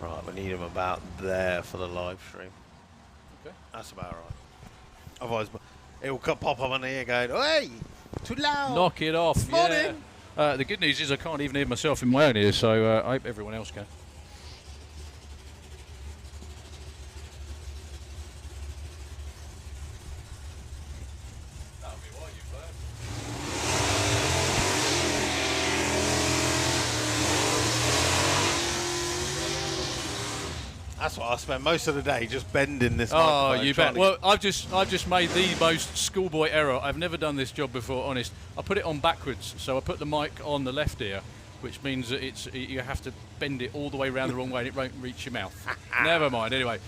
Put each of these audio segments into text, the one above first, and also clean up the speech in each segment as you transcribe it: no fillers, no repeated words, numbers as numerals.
Right, we need him about there for the live stream. Okay. That's about right. Otherwise, it will pop up on here going, hey, too loud. Knock it off. Morning. Yeah. The good news is I can't even hear myself in my own ears, so I hope everyone else can. That's what I spend most of the day, just bending this Oh, microphone. you bet. Well, I've just made the most schoolboy error. I've never done this job before, honest. I put it on backwards, so I put the mic on the left ear, which means that you have to bend it all the way around the wrong way and it won't reach your mouth. Never mind. Anyway,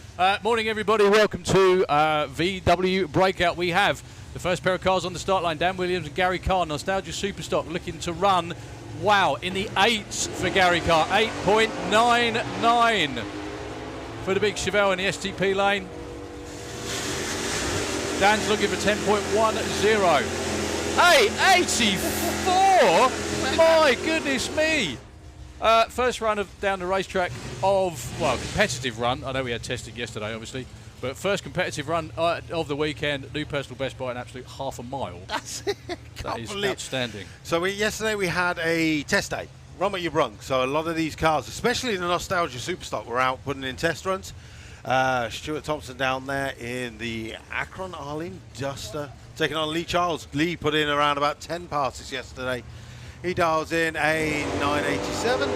morning everybody. Welcome to VW Breakout. We have the first pair of cars on the start line. Dan Williams and Gary Carr, Nostalgia Superstock, looking to run, wow, in the 8s for Gary Carr. 8.99. For the big Chevelle in the STP lane. Dan's looking for 10.10. Hey, 84! My goodness me! First run down the racetrack of, well, competitive run. I know we had testing yesterday, obviously. But first competitive run of the weekend. New personal best by an absolute half a mile. That's it. That is outstanding. So yesterday we had a test day. Run what you brung. So a lot of these cars, especially the Nostalgia Superstock, were out putting in test runs. Stuart Thompson down there in the Akron Arlene Duster, taking on Lee Charles. Lee put in around about 10 passes yesterday. He dials in a 987.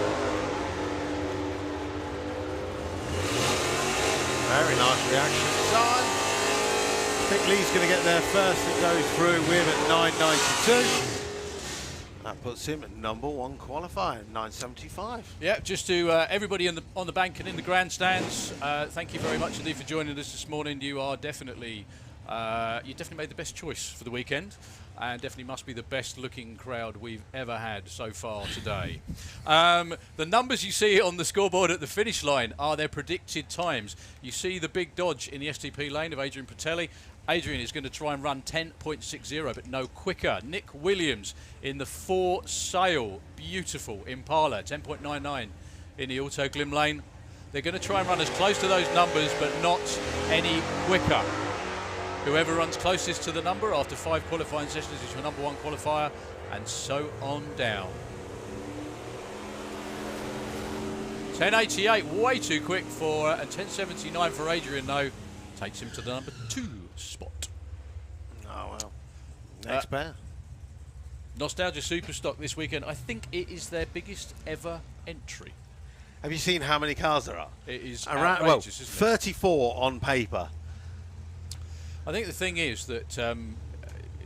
Very nice reaction time. I think Lee's going to get there first and goes through with at 992. That puts him at #1 qualifying, 975. Yeah, just to everybody on the bank and in the grandstands, thank you very much indeed for joining us this morning. You are definitely made the best choice for the weekend, and definitely must be the best looking crowd we've ever had so far today. The numbers you see on the scoreboard at the finish line are their predicted times. You see the big Dodge in the STP lane of Adrian Patelli. Adrian is going to try and run 10.60, but no quicker. Nick Williams in the for sale, beautiful Impala, 10.99 in the Auto Glim lane. They're going to try and run as close to those numbers, but not any quicker. Whoever runs closest to the number after 5 qualifying sessions is your #1 qualifier, and so on down. 10.88, way too quick for, and 10.79 for Adrian, though, takes him to the #2 spot. Oh, well. Next pair. Nostalgia Superstock this weekend. I think it is their biggest ever entry. Have you seen how many cars there are? It is around, outrageous, well, isn't 34 on paper. I think the thing is that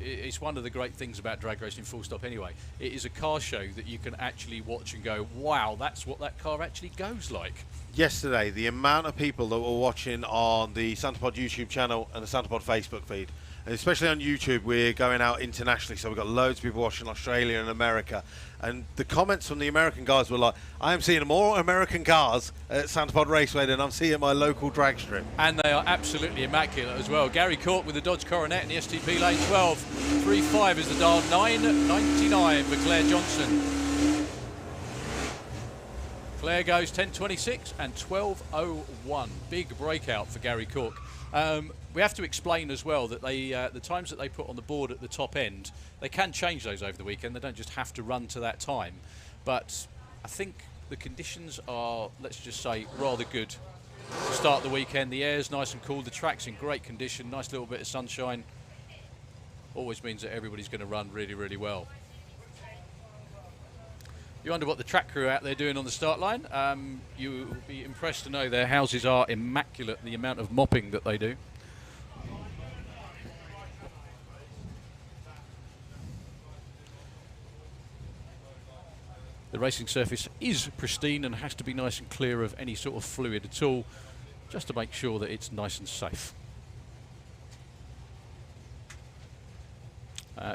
it's one of the great things about drag racing full stop anyway. It is a car show that you can actually watch and go, wow, that's what that car actually goes like. Yesterday, the amount of people that were watching on the Santapod YouTube channel and the Santapod Facebook feed, and especially on YouTube, we're going out internationally, so we've got loads of people watching Australia and America. And the comments from the American guys were like, I am seeing more American cars at Santapod Raceway than I'm seeing at my local drag strip. And they are absolutely immaculate as well. Gary Cork with the Dodge Coronet in the STP lane 12. 3.5 is the dial, 9.99 for Claire Johnson. Claire goes 10.26 and 12.01. Big breakout for Gary Cork. We have to explain as well that they, the times that they put on the board at the top end, they can change those over the weekend. They don't just have to run to that time. But I think the conditions are, let's just say, rather good to start the weekend. The air's nice and cool. The track's in great condition. Nice little bit of sunshine. Always means that everybody's going to run really, really well. You wonder what the track crew out there doing on the start line. You will be impressed to know their houses are immaculate, the amount of mopping that they do. The racing surface is pristine and has to be nice and clear of any sort of fluid at all, just to make sure that it's nice and safe.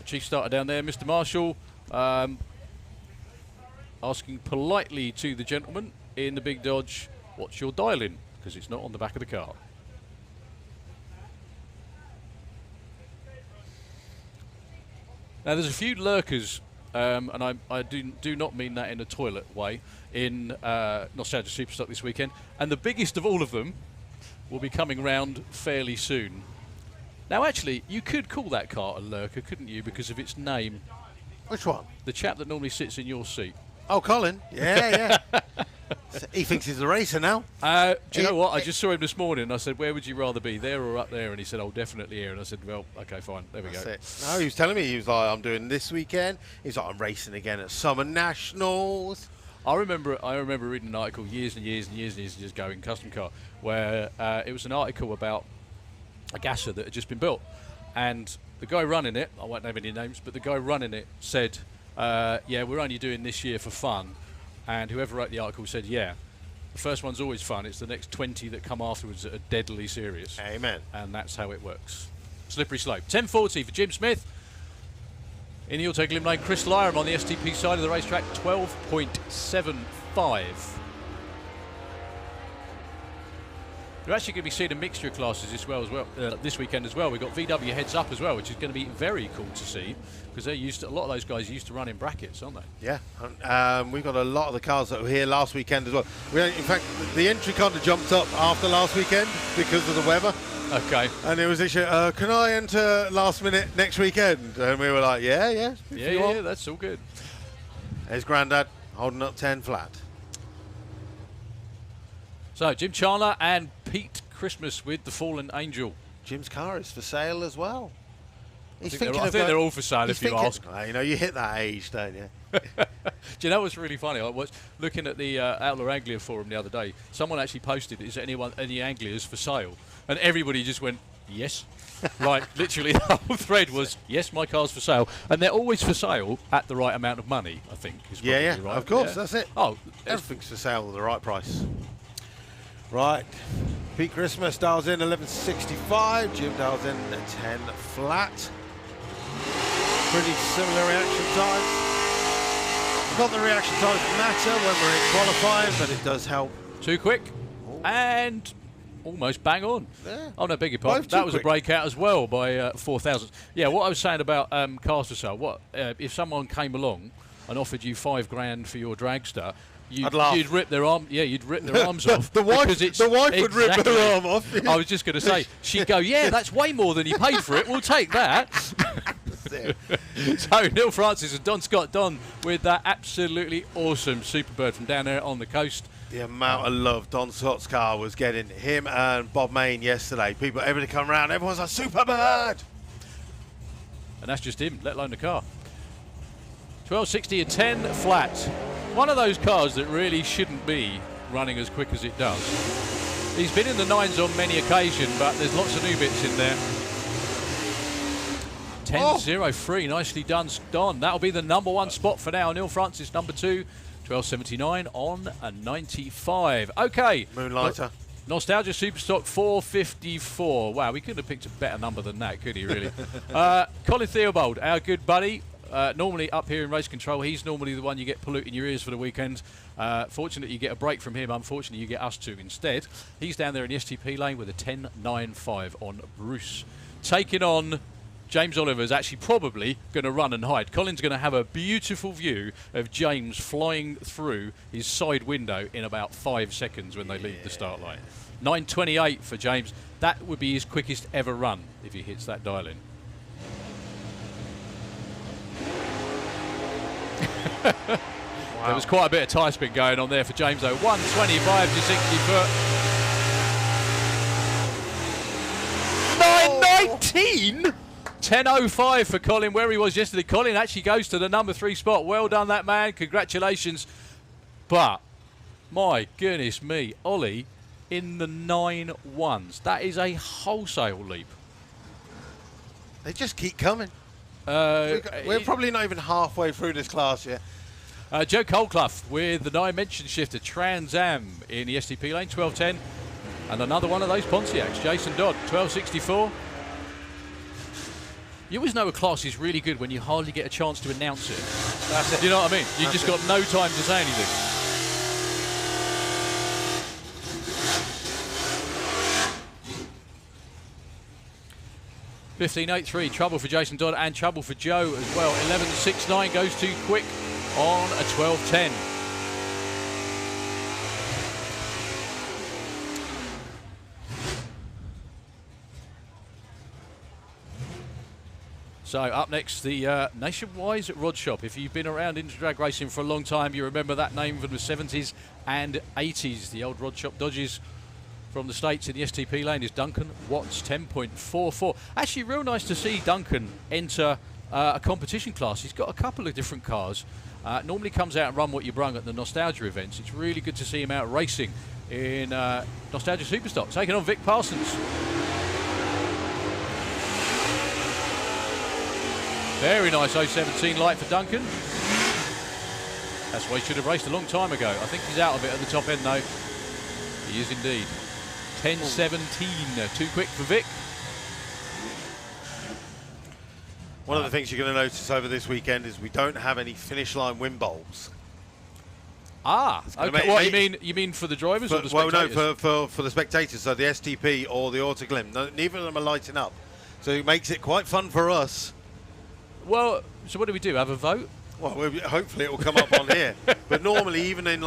Chief starter down there, Mr. Marshall, asking politely to the gentleman in the big Dodge, what's your dial-in? Because it's not on the back of the car. Now there's a few lurkers and I do not mean that in a toilet way, in Nostalgia Superstock this weekend. And the biggest of all of them will be coming round fairly soon. Now, actually, you could call that car a lurker, couldn't you, because of its name? Which one? The chap that normally sits in your seat. Oh, Colin. Yeah, yeah. He thinks he's a racer now. Do you know what? I just saw him this morning, and I said, where would you rather be, there or up there? And he said, oh, definitely here. And I said, well, OK, fine. There we go. It. No, he was telling me, he was like, I'm doing this weekend. He's like, I'm racing again at Summer Nationals. I remember reading an article years and years and years and years ago in Custom Car, where it was an article about a gasser that had just been built. And the guy running it, I won't name any names, but the guy running it said, yeah, we're only doing this year for fun. And whoever wrote the article said, yeah, the first one's always fun. It's the next 20 that come afterwards that are deadly serious. Amen. And that's how it works. Slippery slope. 1040 for Jim Smith. In the Auto Glim Lane, Chris Lyram on the STP side of the racetrack, 12.75. You're actually going to be seeing a mixture of classes as well this weekend as well. We've got VW Heads Up as well, which is going to be very cool to see, because they're used to, a lot of those guys used to run in brackets, aren't they? Yeah, we've got a lot of the cars that were here last weekend as well. In fact, the entry kind of jumped up after last weekend because of the weather. Okay. And it was issue, can I enter last minute next weekend? And we were like, yeah. Yeah, that's all good. There's Grandad holding up 10 flat. So, Jim Chandler and Pete Christmas with the Fallen Angel. Jim's car is for sale as well. I think they're all for sale if you ask. You know, you hit that age, don't you? Do you know what's really funny? I was looking at the Outlaw Anglia forum the other day. Someone actually posted, is there any Anglias for sale? And everybody just went, yes. Like, literally the whole thread was, yes, my car's for sale. And they're always for sale at the right amount of money, I think. Is Yeah, right. Of course, that's it. Oh, everything's for sale at the right price. Right, Pete Christmas dials in 11.65, Jim dials in 10 flat. Pretty similar reaction times. Not the reaction times matter when we're in qualifying, but it does help. Too quick and almost bang on. Yeah. Oh no, beg your pardon. That was a breakout as well by 4,000. Yeah, what I was saying about cars for sale. What if someone came along and offered you $5,000 for your dragster? You'd rip their arm. Yeah, you'd rip their arms off. The wife would rip their arm off. I was just going to say, she'd go, yeah, that's way more than you paid for it. We'll take that. So Neil Francis and Don Scott Don with that absolutely awesome Superbird from down there on the coast. The amount of love Don Scott's car was getting, him and Bob Main yesterday. Everybody come around, everyone's like, Superbird! And that's just him, let alone the car. 1260 and 10 flat. One of those cars that really shouldn't be running as quick as it does. He's been in the 9s on many occasions, but there's lots of new bits in there. 10.03, nicely done, Don. That'll be the #1 spot for now. Neil Francis, #2, 12.79 on a 95. Okay. Moonlighter. Nostalgia Superstock 454. Wow, we couldn't have picked a better number than that, could he, really? Colin Theobald, our good buddy. Normally up here in race control, he's normally the one you get polluting your ears for the weekend. Fortunately, you get a break from him. Unfortunately, you get us two instead. He's down there in the STP lane with a 10.95 on Bruce. Taking on James Oliver's actually probably going to run and hide. Colin's going to have a beautiful view of James flying through his side window in about 5 seconds when they leave the start line. 9.28 for James. That would be his quickest ever run if he hits that dial in. Wow. There was quite a bit of tie spin going on there for James though. 125 to 60 foot. 919! 10.05 for Colin, where he was yesterday. Colin actually goes to the #3 spot. Well done, that man. Congratulations. But, my goodness me, Ollie in the 9.1s. That is a wholesale leap. They just keep coming. We're probably not even halfway through this class yet. Joe Colclough with the dimension shifter Trans Am in the STP lane, 12.10. And another one of those Pontiacs, Jason Dodd, 12.64. You always know a class is really good when you hardly get a chance to announce it. That's it. Do you know what I mean? You just got no time to say anything. 15.83, trouble for Jason Dodd and trouble for Joe as well. 11.69 goes too quick on a 12.10. So up next, the Nationwide Rod Shop. If you've been around Interdrag racing for a long time, you remember that name from the 70s and 80s. The old Rod Shop Dodges from the States in the STP lane is Duncan Watts, 10.44. Actually, real nice to see Duncan enter a competition class. He's got a couple of different cars. Normally comes out and run what you brung at the Nostalgia events. It's really good to see him out racing in Nostalgia Superstock. Taking on Vic Parsons. Very nice 017 light for Duncan. That's why he should have raced a long time ago. I think he's out of it at the top end though. He is indeed. 10.17, too quick for Vic. One of the things you're going to notice over this weekend is we don't have any finish line wind bulbs. Ah, okay. What you mean for the drivers or the spectators? Well, no, for the spectators. So the STP or the Autoglim, neither of them are lighting up. So it makes it quite fun for us. Well, so what do we do? Have a vote? Well, hopefully it will come up on here. But normally, even in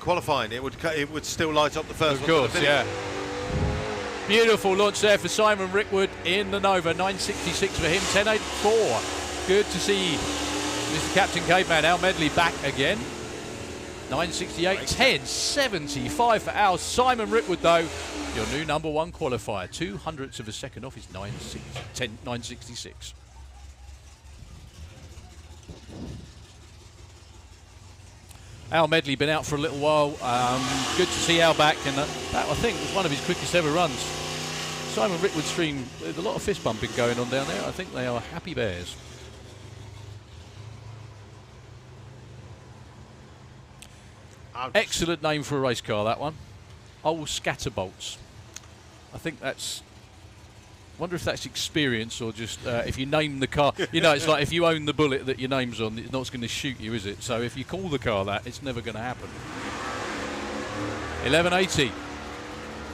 qualifying, it would still light up the first one. Of course, yeah. Beautiful launch there for Simon Rickwood in the Nova. 9.66 for him. 10.84. Good to see Mr. Captain Caveman Al Medley back again. 9.68. 10.75 for Al. Simon Rickwood, though, your new #1 qualifier. 0.02 of a second off his 9.66. Al Medley been out for a little while. Good to see Al back, and that I think was one of his quickest ever runs. Simon Rickwood's stream, there's a lot of fist bumping going on down there. I think they are happy bears. Excellent name for a race car, that one. Old Scatterbolts. I think that's... wonder if that's experience or just if you name the car. You know, it's like if you own the bullet that your name's on, it's not going to shoot you, is it? So if you call the car that, it's never going to happen. 11.80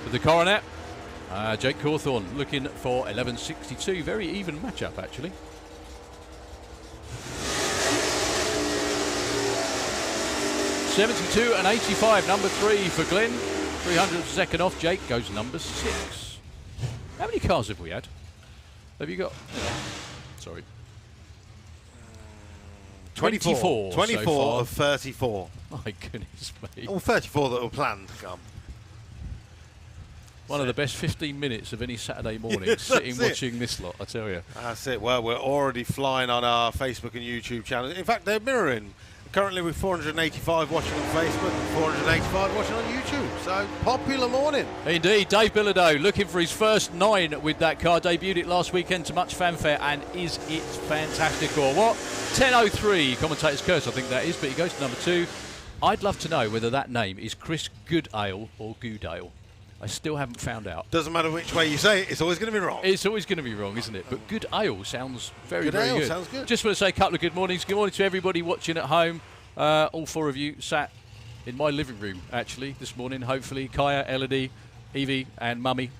for the Coronet. Jake Cawthorne looking for 11.62. Very even matchup, actually. $72 and $85, #3 for Glenn. 300 second off. Jake goes #6. How many cars have we had? Have you got? Sorry. 24. 24 so of 34. My goodness me. All 34 that were planned to come. One of the best 15 minutes of any Saturday morning, sitting watching this lot, I tell you. That's it. Well, we're already flying on our Facebook and YouTube channel. In fact, they're mirroring. Currently with 485 watching on Facebook and 485 watching on YouTube. So, popular morning. Indeed. Dave Bilodeau looking for his first 9 with that car. Debuted it last weekend to much fanfare. And is it fantastic or what? 10.03. Commentator's curse, I think that is. But he goes to #2. I'd love to know whether that name is Chris Goodale or Goodale. I still haven't found out. Doesn't matter which way you say it, it's always going to be wrong. It's always going to be wrong, isn't it? But good ale sounds very, very good. Sounds good. Just want to say a couple of good mornings. Good morning to everybody watching at home. All 4 of you sat in my living room, actually, this morning, hopefully. Kaya, Elodie, Evie and Mummy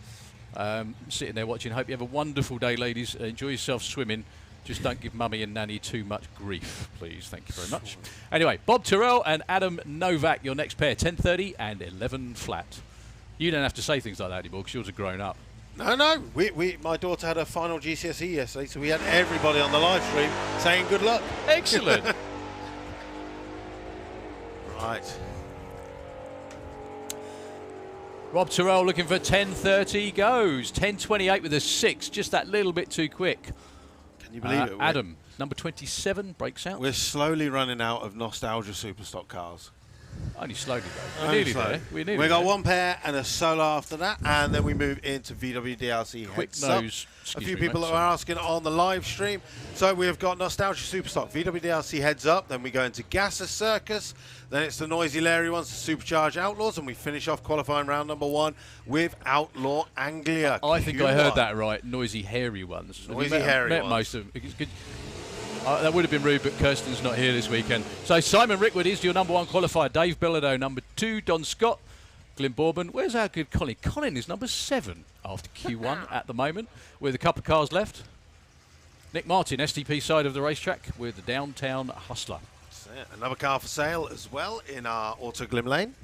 sitting there watching. Hope you have a wonderful day, ladies. Enjoy yourself swimming. Just don't give Mummy and Nanny too much grief, please. Thank you very much. Anyway, Bob Tyrrell and Adam Novak, your next pair, 10.30 and 11 flat. You don't have to say things like that anymore because yours are grown up. No. My daughter had her final GCSE yesterday, so we had everybody on the live stream saying good luck. Excellent. Right. Rob Tyrrell looking for 10.30 goes. 10.28 with a 6, just that little bit too quick. Can you believe it? Adam, number 27, breaks out. We're slowly running out of Nostalgia Superstock cars. Only slowly, though. We're nearly there. We've got one pair and a solo after that, and then we move into VWDRC Heads Up. A few people that are asking on the live stream. So we've got Nostalgia Superstock, VWDRC Heads Up, then we go into Gasser Circus, then it's the noisy, Larry ones, the Supercharged Outlaws, and we finish off qualifying round #1 with Outlaw Anglia I think Q1. I heard that right. Noisy, hairy ones. Noisy, hairy met ones. Most of them. That would have been rude, but Kirsten's not here this weekend. So Simon Rickwood is your #1 qualifier. Dave Bilodeau, #2. Don Scott, Glyndebourne. Where's our good Colin? Colin is number 7 after Q1 at the moment, with a couple of cars left. Nick Martin, STP side of the racetrack, with the Downtown Hustler. Another car for sale as well in our Auto Glim lane.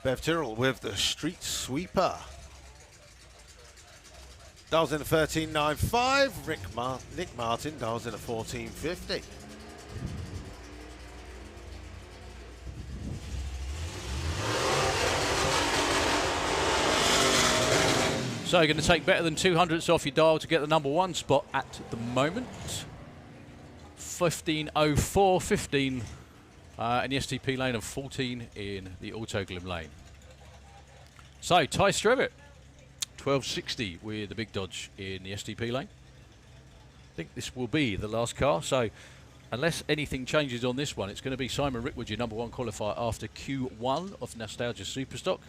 Bev Tyrrell with the Street Sweeper. Dials in a 13.95. Nick Martin dials in a 14.50. So you're going to take better than 200ths off your dial to get the number 1 spot at the moment. 15.04, 15 in the STP lane and 14 in the Auto Glim lane. So Ty Strevitt, 12.60 with the big Dodge in the STP lane. I think this will be the last car, so unless anything changes on this one, it's going to be Simon Rickwood, your number 1 qualifier after Q1 of Nostalgia Superstock.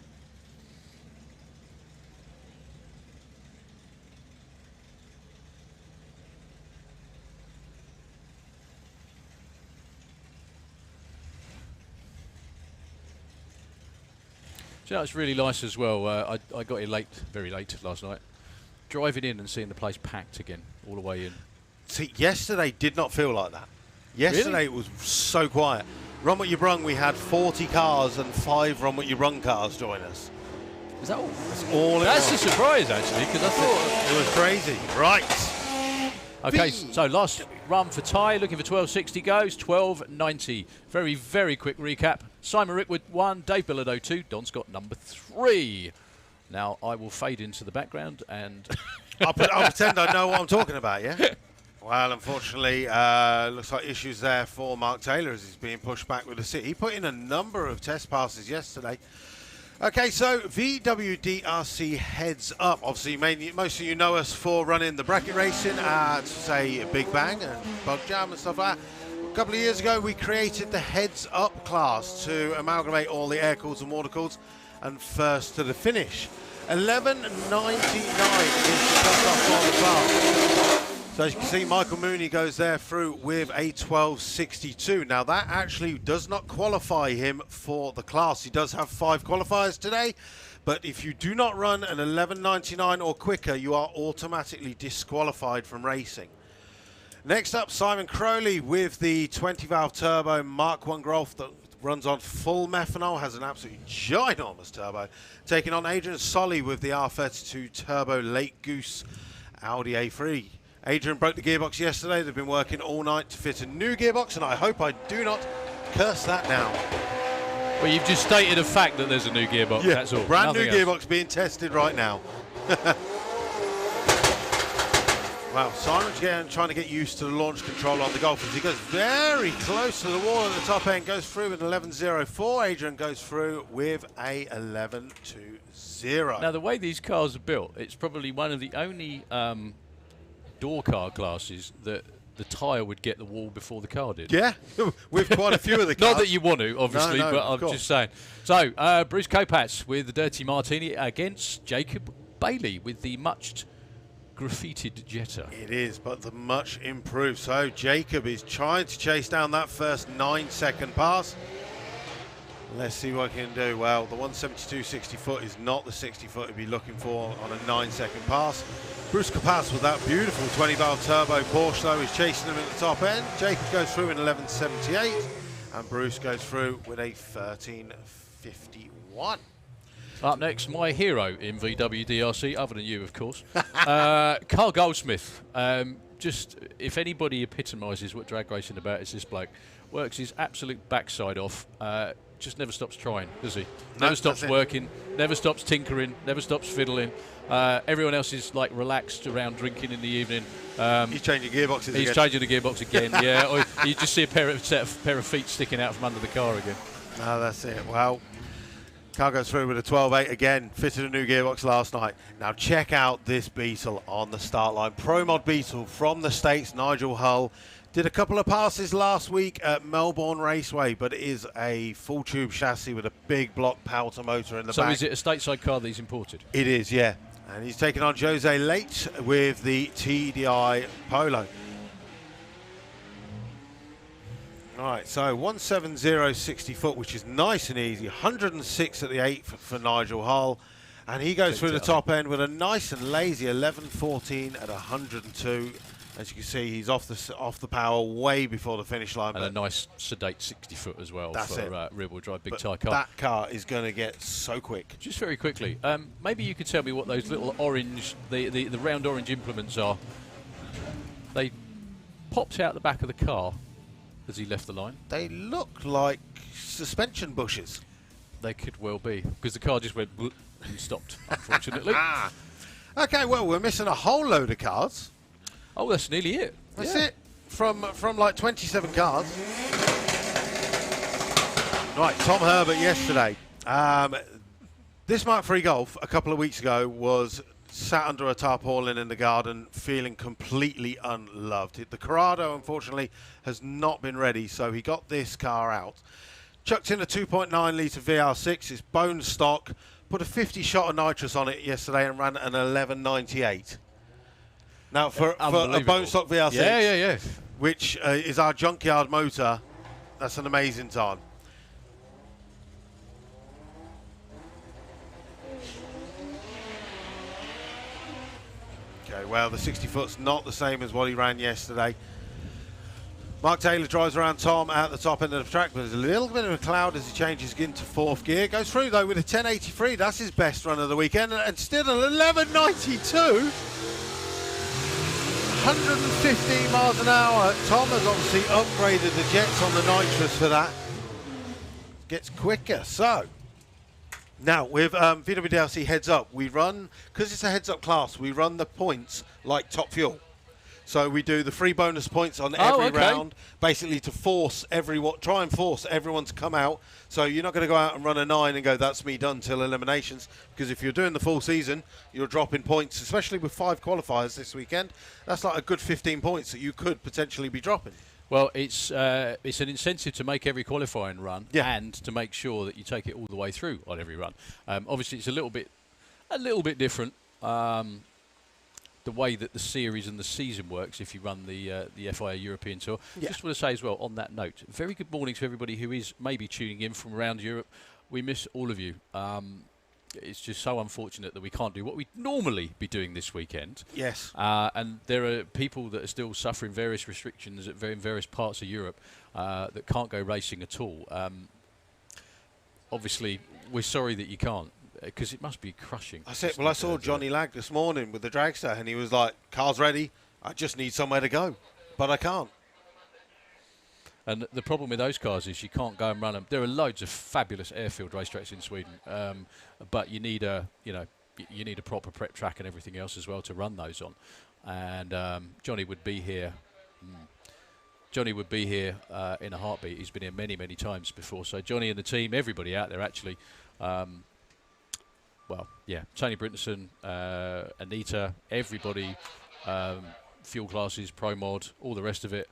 You know, it's really nice as well. I got here late, very late last night. Driving in and seeing the place packed again, all the way in. See, yesterday did not feel like that. Yesterday It was so quiet. Run What You Brung, we had 40 cars and 5 Run What You Brung cars join us. Is that all? That's all. That's a surprise, actually, because I thought it was crazy. Right. Okay, so last run for Ty, looking for 12.60 goes, 12.90. Very, very quick recap. Simon Rickwood 1, Dave Bilodeau 2, Don Scott number 3. Now I will fade into the background and I'll pretend I know what I'm talking about, yeah? Well, unfortunately, looks like issues there for Mark Taylor as he's being pushed back with the seat. He put in a number of test passes yesterday. Okay, so VWDRC Heads Up. Obviously, most of you know us for running the bracket racing at, say, Big Bang and Bug Jam and stuff like that. A couple of years ago, we created the Heads Up class to amalgamate all the air cooled and water cooled and first to the finish. 11.99 is the cut-off for the class. So as you can see, Michael Mooney goes there through with a 12.62. Now that actually does not qualify him for the class. He does have 5 qualifiers today, but if you do not run an 11.99 or quicker, you are automatically disqualified from racing. Next up, Simon Crowley with the 20-valve turbo Mark 1 Golf that runs on full methanol, has an absolutely ginormous turbo. Taking on Adrian Solly with the R32 turbo Late Goose Audi A3. Adrian broke the gearbox yesterday. They've been working all night to fit a new gearbox, and I hope I do not curse that now. Well, you've just stated a fact that there's a new gearbox, yeah, that's all. Brand Nothing new else. gearbox being tested right now. Wow, Simon's trying to get used to the launch control on the Golf as he goes very close to the wall at the top end, goes through with an 11.04. Adrian goes through with a 11.20. Now, the way these cars are built, it's probably one of the only door car classes that the tyre would get the wall before the car did. Yeah, with quite a few of the cars. Not that you want to, obviously, no, but I'm just saying. So, Bruce Kopats with the Dirty Martini against Jacob Bailey with the much graffitied Jetta. It is, but the much improved. So Jacob is trying to chase down that first 9-second pass. Let's see what he can do. Well, the 172 60 foot is not the 60 foot he'd be looking for on a 9-second pass. Bruce Capass with that beautiful 20-valve turbo Porsche, though, is chasing him at the top end. Jacob goes through in 11.78, and Bruce goes through with a 13.51. Up next, my hero in VWDRC, other than you, of course, Carl Goldsmith. Just, if anybody epitomises what drag racing about, it's this bloke. Works his absolute backside off. Just never stops trying, does he? Never stops working, never stops tinkering, never stops fiddling. Everyone else is like relaxed around drinking in the evening. He's changing gearboxes again. He's changing the gearbox again, yeah. Or you just see a pair of feet sticking out from under the car again. No, that's it. Well, car goes through with a 12.8 again. Fitted a new gearbox last night. Now check out this Beetle on the start line. Pro Mod Beetle from the States, Nigel Hull. Did a couple of passes last week at Melbourne Raceway, but it is a full tube chassis with a big block Powter motor in the back. So is it a stateside car that he's imported? It is, yeah. And he's taking on Jose Late with the TDI Polo. All right, so 170 60 foot, which is nice and easy. 106 at the 8 for Nigel Hull. And he goes through the top end with a nice and lazy 11.14 at 102. As you can see, he's off the power way before the finish line. And a nice sedate 60 foot as well that's for rear-wheel drive big tyre car. That car is going to get so quick. Just very quickly, maybe you could tell me what those little orange, the round orange implements are. They popped out the back of the car as he left the line. They look like suspension bushes. They could well be, because the car just went and stopped, unfortunately. Okay, well, we're missing a whole load of cars. Oh, that's nearly it. That's it. From like 27 cars. Right, Tom Herbert yesterday. This Mark III Golf a couple of weeks ago was sat under a tarpaulin in the garden feeling completely unloved. The Corrado, unfortunately, has not been ready, so he got this car out. Chucked in a 2.9 litre VR6, it's bone stock, put a 50 shot of nitrous on it yesterday and ran an 11.98. Now, for a bone stock VR6, which is our junkyard motor, that's an amazing time. Okay, well, the 60 foot's not the same as what he ran yesterday. Mark Taylor drives around Tom at the top end of the track, but there's a little bit of a cloud as he changes into fourth gear. Goes through, though, with a 10.83. That's his best run of the weekend. And still an 11.92. 115 miles an hour. Tom has obviously upgraded the jets on the nitrous for that. Gets quicker. So, now with VWDRC Heads Up, we run, because it's a heads up class, we run the points like Top Fuel. So we do the free bonus points on every round, basically to try and force everyone to come out. So you're not going to go out and run a 9 and go, that's me done till eliminations. Because if you're doing the full season, you're dropping points, especially with 5 qualifiers this weekend. That's like a good 15 points that you could potentially be dropping. Well, it's an incentive to make every qualifying run and to make sure that you take it all the way through on every run. Obviously, it's a little bit different. The way that the series and the season works if you run the FIA European Tour. Just want to say as well, on that note, very good morning to everybody who is maybe tuning in from around Europe. We miss all of you. It's just so unfortunate that we can't do what we'd normally be doing this weekend. Yes. And there are people that are still suffering various restrictions in various parts of Europe that can't go racing at all. Obviously, we're sorry that you can't, because it must be crushing. I said, well, I saw Johnny Lag this morning with the dragster, and he was like, car's ready, I just need somewhere to go, but I can't. And the problem with those cars is you can't go and run them. There are loads of fabulous airfield racetracks in Sweden, but you need a proper prep track and everything else as well to run those on. And Johnny would be here. Johnny would be here in a heartbeat. He's been here many, many times before. So Johnny and the team, everybody out there actually. Tony Brinton, Anita, everybody, fuel classes, Pro Mod, all the rest of it.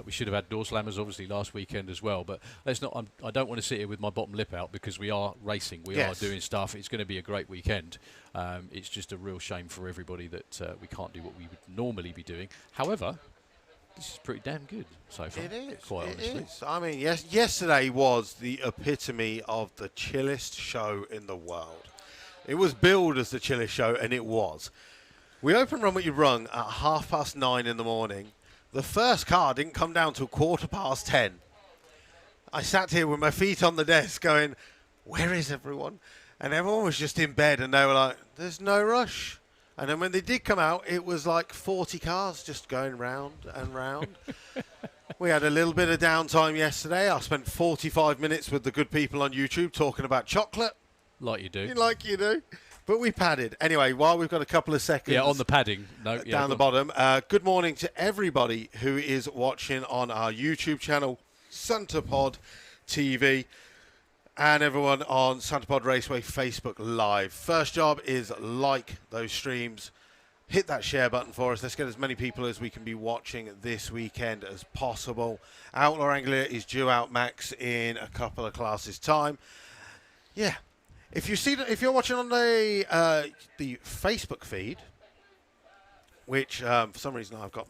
We should have had door slammers obviously last weekend as well, but let's not. I don't want to sit here with my bottom lip out, because we are racing, we are doing stuff. It's going to be a great weekend. It's just a real shame for everybody that we can't do what we would normally be doing. However, this is pretty damn good so far. It is. Quite honestly. It is. I mean, yesterday was the epitome of the chillest show in the world. It was billed as the chillest show, and it was. We opened Run What You Brung at 9:30 in the morning. The first car didn't come down till 10:15. I sat here with my feet on the desk going, where is everyone? And everyone was just in bed, and they were like, there's no rush. And then when they did come out, it was like 40 cars just going round and round. We had a little bit of downtime yesterday. I spent 45 minutes with the good people on YouTube talking about chocolate. Like you do. Like you do. But we padded. Anyway, while we've got a couple of seconds. Yeah, on the padding. Down the bottom. Good morning to everybody who is watching on our YouTube channel, SantaPod TV, and everyone on SantaPod Raceway Facebook Live. First job is like those streams. Hit that share button for us. Let's get as many people as we can be watching this weekend as possible. Outlaw Anglia is due out, Max, in a couple of classes' time. Yeah. If you're watching on the Facebook feed, which for some reason I've got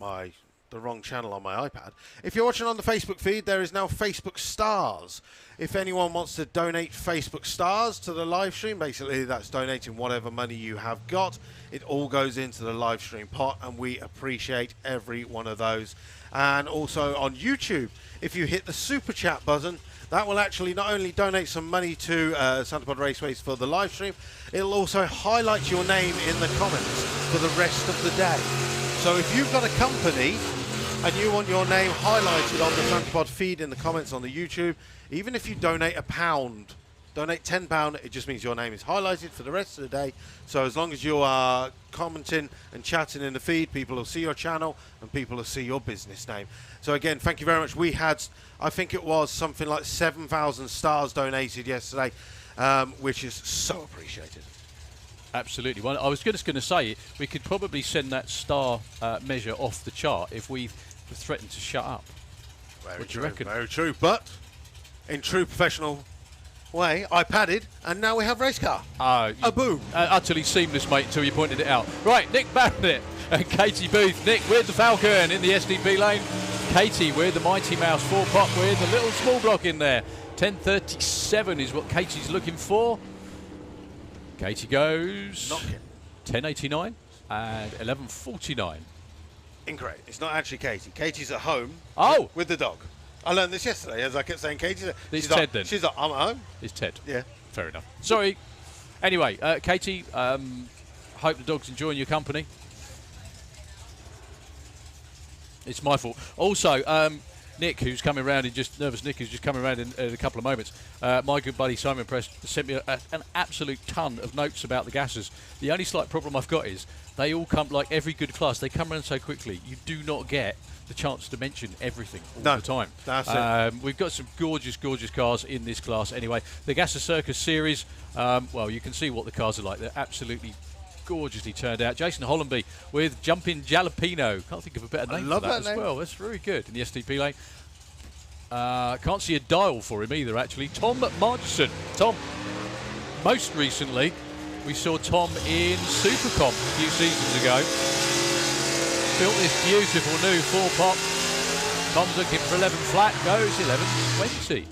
the wrong channel on my iPad. If you're watching on the Facebook feed, there is now Facebook Stars. If anyone wants to donate Facebook Stars to the live stream, basically that's donating whatever money you have got. It all goes into the live stream pot, and we appreciate every one of those. And also on YouTube, if you hit the Super Chat button, that will actually not only donate some money to Santa Pod Raceways for the live stream, it'll also highlight your name in the comments for the rest of the day. So if you've got a company and you want your name highlighted on the Santa Pod feed in the comments on the YouTube, even if you donate £1, donate £10, it just means your name is highlighted for the rest of the day. So as long as you are commenting and chatting in the feed, people will see your channel and people will see your business name. So again, thank you very much. We had, I think it was something like 7,000 stars donated yesterday, which is so appreciated. Absolutely. Well, I was just going to say, we could probably send that star measure off the chart if we threatened to shut up. What do you reckon? Very true. But in true professional way, I padded, and now we have race car. Boom. Utterly seamless, mate, until you pointed it out. Right, Nick Barrett and Katie Booth. Nick with the Falcon in the SDP lane. Katie with the Mighty Mouse 4-pop with a little small block in there. 10:37 is what Katie's looking for. Katie goes 10:89 and 11:49. Incorrect. It's not actually Katie. Katie's at home with the dog. I learned this yesterday, as I kept saying Katie. It's Ted then. She's like, I'm at home. It's Ted. Yeah. Fair enough. Sorry. Anyway, Katie, hope the dog's enjoying your company. It's my fault. Also, Nick, who's coming around in just nervous Nick, who's just coming around in a couple of moments. My good buddy Simon Press sent me an absolute ton of notes about the gases. The only slight problem I've got is they all come, like every good class, they come around so quickly. You do not get the chance to mention everything all the time. That's it. We've got some gorgeous, gorgeous cars in this class. Anyway, the Gasser Circus series. Well, you can see what the cars are like. They're absolutely gorgeously turned out. Jason Hollenby with Jumpin' Jalapeno. Can't think of a better name for that as well. That's very good in the SDP lane. Can't see a dial for him either, actually. Tom Margeson. Tom, most recently, we saw Tom in Supercom a few seasons ago. Built this beautiful new 4-pop. Tom's looking for 11 flat, goes 11:20.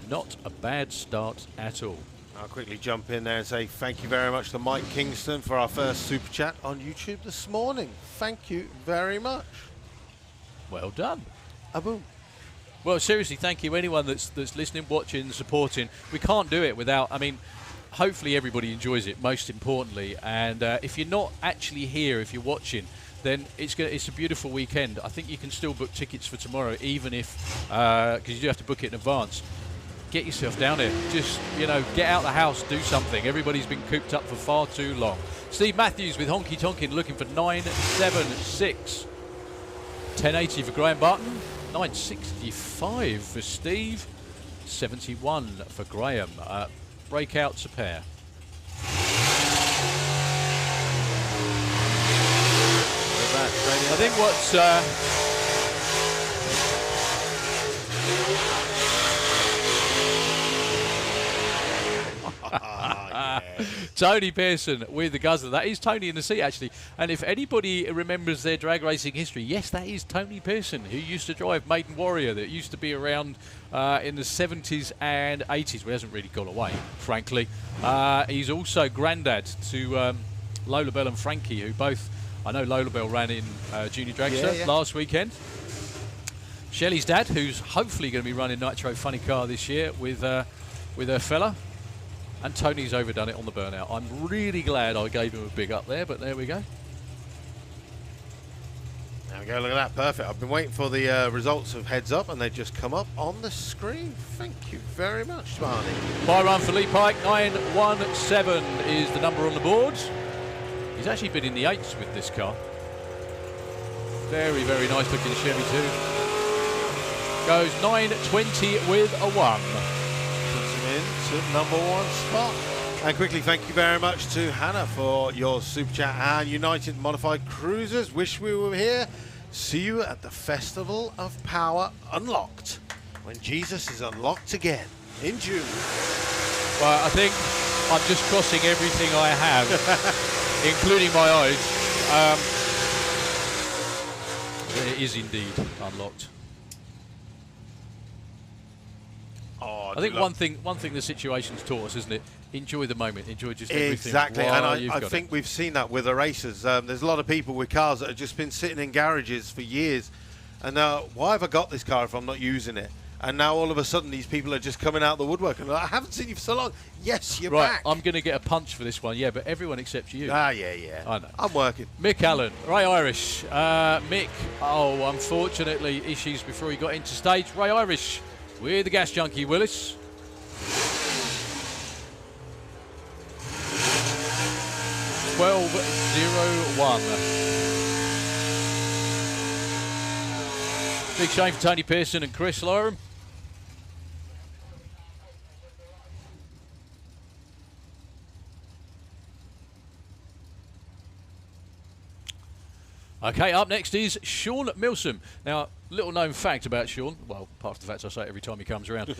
Not a bad start at all. I'll quickly jump in there and say thank you very much to Mike Kingston for our first Super Chat on YouTube this morning. Thank you very much. Well done. Boom. Well, seriously, thank you anyone that's listening, watching, supporting. We can't do it without, I mean, hopefully everybody enjoys it, most importantly. And if you're not actually here, if you're watching, then it's a beautiful weekend. I think you can still book tickets for tomorrow, even if, because you do have to book it in advance. Get yourself down here. Just, you know, get out the house, do something. Everybody's been cooped up for far too long. Steve Matthews with Honky Tonkin looking for 9.76. 10.80 for Graham Barton. 9.65 for Steve. 71 for Graham. Breakouts a pair. I think what's Tony Pearson with the Guzzler. That is Tony in the seat, actually. And if anybody remembers their drag racing history, yes, that is Tony Pearson, who used to drive Maiden Warrior, that used to be around in the 70s and 80s. Well, he hasn't really gone away, frankly. He's also granddad to Lola Bell and Frankie, who both, I know Lola Bell ran in Junior Dragster last weekend. Shelley's dad, who's hopefully going to be running Nitro Funny Car this year with her fella. And Tony's overdone it on the burnout. I'm really glad I gave him a big up there, but there we go. There we go, look at that, perfect. I've been waiting for the results of Heads Up, and they just come up on the screen. Thank you very much, Smarty. By run for Lee Pike, 917 is the number on the board. He's actually been in the 8s with this car. Very, very nice looking Chevy too. Goes 920 with a 1. Into number 1 spot. And quickly, thank you very much to Hannah for your Super Chat and United Modified Cruisers. Wish we were here. See you at the Festival of Power Unlocked, when Jesus is unlocked again in June. Well, I think I'm just crossing everything I have, including my eyes. There is indeed unlocked. Oh, I think one thing the situation's taught us, isn't it? Enjoy the moment. Enjoy just everything. Exactly, while and you've I got think it. we've seen that with the racers. There's a lot of people with cars that have just been sitting in garages for years, and now, why have I got this car if I'm not using it? And now all of a sudden these people are just coming out of the woodwork and like, I haven't seen you for so long. Yes, you're Right, back. I'm going to get a punch for this one, yeah, but everyone except you. Yeah. I know. I'm working. Mick Allen, Ray Irish. Mick, unfortunately, issues before he got into stage. Ray Irish with the gas junkie Willis. (12.01). Big shame for Tony Pearson and Chris Lyram. Okay, up next is Sean Milsom. Now, little known fact about Sean, well, apart from the fact I say it every time he comes around,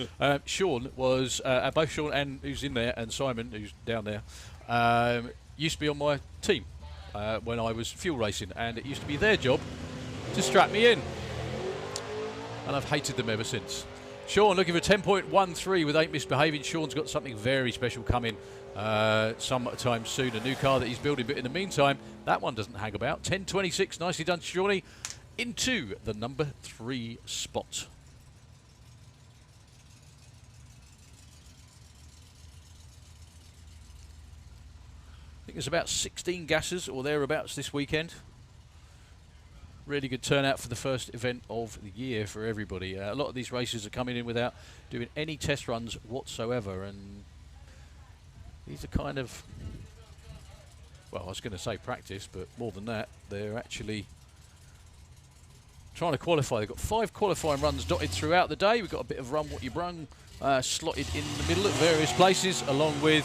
Sean was, both Sean and who's in there, and Simon, who's down there, used to be on my team when I was fuel racing, and it used to be their job to strap me in. And I've hated them ever since. Sean looking for 10.13 with 8 misbehaving. Sean's got something very special coming sometime soon. A new car that he's building, but in the meantime, that one doesn't hang about. 10.26, nicely done, Shawnee, into the number 3 spot. I think there's about 16 gassers or thereabouts this weekend. Really good turnout for the first event of the year for everybody. A lot of these races are coming in without doing any test runs whatsoever, and these are kind of, well, I was going to say practice, but more than that, they're actually trying to qualify. They've got 5 qualifying runs dotted throughout the day. We've got a bit of Run What You Brung slotted in the middle at various places, along with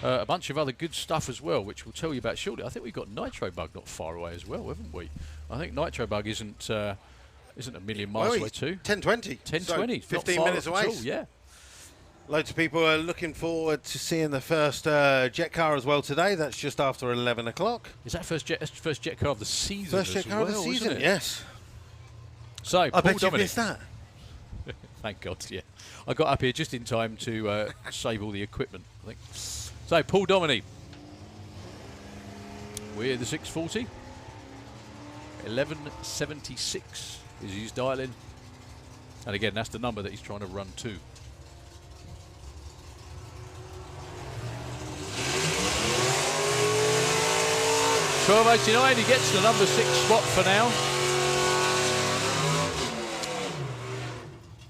a bunch of other good stuff as well, which we'll tell you about shortly. I think we've got Nitro Bug not far away as well, haven't we? I think Nitro Bug isn't a million miles away too. 10:20. 10:20. So 15 minutes away. All, yeah. Loads of people are looking forward to seeing the first jet car as well today. That's just after 11 o'clock. Is that first jet car of the season? First jet car of the season, yes. So, I bet you missed that. Thank God, yeah. I got up here just in time to save all the equipment, I think. So, Paul Dominey with the 640. 1176 is his dial-in. And again, that's the number that he's trying to run to. $12.89, he gets the number 6 spot for now.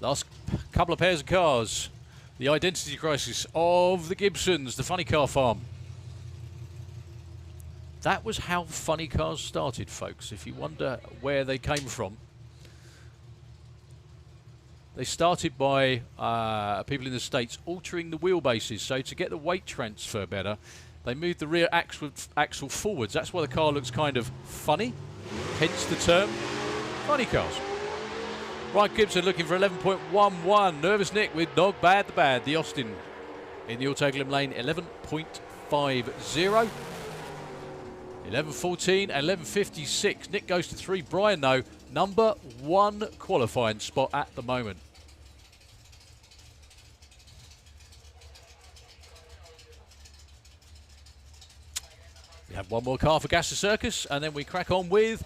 Last couple of pairs of cars. The identity crisis of the Gibsons, the funny car farm. That was how funny cars started, folks. If you wonder where they came from, they started by people in the States altering the wheelbases. So to get the weight transfer better, they moved the rear axle forwards. That's why the car looks kind of funny, hence the term funny cars. Ryan Gibson looking for 11.11. Nervous Nick with Dog Bad the Bad. The Austin in the Autoglym lane, 11.50. 11.14 and 11.56. Nick goes to 3. Brian, though, number 1 qualifying spot at the moment. We have one more car for Gasser Circus, and then we crack on with...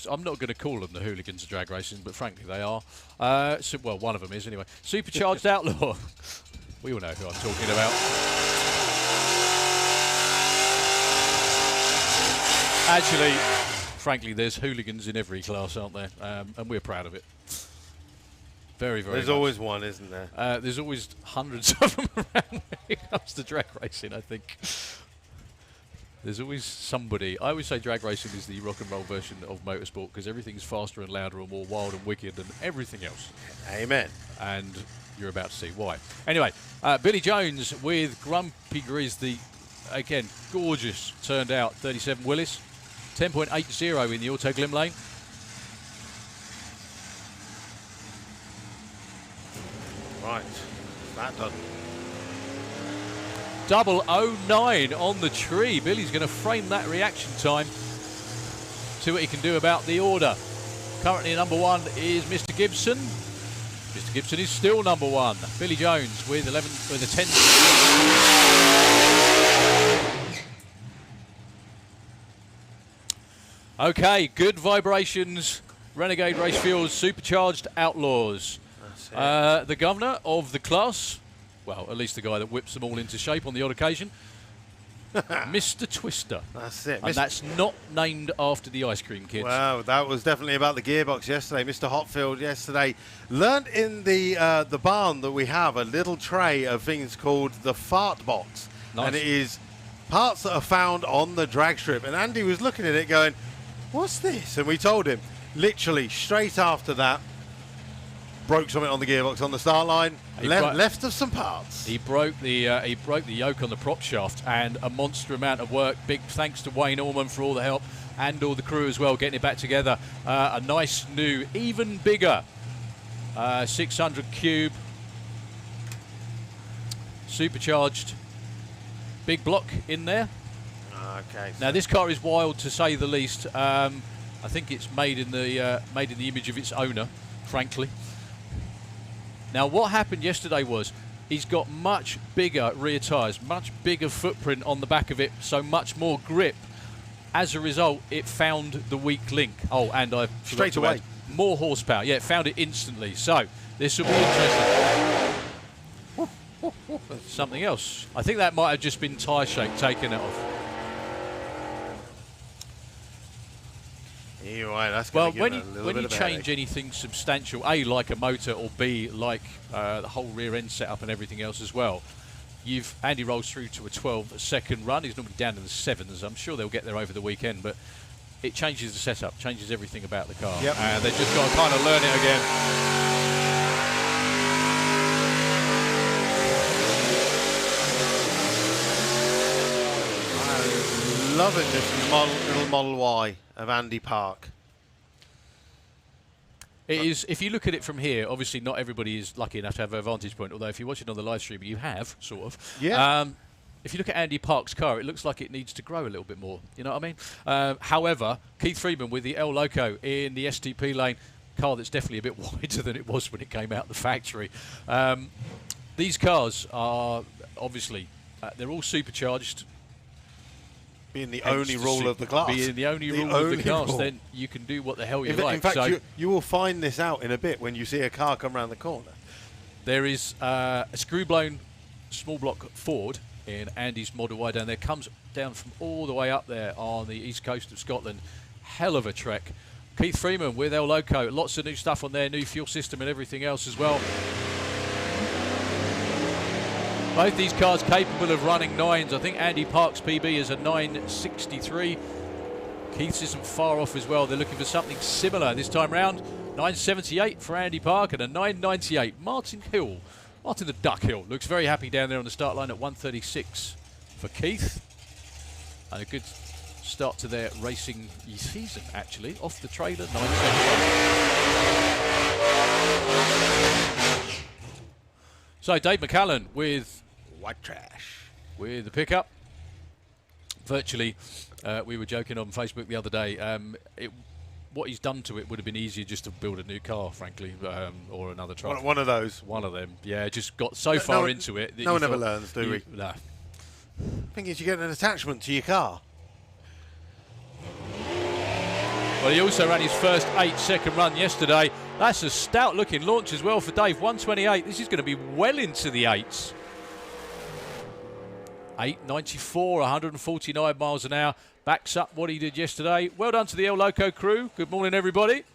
I'm not going to call them the hooligans of drag racing, but frankly they are. Well, one of them is anyway. Supercharged Outlaw. We all know who I'm talking about. Actually, frankly, there's hooligans in every class, aren't there? And we're proud of it. Very, very There's much. always one, isn't there? There's always hundreds of them around when it comes to drag racing, I think. There's always somebody. I always say drag racing is the rock and roll version of motorsport because everything's faster and louder and more wild and wicked than everything else. Amen. And you're about to see why. Anyway, Billy Jones with Grumpy Grizz, the, again, gorgeous turned out 37 Willis. 10.80 in the Autoglym lane. Right, that done. 009 on the tree. Billy's going to frame that reaction time. See what he can do about the order. Currently number 1 is Mr. Gibson. Mr. Gibson is still number 1. Billy Jones with a 10. Okay, good vibrations. Renegade Race Fuels, Supercharged Outlaws. The governor of the class, well, at least the guy that whips them all into shape on the odd occasion, Mr. Twister. That's it. And that's not named after the ice cream kids. Wow, that was definitely about the gearbox yesterday. Mr. Hotfield yesterday learned in the barn that we have a little tray of things called the fart box. Nice. And it is parts that are found on the drag strip. And Andy was looking at it going, what's this? And we told him, literally straight after that, broke something on the gearbox on the start line, left us some parts. He broke the yoke on the prop shaft, and a monster amount of work. Big thanks to Wayne Orman for all the help, and all the crew as well, getting it back together. A nice new, even bigger 600 cube supercharged big block in there. Okay. Now this car is wild to say the least. I think it's made in the image of its owner, frankly. Now what happened yesterday was he's got much bigger rear tyres, much bigger footprint on the back of it, so much more grip. As a result, it found the weak link. Oh, and I forgot to add, more horsepower. Yeah, it found it instantly. So this will be interesting. Something else. I think that might have just been tyre shake taking it off. You're right, that's well, when you change anything substantial, A, like a motor, or B, like the whole rear end setup and everything else as well, Andy rolls through to a 12-second run. He's normally down in the 7s. I'm sure they'll get there over the weekend, but it changes the setup, changes everything about the car. Yep. And they've just got to kind of learn it again. I'm loving this little Model Y of Andy Park. It is, if you look at it from here, obviously not everybody is lucky enough to have a vantage point, although if you watch it on the live stream, you have, sort of. Yeah. If you look at Andy Park's car, it looks like it needs to grow a little bit more. You know what I mean? However, Keith Freeman with the El Loco in the STP lane, car that's definitely a bit wider than it was when it came out the factory. These cars are obviously, they're all supercharged. Being the only rule of the class. Being the only rule of the class, then you can do what the hell you like. In fact, you will find this out in a bit when you see a car come around the corner. There is a screw-blown small block Ford in Andy's Model Y down there. Comes down from all the way up there on the east coast of Scotland. Hell of a trek. Keith Freeman with El Loco. Lots of new stuff on there, new fuel system and everything else as well. Both these cars capable of running 9s. I think Andy Park's PB is a 963. Keith's isn't far off as well. They're looking for something similar this time round. 978 for Andy Park and a 998. Martin the Duck Hill looks very happy down there on the start line at 136 for Keith. And a good start to their racing season, actually. Off the trailer, 978. So Dave McCallan with White trash. With the pickup. Virtually, we were joking on Facebook the other day. What he's done to it would have been easier just to build a new car, frankly, or another truck. One of those. One of them, yeah. Just got so far into it. That no one ever learns, do we? No. The thing is, you get an attachment to your car. Well, he also ran his first 8-second run yesterday. That's a stout-looking launch as well for Dave. 128. This is going to be well into the 8s. 894, 149 miles an hour. Backs up what he did yesterday. Well done to the El Loco crew. Good morning, everybody.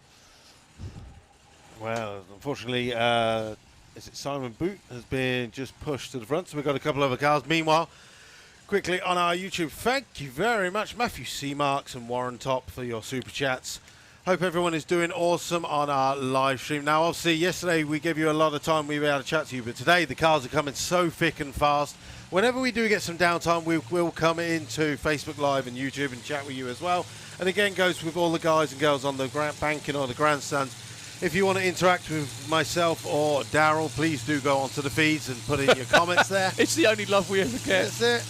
Well, unfortunately, is it Simon Boot has been just pushed to the front, so we've got a couple of other cars. Meanwhile, quickly on our YouTube, thank you very much, Matthew C. Marks and Warren Top, for your super chats. Hope everyone is doing awesome on our live stream. Now, obviously, yesterday we gave you a lot of time. We were able to chat to you, but today the cars are coming so thick and fast. Whenever we do get some downtime, we will come into Facebook Live and YouTube and chat with you as well. And again, goes with all the guys and girls on the banking or the grandstands. If you want to interact with myself or Daryl, please do go onto the feeds and put in your comments there. It's the only love we ever get. That's it.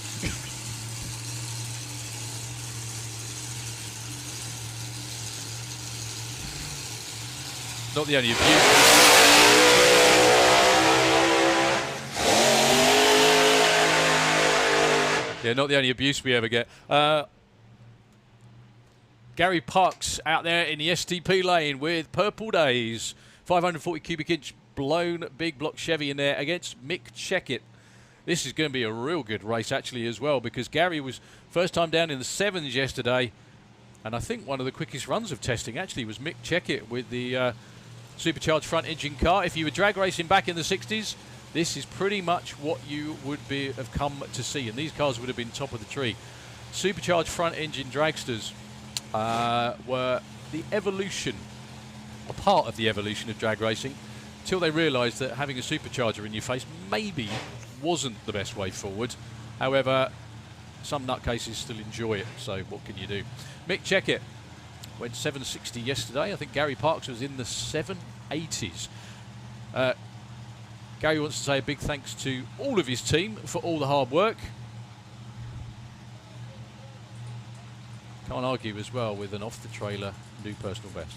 Not the only abuse. Yeah, not the only abuse we ever get. Gary Parks out there in the STP lane with Purple Days. 540 cubic inch blown big block Chevy in there against Mick Checkett. This is going to be a real good race actually as well, because Gary was first time down in the 7s yesterday, and I think one of the quickest runs of testing actually was Mick Checkett with the supercharged front engine car. If you were drag racing back in the 60s, this is pretty much what you would have come to see, and these cars would have been top of the tree. Supercharged front engine dragsters were the evolution, a part of the evolution of drag racing, till they realised that having a supercharger in your face maybe wasn't the best way forward. However, some nutcases still enjoy it, so what can you do? Mick Checkett went 760 yesterday. I think Gary Parks was in the 780s. Gary wants to say a big thanks to all of his team for all the hard work. Can't argue as well with an off-the-trailer new personal best.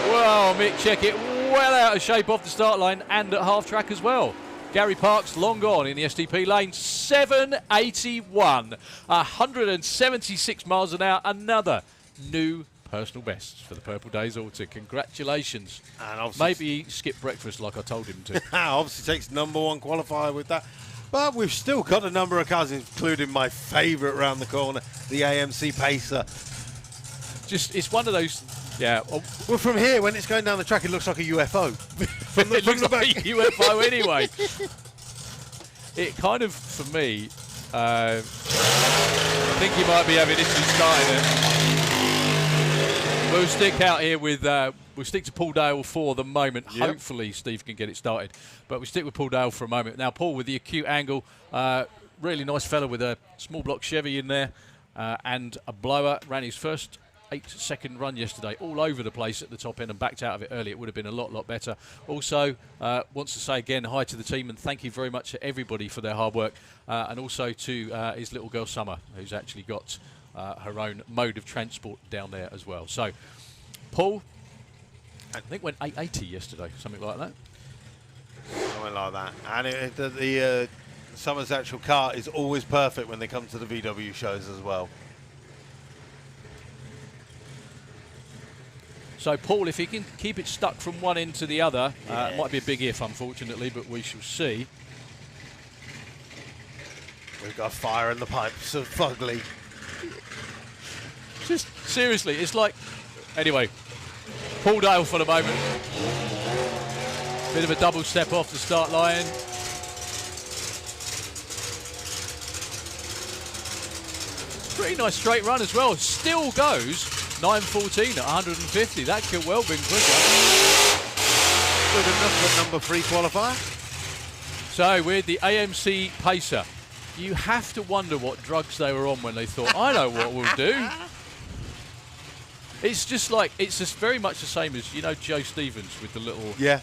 Well, Mick Checkett well out of shape off the start line and at half-track as well. Gary Parks long gone in the STP lane, 781, 176 miles an hour, another new personal best for the Purple Days Auto. Congratulations. And maybe skip breakfast like I told him to. Obviously takes #1 qualifier with that. But we've still got a number of cars, including my favourite round the corner, the AMC Pacer. It's one of those, yeah. Well, from here, when it's going down the track, it looks like a UFO. It looks like a UFO anyway. It kind of, for me, I think he might be having issues starting it. We'll stick out here with, we'll stick to Paul Dale for the moment. Yep. Hopefully Steve can get it started. But we stick with Paul Dale for a moment. Now, Paul with the acute angle, really nice fella with a small block Chevy in there and a blower. Ran his first 8-second run yesterday, all over the place at the top end and backed out of it early. It would have been a lot better. Also, wants to say again hi to the team and thank you very much to everybody for their hard work, and also to his little girl Summer, who's actually got her own mode of transport down there as well. So, Paul, I think went 880 yesterday, something like that. Something like that. And the Summer's actual car is always perfect when they come to the VW shows as well. So, Paul, if he can keep it stuck from one end to the other, it might be a big if, unfortunately, but we shall see. We've got fire in the pipes of Fugly. Just seriously, it's like... Anyway, Paul Dale for the moment. Bit of a double step off the start line. Pretty nice straight run as well. Still goes 9:14 at 150. That could well be quicker. Good enough for #3 qualifier. So with the AMC Pacer, you have to wonder what drugs they were on when they thought, I know what we'll do. It's just like, it's just very much the same as, you know, Joe Stevens with the little... Yeah.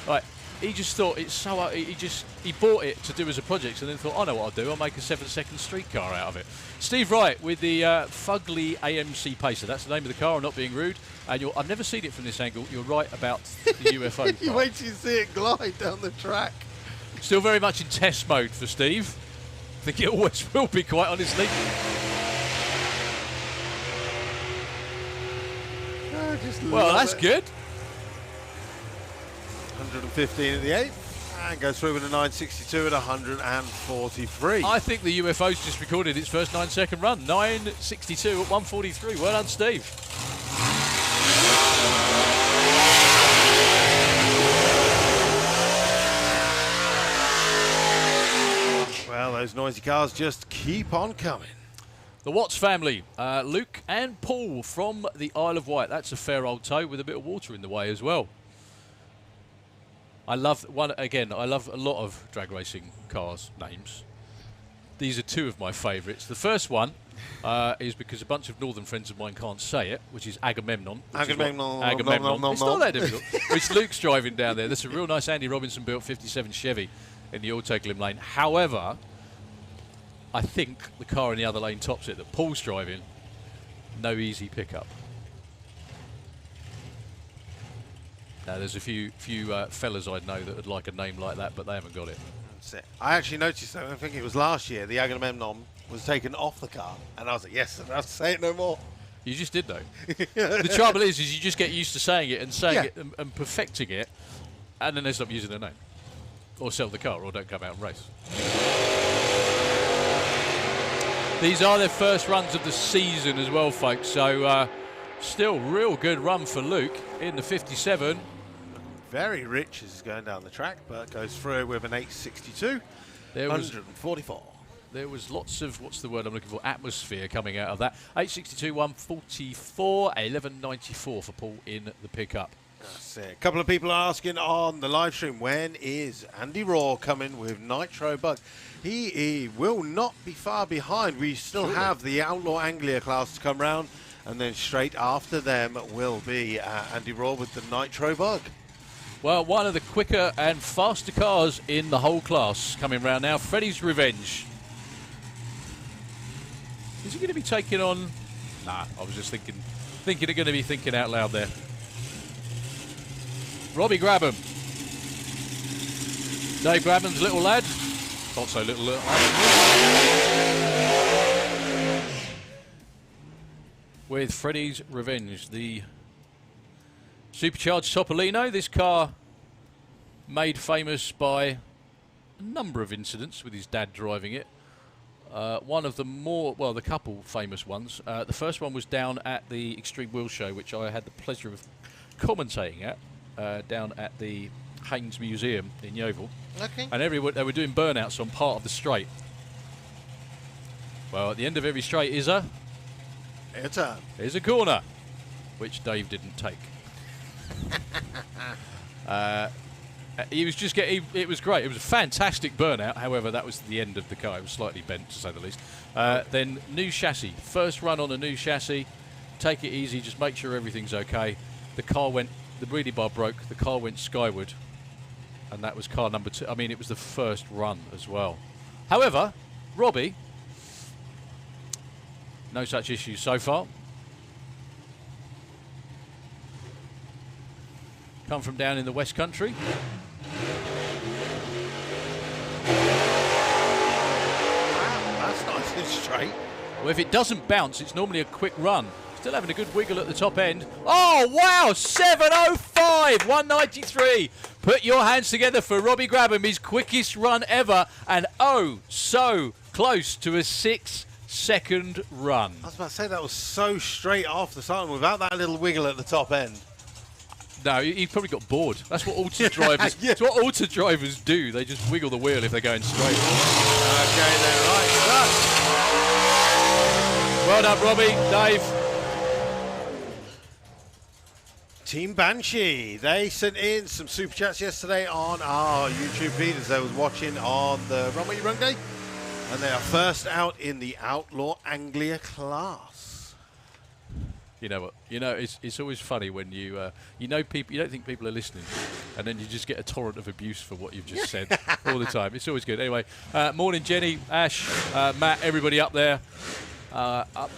Right. He just thought it's so... He bought it to do as a project and then thought, I know what I'll do. I'll make a 7-second streetcar out of it. Steve Wright with the Fugly AMC Pacer. That's the name of the car. I'm not being rude. And I've never seen it from this angle. You're right about the UFO You car. wait till you see it glide down the track. Still very much in test mode for Steve. I think it always will be, quite honestly. Well, that's good. 115 at the 8th. And goes through with a 962 at 143. I think the UFO's just recorded its first 9-second run. 962 at 143. Well done, Steve. Well, those noisy cars just keep on coming. The Watts family, Luke and Paul from the Isle of Wight. That's a fair old tow with a bit of water in the way as well. I love a lot of drag racing cars' names. these are two of my favourites. The first one is because a bunch of northern friends of mine can't say it, which is Agamemnon. Agamemnon. It's not that difficult. Which Luke's driving down there. That's a real nice Andy Robinson built 57 Chevy in the Autoglim lane. However, I think the car in the other lane tops it that Paul's driving. No easy pickup. Now, there's a few fellas I know that would like a name like that, but they haven't got it. That's it. I actually noticed that. I think it was last year, the Agamemnon was taken off the car, and I was like, yes, I don't have to say it no more. You just did, though. The trouble is you just get used to saying it and saying it and perfecting it, and then they stop using their name. Or sell the car, or don't come out and race. These are their first runs of the season as well, folks, so still real good run for Luke in the 57. Very rich as he's going down the track, but goes through with an 862, 144. There was lots of, what's the word I'm looking for, atmosphere coming out of that. 862, 144, 1194 for Paul in the pickup. That's it. A couple of people are asking on the live stream, when is Andy Raw coming with Nitro Bug? He will not be far behind. We still have the Outlaw Anglia class to come round, and then straight after them will be Andy Raw with the Nitro Bug. Well, one of the quicker and faster cars in the whole class coming round now. Freddie's Revenge. Is he going to be taking on... Nah, I was just thinking they're going to be thinking out loud there. Robbie Grabham. Dave Grabham's little lad. Not so little lad. With Freddie's Revenge, the Supercharged Topolino. This car made famous by a number of incidents with his dad driving it. One of the the couple famous ones. The first one was down at the Extreme Wheel Show, which I had the pleasure of commentating at, down at the Haynes Museum in Yeovil. Okay. And they were doing burnouts on part of the straight. Well, at the end of every straight is a turn. Here's a corner, which Dave didn't take. He was just it was great. It was a fantastic burnout. However, that was the end of the car. It was slightly bent, to say the least. Then new chassis. First run on a new chassis. Take it easy. Just make sure everything's okay. The wheelie bar broke. The car went skyward, and that was car number 2. I mean, it was the first run as well. However, Robbie, no such issues so far. Come from down in the West Country. That's nice and straight. Well, if it doesn't bounce, it's normally a quick run. Still having a good wiggle at the top end. Oh, wow, 7:05, 193. Put your hands together for Robbie Grabham, his quickest run ever, and oh, so close to a 6-second run. I was about to say, that was so straight off the start without that little wiggle at the top end. No, he probably got bored. That's what auto drivers. That's what auto drivers do. They just wiggle the wheel if they're going straight. Okay, then, right. Well done, Robbie, Dave. Team Banshee, they sent in some super chats yesterday on our YouTube feed as I was watching on the Runway Run Day, and they are first out in the Outlaw Anglia class. You know what? You know, it's always funny when you people, you don't think people are listening, and then you just get a torrent of abuse for what you've just said all the time. It's always good. Anyway, morning, Jenny, Ash, Matt, everybody up there, up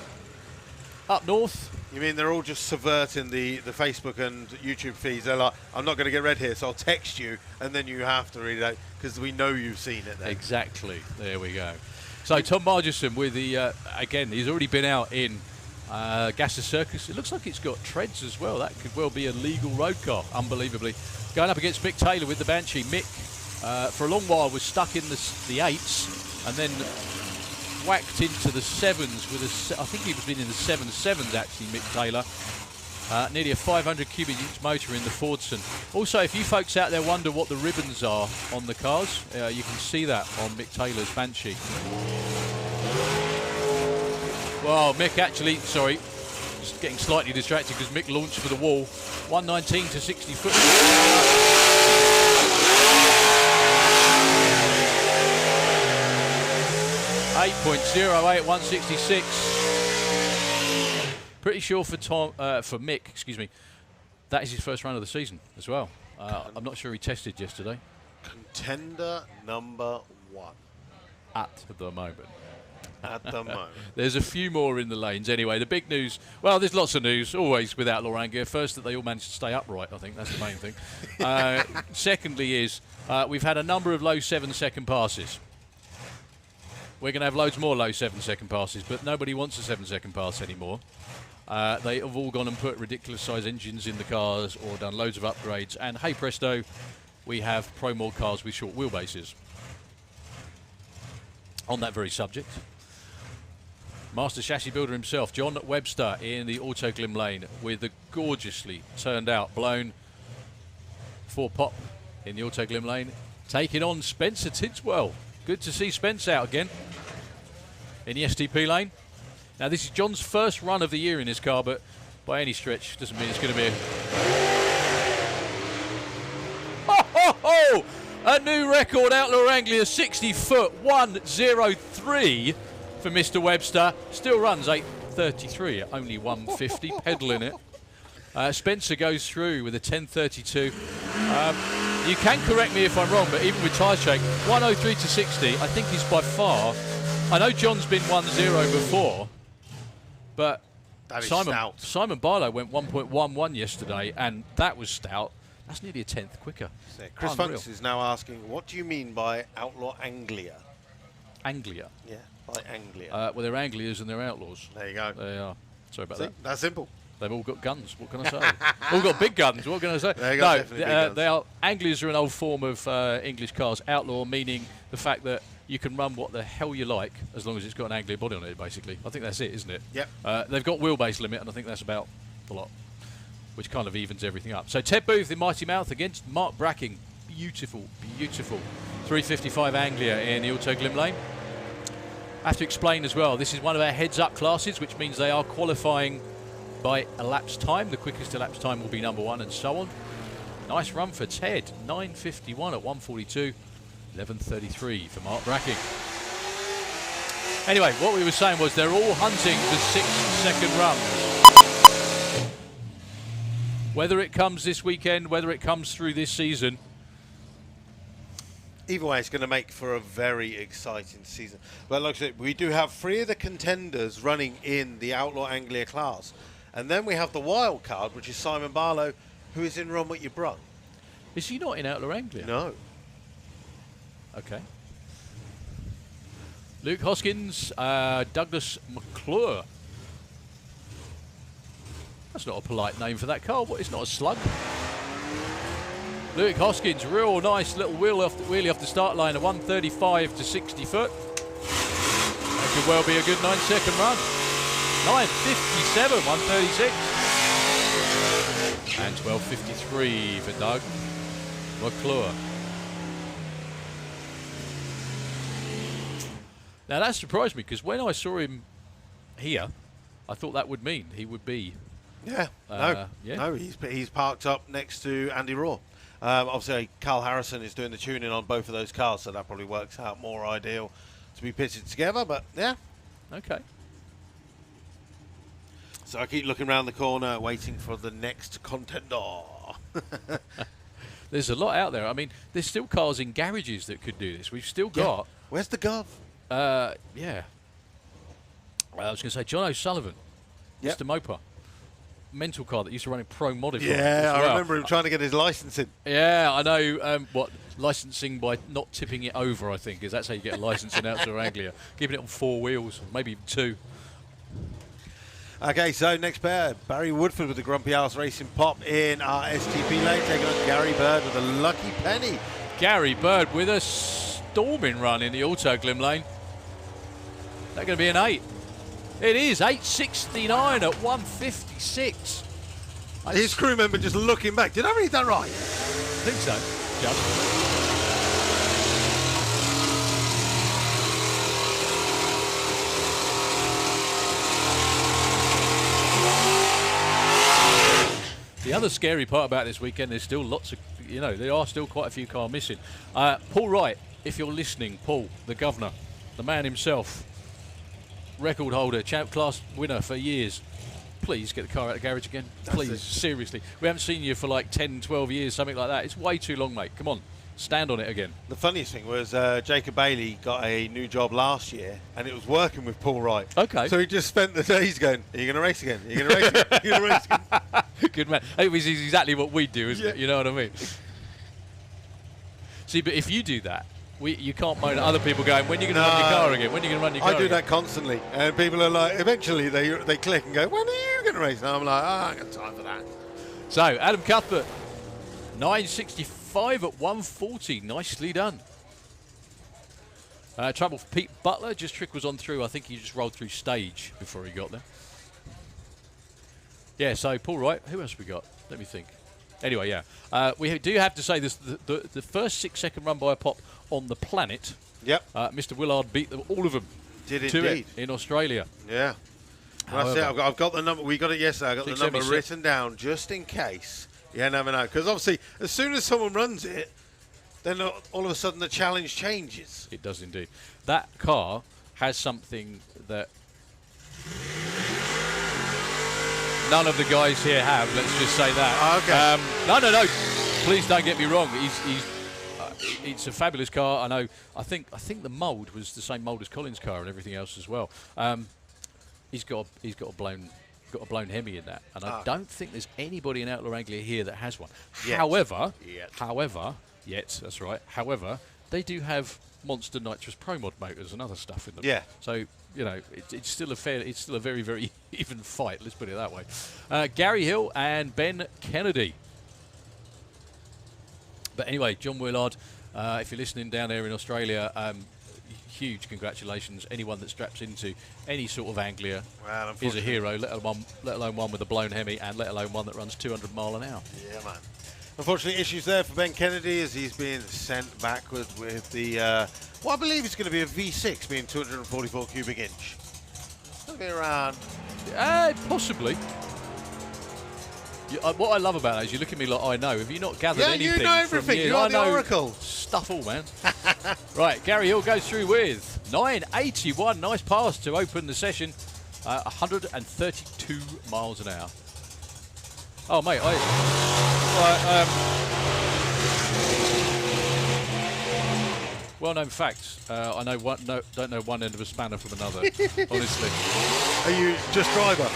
north. You mean they're all just subverting the Facebook and YouTube feeds? They're like, I'm not going to get read here, so I'll text you, and then you have to read it out because we know you've seen it then. Exactly. There we go. So Tom Margerson with the again, he's already been out in Gasser Circus. It looks like it's got treads as well. That could well be a legal road car, unbelievably. Going up against Mick Taylor with the Banshee. Mick, for a long while, was stuck in the 8s and then whacked into the 7s with I think he was been in the 7.7s actually, Mick Taylor. Nearly a 500 cubic inch motor in the Fordson. Also, if you folks out there wonder what the ribbons are on the cars, you can see that on Mick Taylor's Banshee. Well, Mick actually, sorry, just getting slightly distracted because Mick launched for the wall. 119 to 60 foot. 8.08 at 166. Pretty sure for Mick, excuse me, that is his first run of the season as well. I'm not sure he tested yesterday. Contender number 1. At the moment. At the moment. There's a few more in the lanes. Anyway, the big news, well, there's lots of news, always with Outlaw Anglia. First, that they all managed to stay upright, I think. That's the main thing. Secondly is, we've had a number of low 7-second passes. We're going to have loads more low 7-second passes, but nobody wants a 7-second pass anymore. They have all gone and put ridiculous size engines in the cars or done loads of upgrades. And hey presto, we have Pro Mod cars with short wheelbases. On that very subject, Master Chassis Builder himself, John Webster, in the Auto Glim lane with the gorgeously turned out blown 4 pop in the Auto Glim lane, taking on Spencer Tidswell. Good to see Spence out again in the STP lane. Now this is John's first run of the year in his car, but by any stretch doesn't mean it's going to be a new record. Outlaw Anglia 60-foot 1:03 for Mr. Webster. Still runs 8:33 at only 150, pedaling it. Spencer goes through with a 10:32. You can correct me if I'm wrong, but even with tyre shake, 1:03 to 60, I think he's by far. I know John's been 1:0 before, but Simon Barlow went 1.11 yesterday, and that was stout. That's nearly a 10th quicker. Chris Funks is now asking, what do you mean by Outlaw Anglia? Anglia? Yeah, by Anglia. Well, they're Anglias and they're Outlaws. There you go. They are. Sorry about that. That's simple. They've all got guns. What can I say? All got big guns. What can I say? No, they are. Anglias are an old form of English cars. Outlaw meaning the fact that you can run what the hell you like as long as it's got an Anglia body on it, basically. I think that's it, isn't it? Yep. They've got wheelbase limit, and I think that's about a lot, which kind of evens everything up. So Ted Booth in Mighty Mouth against Mark Bracking. Beautiful, beautiful. 355 Anglia in the Auto Glim lane. I have to explain as well, this is one of our heads-up classes, which means they are qualifying by elapsed time. The quickest elapsed time will be number 1 and so on. Nice run for Ted. 9:51 at 1:42. 11:33 for Mark Bracking. Anyway, what we were saying was they're all hunting for 6-second runs. Whether it comes this weekend, whether it comes through this season. Either way, it's going to make for a very exciting season. But like I said, we do have 3 of the contenders running in the Outlaw Anglia class. And then we have the wild card, which is Simon Barlow, who is in Run What You Brung. Is he not in Outlaw Anglia? No. Okay. Luke Hoskins, Douglas McClure. That's not a polite name for that car. It's not a slug. Luke Hoskins, real nice little wheelie off the start line, a 135 to 60 foot. That could well be a good 9-second run. 9:57, 136. And 12:53 for Doug McClure. Now that surprised me because when I saw him here, I thought that would mean he would be. Yeah, no, he's parked up next to Andy Raw. Obviously, Carl Harrison is doing the tuning on both of those cars, so that probably works out more ideal to be pitted together. But yeah, okay. So I keep looking around the corner, waiting for the next contender. There's a lot out there. I mean, there's still cars in garages that could do this. We've still got. Where's the Gov? Yeah. I was going to say John O'Sullivan, Mr. Moper. Mental car that used to run in Pro Modified. Yeah, I remember him trying to get his licensing. Yeah, I know. Licensing by not tipping it over, I think, is that's how you get a license in Outlaw Anglia. Keeping it on 4 wheels, maybe even 2. Okay, so next pair, Barry Woodford with the Grumpy House Racing Pop in our STP lane, taking on Gary Bird with a lucky penny. Gary Bird with a storming run in the Auto Glim lane. That's going to be an 8. It is 8:69 at 1:56. His crew member just looking back. Did I read that right? I think so. Just. The other scary part about this weekend, there's still lots of, there are still quite a few cars missing. Paul Wright, if you're listening, Paul, the governor, the man himself, record holder, champ class winner for years. Please get the car out of the garage again. Please, seriously. We haven't seen you for like 10, 12 years, something like that. It's way too long, mate. Come on, stand on it again. The funniest thing was Jacob Bailey got a new job last year, and it was working with Paul Wright. Okay. So he just spent the days going, are you going to race again? Are you going to race again? Are you going to race again? Good man. It was exactly what we do, isn't it? You know what I mean? See, but if you do that, you can't moan at other people going, when are you going to run your car again? When are you going to run your car I do again? that constantly, and people are like, eventually they click and go, when are you going to race? And I'm like, I ain't got time for that. So, Adam Cuthbert, 965 at 140. Nicely done. Trouble for Pete Butler. Just Trick was on through. I think he just rolled through stage before he got there. Yeah, so Paul Wright. Who else we got? Let me think. Anyway, yeah. We do have to say this: the first 6-second run by a pop on the planet. Yep. Mr. Willard beat all of them. Did to indeed. It in Australia. Yeah. Well, that's it. I've got the number. We got it yesterday. I got the number 676. written down just in case. You never know. Because obviously, as soon as someone runs it, then all of a sudden the challenge changes. It does indeed. That car has something that none of the guys here have. Let's just say that. Okay. No. Please don't get me wrong. It's a fabulous car. I know. I think the mould was the same mould as Colin's car and everything else as well. He's got a blown Hemi in that, and I don't think there's anybody in Outlaw Anglia here that has one. Yet. However, that's right. However, they do have monster nitrous pro mod motors and other stuff in them. Yeah. So you know, it's still a very, very even fight. Let's put it that way. Gary Hill and Ben Kennedy. But anyway, John Willard, if you're listening down there in Australia, huge congratulations. Anyone that straps into any sort of Anglia is a hero, let alone one with a blown Hemi, and let alone one that runs 200 mile an hour. Yeah, man. Unfortunately, issues there for Ben Kennedy as he's being sent backward with the, what I believe is going to be a V6, being 244 cubic inch. It'll be around. Possibly. What I love about it is you look at me like I know. Have you not gathered anything? Yeah, you know everything. From You are the oracle. Stuff all, man. Right, Gary Hill goes through with 981. Nice pass to open the session. 132 miles an hour. Oh, mate. Well-known facts. I know don't know one end of a spanner from another, honestly. Are you just driver?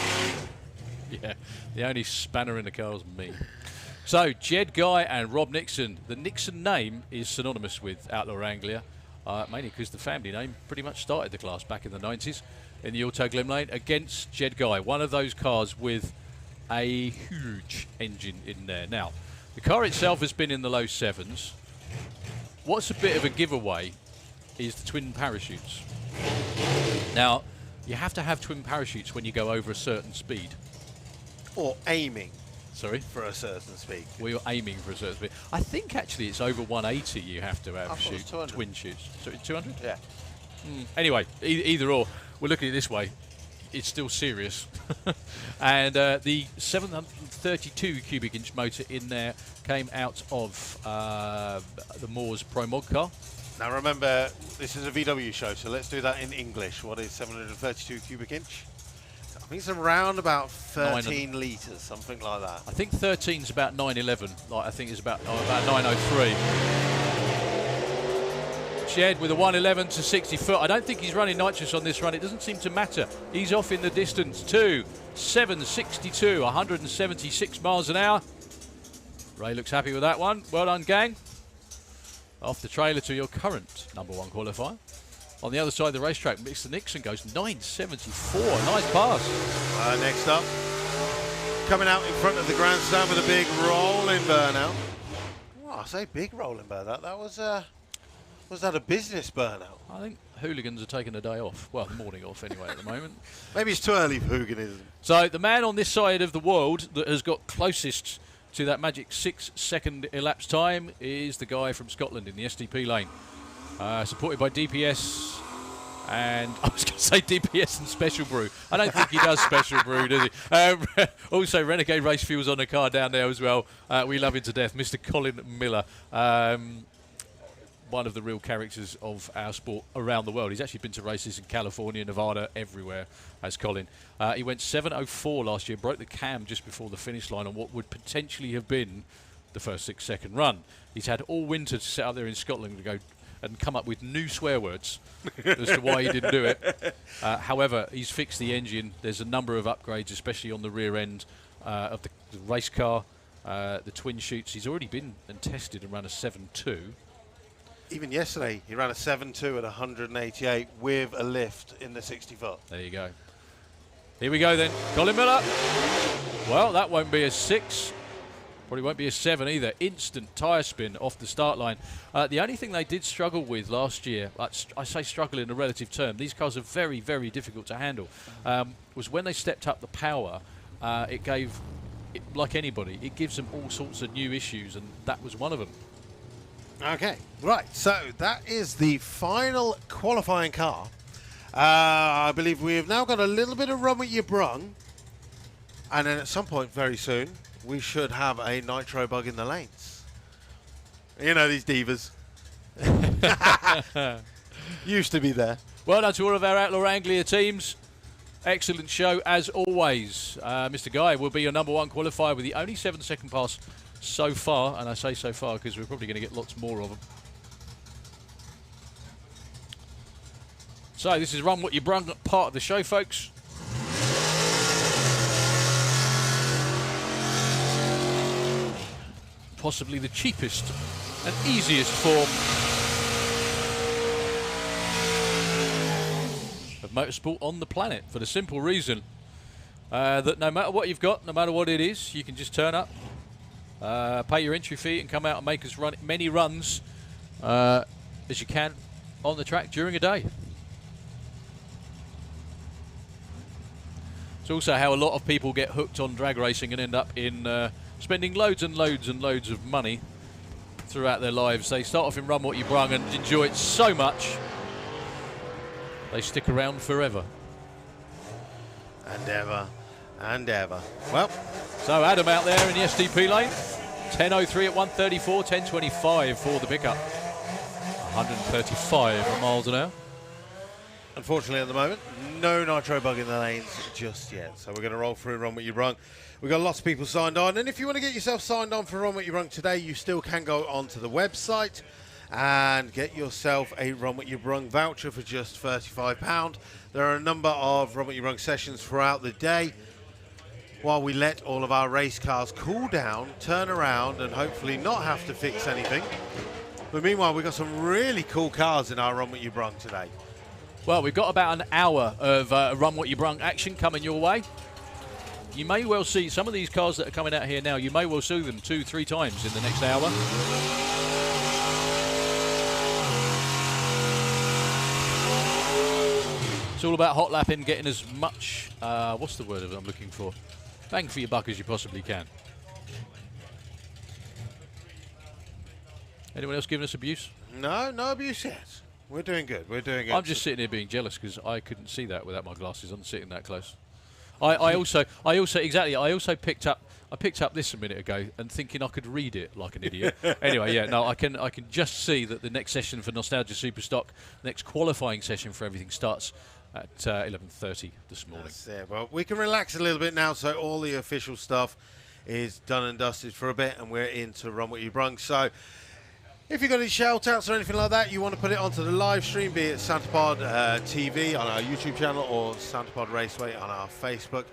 Yeah, the only spanner in the car is me. So, Jed Guy and Rob Nixon. The Nixon name is synonymous with Outlaw Anglia, mainly because the family name pretty much started the class back in the 90s in the Auto Glen Lane against Jed Guy, one of those cars with a huge engine in there. Now, the car itself has been in the low 7s. What's a bit of a giveaway is the twin parachutes. Now, you have to have twin parachutes when you go over a certain speed. Or aiming. Sorry? For a certain speed. We were aiming for a certain speed. I think actually it's over 180 you have to have twin shoots. So it's 200? Yeah. Anyway, either or. We're looking at it this way. It's still serious. And the 732 cubic inch motor in there came out of the Moores Pro Mod car. Now remember, this is a VW show, so let's do that in English. What is 732 cubic inch? I think it's around about 13 litres, something like that. I think 13 is about 911. Like I think it's about 903. Shed with a 111 to 60 foot. I don't think he's running nitrous on this run. It doesn't seem to matter. He's off in the distance too. 762, 176 miles an hour. Ray looks happy with that one. Well done, gang. Off the trailer to your current #1 qualifier. On the other side of the racetrack, Mr. Nixon goes 974. Nice pass. Next up, coming out in front of the grandstand with a big rolling burnout. Oh, I say big rolling burnout. That was that a business burnout? I think hooligans are taking a day off. Well, morning off anyway at the moment. Maybe it's too early for hooliganism. So the man on this side of the world that has got closest to that magic 6-second elapsed time is the guy from Scotland in the STP lane. Supported by DPS and I was going to say DPS and Special Brew. I don't think he does Special Brew, does he? Also, Renegade Race Fuels on the car down there as well. We love him to death, Mr. Colin Miller. one of the real characters of our sport around the world. He's actually been to races in California, Nevada, everywhere, as Colin. He went 7:04 last year, broke the cam just before the finish line on what would potentially have been the first 6-second run. He's had all winter to sit out there in Scotland to go and come up with new swear words as to why he didn't do it. However, he's fixed the engine. There's a number of upgrades, especially on the rear end of the race car, the twin chutes. He's already been and tested and run a 7.2. Even yesterday, he ran a 7.2 at 188 with a lift in the 60-foot. There you go. Here we go then. Colin Miller. Well, that won't be a 6. Probably won't be a 7 either. Instant tyre spin off the start line. The only thing they did struggle with last year, I say struggle in a relative term, these cars are very, very difficult to handle, was when they stepped up the power, it gave, like anybody, it gives them all sorts of new issues, and that was one of them. Okay, right, so that is the final qualifying car. I believe we've now got a little bit of run with your brung, and then at some point very soon, we should have a nitro bug in the lanes. You know, these divas. Used to be there. Well done to all of our Outlaw Anglia teams. Excellent show as always. Mr. Guy will be your #1 qualifier with the only 7-second pass so far, and I say so far because we're probably going to get lots more of them. So this is Run What You Brung part of the show, folks. Possibly the cheapest and easiest form of motorsport on the planet, for the simple reason that no matter what you've got, no matter what it is, you can just turn up, pay your entry fee and come out and make as many runs as you can on the track during a day. It's also how a lot of people get hooked on drag racing and end up in spending loads and loads and loads of money throughout their lives. They start off in Run What You Brung and enjoy it so much, they stick around forever. And ever, and ever. Well, so Adam out there in the STP lane, 10.03 at 134, 10.25 for the pickup. 135 miles an hour. unfortunately at the moment, no nitro bug in the lanes just yet. So we're going to roll through Run What You Brung. We've got lots of people signed on, and if you want to get yourself signed on for Run What You Brung today, you still can go onto the website and get yourself a Run What You Brung voucher for just £35. There are a number of Run What You Brung sessions throughout the day while we let all of our race cars cool down, turn around, and hopefully not have to fix anything. But meanwhile, we've got some really cool cars in our Run What You Brung today. Well, we've got about an hour of Run What You Brung action coming your way. You may well see some of these cars that are coming out here now, you may well see them 2-3 times in the next hour. It's all about hot lapping, getting as much, what's the word I'm looking for? Bang for your buck as you possibly can. Anyone else giving us abuse? No, no abuse yet. We're doing good. We're doing good. I'm just sitting here being jealous because I couldn't see that without my glasses on, sitting that close. I also picked up this a minute ago and thinking I could read it like an idiot. Anyway, yeah, no, I can just see that the next session for Nostalgia Superstock, the next qualifying session for everything starts at 11:30 this morning. That's it. Well, we can relax a little bit now, so all the official stuff is done and dusted for a bit, and we're into Run What You Brung. So if you've got any shout-outs or anything like that, you want to put it onto the live stream, be it SantaPod TV on our YouTube channel or SantaPod Raceway on our Facebook,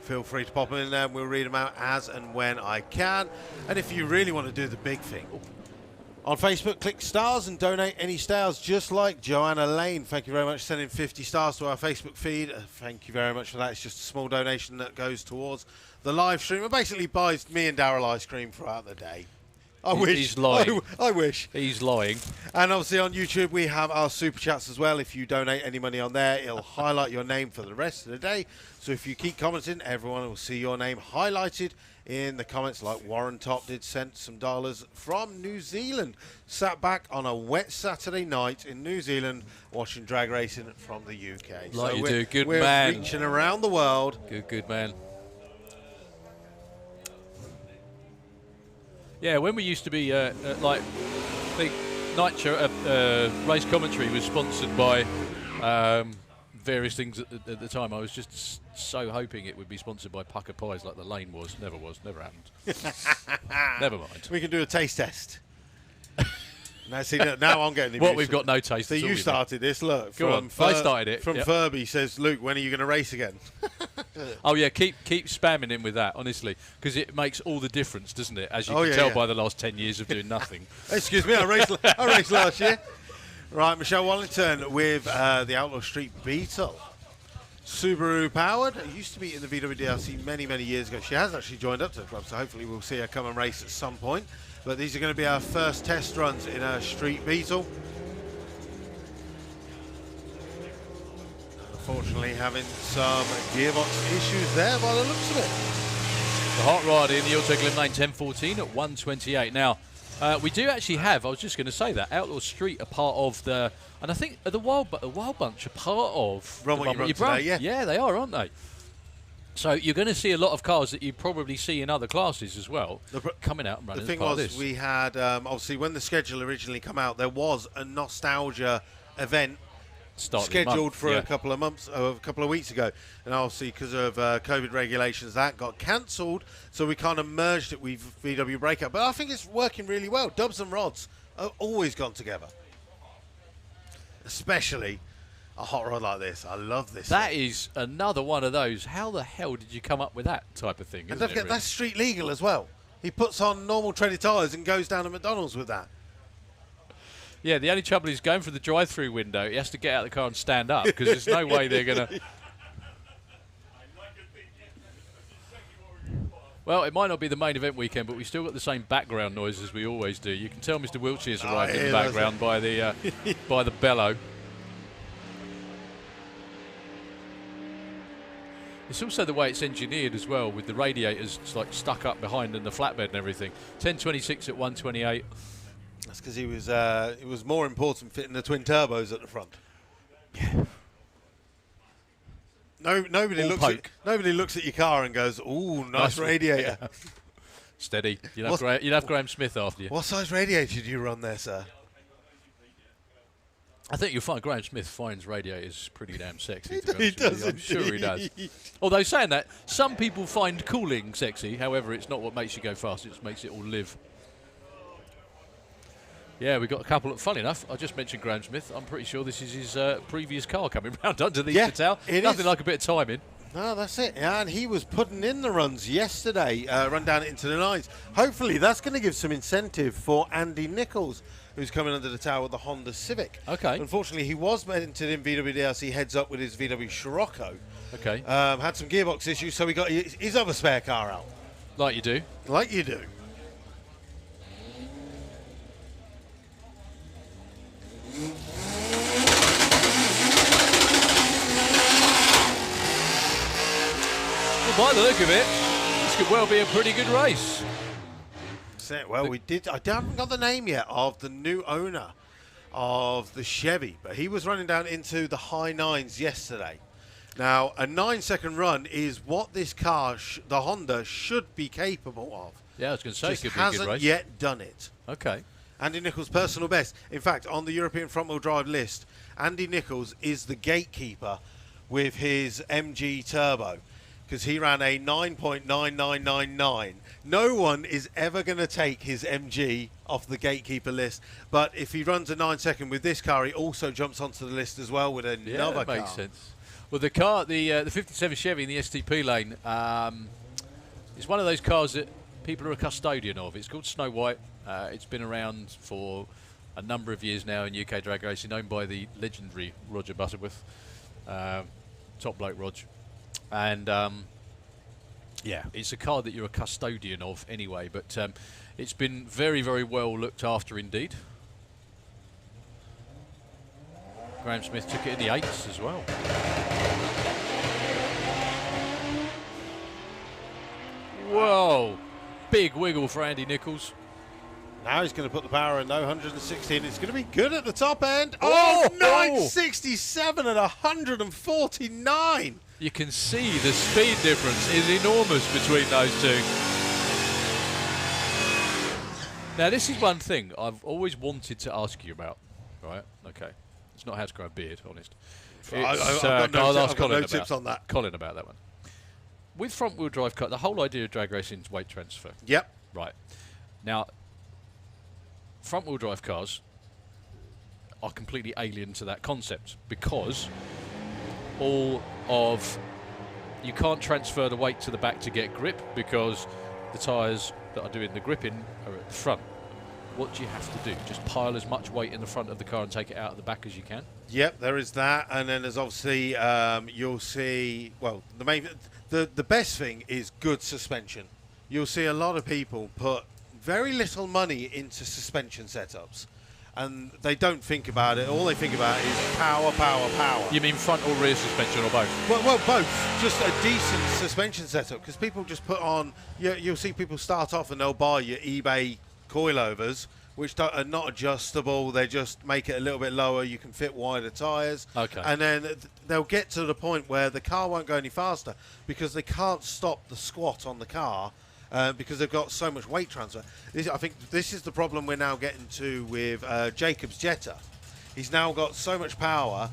feel free to pop them in there and we'll read them out as and when I can. And if you really want to do the big thing, on Facebook, click stars and donate any stars, just like Joanna Lane. Thank you very much for sending 50 stars to our Facebook feed. Thank you very much for that. It's just a small donation that goes towards the live stream. It basically buys me and Daryl ice cream throughout the day. I wish. He's lying. I wish. He's lying. And obviously on YouTube, we have our super chats as well. If you donate any money on there, it'll highlight your name for the rest of the day. So if you keep commenting, everyone will see your name highlighted in the comments, like Warren Top did, sent some dollars from New Zealand. Sat back on a wet Saturday night in New Zealand watching drag racing from the UK. Like so you do. Good we're man. reaching around the world. Good man. Yeah, when we used to be like big Nitro race commentary was sponsored by various things at the time. I was just so hoping it would be sponsored by Pucker Pies like the lane was. Never happened. Never mind. We can do a taste test. Now, see, now I'm getting what, we've got no taste. So you started this, look. Go on. I started it. From Furby says, Luke, when are you going to race again? Oh, yeah, keep spamming him with that, honestly, because it makes all the difference, doesn't it? As you can tell by the last 10 years of doing nothing. Excuse me, I raced last year. Right, Michelle Wallington with the Outlaw Street Beetle. Subaru powered. It used to be in the VWDRC many, many years ago. She has actually joined up to the club, so hopefully we'll see her come and race at some point. But these are going to be our first test runs in a Street Beetle. Unfortunately, having some gearbox issues there by the looks of it. The hot rod in the Autoglym Lane 1014 at 128. Now, we do actually have, I was just going to say that, Outlaw Street are part of the, and I think the Wild Bunch are part of Runway Run today, yeah, they are, aren't they? So you're going to see a lot of cars that you probably see in other classes as well coming out and running. The thing was, we had, obviously, when the schedule originally came out, there was a nostalgia event scheduled for a couple of weeks ago, and obviously because of COVID regulations that got cancelled, so we kind of merged it with VW Breakout. But I think it's working really well. Dubs and rods have always gone together, especially a hot rod like this. I love this. That is another one of those. How the hell did you come up with that type of thing? And don't forget, that's street legal as well. He puts on normal treaded tyres and goes down to McDonald's with that. Yeah, the only trouble is going through the drive-through window. He has to get out of the car and stand up because there's no way they're going to. Well, it might not be the main event weekend, but we still got the same background noise as we always do. You can tell Mr. Wiltshire's arrived in the background by the bellow. It's also the way it's engineered as well, with the radiators like stuck up behind and the flatbed and everything. 1026 at 128. That's because he was. It was more important fitting the twin turbos at the front. Yeah. Nobody looks at your car and goes, "Ooh, nice radiator." Yeah. Steady. You'd have Graham Smith after you. What size radiator do you run there, sir? I think you'll find Graham Smith finds radiators pretty damn sexy. He does. I'm sure he does. Although saying that, some people find cooling sexy. However, it's not what makes you go fast. It makes it all live. Yeah, we got a couple of, funny enough, I just mentioned Graham Smith. I'm pretty sure this is his previous car coming round underneath the tower. Nothing like a bit of timing. No, that's it. Yeah, and he was putting in the runs yesterday, run down into the nines. Hopefully that's going to give some incentive for Andy Nichols, who's coming under the tower with the Honda Civic. Okay. Unfortunately, he was entered in VWDRC Heads Up with his VW Scirocco. Okay. Had some gearbox issues, so we got his other spare car out. Like you do. Like you do. Well, by the look of it, this could well be a pretty good race. Well, we did. I haven't got the name yet of the new owner of the Chevy, but he was running down into the high nines yesterday. Now, a 9-second run is what this car, the Honda, should be capable of. Yeah, I was going to say it could be a good race. Hasn't yet done it. Okay. Andy Nichols' personal best. In fact, on the European front-wheel drive list, Andy Nichols is the gatekeeper with his MG Turbo, because he ran a 9.9999. No one is ever going to take his MG off the gatekeeper list, but if he runs a 9-second with this car, he also jumps onto the list as well with another car. Yeah, that makes sense. Well, the car, the 57 Chevy in the STP lane, is one of those cars that people are a custodian of. It's called Snow White. It's been around for a number of years now in UK drag racing, owned by the legendary Roger Butterworth, top bloke Rog. And yeah, it's a car that you're a custodian of anyway, but it's been very, very well looked after indeed. Graham Smith took it in the 8s as well. Whoa, big wiggle for Andy Nichols. Now he's going to put the power in, though, 116. It's going to be good at the top end. Oh, 967 at 149. You can see the speed difference is enormous between those two. Now, this is one thing I've always wanted to ask you about, right? Okay. It's not how to grow a beard, honest. I've got no tips on that. Colin about that one. With front-wheel drive car, the whole idea of drag racing is weight transfer. Yep. Right. Now, front-wheel drive cars are completely alien to that concept because you can't transfer the weight to the back to get grip because the tyres that are doing the gripping are at the front. What do you have to do? Just pile as much weight in the front of the car and take it out of the back as you can? Yep, there is that, and then there's obviously you'll see. Well, the best thing is good suspension. You'll see a lot of people put very little money into suspension setups, and they don't think about it. All they think about is power, power, power. You mean front or rear suspension or both? Well, both. Just a decent suspension setup, because people just put on. You'll see people start off and they'll buy your eBay coilovers, which are not adjustable. They just make it a little bit lower. You can fit wider tyres. Okay. And then they'll get to the point where the car won't go any faster because they can't stop the squat on the car because they've got so much weight transfer. I think this is the problem we're now getting to with Jacob's Jetta. He's now got so much power.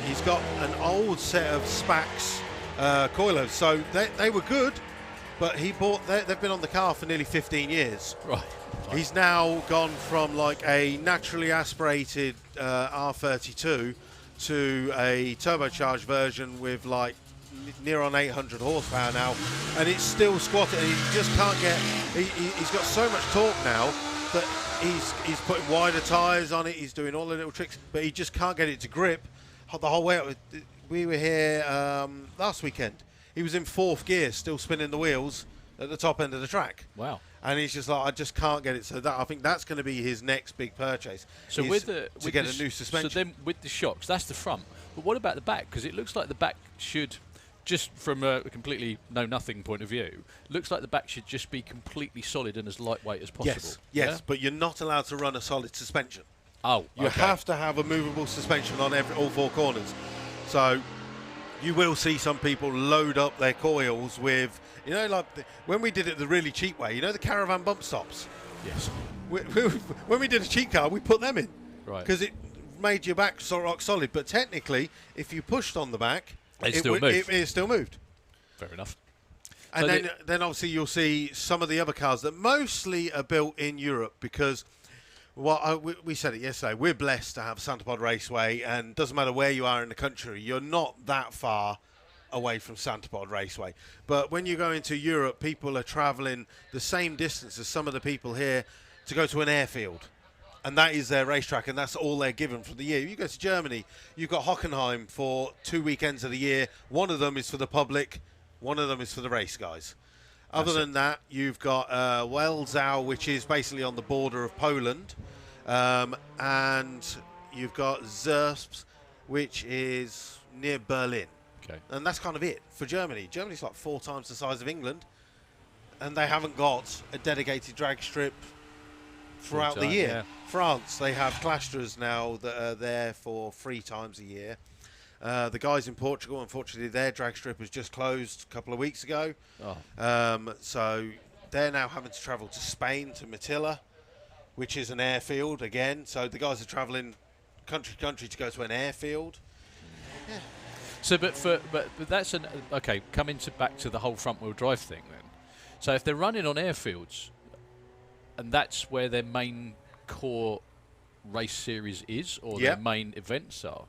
He's got an old set of Spax coilovers. So they were good, but they've been on the car for nearly 15 years. Right. He's now gone from like a naturally aspirated R32 to a turbocharged version with like near on 800 horsepower now, and it's still squatting. And he just can't get. He's got so much torque now that he's putting wider tyres on it. He's doing all the little tricks, but he just can't get it to grip the whole way up. We were here last weekend. He was in 4th gear, still spinning the wheels at the top end of the track. Wow. And he's just like, I just can't get it. So I think that's going to be his next big purchase. So to get a new suspension. So then with the shocks, that's the front. But what about the back? Because it looks like the back should, just from a completely know-nothing point of view, looks like the back should just be completely solid and as lightweight as possible. Yes, yeah? But you're not allowed to run a solid suspension. Oh, you okay. have to have a movable suspension on all 4 corners. So you will see some people load up their coils with, like when we did it the really cheap way, the caravan bump stops. Yes. When we did a cheap car, we put them in. Right. Because it made your back rock solid. But technically, if you pushed on the back, it still moved. Fair enough. And so then obviously you'll see some of the other cars that mostly are built in Europe because, we said it yesterday, we're blessed to have Santa Pod Raceway, and doesn't matter where you are in the country, you're not that far away from Santa Pod Raceway. But when you go into Europe, people are travelling the same distance as some of the people here to go to an airfield. And that is their racetrack, and that's all they're given for the year. You go to Germany, you've got Hockenheim for 2 weekends of the year. One of them is for the public, one of them is for the race guys. Other than that, you've got Welsau, which is basically on the border of Poland. And you've got Zerbst, which is near Berlin. Okay. And that's kind of it for Germany. Germany's like 4 times the size of England. And they haven't got a dedicated drag strip throughout the year. Yeah. France, they have Clasters now that are there for 3 times a year. The guys in Portugal, unfortunately, their drag strip was just closed a couple of weeks ago. Oh. So they're now having to travel to Spain, to Matilla, which is an airfield again. So the guys are travelling country to country to go to an airfield. Yeah. So, but that's okay. Coming back to the whole front-wheel drive thing, then. So if they're running on airfields, and that's where their main core race series is, or their main events are,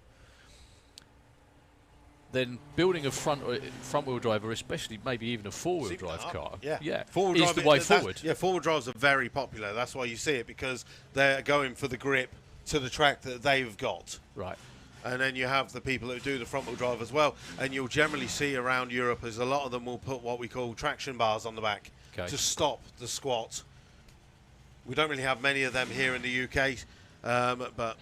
then building a front-wheel drive, or especially maybe even a four-wheel drive car, four-wheel is the way forward. Yeah, four-wheel drives are very popular. That's why you see it, because they're going for the grip to the track that they've got. Right. And then you have the people who do the front-wheel drive as well. And you'll generally see around Europe, as a lot of them will put what we call traction bars on the back to stop the squat. We don't really have many of them here in the UK, but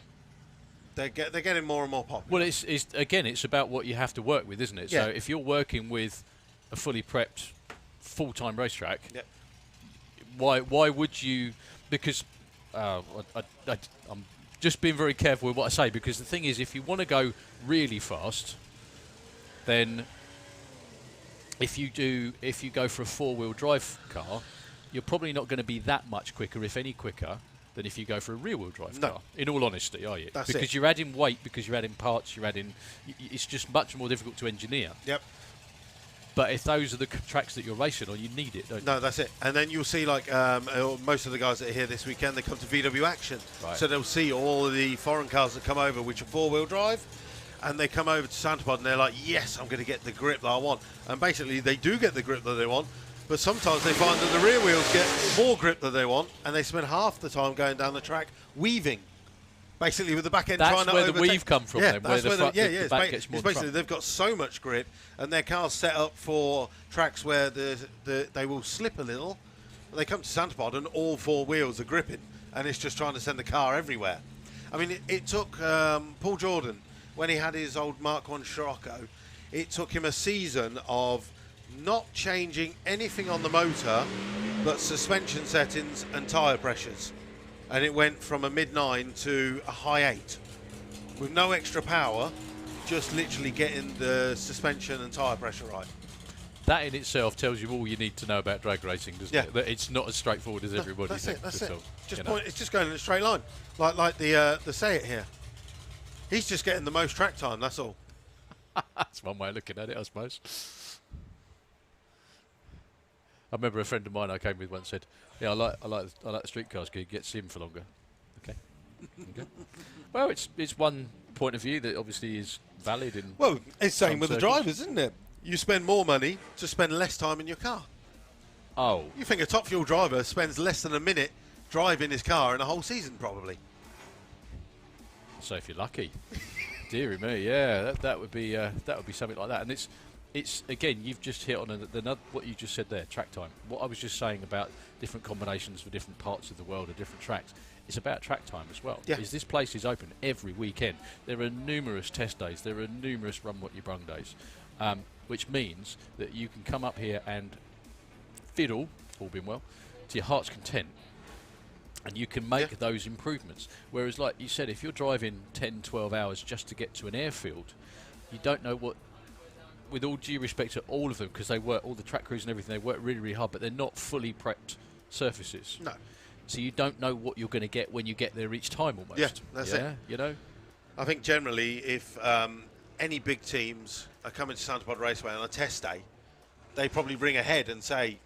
they're getting more and more popular. Well, it's about what you have to work with, isn't it? Yeah. So if you're working with a fully prepped, full-time racetrack, why would you? Because I'm just being very careful with what I say, because the thing is, if you want to go really fast, then if you go for a four-wheel drive car, you're probably not going to be that much quicker, if any quicker, than if you go for a rear-wheel drive car. In all honesty, are you? Because you're adding weight, because you're adding parts, you're adding. It's just much more difficult to engineer. Yep. But if those are the tracks that you're racing on, you need it, don't you? No, that's it. And then you'll see, like, most of the guys that are here this weekend, they come to VW Action. Right. So they'll see all of the foreign cars that come over, which are four-wheel drive, and they come over to Santa Pod, and they're like, yes, I'm going to get the grip that I want. And basically, they do get the grip that they want, but sometimes they find that the rear wheels get more grip than they want, and they spend half the time going down the track weaving. Basically, with the back end trying to overtake. That's where the weave come from, then, where the back gets more basically, they've got so much grip, and their car's set up for tracks where they will slip a little. And they come to Santa Pod, and all four wheels are gripping, and it's just trying to send the car everywhere. I mean, it took Paul Jordan, when he had his old Mark 1 Scirocco, it took him a season of not changing anything on the motor, but suspension settings and tyre pressures. And it went from a mid-9 to a high 8 with no extra power, just literally getting the suspension and tyre pressure right. That in itself tells you all you need to know about drag racing, doesn't it? That it's not as straightforward as everybody thinks. That's it. It's just going in a straight line, like the Say It here. He's just getting the most track time. That's all. That's one way of looking at it, I suppose. I remember a friend of mine I came with once said, "Yeah, I like the street cars because you get to see them for longer." Okay. Well, it's one point of view that obviously is valid. Well, it's same with the drivers, isn't it? You spend more money to spend less time in your car. Oh. You think a top fuel driver spends less than a minute driving his car in a whole season, probably? So if you're lucky. Deary me, yeah, that would be something like that. And it's again, you've just hit on what you just said there, track time. What I was just saying about different combinations for different parts of the world or different tracks, it's about track time as well. Yeah. Is this place is open every weekend. There are numerous test days. There are numerous Run What You Brung days, which means that you can come up here and fiddle, all being well, to your heart's content. And you can make those improvements. Whereas, like you said, if you're driving 10, 12 hours just to get to an airfield, you don't know what, with all due respect to all of them, because they work, all the track crews and everything, they work really, really hard, but they're not fully prepped surfaces. No. So you don't know what you're going to get when you get there each time almost. Yeah, that's it. You know? I think generally if any big teams are coming to Santa Pod Raceway on a test day, they probably ring ahead and say,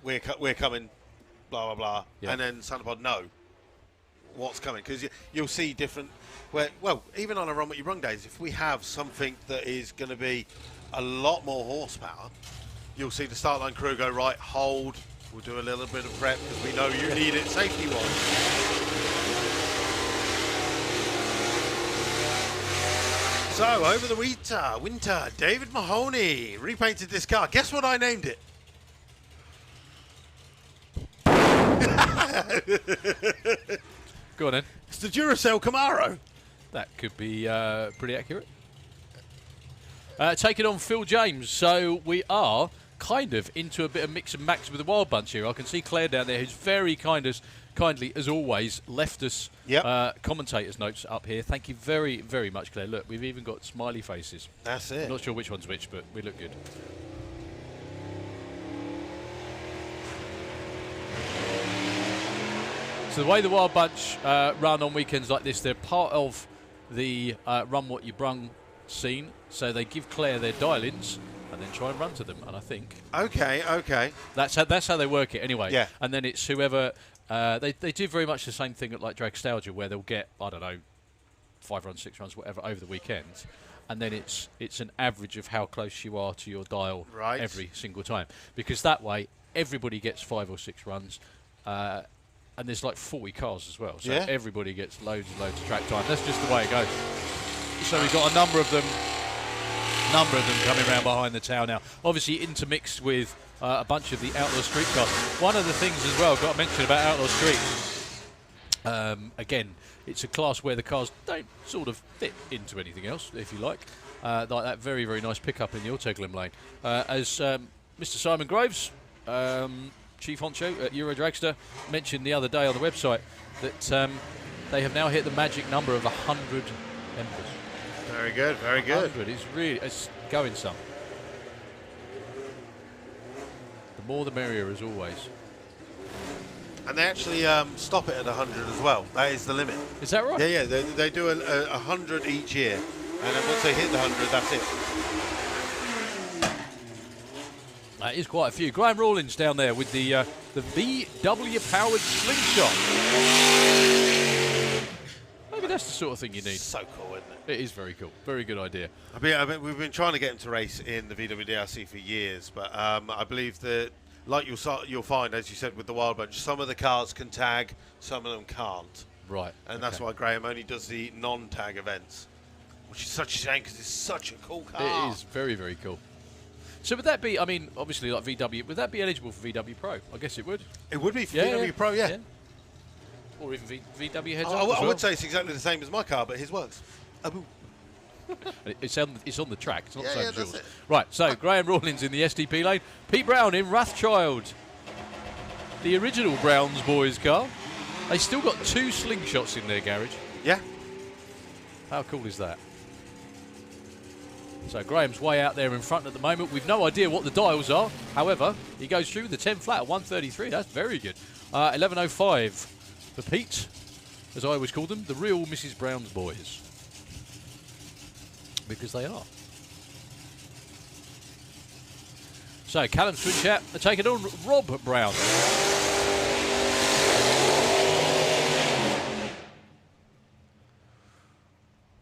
we're coming, blah, blah, blah, and then Santa Pod know what's coming. Because you'll see different, even on a Run What You Brung days, if we have something that is going to be a lot more horsepower, you'll see the start line crew go, right, hold, we'll do a little bit of prep because we know you need it safety-wise. So, over the winter, David Mahoney repainted this car. Guess what I named it? Go on then. It's the Duracell Camaro. That could be pretty accurate. Taking on Phil James. So we are kind of into a bit of mix and match with the Wild Bunch here. I can see Claire down there, who's very kindly, as always, left us commentators' notes up here. Thank you very, very much, Claire. Look, we've even got smiley faces. That's it. I'm not sure which one's which, but we look good. So the way the Wild Bunch run on weekends like this, they're part of the Run What You Brung scene. So they give Claire their dial-ins and then try and run to them. And I think okay, that's how they work it anyway. Yeah. And then it's whoever they do very much the same thing at like Dragstalgia, where they'll get, I don't know, 5 runs, 6 runs, whatever over the weekends. And then it's an average of how close you are to your dial every single time, because that way everybody gets 5 or 6 runs. And there's like 40 cars as well, so everybody gets loads and loads of track time. That's just the way it goes. So we've got a number of them coming around behind the tower now. Obviously intermixed with a bunch of the Outlaw Street cars. One of the things as well, got to mention about Outlaw Street, again, it's a class where the cars don't sort of fit into anything else, if you like that very, very nice pickup in the Autoglym lane. As Mr. Simon Groves, Chief Honcho at Euro Dragster, mentioned the other day on the website that they have now hit the magic number of 100 members. Very good, very good. 100 it's going some. The more the merrier, as always. And they actually stop it at 100 as well. That is the limit. Is that right? Yeah, yeah. They do 100 each year, and then once they hit the 100, that's it. That is quite a few. Graham Rawlins down there with the VW powered slingshot. Maybe that's the sort of thing you need. So cool, isn't it? It is very cool. Very good idea. I mean, we've been trying to get him to race in the VWDRC for years, but I believe that, like you'll find, as you said, with the Wild Bunch, some of the cars can tag, some of them can't. Right. And that's why Graham only does the non-tag events, which is such a shame because it's such a cool car. It is very, very cool. So would that be, I mean, obviously like VW, would that be eligible for VW Pro? I guess it would. It would be for VW Pro, yeah. Or even VW Heads Up I as well. would say it's exactly the same as my car, but his works. It's on the track. It's not the same as yours. It. Right, so Graham Rawlins in the STP lane. Pete Brown in Rathchild. The original Browns boys car. They still got 2 slingshots in their garage. Yeah. How cool is that? So Graham's way out there in front at the moment. We've no idea what the dials are. However, he goes through the 10 flat at 133. That's very good. 11.05 for Pete, as I always call them, the real Mrs. Brown's boys. Because they are. So Callum Switchat are taking on Rob Brown.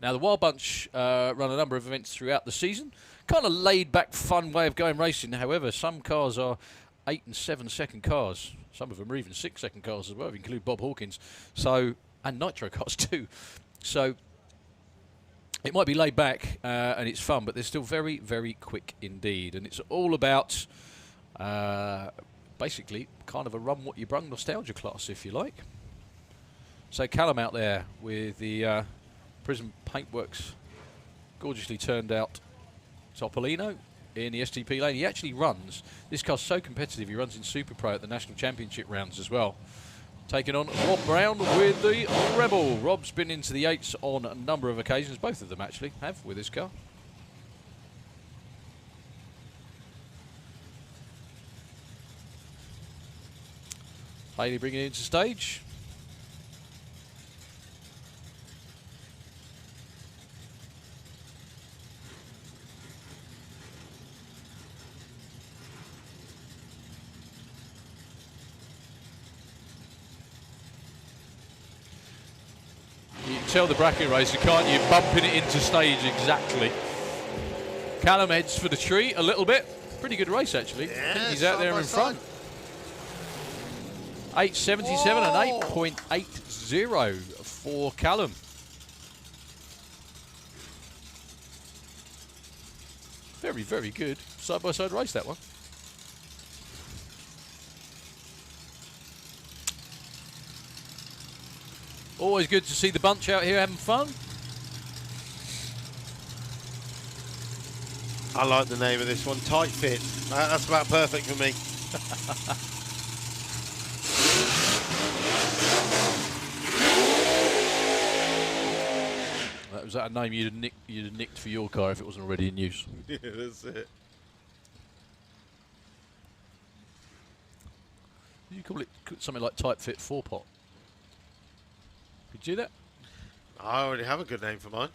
Now the Wild Bunch run a number of events throughout the season. Kind of laid back, fun way of going racing. However, some cars are 8 and 7 second cars. Some of them are even 6 second cars as well, if you include Bob Hawkins. So, and nitro cars too. So it might be laid back and it's fun, but they're still very, very quick indeed. And it's all about basically kind of a run what you brung nostalgia class, if you like. So Callum out there with the Prism Paintworks gorgeously turned out Topolino in the STP lane. He actually runs, this car's so competitive, he runs in Super Pro at the National Championship rounds as well. Taking on Rob Brown with the Rebel. Rob's been into the 8s on a number of occasions. Both of them actually have with this car. Haley bringing it into stage. You can tell the bracket racer, can't you? Bumping it into stage exactly. Callum heads for the tree a little bit. Pretty good race actually. Yeah, I think he's out there in front. 8.77 and 8.80 for Callum. Very, very good side-by-side race, that one. Always good to see the bunch out here having fun. I like the name of this one, Tight Fit. That's about perfect for me. Was that a name you'd have nicked for your car if it wasn't already in use? Yeah, that's it. Did you call it something like Tight Fit 4-pot? Could you do that? I already have a good name for mine.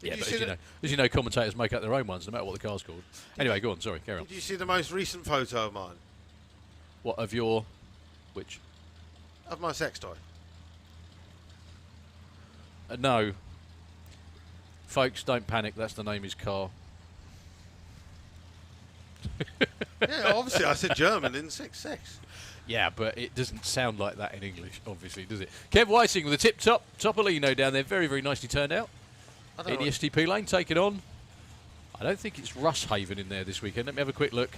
Yeah, but as you know, commentators make up their own ones, no matter what the car's called. Anyway, go on. Sorry, carry on. Did you see the most recent photo of mine? What, of your... which? Of my sex toy. No. Folks, don't panic. That's the name of his car. Yeah, obviously I said German in 6.6. Yeah, but it doesn't sound like that in English, obviously, does it? Kev Whiting with a tip-top Topolino down there. Very, very nicely turned out. In the STP lane, take it on. I don't think it's Russ Haven in there this weekend. Let me have a quick look.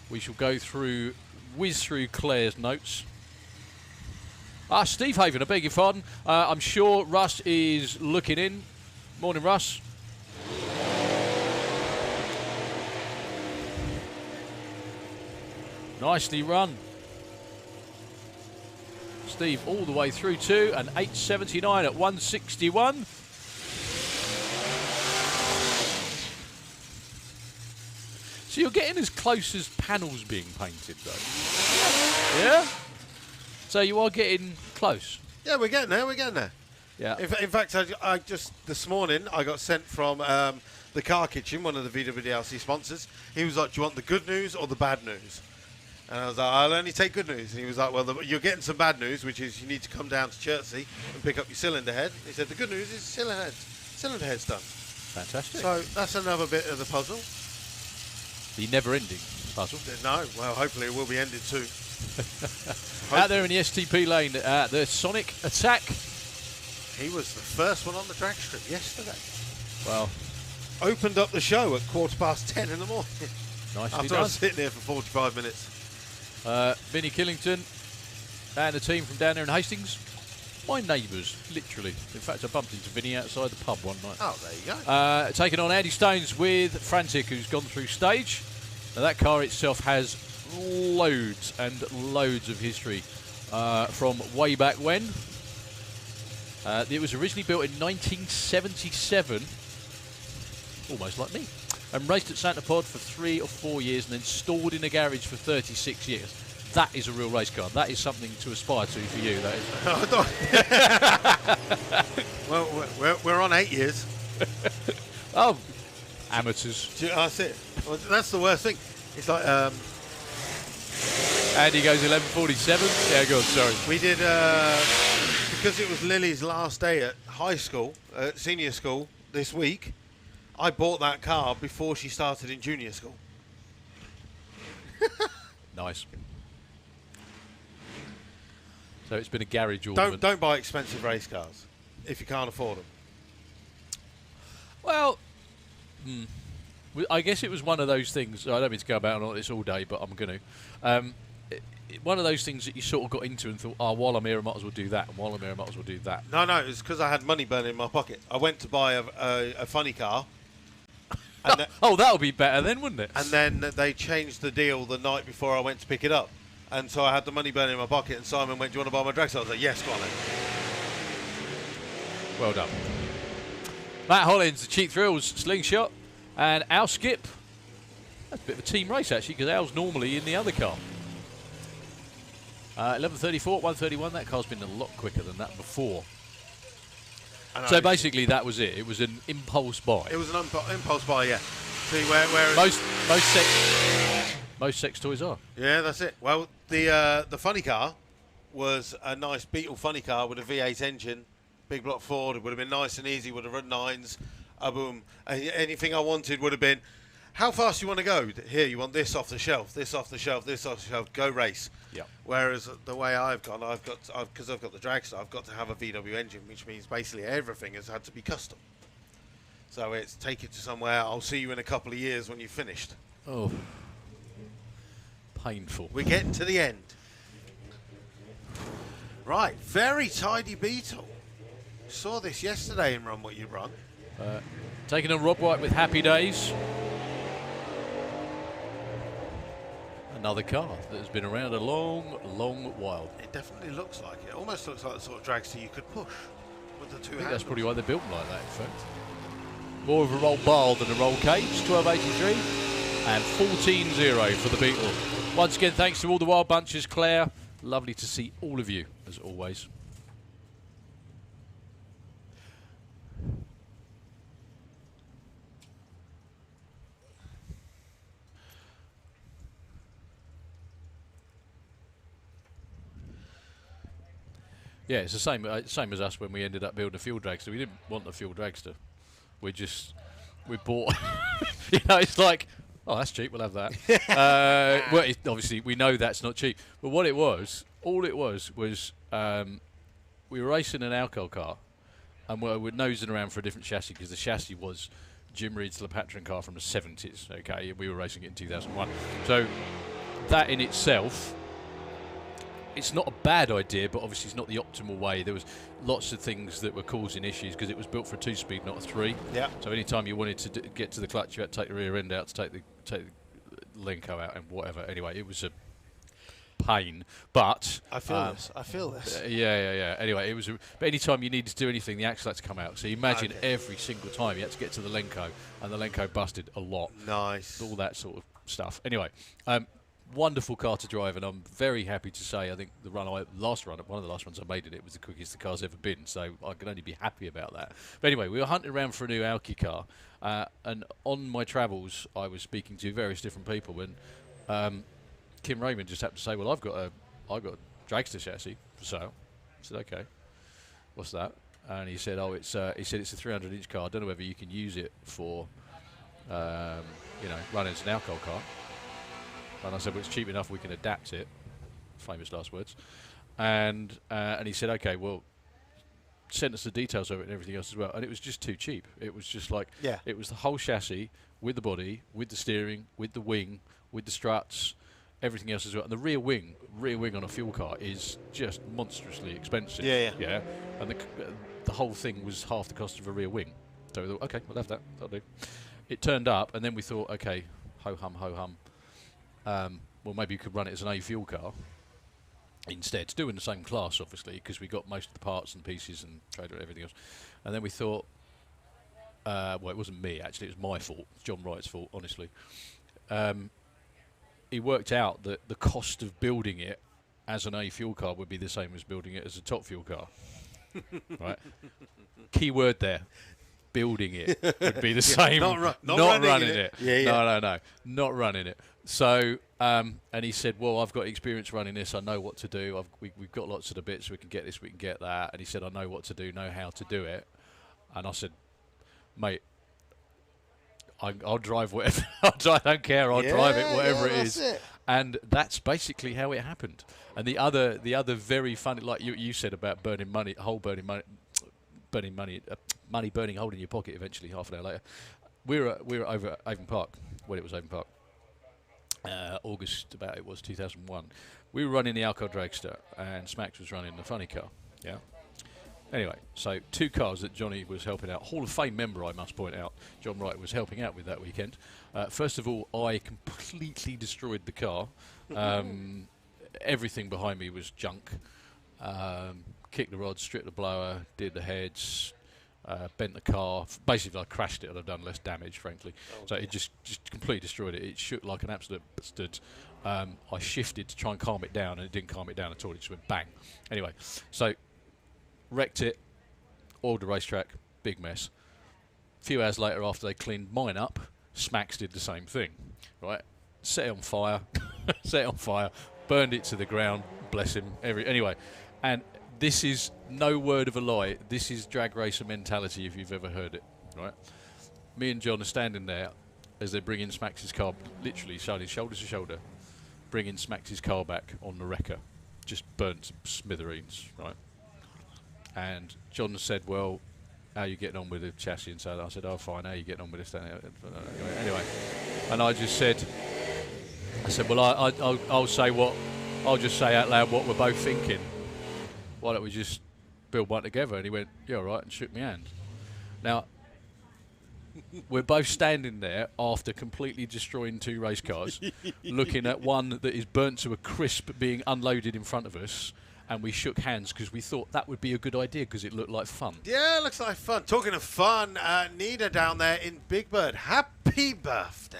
We shall go through, whiz through Claire's notes. Steve Haven, I beg your pardon. I'm sure Russ is looking in. Morning, Russ. Nicely run. Steve all the way through to an 8.79 at 161. So you're getting as close as panels being painted, though. Yeah? So you are getting close. Yeah, we're getting there. We're getting there. Yeah. In fact, I just this morning I got sent from the Car Kitchen, one of the VWDRC sponsors. He was like, "Do you want the good news or the bad news?" And I was like, "I'll only take good news." And he was like, "Well, you're getting some bad news, which is you need to come down to Chertsey and pick up your cylinder head." He said, "The good news is cylinder head's done." Fantastic. So that's another bit of the puzzle. The never-ending puzzle. No, well, hopefully it will be ended soon. Out there in the STP lane, the Sonic Attack. He was the first one on the drag strip yesterday. Well, opened up the show at 10:15 in the morning. Nicely After done. I was sitting there for 45 minutes. Vinnie Killington and the team from down there in Hastings. My neighbours, literally. In fact, I bumped into Vinnie outside the pub one night. Oh, there you go. Taking on Andy Stones with Frantic, who's gone through stage. Now, that car itself has loads and loads of history from way back when. It was originally built in 1977, almost like me, and raced at Santa Pod for 3 or 4 years and then stored in a garage for 36 years. That is a real race car. That is something to aspire to for you, that is. Well, we're on 8 years. Oh, amateurs. That's it. Well, that's the worst thing. It's like... Andy goes 11:47. Yeah, go on, sorry. We did... because it was Lily's last day at high school, senior school, this week, I bought that car before she started in junior school. Nice. So it's been a garage ornament. Don't buy expensive race cars if you can't afford them. Well, I guess it was one of those things. I don't mean to go about on this all day, but I'm going to. One of those things that you sort of got into and thought, oh, while I'm here, I might as well do that. And while I'm here, I might as well do that. No, it was because I had money burning in my pocket. I went to buy a funny car. And oh, that would be better then, wouldn't it? And then they changed the deal the night before I went to pick it up. And so I had the money burning in my pocket, and Simon went, "Do you want to buy my drag?" So I was like, "Yes, go on then." Well done. Matt Hollins, the Cheap Thrills slingshot, and Al Skip. That's a bit of a team race, actually, because Al's normally in the other car. 11:34, 1:31. That car's been a lot quicker than that before. So basically, that was it. It was an impulse buy. It was an impulse buy, yeah. See where most sex toys are. Yeah, that's it. Well, the funny car was a nice Beetle funny car with a V8 engine, big block Ford. It would have been nice and easy. Would have run 9s. Boom. Anything I wanted would have been, how fast you want to go? Here, you want this off the shelf, this off the shelf, this off the shelf. Go race. Yeah. Whereas the way I've gone, because I've got the dragster, I've got to have a VW engine, which means basically everything has had to be custom. So it's take it to somewhere. I'll see you in a couple of years when you've finished. Oh. Painful. We're getting to the end. Right, very tidy Beetle. Saw this yesterday in Run What You Run. Taking on Rob White with Happy Days. Another car that has been around a long, long while. It definitely looks like it. Almost looks like the sort of dragster you could push with the two handles. That's probably why they built them like that, in fact. More of a roll bar than a roll cage. 12.83 and 14.0 for the Beetle. Once again, thanks to all the Wild Bunches, Claire. Lovely to see all of you, as always. Yeah, it's the same as us when we ended up building a fuel dragster. We didn't want a fuel dragster. We bought, it's like, oh, that's cheap, we'll have that. Well, obviously, we know that's not cheap. But what it was, all it was we were racing an alcohol car, and we're nosing around for a different chassis, because the chassis was Jim Reed's Lepatron car from the 70s, okay? We were racing it in 2001. So that in itself, it's not a bad idea, but obviously it's not the optimal way. There was lots of things that were causing issues because it was built for a 2-speed, not a 3. Yeah. So anytime you wanted to get to the clutch, you had to take the rear end out to take the Lenco out and whatever. Anyway, it was a pain. But I feel this. Yeah. Anyway, it was. But anytime you needed to do anything, the axle had to come out. So you imagine every single time you had to get to the Lenco, and the Lenco busted a lot. Nice. All that sort of stuff. Anyway, wonderful car to drive, and I'm very happy to say I think one of the last runs I made in it was the quickest the car's ever been, so I can only be happy about that. But anyway, we were hunting around for a new Alki car, and on my travels I was speaking to various different people, and Kim Raymond just happened to say, well, I've got a dragster chassis for sale. I said, okay, what's that? And he said, it's a 300-inch car. I don't know whether you can use it for running as an alcohol car. And I said, well, it's cheap enough, we can adapt it. Famous last words. And he said, okay, well, send us the details of it and everything else as well. And it was just too cheap. It was just like, it was the whole chassis with the body, with the steering, with the wing, with the struts, everything else as well. And the rear wing on a fuel car is just monstrously expensive. Yeah. And the whole thing was half the cost of a rear wing. So we thought, okay, we'll have that. That'll do. It turned up, and then we thought, okay, ho-hum. Well, maybe you could run it as an A fuel car instead. Still in the same class, obviously, because we got most of the parts and pieces and trailer and everything else. And then we thought, well, it wasn't me, actually. It was my fault. It's John Wright's fault, honestly. He worked out that the cost of building it as an A fuel car would be the same as building it as a top fuel car. Right? Key word there. Building it would be the same. Not running it. No, not running it. So, and he said, well, I've got experience running this. I know what to do. We've got lots of the bits. We can get this, we can get that. And he said, I know what to do, know how to do it. And I said, mate, I'll drive whatever. I don't care. I'll drive it, whatever it is. And that's basically how it happened. And the other very funny, like you said about burning money, money burning a hole in your pocket eventually half an hour later. We were over at Avon Park, when it was Avon Park, August about it was 2001. We were running the Alco Dragster and Smacks was running the funny car. Yeah. Anyway, so two cars that Johnny was helping out. Hall of Fame member, I must point out. John Wright was helping out with that weekend. First of all, I completely destroyed the car. Everything behind me was junk. Kicked the rods, stripped the blower, did the heads, bent the car. Basically, I crashed it and I've done less damage, frankly. So it just completely destroyed it. It shook like an absolute bastard. I shifted to try and calm it down, and it didn't calm it down at all. It just went bang. Anyway, so wrecked it, oiled the racetrack, big mess. A few hours later, after they cleaned mine up, Smacks did the same thing. Right, set it on fire, burned it to the ground. Bless him. Anyway, and this is no word of a lie. This is drag racer mentality if you've ever heard it, right? Me and John are standing there as they're bringing Smacks' car, literally shoulder to shoulder, bringing Smacks' car back on the wrecker, just burnt to smithereens, right? And John said, well, how are you getting on with the chassis? And so I said, oh, fine, how are you getting on with this? Anyway, and I said, well, I'll just say out loud what we're both thinking. Why don't we just build one together? And he went, yeah, all right, and shook my hand. Now, we're both standing there after completely destroying two race cars, looking at one that is burnt to a crisp being unloaded in front of us, and we shook hands because we thought that would be a good idea because it looked like fun. Yeah, it looks like fun. Talking of fun, Nina down there in Big Bird, happy birthday.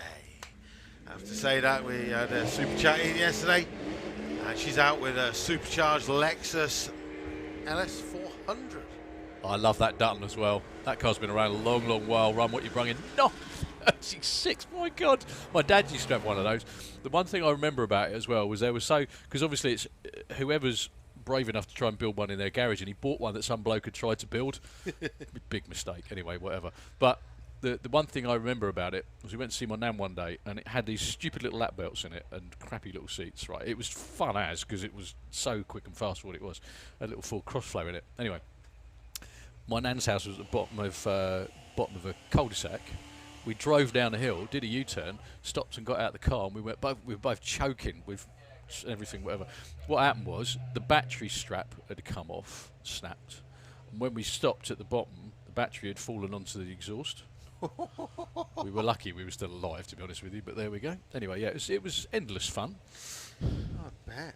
I have to say that we had a super chat in yesterday, and she's out with a supercharged Lexus LS400. I love that Dutton as well. That car's been around a long, long while. Run what you brung in. No, 36. My God. My dad used to have one of those. The one thing I remember about it as well was because obviously it's whoever's brave enough to try and build one in their garage, and he bought one that some bloke had tried to build. Big mistake. Anyway, whatever. But the one thing I remember about it was we went to see my nan one day, and it had these stupid little lap belts in it and crappy little seats, right? It was fun because it was so quick and fast for what it was. A little full crossflow in it. Anyway, my nan's house was at the bottom of a cul-de-sac. We drove down the hill, did a U-turn, stopped and got out of the car, and we were both choking with everything, whatever. What happened was the battery strap had come off, snapped. And when we stopped at the bottom, the battery had fallen onto the exhaust. We were lucky we were still alive, to be honest with you, but there we go. Anyway, yeah, it was endless fun.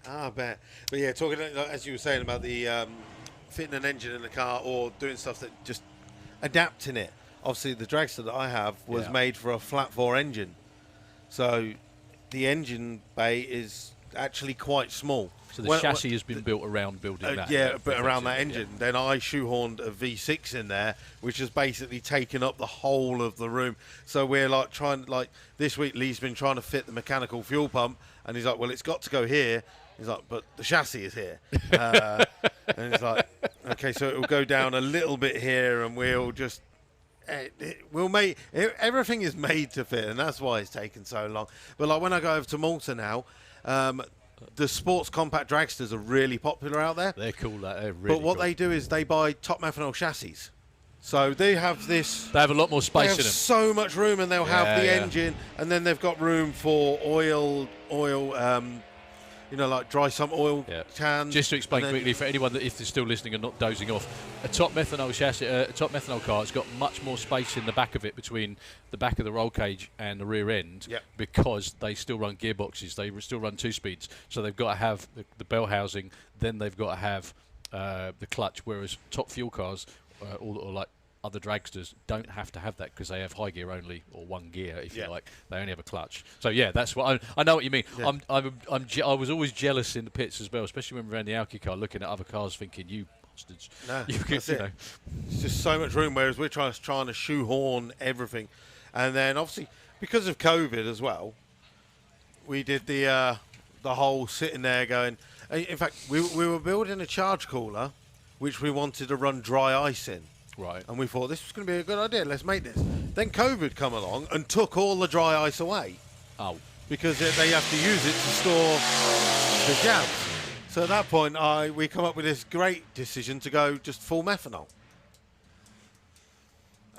I bet. But yeah, talking as you were saying about the fitting an engine in the car or doing stuff that just adapting it. Obviously, the dragster that I have was made for a flat 4 engine, so the engine bay is actually quite small. So the chassis has been built around building that. Yeah, but around that engine. Yeah. Then I shoehorned a V6 in there, which has basically taken up the whole of the room. So we're like trying, like this week Lee's been trying to fit the mechanical fuel pump, and he's like, well, it's got to go here. He's like, but the chassis is here. And he's like, okay, so it will go down a little bit here, and we'll just, we'll make, everything is made to fit, and that's why it's taken so long. But like when I go over to Malta now, the sports compact dragsters are really popular out there. They're cool. They're really but what cool. they do is they buy top methanol chassis. So they have this. They have a lot more space in them. So much room, and they'll have the engine, and then they've got room for oil. You know, like dry sump oil cans. Just to explain quickly for anyone that if they're still listening and not dozing off, a top methanol chassis, a top methanol car has got much more space in the back of it between the back of the roll cage and the rear end, because they still run gearboxes, they still run 2-speeds, so they've got to have the bell housing, then they've got to have the clutch. Whereas top fuel cars, or like other dragsters, don't have to have that because they have high gear only, or one gear if you like. They only have a clutch. So yeah, that's what I know what you mean. Yeah. I was always jealous in the pits as well, especially when we ran the Alki car, looking at other cars, thinking, you bastards. No, that's it. It's just so much room, whereas we're trying to shoehorn everything, and then obviously because of COVID as well, we did the whole sitting there going. In fact, we were building a charge cooler, which we wanted to run dry ice in. Right. And we thought this was going to be a good idea. Let's make this. Then COVID come along and took all the dry ice away. Oh. Because they have to use it to store the jams. So at that point, we come up with this great decision to go just full methanol.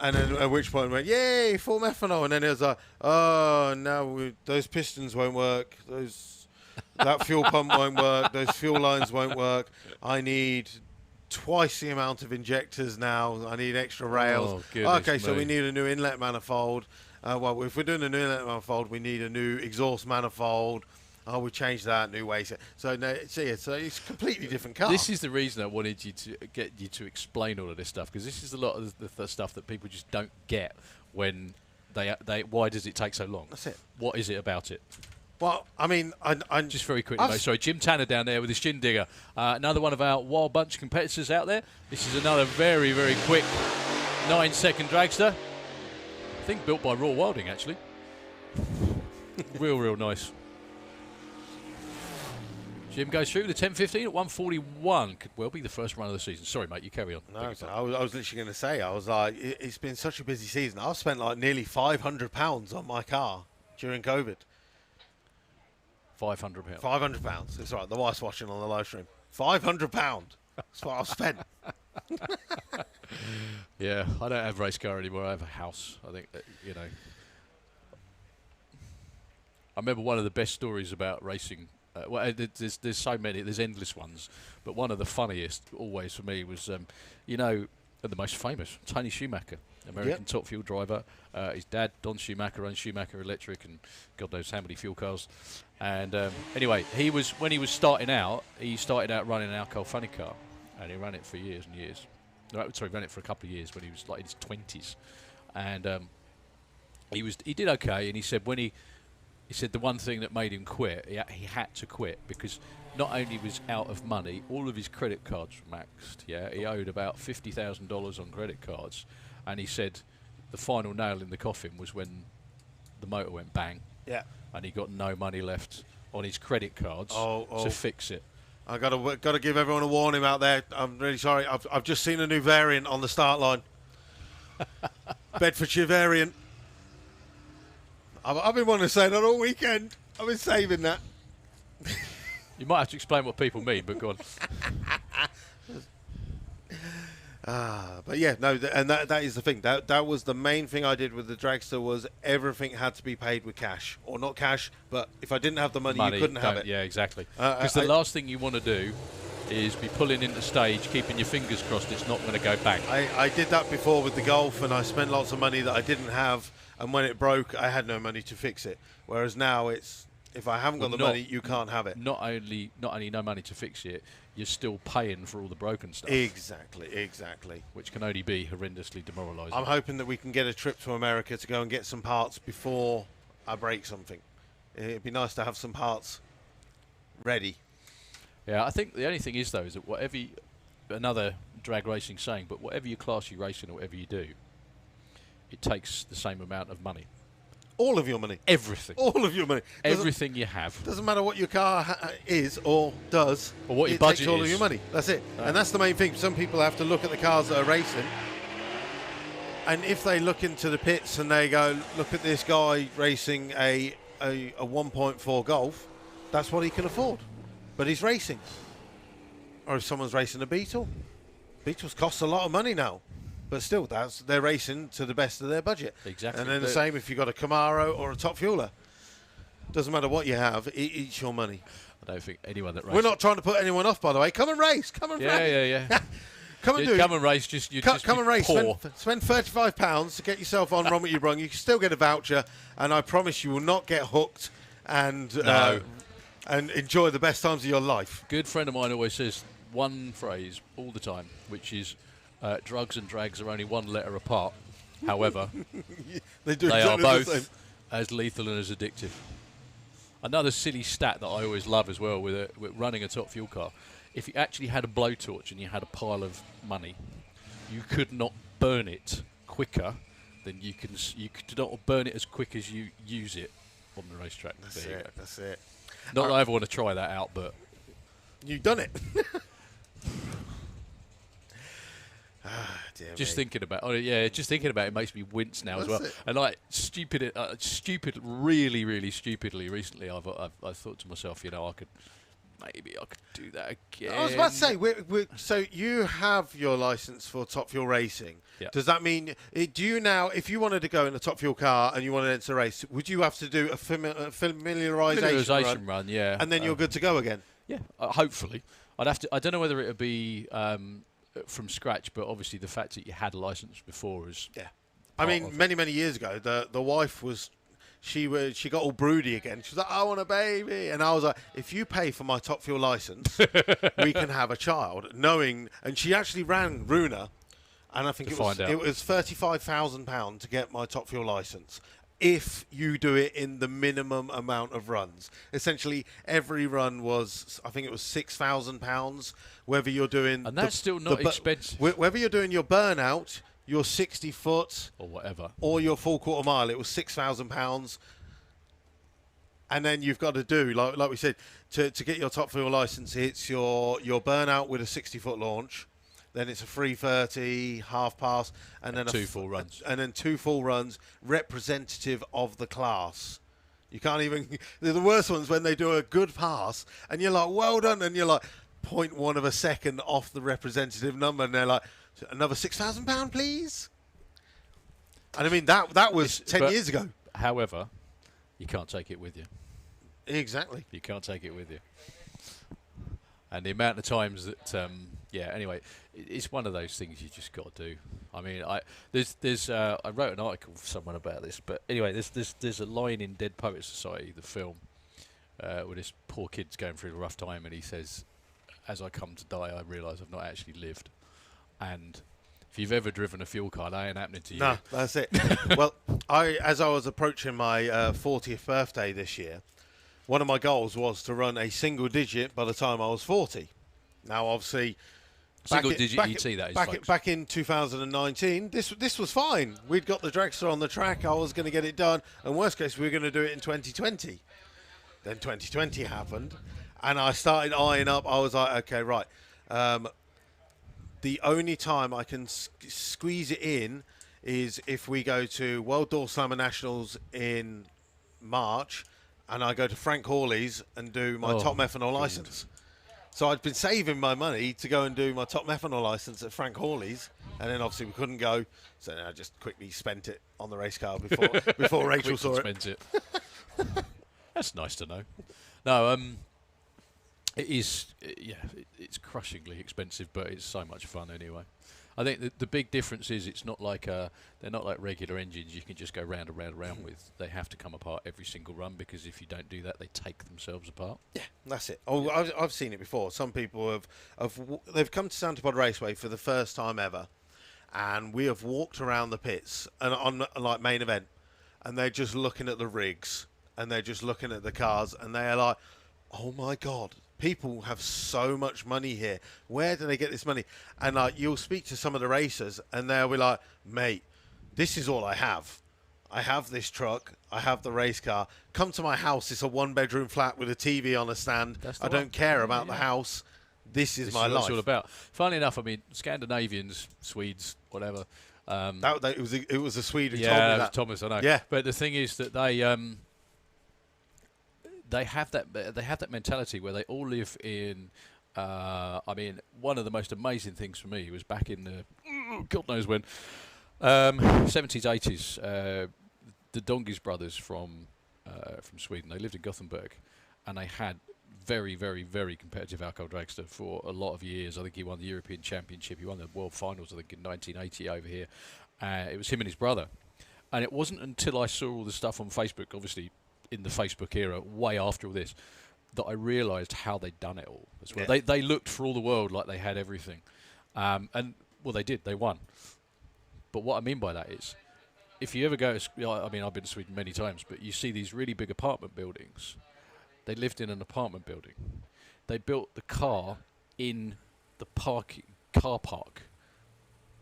And then at which point we went, yay, full methanol. And then it was like, oh, no, those pistons won't work. That fuel pump won't work. Those fuel lines won't work. I need twice the amount of injectors now. I need extra rails. Okay, so we need a new inlet manifold. Well, if we're doing a new inlet manifold, we need a new exhaust manifold. Oh, we changed that, new way. So no, see, it's a completely different car. This is the reason I wanted you to get you to explain all of this stuff, because this is a lot of the stuff that people just don't get when they. Why does it take so long? That's it. What is it about it? Well, I mean, I'm just very quickly. Sorry, Jim Tanner down there with his chin digger. Another one of our Wild Bunch competitors out there. This is another very, very quick 9-second dragster. I think built by Raw Wilding, actually. Real nice. Jim goes through the 10:15 at 1:41. Could well be the first run of the season. Sorry, mate, you carry on. No, I was literally going to say, I was like, it's been such a busy season. I've spent like nearly £500 on my car during COVID. £500. £500. It's all right. The wife's watching on the live stream. £500. That's what I've spent. Yeah, I don't have a race car anymore. I have a house. I think that, you know. I remember one of the best stories about racing. Well, there's so many. There's endless ones. But one of the funniest, always for me, was you know, the most famous, Tony Schumacher, American top fuel driver. His dad, Don Schumacher, owns Schumacher Electric and God knows how many fuel cars. And anyway, when he was starting out, running an alcohol funny car, and he ran it for years and years. No, sorry, ran it for a couple of years when he was like in his 20s, and he did okay. And he said he said the one thing that made him quit, he had to quit because not only was out of money, all of his credit cards were maxed. Yeah, he owed about $50,000 on credit cards, and he said the final nail in the coffin was when the motor went bang. Yeah. And he got no money left on his credit cards to fix it. I got to give everyone a warning out there. I'm really sorry. I've just seen a new variant on the start line. Bedfordshire variant. I've been wanting to say that all weekend. I've been saving that. You might have to explain what people mean, but go on. But yeah, no, and that is the thing. That was the main thing I did with the dragster, was everything had to be paid with cash, or not cash, but if I didn't have the money you couldn't have it. Yeah, exactly. Because the last thing you want to do is be pulling into stage, keeping your fingers crossed it's not going to go bang. I did that before with the Golf, and I spent lots of money that I didn't have, and when it broke, I had no money to fix it. Whereas now it's, if I haven't got the money, you can't have it. Not only no money to fix it, you're still paying for all the broken stuff. Exactly. Which can only be horrendously demoralising. I'm hoping that we can get a trip to America to go and get some parts before I break something. it'd be nice to have some parts ready. Yeah, I think the only thing is, though, is that whatever another drag racing saying, but whatever you class your racing or whatever you do, it takes the same amount of money. All of your money. Everything. All of your money. Everything you have. Doesn't matter what your car is or does. Or what your it budget takes all is. of your money. That's it. And that's the main thing. Some people have to look at the cars that are racing. And if they look into the pits and they go, look at this guy racing a 1.4 Golf, that's what he can afford. But he's racing. Or if someone's racing a Beetle. Beetles cost a lot of money now. But still, they're racing to the best of their budget. Exactly. And then the same if you've got a Camaro or a top fueler. Doesn't matter what you have, it eats your money. I don't think anyone that races... We're not trying to put anyone off, by the way. Come and race. Come and race. Yeah. Come and do it. Come and race. Come and race. Spend £35 to get yourself on Run What You Brung. You can still get a voucher, and I promise you will not get hooked and enjoy the best times of your life. Good friend of mine always says one phrase all the time, which is drugs and drags are only one letter apart. However, they are both as lethal and as addictive. Another silly stat that I always love as well with running a top fuel car, if you actually had a blowtorch and you had a pile of money, you could not burn it quicker than you could not burn it as quick as you use it on the racetrack. That's it. Not that I ever want to try that out, but you've done it. Just thinking about it makes me wince now as well. And like really stupidly recently, I thought to myself, maybe I could do that again. I was about to say, so you have your license for top fuel racing. Yeah. Does that mean, do you now, if you wanted to go in a top fuel car and you wanted to enter a race, would you have to do a familiarisation run? Yeah. And then you're good to go again? Yeah, hopefully. I'd have to. I don't know whether it would be from scratch, but obviously the fact that you had a license before is. Yeah. I mean, many years ago, the wife was. She got all broody again. She was like, I want a baby. And I was like, if you pay for my top fuel license, we can have a child. And she actually ran Runa, and I think it was £35,000 to get my top fuel license. If you do it in the minimum amount of runs. Essentially, every run was, I think it was £6,000, whether you're doing... And that's still not expensive. Whether you're doing your burnout... your 60 foot or whatever, or your full quarter mile, it was £6,000, and then you've got to do like we said to get your top fuel license. It's your burnout with a 60-foot launch, then it's a 330 half pass, and then two full runs, and then 2 full runs representative of the class. You can't even. They're the worst ones when they do a good pass, and you're like, well done, and you're like 0.1 of a second off the representative number, and they're like, another £6,000, please. And I mean that was 10 years ago. However, you can't take it with you. Exactly. You can't take it with you. And the amount of times that, anyway, it's one of those things you just got to do. I mean, I wrote an article for someone about this, but anyway, there's a line in Dead Poets Society, the film, where this poor kid's going through a rough time, and he says, "As I come to die, I realise I've not actually lived." And if you've ever driven a fuel car, that ain't happening to you. No, that's it. Well, as I was approaching my 40th birthday this year, one of my goals was to run a single digit by the time I was 40. Now, obviously, single digit ET, that is, back in 2019, this was fine. We'd got the dragster on the track. I was going to get it done. And worst case, we were going to do it in 2020. Then 2020 happened, and I started eyeing up. I was like, okay, right. The only time I can squeeze it in is if we go to World Door Slammer Nationals in March, and I go to Frank Hawley's and do my top methanol license. So I'd been saving my money to go and do my top methanol license at Frank Hawley's, and then obviously we couldn't go, so I just quickly spent it on the race car before Rachel saw it. Spent it. That's nice to know. No, it is, it's crushingly expensive, but it's so much fun anyway. I think the big difference is they're not like regular engines you can just go round and round and round with. They have to come apart every single run, because if you don't do that, they take themselves apart. Yeah, that's it. Oh, I've seen it before. Some people they've come to Santipod Raceway for the first time ever, and we have walked around the pits and on like main event, and they're just looking at the rigs. and they're just looking at the cars, and they're like, oh my God, people have so much money here. Where do they get this money? And like, you'll speak to some of the racers, and they'll be like, mate, this is all I have. I have this truck. I have the race car. Come to my house. It's a 1-bedroom flat with a TV on a stand. I don't care about the house. This is my life. What it's all about. Funnily enough, I mean, Scandinavians, Swedes, whatever. It was a Swede who told me that. that. Thomas, I know. Yeah. But the thing is that they have that mentality where they all live in. I mean, one of the most amazing things for me was back in the God knows when 70s, 80s. The Dongies brothers from Sweden. They lived in Gothenburg, and they had very, very, very competitive alcohol dragster for a lot of years. I think he won the European Championship. He won the World Finals, I think, in 1980 over here. It was him and his brother. And it wasn't until I saw all the stuff on Facebook, obviously in the Facebook era, way after all this, that I realised how they'd done it all as well. Yeah. They looked for all the world like they had everything. And, well, they did. They won. But what I mean by that is, if you ever go, I mean, I've been to Sweden many times, but you see these really big apartment buildings. They lived in an apartment building. They built the car in the car park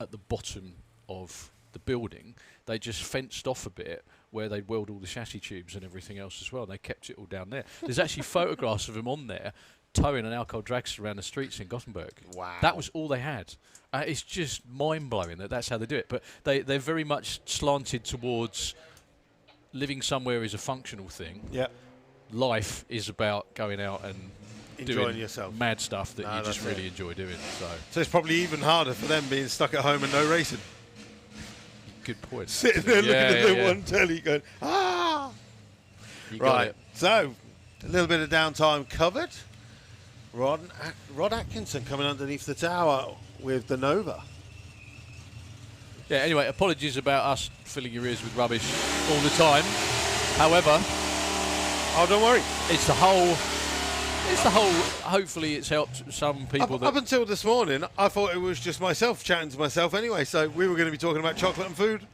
at the bottom of the building. They just fenced off a bit where they'd weld all the chassis tubes and everything else as well. They kept it all down there. There's actually photographs of them on there towing an alcohol dragster around the streets in Gothenburg. Wow. That was all they had. It's just mind-blowing that that's how they do it. But they're very much slanted towards living somewhere is a functional thing. Yeah. Life is about going out and enjoying doing yourself, mad stuff that you just really enjoy doing. So it's probably even harder for them being stuck at home and no racing. Good point. Sitting there looking at the one telly going, ah! Right, so a little bit of downtime covered. Rod Atkinson coming underneath the tower with the Nova. Yeah, anyway, apologies about us filling your ears with rubbish all the time. However, oh, don't worry. It's the whole. Hopefully, it's helped some people. Up until this morning, I thought it was just myself chatting to myself anyway. So we were going to be talking about chocolate and food.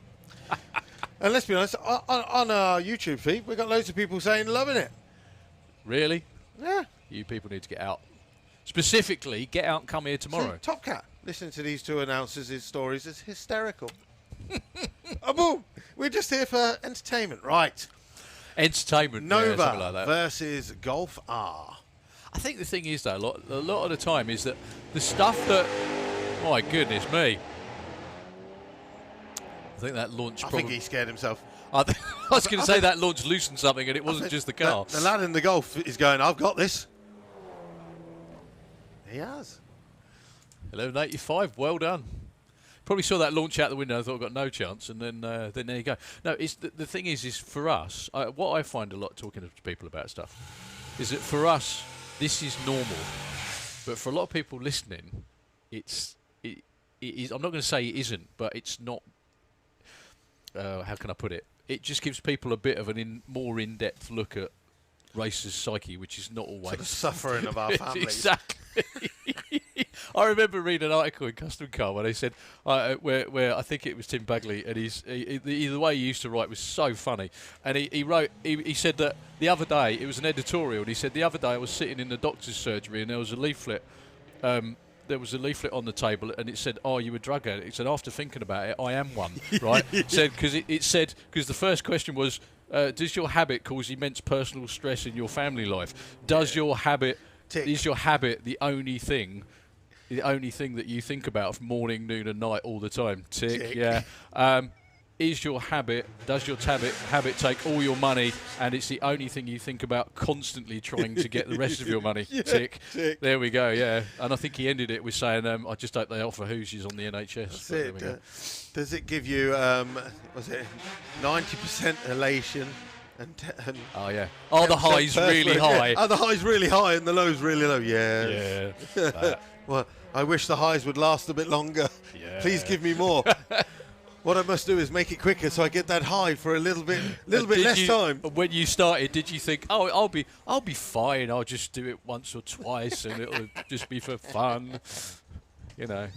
And let's be honest, on our YouTube feed, we got loads of people saying loving it. Really? Yeah. You people need to get out. Specifically, get out and come here tomorrow. See, Top Cat, listening to these two announcers' stories is hysterical. Oh, boom. We're just here for entertainment, right? Entertainment, Nova something like that. versus Golf R. I think the thing is, though, a lot of the time is that the stuff that... My goodness me. I think that launch... I think he scared himself. I was going to say that launch loosened something and it wasn't just the car. The lad in the Golf is going, I've got this. He has. 11.85, well done. Probably saw that launch out the window. I thought I've got no chance, and then there you go. No, it's the thing is for us. What I find a lot talking to people about stuff is that for us this is normal, but for a lot of people listening, it is. I'm not going to say it isn't, but it's not. How can I put it? It just gives people a bit of more in-depth look at racers' psyche, which is not always the suffering of our families. Exactly. I remember reading an article in Custom Car where they said, where I think it was Tim Bagley, and the way he used to write was so funny. And he wrote, he said that the other day, it was an editorial, and he said the other day I was sitting in the doctor's surgery and there was a leaflet. There was a leaflet on the table, and it said, "Oh, you a drug addict?" It said, "After thinking about it, I am one." Right? Said because it said because the first question was, "Does your habit cause immense personal stress in your family life? Does your habit is your habit the only thing that you think about morning, noon, and night all the time?" Tick. Yeah. Does your habit take all your money and it's the only thing you think about constantly trying to get the rest of your money? Yeah, tick. There we go, yeah. And I think he ended it with saying, I just hope they offer Hoosiers on the NHS. That's it. Does it give you, was it 90% elation? Oh, yeah. Are the highs really high? Are the highs really high and the lows really low? Yeah. Yeah. Well, I wish the highs would last a bit longer. Yeah. Please give me more. What I must do is make it quicker so I get that high for a little bit less time. When you started, did you think, "Oh, I'll be fine. I'll just do it once or twice, and it'll just be for fun," you know?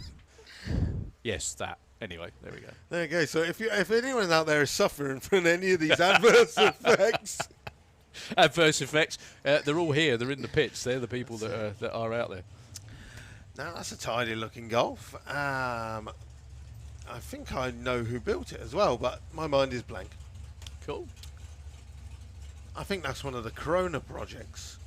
Yes, that. Anyway, there we go. There you go. So if anyone out there is suffering from any of these adverse effects, Adverse effects. They're all here. They're in the pits. They're the people that are out there. Now that's a tidy looking Golf. I think I know who built it as well, but my mind is blank. Cool. I think that's one of the Corona projects.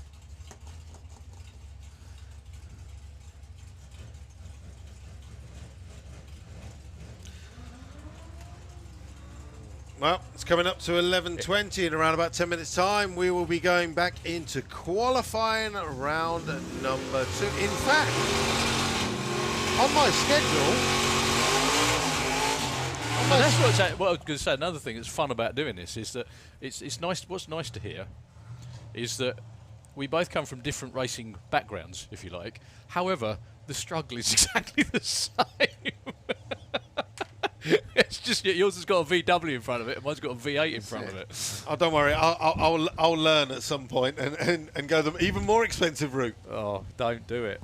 Well, it's coming up to 11:20 in around about 10 minutes time. We will be going back into qualifying round number 2. In fact, on my schedule... That's what I was going to say. Another thing that's fun about doing this is that it's nice. What's nice to hear is that we both come from different racing backgrounds, if you like. However, the struggle is exactly the same. It's just yours has got a VW in front of it, and mine's got a V8 in front of it. Oh, don't worry. I'll learn at some point and go the even more expensive route. Oh, don't do it.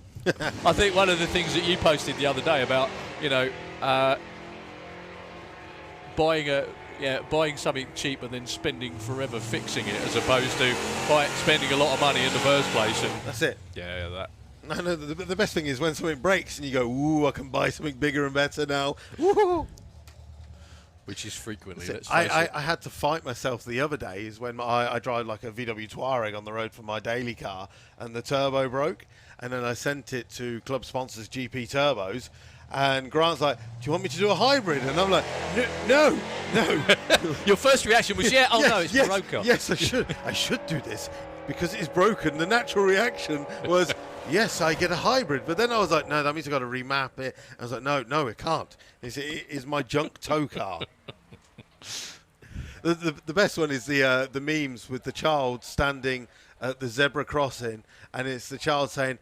I think one of the things that you posted the other day about, you know, buying something cheap and then spending forever fixing it, as opposed to spending a lot of money in the first place. And that's it. Yeah, that. No, the best thing is when something breaks and you go, ooh, I can buy something bigger and better now. Woo-hoo. Which is frequently. I had to fight myself the other days when I drive like a VW Touareg on the road for my daily car, and the turbo broke, and then I sent it to club sponsors GP Turbos, and Grant's like, do you want me to do a hybrid? And I'm like, no. Your first reaction was, yeah, oh yes, no, it's yes, broken. Yes, I should do this because it's broken. The natural reaction was, yes, I get a hybrid. But then I was like, no, that means I've got to remap it. I was like, no, it can't. It is my junk tow car. The best one is the memes with the child standing at the zebra crossing, and it's the child saying,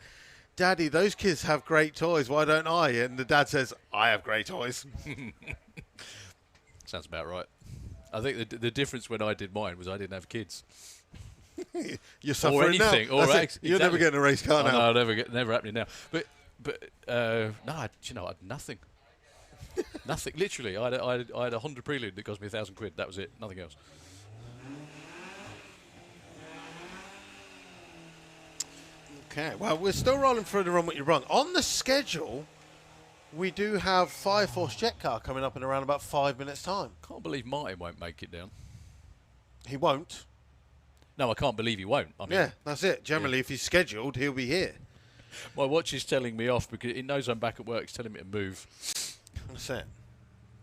Daddy, those kids have great toys. Why don't I? And the dad says, I have great toys. Sounds about right. I think the difference when I did mine was I didn't have kids. You're suffering or anything, now. Or You're never getting a race car now. No, never happening now. But no, I had nothing. Nothing. Literally, I had a Honda Prelude that cost me £1,000. That was it. Nothing else. Okay, well, we're still rolling through the Run What You Brung. On the schedule, we do have 5 Force Jet Car coming up in around about 5 minutes' time. Can't believe Martin won't make it down. He won't. No, I can't believe he won't. I mean, yeah, that's it. Generally, if he's scheduled, he'll be here. My watch is telling me off because it knows I'm back at work. It's telling me to move. That's it.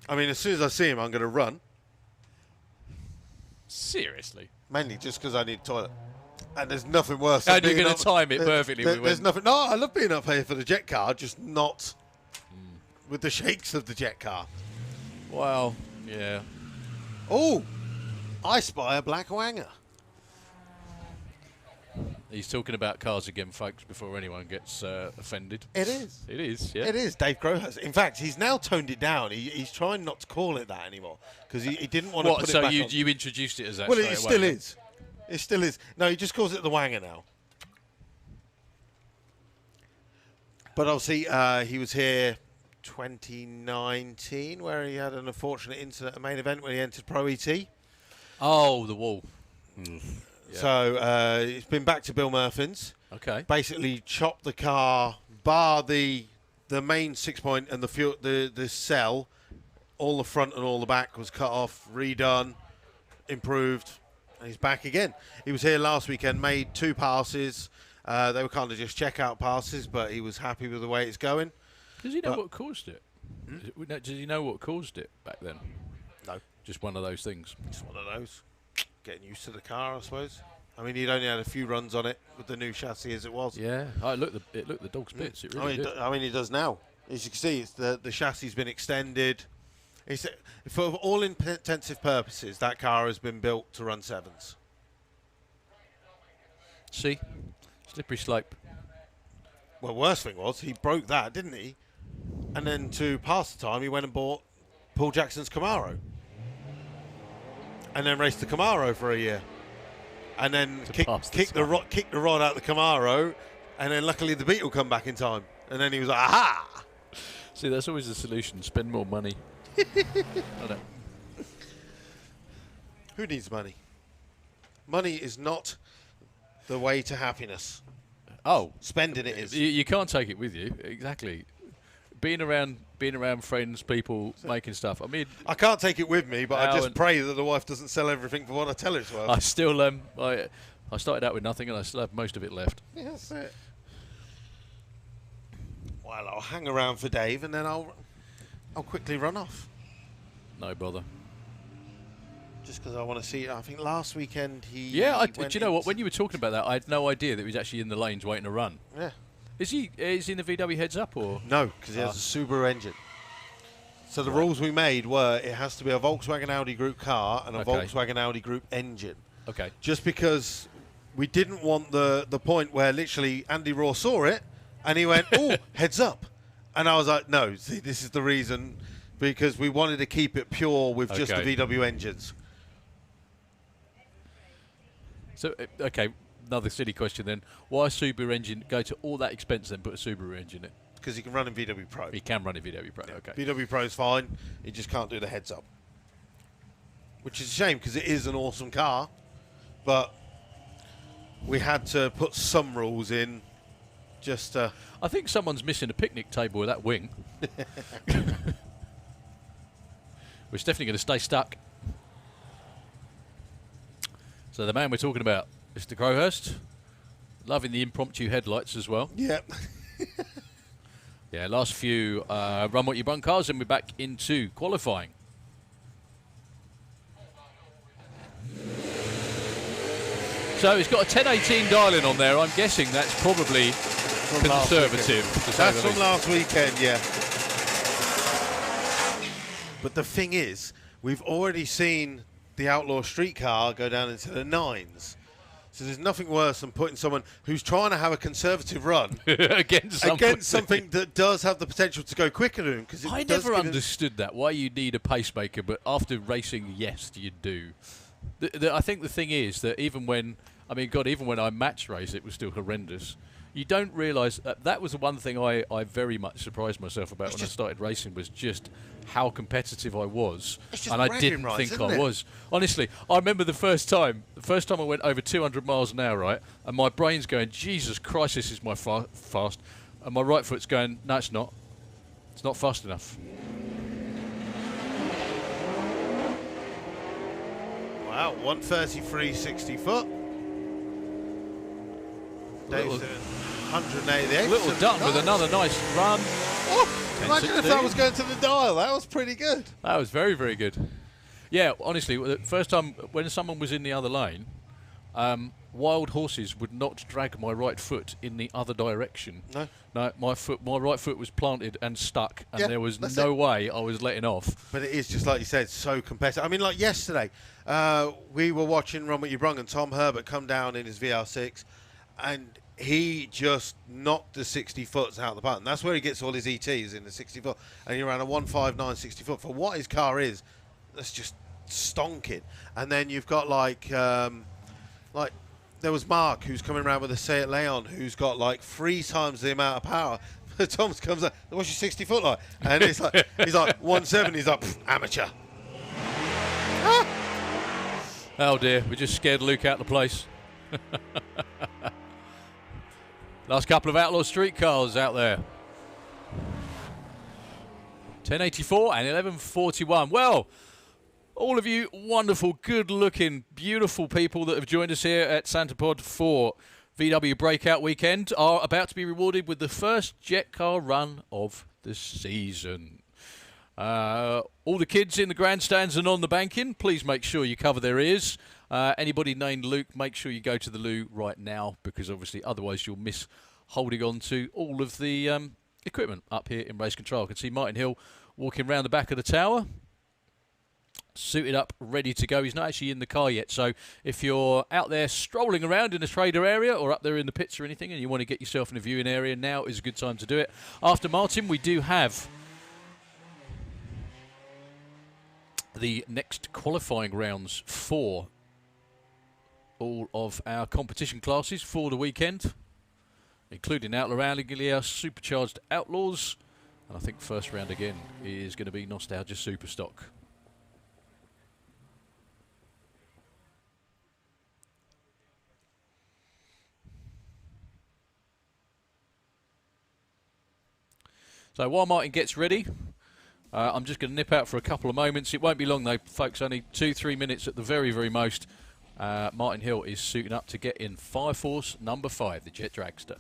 I mean, as soon as I see him, I'm going to run. Seriously? Mainly just because I need a toilet. And there's nothing worse. And you're going to time it perfectly. There's nothing. No, I love being up here for the jet car, just not with the shakes of the jet car. Well, yeah. Oh, I spy a black wanger. He's talking about cars again, folks, before anyone gets offended. It is. It is, yeah. It is. Dave Crowe has. In fact, he's now toned it down. He's trying not to call it that anymore because he didn't want to put it back on. So you introduced it as that? Well, it still is. It still is. No, he just calls it the wanger now. But obviously, he was here 2019, where he had an unfortunate incident at main event when he entered Pro ET. Oh, the wall. Yeah. So it's been back to Bill Murphin's. Okay. Basically, chopped the car, bar the main 6-point and the cell, all the front and all the back was cut off, redone, improved. And he's back again. He was here last weekend, made 2 passes. They were kind of just checkout passes, but he was happy with the way it's going. Does he know what caused it? Does he know what caused it back then? No. Just one of those things. Just one of those. Getting used to the car, I suppose. I mean, he'd only had a few runs on it with the new chassis as it was. Yeah. It looked the dog's bits. It really did. I mean, he does now. As you can see, it's the chassis has been extended. For all intensive purposes, that car has been built to run 7s. See? Slippery slope. Well, worst thing was, he broke that, didn't he? And then to pass the time, he went and bought Paul Jackson's Camaro. And then raced the Camaro for a year. And then kicked the rod out the Camaro. And then luckily the Beetle come back in time. And then he was like, aha! See, that's always the solution. Spend more money. I know. Who needs money? Money is not the way to happiness. Oh, Spending it is. you can't take it with you. Exactly. Being around friends, people, making stuff. I mean, I can't take it with me, but I just pray that the wife doesn't sell everything for what I tell her it's worth. I still I started out with nothing, and I still have most of it left. Yeah, that's it. Well, I'll hang around for Dave, and then I'll quickly run off. No bother. Just because I want to see. I think last weekend he. Yeah, do you know what? When you were talking about that, I had no idea that he was actually in the lanes waiting to run. Yeah. Is he in the VW Heads Up or? No, because he has a Subaru engine. So the rules we made were it has to be a Volkswagen Audi Group car and a Volkswagen Audi Group engine. Okay. Just because we didn't want the point where literally Andy Raw saw it and he went, "Oh, heads up," and I was like, "No, see, this is the reason." Because we wanted to keep it pure with just the VW engines. So, okay, another silly question then. Why a Subaru engine? Go to all that expense then put a Subaru engine in? Because he can run in VW Pro. He can run in VW Pro, Yeah. okay. VW Pro is fine. He just can't do the heads up. Which is a shame because it is an awesome car. But we had to put some rules in just I think someone's missing a picnic table with that wing. It's definitely going to stay stuck. So the man we're talking about, Mr. Crowhurst, loving the impromptu headlights as well. Yep. Yeah, last few Run What You Brung cars, and we're back into qualifying. So he's got a 1018 dial-in on there. I'm guessing that's probably conservative. That's from last weekend, yeah. But the thing is, we've already seen the Outlaw street car go down into the 9s. So there's nothing worse than putting someone who's trying to have a conservative run against something that does have the potential to go quicker than him. Because I never understood that, why you need a pacemaker, but after racing, yes, you do. I think the thing is that even when I match race, it was still horrendous. You don't realise that was the one thing I very much surprised myself about when I started racing, was just how competitive I was, and I didn't think I was. Honestly, I remember the first time I went over 200 miles an hour, right, and my brain's going, Jesus Christ, this is my fast, and my right foot's going, no, it's not fast enough. Wow, 133.60 foot. Dave's doing 188. Little done with another nice run. Oh, imagine if that was going to the dial. That was pretty good. That was very, very good. Yeah, honestly, the first time when someone was in the other lane, wild horses would not drag my right foot in the other direction. No, my right foot was planted and stuck, and there was no way I was letting off. But it is just like you said, so competitive. I mean, like yesterday, we were watching Run What You Brung, and Tom Herbert come down in his VR6, and he just knocked the 60 foots out of the park. And that's where he gets all his ETs, in the 60 foot. And he ran a 159 60 foot. For what his car is, that's just stonking. And then you've got like there was Mark, who's coming around with a Seat Leon, who's got like 3 times the amount of power. Tom comes up, what's your 60 foot like? And he's like 170. He's like, amateur. Oh dear, we just scared Luke out of the place. Last couple of Outlaw street cars out there. 1084 and 1141. Well, all of you wonderful, good-looking, beautiful people that have joined us here at Santa Pod for VW Breakout Weekend are about to be rewarded with the first jet car run of the season. All the kids in the grandstands and on the banking, please make sure you cover their ears. Anybody named Luke, make sure you go to the loo right now, because obviously otherwise you'll miss holding on to all of the equipment up here in race control. I can see Martin Hill walking around the back of the tower, suited up, ready to go. He's not actually in the car yet, so if you're out there strolling around in the trader area or up there in the pits or anything and you want to get yourself in a viewing area, now is a good time to do it. After Martin, we do have the next qualifying rounds for all of our competition classes for the weekend, including Outlaw Anglia Supercharged Outlaws, and I think first round again is going to be Nostalgia Superstock. So while Martin gets ready, I'm just going to nip out for a couple of moments. It won't be long though, folks, only 2-3 minutes at the very, very most. Martin Hill is suiting up to get in Fire Force number 5, the Jet Dragster.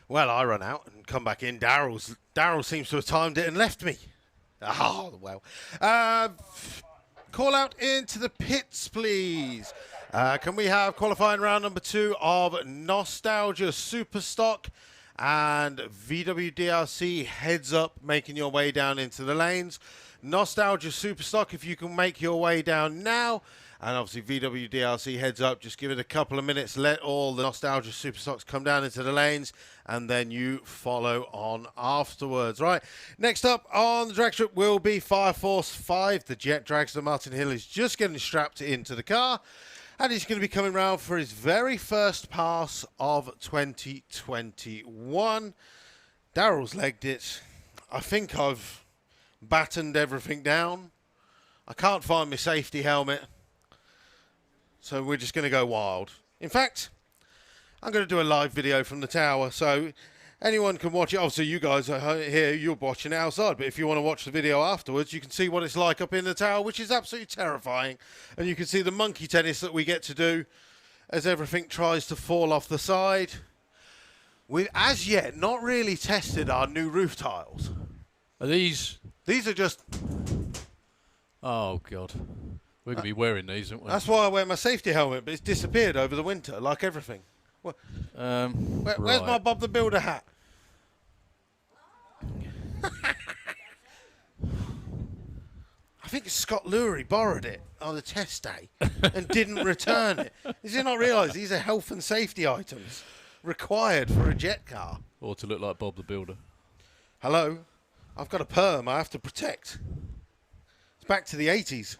Well, I run out and come back in. Daryl seems to have timed it and left me. Oh, well. Call out into the pits, please. Can we have qualifying round number 2 of Nostalgia Superstock and VWDRC Heads Up, making your way down into the lanes. Nostalgia Superstock, if you can make your way down now. And obviously VWDRC Heads Up, just give it a couple of minutes, let all the Nostalgia Superstocks come down into the lanes, and then you follow on afterwards. Right, next up on the drag strip will be Fire Force 5. The Jet Dragster Martin Hill is just getting strapped into the car, and he's going to be coming round for his very first pass of 2021. Daryl's legged it. I think I've battened everything down. I can't find my safety helmet. So we're just going to go wild. In fact, I'm going to do a live video from the tower, so anyone can watch it. Obviously, you guys are here, you're watching it outside, but if you want to watch the video afterwards, you can see what it's like up in the tower, which is absolutely terrifying. And you can see the monkey tennis that we get to do as everything tries to fall off the side. We've, as yet, not really tested our new roof tiles. Are these? These are just... Oh, God. We're going to be wearing these, aren't we? That's why I wear my safety helmet, but it's disappeared over the winter, like everything. Well, where's my Bob the Builder hat? I think Scott Lurie borrowed it on the test day and didn't return it. Does he not realise these are health and safety items required for a jet car? Or to look like Bob the Builder. Hello? I've got a perm I have to protect. It's back to the 80s.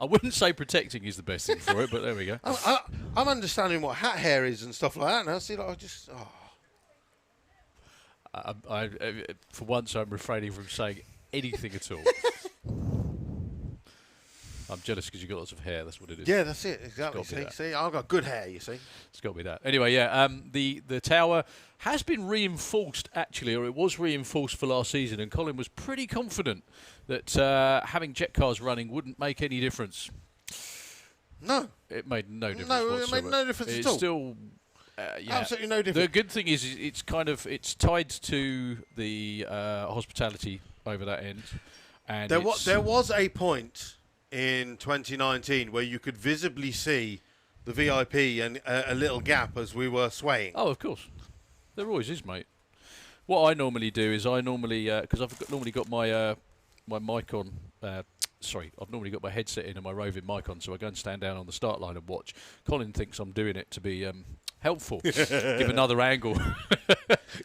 I wouldn't say protecting is the best thing for it, but there we go. I'm understanding what hat hair is and stuff like that now. See, like, I just... Oh. For once, I'm refraining from saying anything at all. I'm jealous because you've got lots of hair. That's what it is. Yeah, that's it. Exactly. See, I've got good hair, you see. It's got to be that. Anyway, yeah, the tower has been reinforced, actually, or it was reinforced for last season, and Colin was pretty confident that having jet cars running wouldn't make any difference. No. It made no difference whatsoever. It made no difference at all. It's still... yeah. Absolutely no difference. The good thing is it's tied to the hospitality over that end. And there was a point in 2019 where you could visibly see the VIP and a little gap as we were swaying. Oh, of course. There always is, mate. What I normally do is because I've normally got my my mic on sorry, I've normally got my headset in and my roving mic on, so I go and stand down on the start line and watch. Colin thinks I'm doing it to be helpful. Give another angle.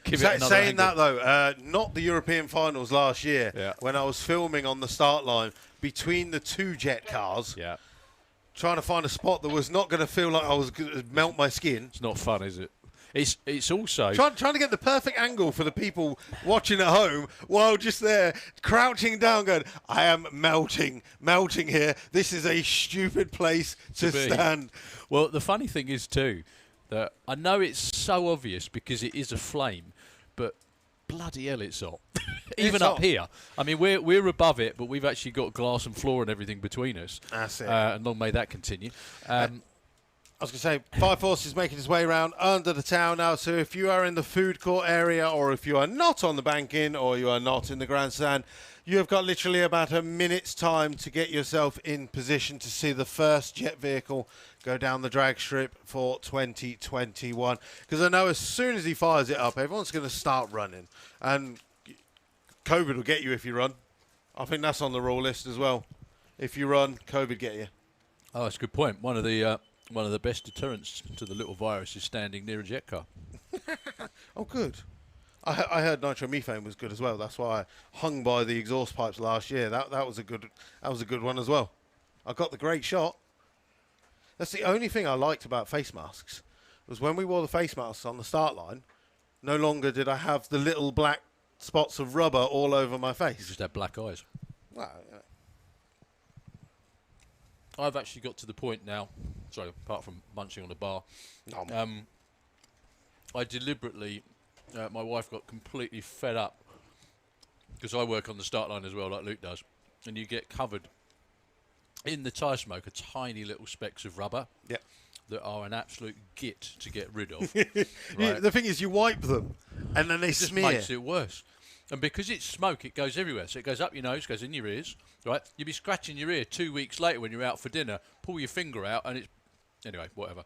Saying that though, not the European finals last year, when I was filming on the start line between the two jet cars, trying to find a spot that was not going to feel like I was going to melt my skin. It's not fun, is it? It's also trying to get the perfect angle for the people watching at home while just there crouching down going, I am melting here. This is a stupid place to stand. Well, the funny thing is too that I know it's so obvious because it is a flame, but bloody hell it's hot. Even up here. I mean, we're above it, but we've actually got glass and floor and everything between us. That's it. And long may that continue. I was going to say, Fire Force is making its way around under the town now, so if you are in the food court area or if you are not on the banking or you are not in the grandstand, you have got literally about a minute's time to get yourself in position to see the first jet vehicle go down the drag strip for 2021. Because I know as soon as he fires it up, everyone's going to start running. And COVID will get you if you run. I think that's on the rule list as well. If you run, COVID get you. Oh, that's a good point. One of the best deterrents to the little virus is standing near a jet car. Oh, good. I heard nitromethane was good as well. That's why I hung by the exhaust pipes last year. That was a good one as well. I got the great shot. That's the only thing I liked about face masks, was when we wore the face masks on the start line, no longer did I have the little black spots of rubber all over my face. You just had black eyes. Well, I've actually got to the point now, sorry, apart from munching on a bar, I deliberately, my wife got completely fed up, because I work on the start line as well, like Luke does, and you get covered in the tyre smoke are tiny little specks of rubber that are an absolute git to get rid of. Right? The thing is, you wipe them, and then they smear. It just makes it worse. And because it's smoke, it goes everywhere. So it goes up your nose, goes in your ears, right? You'll be scratching your ear 2 weeks later when you're out for dinner, pull your finger out, and it's... Anyway, whatever.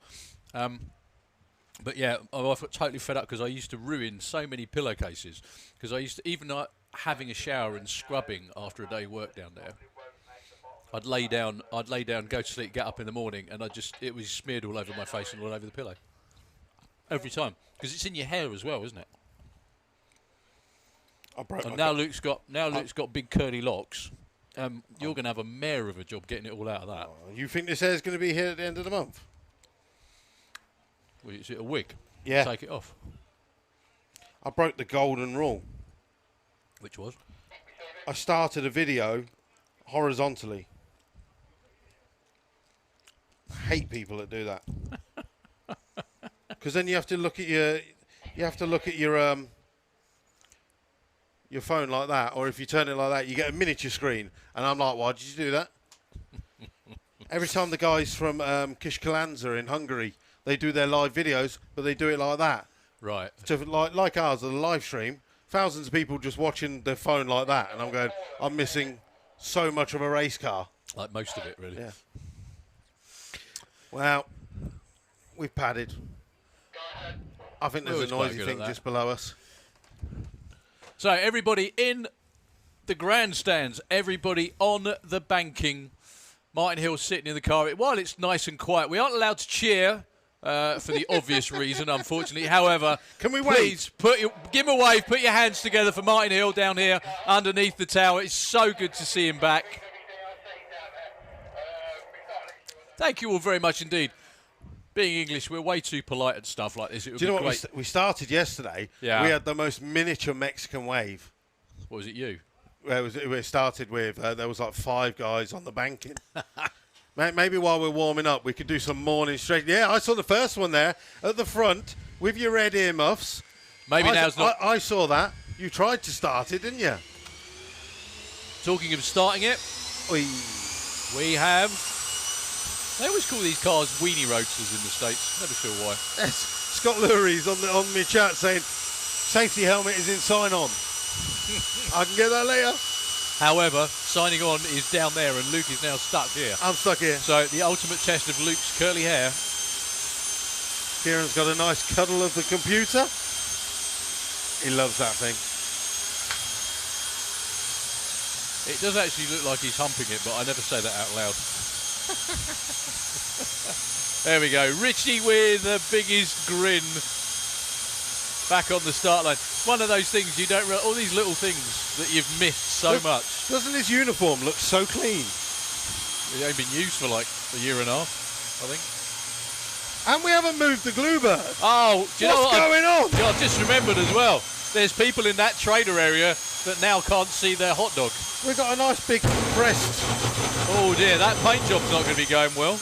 But yeah, my wife got totally fed up because I used to ruin so many pillowcases. Because I used to, even having a shower and scrubbing after a day work down there, I'd lay down, go to sleep, get up in the morning, and it was smeared all over my face and all over the pillow. Every time. Because it's in your hair as well, isn't it? And now Luke's got big curly locks. You're going to have a mare of a job getting it all out of that. You think this hair's going to be here at the end of the month? Well, is it a wig? Yeah. Take it off. I broke the golden rule. Which was? I started a video horizontally. I hate people that do that. Because then you have to look at your phone like that, or if you turn it like that, you get a miniature screen. And I'm like, why did you do that? Every time the guys from Kishkalanza in Hungary, they do their live videos, but they do it like that. Right. So like ours, the live stream, thousands of people just watching their phone like that, and I'm going, I'm missing so much of a race car. Like most of it, really. Yeah. Well, we've padded. I think there's a noisy thing just below us. So everybody in the grandstands, everybody on the banking. Martin Hill's sitting in the car. While it's nice and quiet, we aren't allowed to cheer for the obvious reason, unfortunately. However, can we please give him a wave, put your hands together for Martin Hill down here underneath the tower. It's so good to see him back. Thank you all very much indeed. Being English, we're way too polite and stuff like this. It would Do you know be what? We started yesterday. Yeah. We had the most miniature Mexican wave. What was it, you? We started with, there was like 5 guys on the banking. Maybe while we're warming up, we could do some morning stretch. Yeah, I saw the first one there at the front with your red earmuffs. I saw that. You tried to start it, didn't you? Talking of starting it, we have... They always call these cars weenie roadsters in the States. Never sure why. Yes. Scott Lurie's on my chat saying, safety helmet is in sign-on. I can get that later. However, signing on is down there and Luke is now stuck here. I'm stuck here. So the ultimate test of Luke's curly hair. Kieran's got a nice cuddle of the computer. He loves that thing. It does actually look like he's humping it, but I never say that out loud. There we go. Richie with the biggest grin back on the start line. One of those things you don't all these little things that you've missed so much. Doesn't his uniform look so clean? It ain't been used for like a year and a half, I think. And we haven't moved the glue bird. Oh, do you know what's going on? Do you know, I've just remembered as well. There's people in that trader area that now can't see their hot dog. We've got a nice big crest. Oh dear, that paint job's not going to be going well.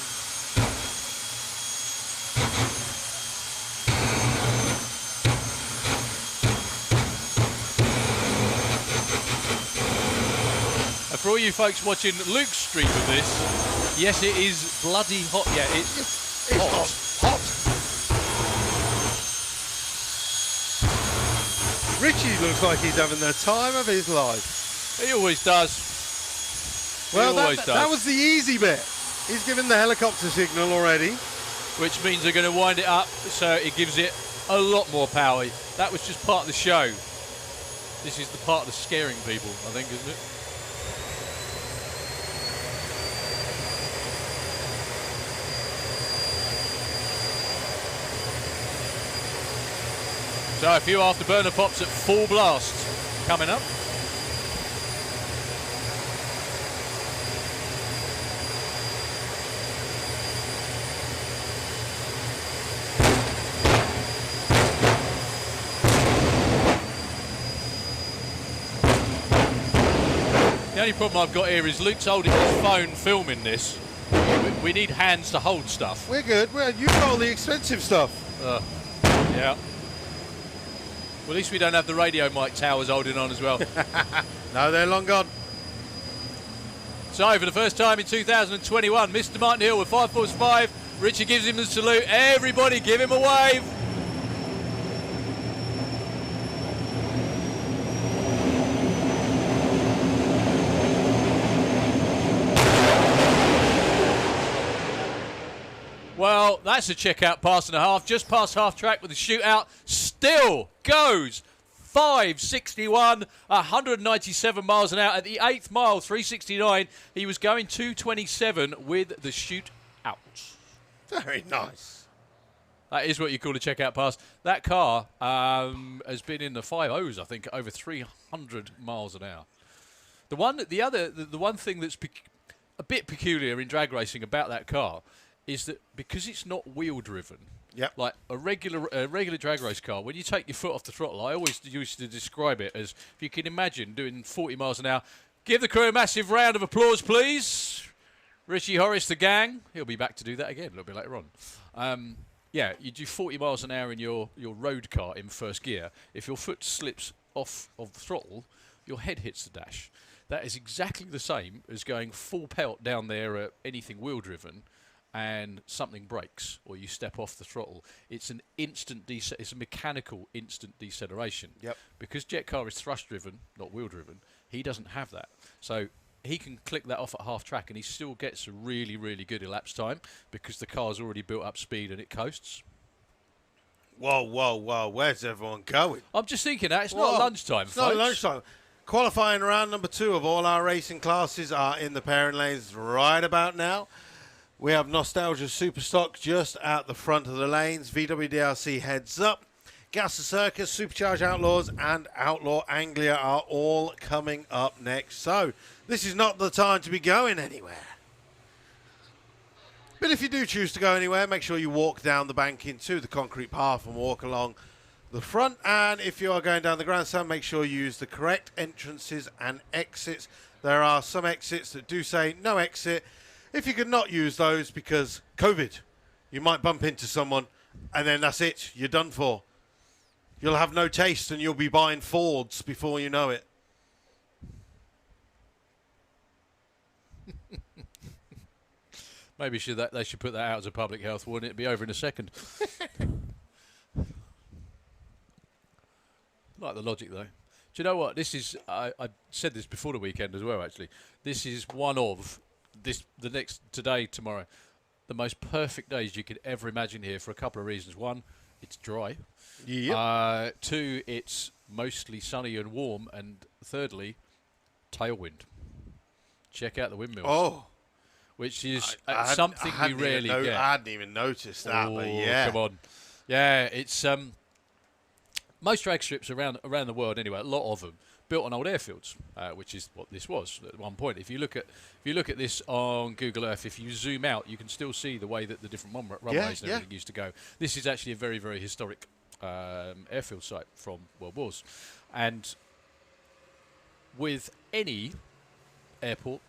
And for all you folks watching Luke's stream of this, yes, it is bloody hot. Yeah, it's hot. Hot. Richie looks like he's having the time of his life. He always does. Well, that was the easy bit. He's given the helicopter signal already. Which means they're going to wind it up, so it gives it a lot more power. That was just part of the show. This is the part of the scaring people, I think, isn't it? So a few afterburner pops at full blast coming up. The only problem I've got here is Luke's holding his phone filming this. We need hands to hold stuff. We're good. You've got all the expensive stuff. Yeah. Well, at least we don't have the radio mic towers holding on as well. No, they're long gone. So, for the first time in 2021, Mr. Martin Hill with 545. Richard gives him the salute. Everybody give him a wave. Well, that's a checkout pass and a half. Just past half track with the shootout. Still goes 561, 197 miles an hour. At the 8th mile, 369, he was going 227 with the shootout. Very nice. That is what you call a checkout pass. That car has been in the 5.0s, I think, over 300 miles an hour. The one thing that's a bit peculiar in drag racing about that car is that because it's not wheel driven, yep, like a regular drag race car, when you take your foot off the throttle, I always used to describe it as, if you can imagine doing 40 miles an hour. Give the crew a massive round of applause, please. Richie Horace, the gang. He'll be back to do that again a little bit later on. Yeah, you do 40 miles an hour in your road car in first gear. If your foot slips off of the throttle, your head hits the dash. That is exactly the same as going full pelt down there at anything wheel driven, and something breaks or you step off the throttle. It's an instant it's a mechanical instant deceleration. Yep. Because Jet car is thrust driven, not wheel driven, he doesn't have that. So he can click that off at half track and he still gets a really, really good elapsed time because the car's already built up speed and it coasts. Whoa, whoa, whoa. Where's everyone going? I'm just thinking that. It's not lunchtime, It's folks. not lunchtime. Qualifying round number 2 of all our racing classes are in the pairing lanes right about now. We have Nostalgia Superstock just at the front of the lanes. VWDRC Heads Up, Gas the Circus, Supercharged Outlaws, and Outlaw Anglia are all coming up next. So this is not the time to be going anywhere. But if you do choose to go anywhere, make sure you walk down the bank into the concrete path and walk along the front. And if you are going down the grandstand, make sure you use the correct entrances and exits. There are some exits that do say no exit. If you could not use those because COVID, you might bump into someone and then that's it. You're done for. You'll have no taste and you'll be buying Fords before you know it. Maybe they should put that out as a public health warning. It'd be over in a second. Like the logic, though. Do you know what? This is, I said this before the weekend as well, actually. This is one of... today, tomorrow, the most perfect days you could ever imagine here for a couple of reasons. One, it's dry. Yep. 2, it's mostly sunny and warm. And thirdly, tailwind. Check out the windmills. Oh. Which is something we rarely get. I hadn't even noticed that, but yeah. Come on. Yeah, it's most drag strips around the world anyway, a lot of them built on old airfields, which is what this was at one point. If you look at this on Google Earth, if you zoom out, you can still see the way that the different runways and everything used to go. This is actually a very, very historic airfield site from World Wars. And with any airfield,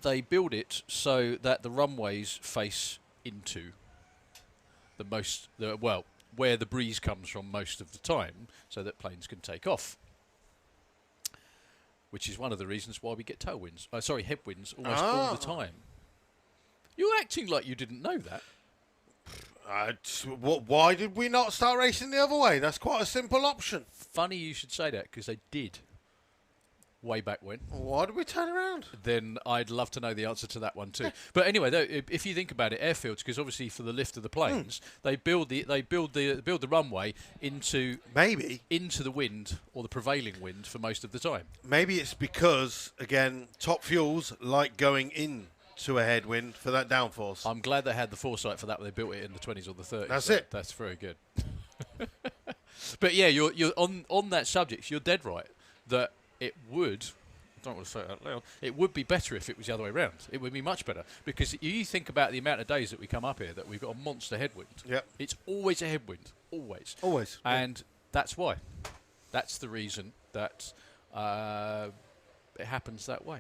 they build it so that the runways face into where the breeze comes from most of the time, so that planes can take off. Which is one of the reasons why we get headwinds almost all the time. You're acting like you didn't know that. Why did we not start racing the other way? That's quite a simple option. Funny you should say that, because they did. Way back when. Why did we turn around? Then I'd love to know the answer to that one too. But anyway, though, if you think about it, airfields, because obviously for the lift of the planes, they build the runway into the wind or the prevailing wind for most of the time. Maybe it's because again, top fuels like going into a headwind for that downforce. I'm glad they had the foresight for that when they built it in the 20s or the 30s. That's it. That's very good. But yeah, you're on that subject. You're dead right that. It would, I don't want to say it out loud, it would be better if it was the other way around. It would be much better. Because you think about the amount of days that we come up here that we've got a monster headwind. Yep. It's always a headwind. Always. Always. And that's why. That's the reason that it happens that way.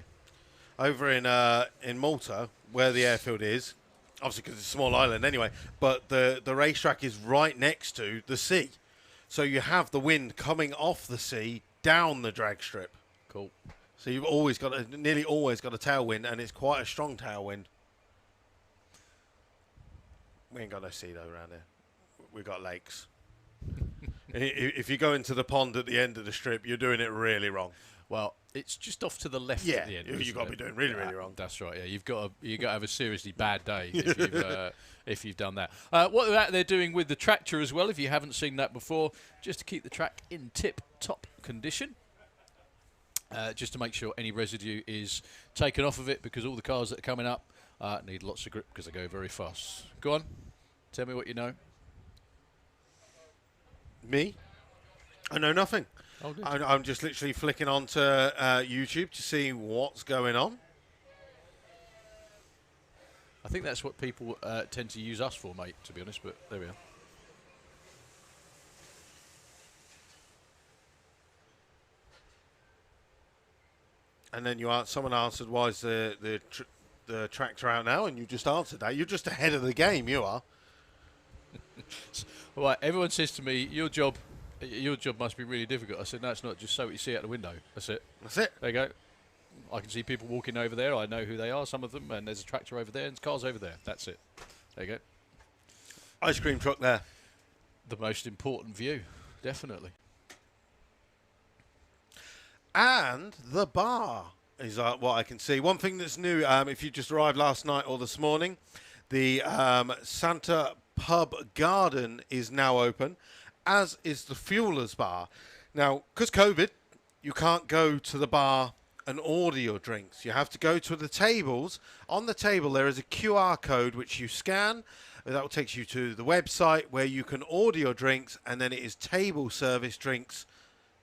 Over in Malta, where the airfield is, obviously because it's a small island anyway, but the racetrack is right next to the sea. So you have the wind coming off the sea down the drag strip. Cool. So you've nearly always got a tailwind, and it's quite a strong tailwind. We ain't got no sea though around here. We've got lakes. If you go into the pond at the end of the strip, you're doing it really wrong. Well, it's just off to the left at the end. You've got to be doing really wrong. That's right. Yeah, you've got to have a seriously bad day if you've done that. What they're out there doing with the tractor as well, if you haven't seen that before, just to keep the track in tip-top condition, just to make sure any residue is taken off of it, because all the cars that are coming up need lots of grip because they go very fast. Go on, tell me what you know. Me? I know nothing. Oh, I'm just literally flicking onto YouTube to see what's going on. I think that's what people tend to use us for, mate, to be honest, but there we are. And then someone answered, why is the tractor out now? And you just answered that. You're just ahead of the game, you are. All right, everyone says to me, your job must be really difficult. I said, no, it's not. Just so what you see out the window. That's it. That's it. There you go. I can see people walking over there. I know who they are, some of them, and there's a tractor over there and cars over there. That's it. There you go. Ice cream truck there. The most important view, definitely. And the bar is what I can see. One thing that's new, if you just arrived last night or this morning, the Santa Pub Garden is now open, as is the Fuelers Bar. Now, because COVID, you can't go to the bar and order your drinks. You have to go to the tables. On the table, there is a QR code which you scan. That will take you to the website where you can order your drinks, and then it is table service drinks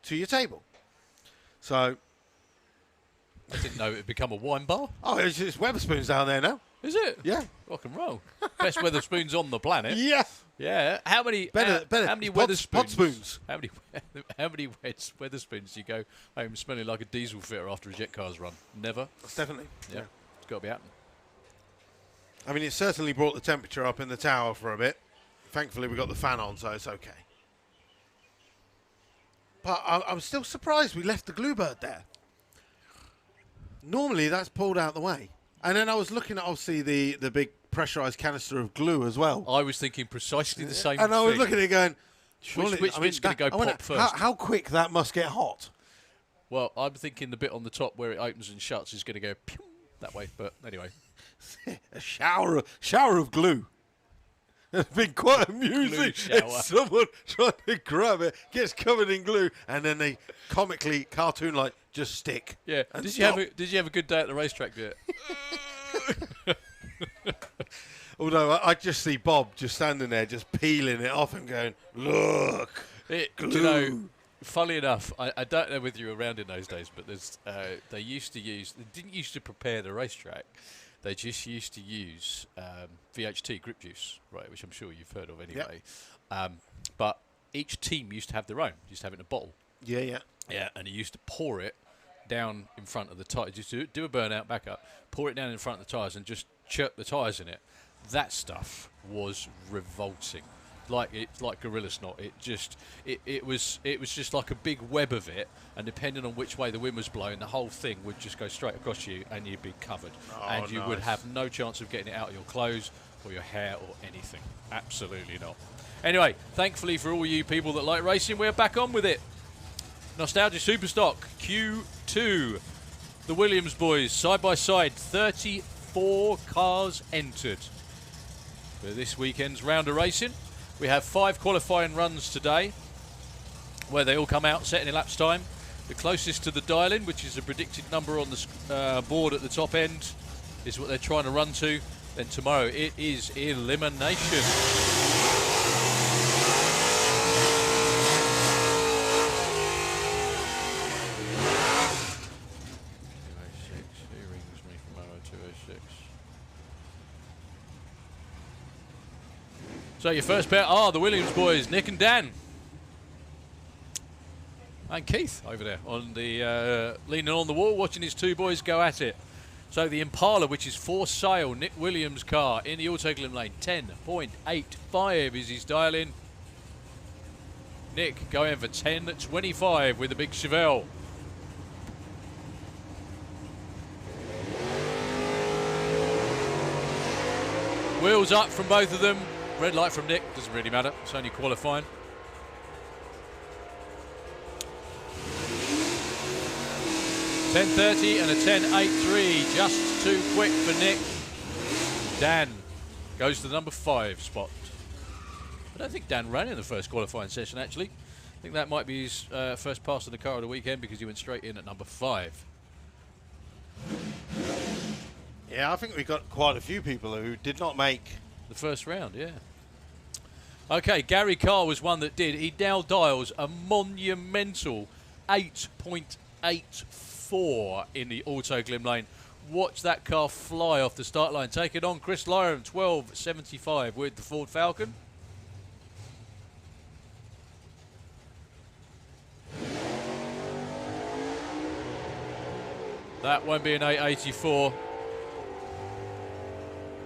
to your table. So, I didn't know it would become a wine bar. Oh, it's Wetherspoons down there now. Is it? Yeah. Rock and roll. Best Wetherspoons on the planet. Yeah. Yeah. How many? Better. How many Wetherspoons? Pot spoons. How many Wetherspoons do you go home smelling like a diesel fitter after a jet car's run? Never. That's definitely. Yeah. It's got to be happening. I mean, it certainly brought the temperature up in the tower for a bit. Thankfully, we got the fan on, so it's okay. But I'm still surprised we left the glue bird there. Normally, that's pulled out the way. And then I was looking at, obviously, the big pressurised canister of glue as well. I was thinking precisely the same thing. And I was looking at it going, surely, which bit's going to go pop first? How quick that must get hot. Well, I'm thinking the bit on the top where it opens and shuts is going to go pew that way. But anyway. A shower of glue. It's been quite amusing. It's someone trying to grab it, gets covered in glue, and then they comically, cartoon-like, just stick. Yeah. Did you have a good day at the racetrack yet? Although I just see Bob just standing there, just peeling it off and going, look, glue. You know, funnily enough, I don't know whether you were around in those days, but they didn't used to prepare the racetrack. They just used to use VHT grip juice, right, which I'm sure you've heard of anyway. Yep. But each team used to have their own, used to have it in a bottle. Yeah. Yeah, and you used to pour it down in front of the tyres. Just do a burnout, back up, pour it down in front of the tyres and just chirp the tyres in it. That stuff was revolting. It's like gorilla snot. It was just like a big web of it, and depending on which way the wind was blowing, the whole thing would just go straight across you, and you'd be covered, and you would have no chance of getting it out of your clothes or your hair or anything. Absolutely not. Anyway, thankfully for all you people that like racing, we're back on with it. Nostalgia Superstock Q2, the Williams boys side by side, 34 cars entered for this weekend's round of racing. We have 5 qualifying runs today, where they all come out setting in laps time. The closest to the dial-in, which is a predicted number on the board at the top end, is what they're trying to run to. Then tomorrow it is elimination. So your first pair are the Williams boys, Nick and Dan. And Keith over there on the leaning on the wall, watching his 2 boys go at it. So the Impala, which is for sale, Nick Williams' car in the auto glim lane, 10.85 is his dial-in. Nick going for 10.25 with the big Chevelle. Wheels up from both of them. Red light from Nick, doesn't really matter, it's only qualifying. .10.30 and a 10.83, just too quick for Nick. Dan goes to the number 5 spot. I don't think Dan ran in the first qualifying session, actually. I think that might be his first pass in the car of the weekend, because he went straight in at number 5. Yeah, I think we got quite a few people who did not make the first round, yeah. Okay, Gary Carr was one that did. He now dials a monumental 8.84 in the auto glim lane. Watch that car fly off the start line. Take it on, Chris Lyram, 12.75 with the Ford Falcon. That won't be an 8.84.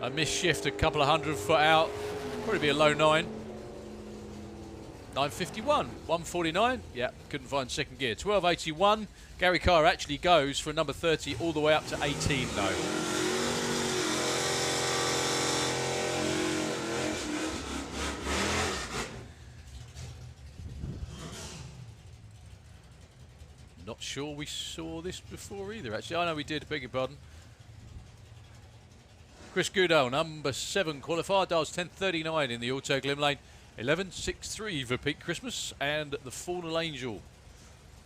A misshift a couple of 100 foot out. Probably be a low 9. 9.51. 149. Yeah, couldn't find second gear. 12.81. Gary Carr actually goes for a number 30 all the way up to 18 though. Not sure we saw this before either, actually. I know we did, beg your pardon. Chris Goodall, number 7 qualifier, dials 10.39 in the auto glim lane. 11.63 for Pete Christmas, and the Fallen Angel,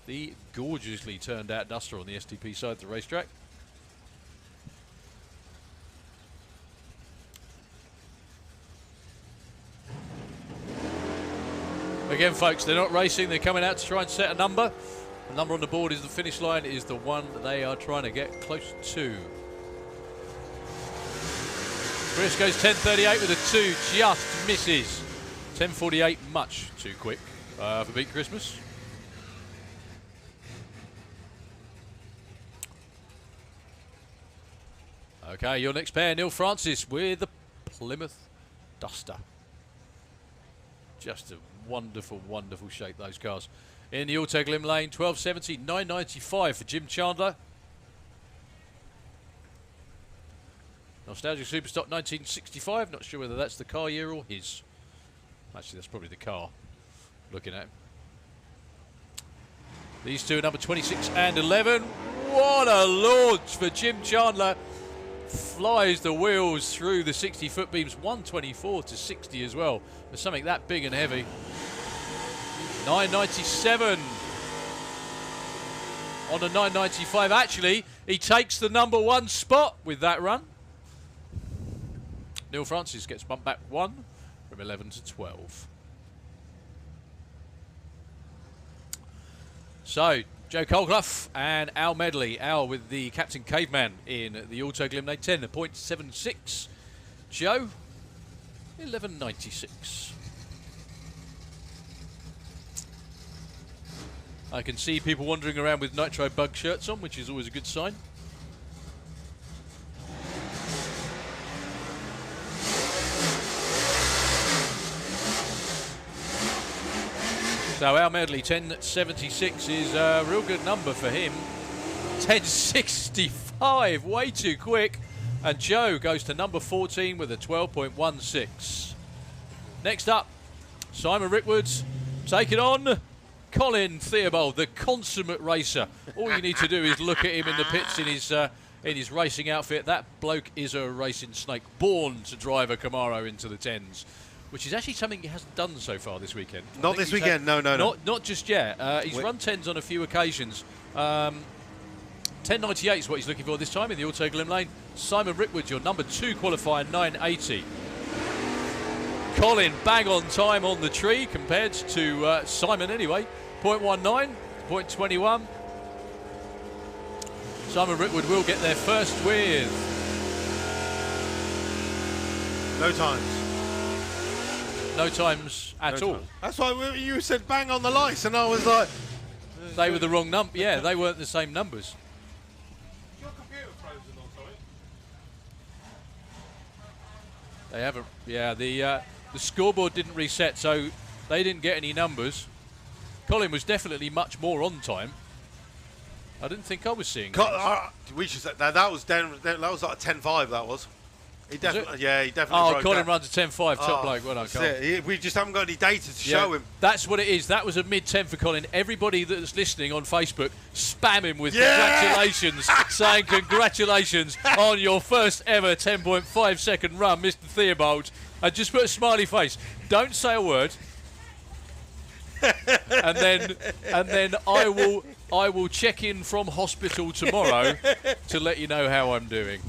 the gorgeously turned out Duster on the STP side of the racetrack. Again, folks, they're not racing, they're coming out to try and set a number. The number on the board is the finish line, is the one that they are trying to get close to. Chris goes 10.38 with a 2, just misses. 10.48, much too quick for Beat Christmas. Okay, your next pair, Neil Francis with the Plymouth Duster. Just a wonderful, wonderful shape, those cars. In the auto glim lane, 12.70, 9.95 for Jim Chandler. Nostalgia Superstock 1965, not sure whether that's the car year or his. Actually, that's probably the car. Looking at him. These two are number 26 and 11. What a launch for Jim Chandler. flies the wheels through the 60-foot beams, 124 to 60 as well. For something that big and heavy. 997 on a 995. Actually, he takes the #1 spot with that run. Neil Francis gets bumped back 1 from 11 to 12. So, Joe Colclough and Al Medley. Al with the Captain Caveman in the Auto Glimnade 10, 0.76. Joe, 11.96. I can see people wandering around with Nitro Bug shirts on, which is always a good sign. So Al Medley, 10.76 is a real good number for him. 10.65, way too quick. And Joe goes to number 14 with a 12.16. Next up, Simon Rickwood taking on Colin Theobald, the consummate racer. All you need to do is look at him in the pits in his racing outfit. That bloke is a racing snake, born to drive a Camaro into the 10s. Which is actually something he hasn't done so far this weekend. Not this weekend, no. Not just yet. He's run 10s on a few occasions. 10.98 is what he's looking for this time in the Auto Glim Lane. Simon Rickwood, your number 2 qualifier, 9.80. Colin, bang on time on the tree compared to Simon anyway. 0.19, 0.21. Simon Rickwood will get there first with... No times. No times at all. That's why you said bang on the lights, and I was like... They were the wrong number. Yeah, they weren't the same numbers. Is your computer frozen or something? They haven't. Yeah, the scoreboard didn't reset, so they didn't get any numbers. Colin was definitely much more on time. I didn't think I was seeing. We should say that was like a 10.5. That was. He definitely, he definitely. Oh, broke Colin that. runs a 10.5, top bloke. Well done, Colin. We just haven't got any data to show him. That's what it is. That was a mid-10 for Colin. Everybody that's listening on Facebook, spam him with congratulations, saying congratulations on your first ever 10.5 second run, Mr. Theobald. And just put a smiley face. Don't say a word. and then I will check in from hospital tomorrow to let you know how I'm doing.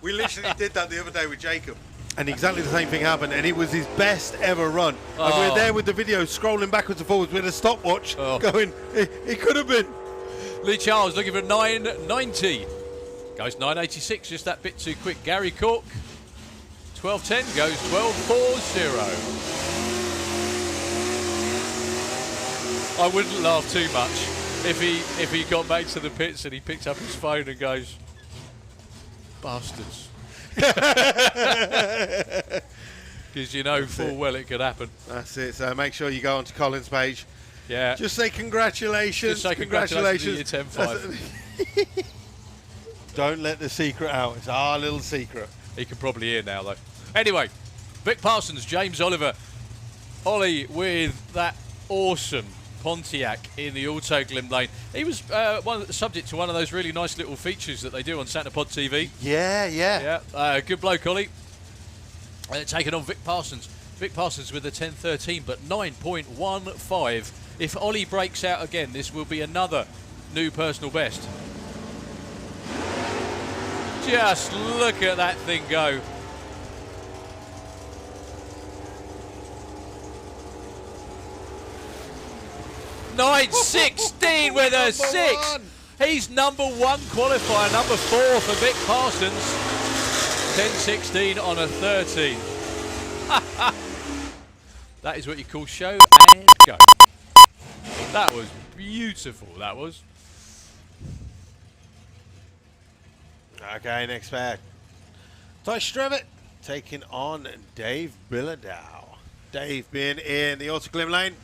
We literally did that the other day with Jacob, and exactly the same thing happened, and it was his best ever run. And we're there with the video, scrolling backwards and forwards with a stopwatch, going, it could have been. Lee Charles looking for 9.90. Goes 9.86, just that bit too quick. Gary Cork, 12.10, goes 12.40. I wouldn't laugh too much if he got back to the pits and he picked up his phone and goes, bastards. Because you know full well it could happen. That's it. So make sure you go onto Colin's page. Yeah. Just say congratulations. Just say congratulations to your 10.5. Don't let the secret out. It's our little secret. He can probably hear now, though. Anyway, Vic Parsons, James Oliver, Ollie with that awesome Pontiac in the Auto Glim Lane. He was subject to one of those really nice little features that they do on Santa Pod TV. Yeah. Good bloke, Ollie. Taking on Vic Parsons. Vic Parsons with a 10.13, but 9.15. If Ollie breaks out again, this will be another new personal best. Just look at that thing go. .916 with a 6. He's number 1 qualifier, number 4 for Vic Parsons. 10.16 on a 13. That is what you call show and go. That was beautiful, that was. Okay, next pair. Ty Strevitt taking on Dave Billadow. Dave being in the Auto Glim Lane.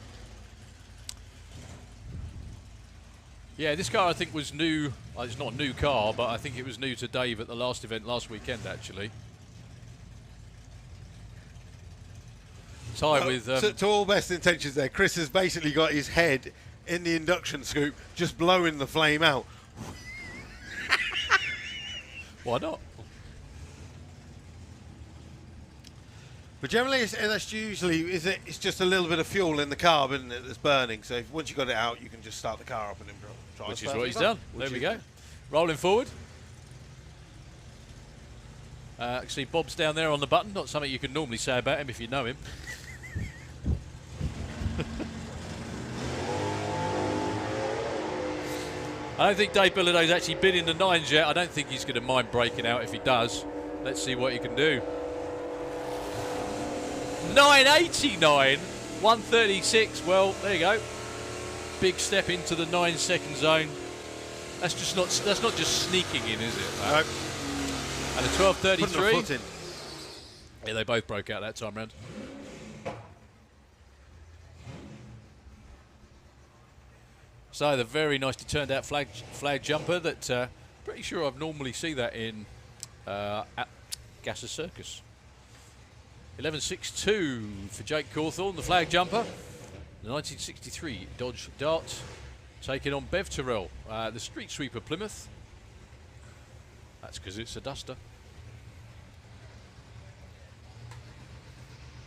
Yeah, this car I think was new. It's not a new car, but I think it was new to Dave at the last event last weekend, actually. Ty with... to all best intentions there, Chris has basically got his head in the induction scoop, just blowing the flame out. Why not? But generally, that's usually it's just a little bit of fuel in the carb, isn't it, that's burning. So once you got it out, you can just start the car up and then try. Which is what he's done. There we go. Rolling forward. I see Bob's down there on the button. Not something you can normally say about him if you know him. I don't think Dave Billaday's actually been in the 9s yet. I don't think he's going to mind breaking out if he does. Let's see what he can do. 989, 136. Well, there you go. Big step into the 9-second zone. That's not just sneaking in, is it? Nope. And a 12:33. Putting a foot in. Yeah, they both broke out that time round. So the very nicely turned out flag jumper that pretty sure I've normally see that in at Gasser Circus. 11.62 for Jake Cawthorne, the flag jumper. The 1963 Dodge Dart taking on Bev Terrell, the street sweeper Plymouth. That's because it's a duster.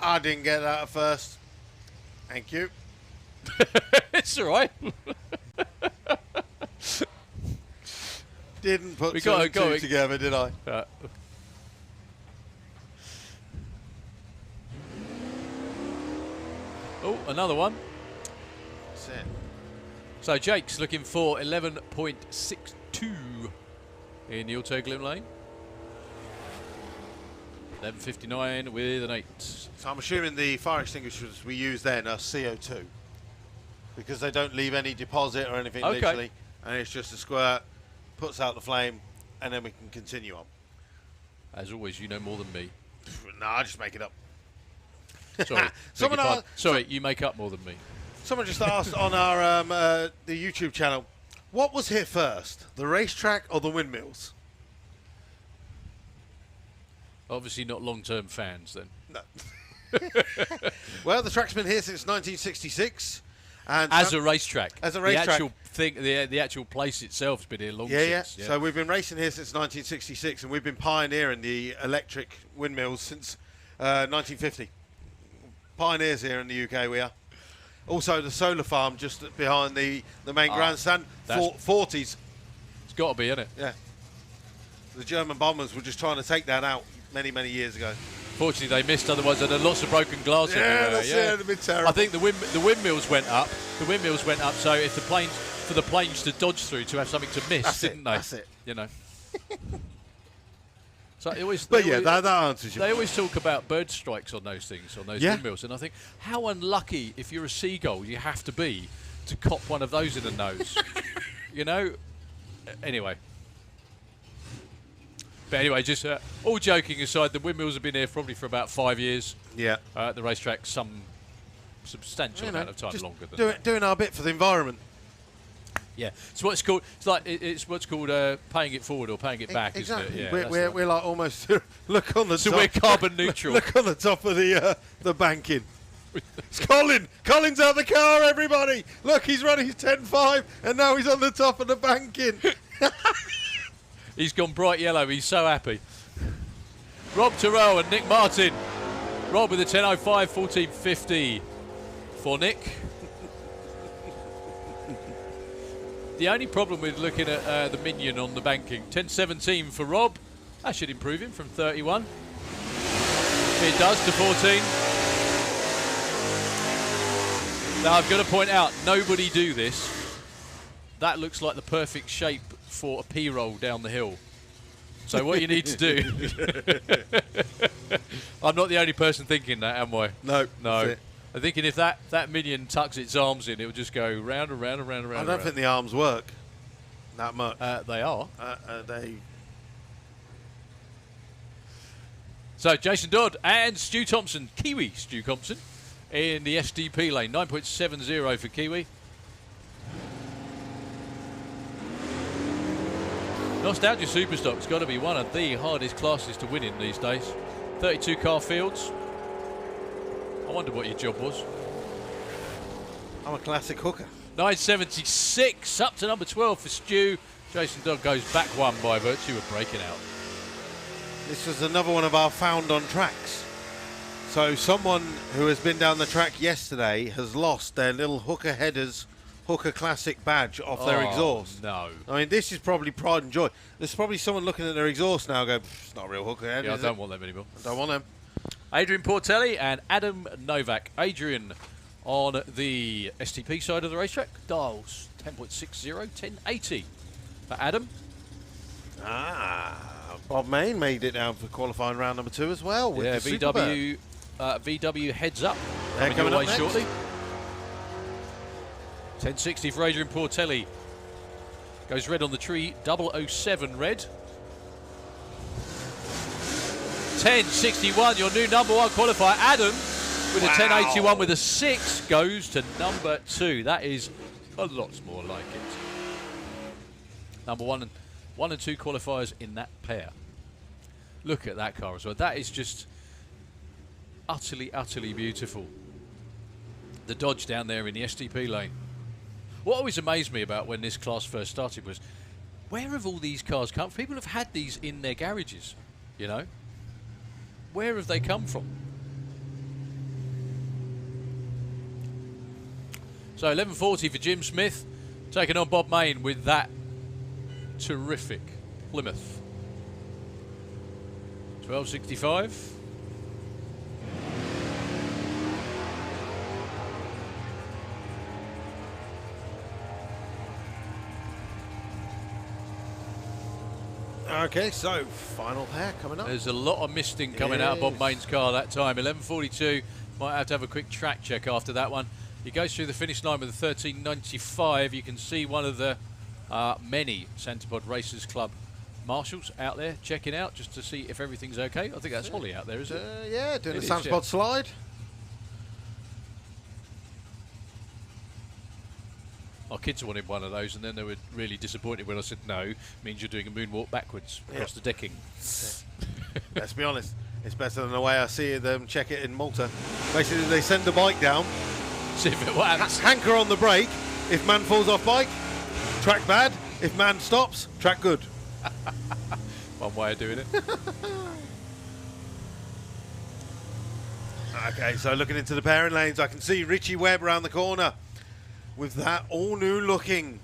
I didn't get that at first. Thank you. It's all right. Didn't put two and two together, did I? Oh, another one. That's it. So Jake's looking for 11.62 in the Auto Glim lane. 11.59 with an 8. So I'm assuming the fire extinguishers we use then are CO2 because they don't leave any deposit or anything, literally, and it's just a squirt, puts out the flame, and then we can continue on. As always, you know more than me. No, I just make it up. Sorry, sorry, you make up more than me. Someone just asked on our the YouTube channel, what was hit first, the racetrack or the windmills? Obviously not long-term fans then. No. Well, the track's been here since 1966. And as a racetrack. As a racetrack. The actual thing, the actual place itself's been here long since. Yeah. So we've been racing here since 1966, and we've been pioneering the electric windmills since 1950. Pioneers here in the UK, we are. Also, the solar farm just behind the main grandstand, 40s. It's got to be, isn't it? Yeah. The German bombers were just trying to take that out many, many years ago. Fortunately, they missed. Otherwise, there had lots of broken glass everywhere. That's it. It'd be terrible. I think the windmills went up. The windmills went up, so if the planes to dodge through to have something to miss, didn't they? That's it. You know. So that answers you. They always talk about bird strikes on those things, on those windmills, and I think how unlucky if you're a seagull you have to be to cop one of those in the nose. You know. Anyway. But anyway, just all joking aside, the windmills have been here probably for about 5 years. Yeah. The racetrack some substantial amount of time longer than that. Doing our bit for the environment. Yeah, it's what it's called. It's like it's what's called paying it forward or paying it back, exactly. isn't it? Yeah, we're like almost look on the so top. we're carbon neutral. Look on the top of the banking. It's Colin. Colin's out the car, everybody. Look, he's running his 10.5, and now he's on the top of the banking. He's gone bright yellow. He's so happy. Rob Terrell and Nick Martin. Rob with a 10.05, 14.50 for Nick. The only problem with looking at the minion on the banking, 10.17 for Rob. That should improve him from 31. It does to 14. Now I've got to point out, nobody do this. That looks like the perfect shape for a P-roll down the hill. So what you need to do... I'm not the only person thinking that, am I? No. I'm thinking if that minion tucks its arms in, it will just go round and round and round and round. I don't think the arms work that much. They are. They. So Jason Dodd and Stu Thompson, Kiwi Stu Thompson, in the SDP lane, 9.70 for Kiwi. Nostalgia Superstock's got to be one of the hardest classes to win in these days. 32 car fields. I wonder what your job was. I'm a classic hooker. 9.76 up to number 12 for Stu. Jason Dodd goes back one by virtue of breaking out. This was another one of our found on tracks. So someone who has been down the track yesterday has lost their little Hooker Headers Hooker Classic badge off their exhaust. No. I mean, this is probably pride and joy. There's probably someone looking at their exhaust now going, it's not a real Hooker Head, Yeah, I is don't it? want them anymore. I don't want them. Adrian Portelli and Adam Novak. Adrian on the STP side of the racetrack. Dials 10.60, 1080 for Adam. Bob Main made it down for qualifying round number 2 as well. With Yeah, the Superbird. VW Heads Up. They're coming your up way next. shortly. 1060 for Adrian Portelli. Goes red on the tree, 007 red. 1061, your new number 1 qualifier. Adam with a 1081 with a 6 goes to number 2. That is a lot more like it. Number 1 and 2 qualifiers in that pair. Look at that car as well. That is just utterly, utterly beautiful. The Dodge down there in the STP lane. What always amazed me about when this class first started was, where have all these cars come from? People have had these in their garages, you know. Where have they come from? So 11:40 for Jim Smith, taking on Bob Main with that terrific Plymouth. 12:65. Okay, so final pair coming up. There's a lot of misting coming out of Bob Main's car that time. 11:42. Might have to have a quick track check after that one. He goes through the finish line with a 13.95. You can see one of the many Santipod Racers Club marshals out there checking out just to see if everything's okay. I think that's Holly out there, is it? Yeah, doing It the is, Santipod yeah. slide. Our kids wanted one of those, and then they were really disappointed when I said no, means you're doing a moonwalk backwards across the decking. Let's be honest, it's better than the way I see them check it in Malta. Basically, they send the bike down, See if it happens. hanker on the brake. If man falls off bike, track bad. If man stops, track good. One way of doing it. Okay, so looking into the pairing lanes, I can see Richie Webb around the corner with that all-new looking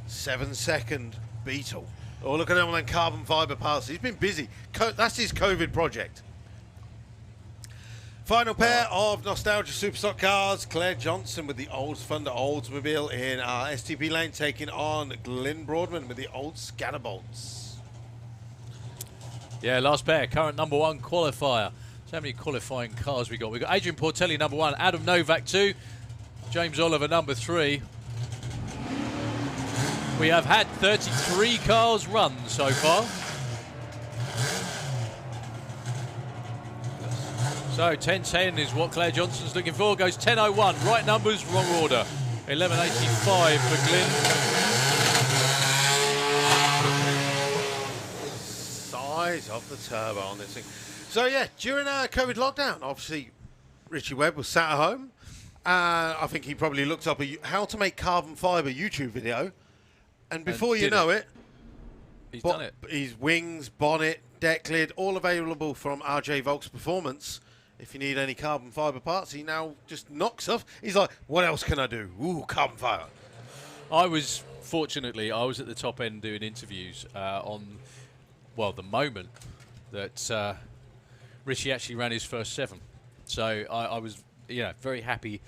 7-second Beetle. Oh, look at him on them carbon fibre parts. He's been busy. That's his COVID project. Final pair of nostalgia superstock cars. Claire Johnson with the Olds Thunder Oldsmobile in our STP lane, taking on Glyn Broadman with the old Scatterbolts. Yeah, last pair, current number 1 qualifier. So how many qualifying cars we got? We got Adrian Portelli number 1, Adam Novak 2, James Oliver number 3. We have had 33 cars run so far. So 10:10 is what Claire Johnson's looking for. Goes 10:01, right numbers, wrong order. 11:85 for Glyn. Size of the turbo on this thing. So yeah, during our COVID lockdown, obviously Richie Webb was sat at home. I think he probably looked up how to make carbon fibre YouTube video, and before you did know it. it, He's done it. his wings, bonnet, deck lid, all available from RJ Volks Performance. If you need any carbon fibre parts, he now just knocks off. He's like, what else can I do? Ooh, carbon fibre. Fortunately, I was at the top end doing interviews on, well, the moment that Richie actually ran his first 7. So I was, very happy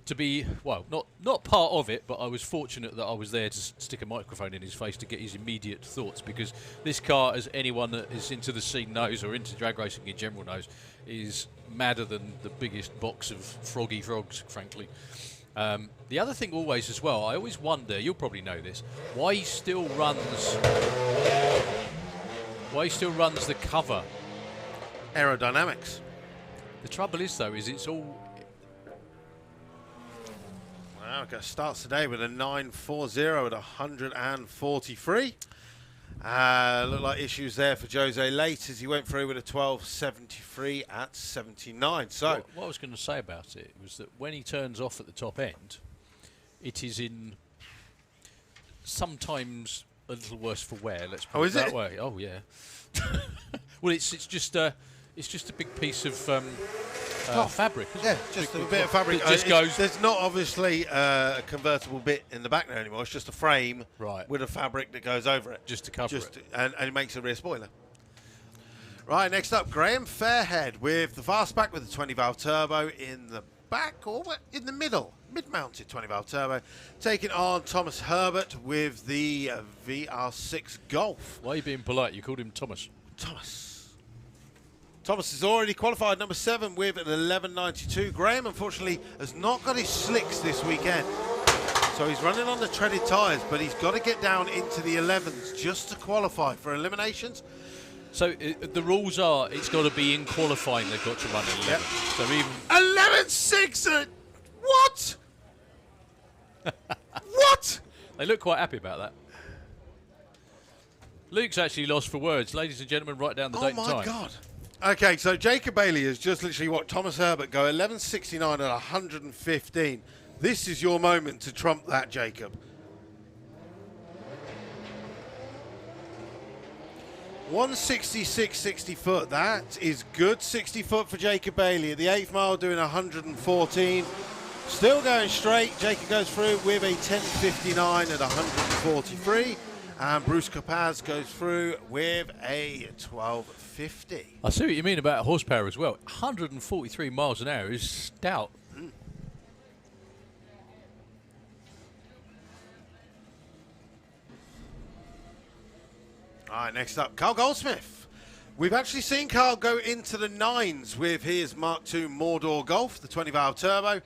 to be, well, not part of it, but I was fortunate that I was there to stick a microphone in his face to get his immediate thoughts, because this car, as anyone that is into the scene knows, or into drag racing in general knows, is madder than the biggest box of froggy frogs, frankly. The other thing always as well, I always wonder, you'll probably know this, why he still runs the cover. Aerodynamics. The trouble is, though, is it's all... Wow, starts today with a 940 at 143. Look like issues there for Jose late as he went through with a 1273 at 79. So What I was going to say about it was that when he turns off at the top end, it is in sometimes a little worse for wear, let's put it is that it? way. Oh, yeah. Well, it's just a big piece of fabric. Isn't Yeah, it? just Big a bit of fabric. It just goes. There's not obviously a convertible bit in the back there anymore. It's just a frame with a fabric that goes over it. Just to cover it. And it makes a rear spoiler. Right, next up, Graham Fairhead with the fastback with the 20-valve turbo in the back, or in the middle, mid-mounted 20-valve turbo, taking on Thomas Herbert with the VR6 Golf. Why are you being polite? You called him Thomas. Thomas is already qualified number 7 with an 11.92. Graham, unfortunately, has not got his slicks this weekend. So he's running on the treaded tyres, but he's got to get down into the 11s just to qualify for eliminations. So the rules are it's got to be in qualifying they've got to run 11. Yep. So even 11.6. What? What? They look quite happy about that. Luke's actually lost for words. Ladies and gentlemen, write down the date and time. Oh, my God. Okay, so Jacob Bailey has just literally watched Thomas Herbert go 11.69 at 115. This is your moment to trump that, Jacob. 166 60 foot. That is good 60 foot for Jacob Bailey. At the 8th mile doing 114. Still going straight. Jacob goes through with a 10.59 at 143. And Bruce Capaz goes through with a 12.50. I see what you mean about horsepower as well. 143 miles an hour is stout. All right, next up, Carl Goldsmith. We've actually seen Carl go into the 9s with his Mark II Mordor Golf, the 20-valve turbo.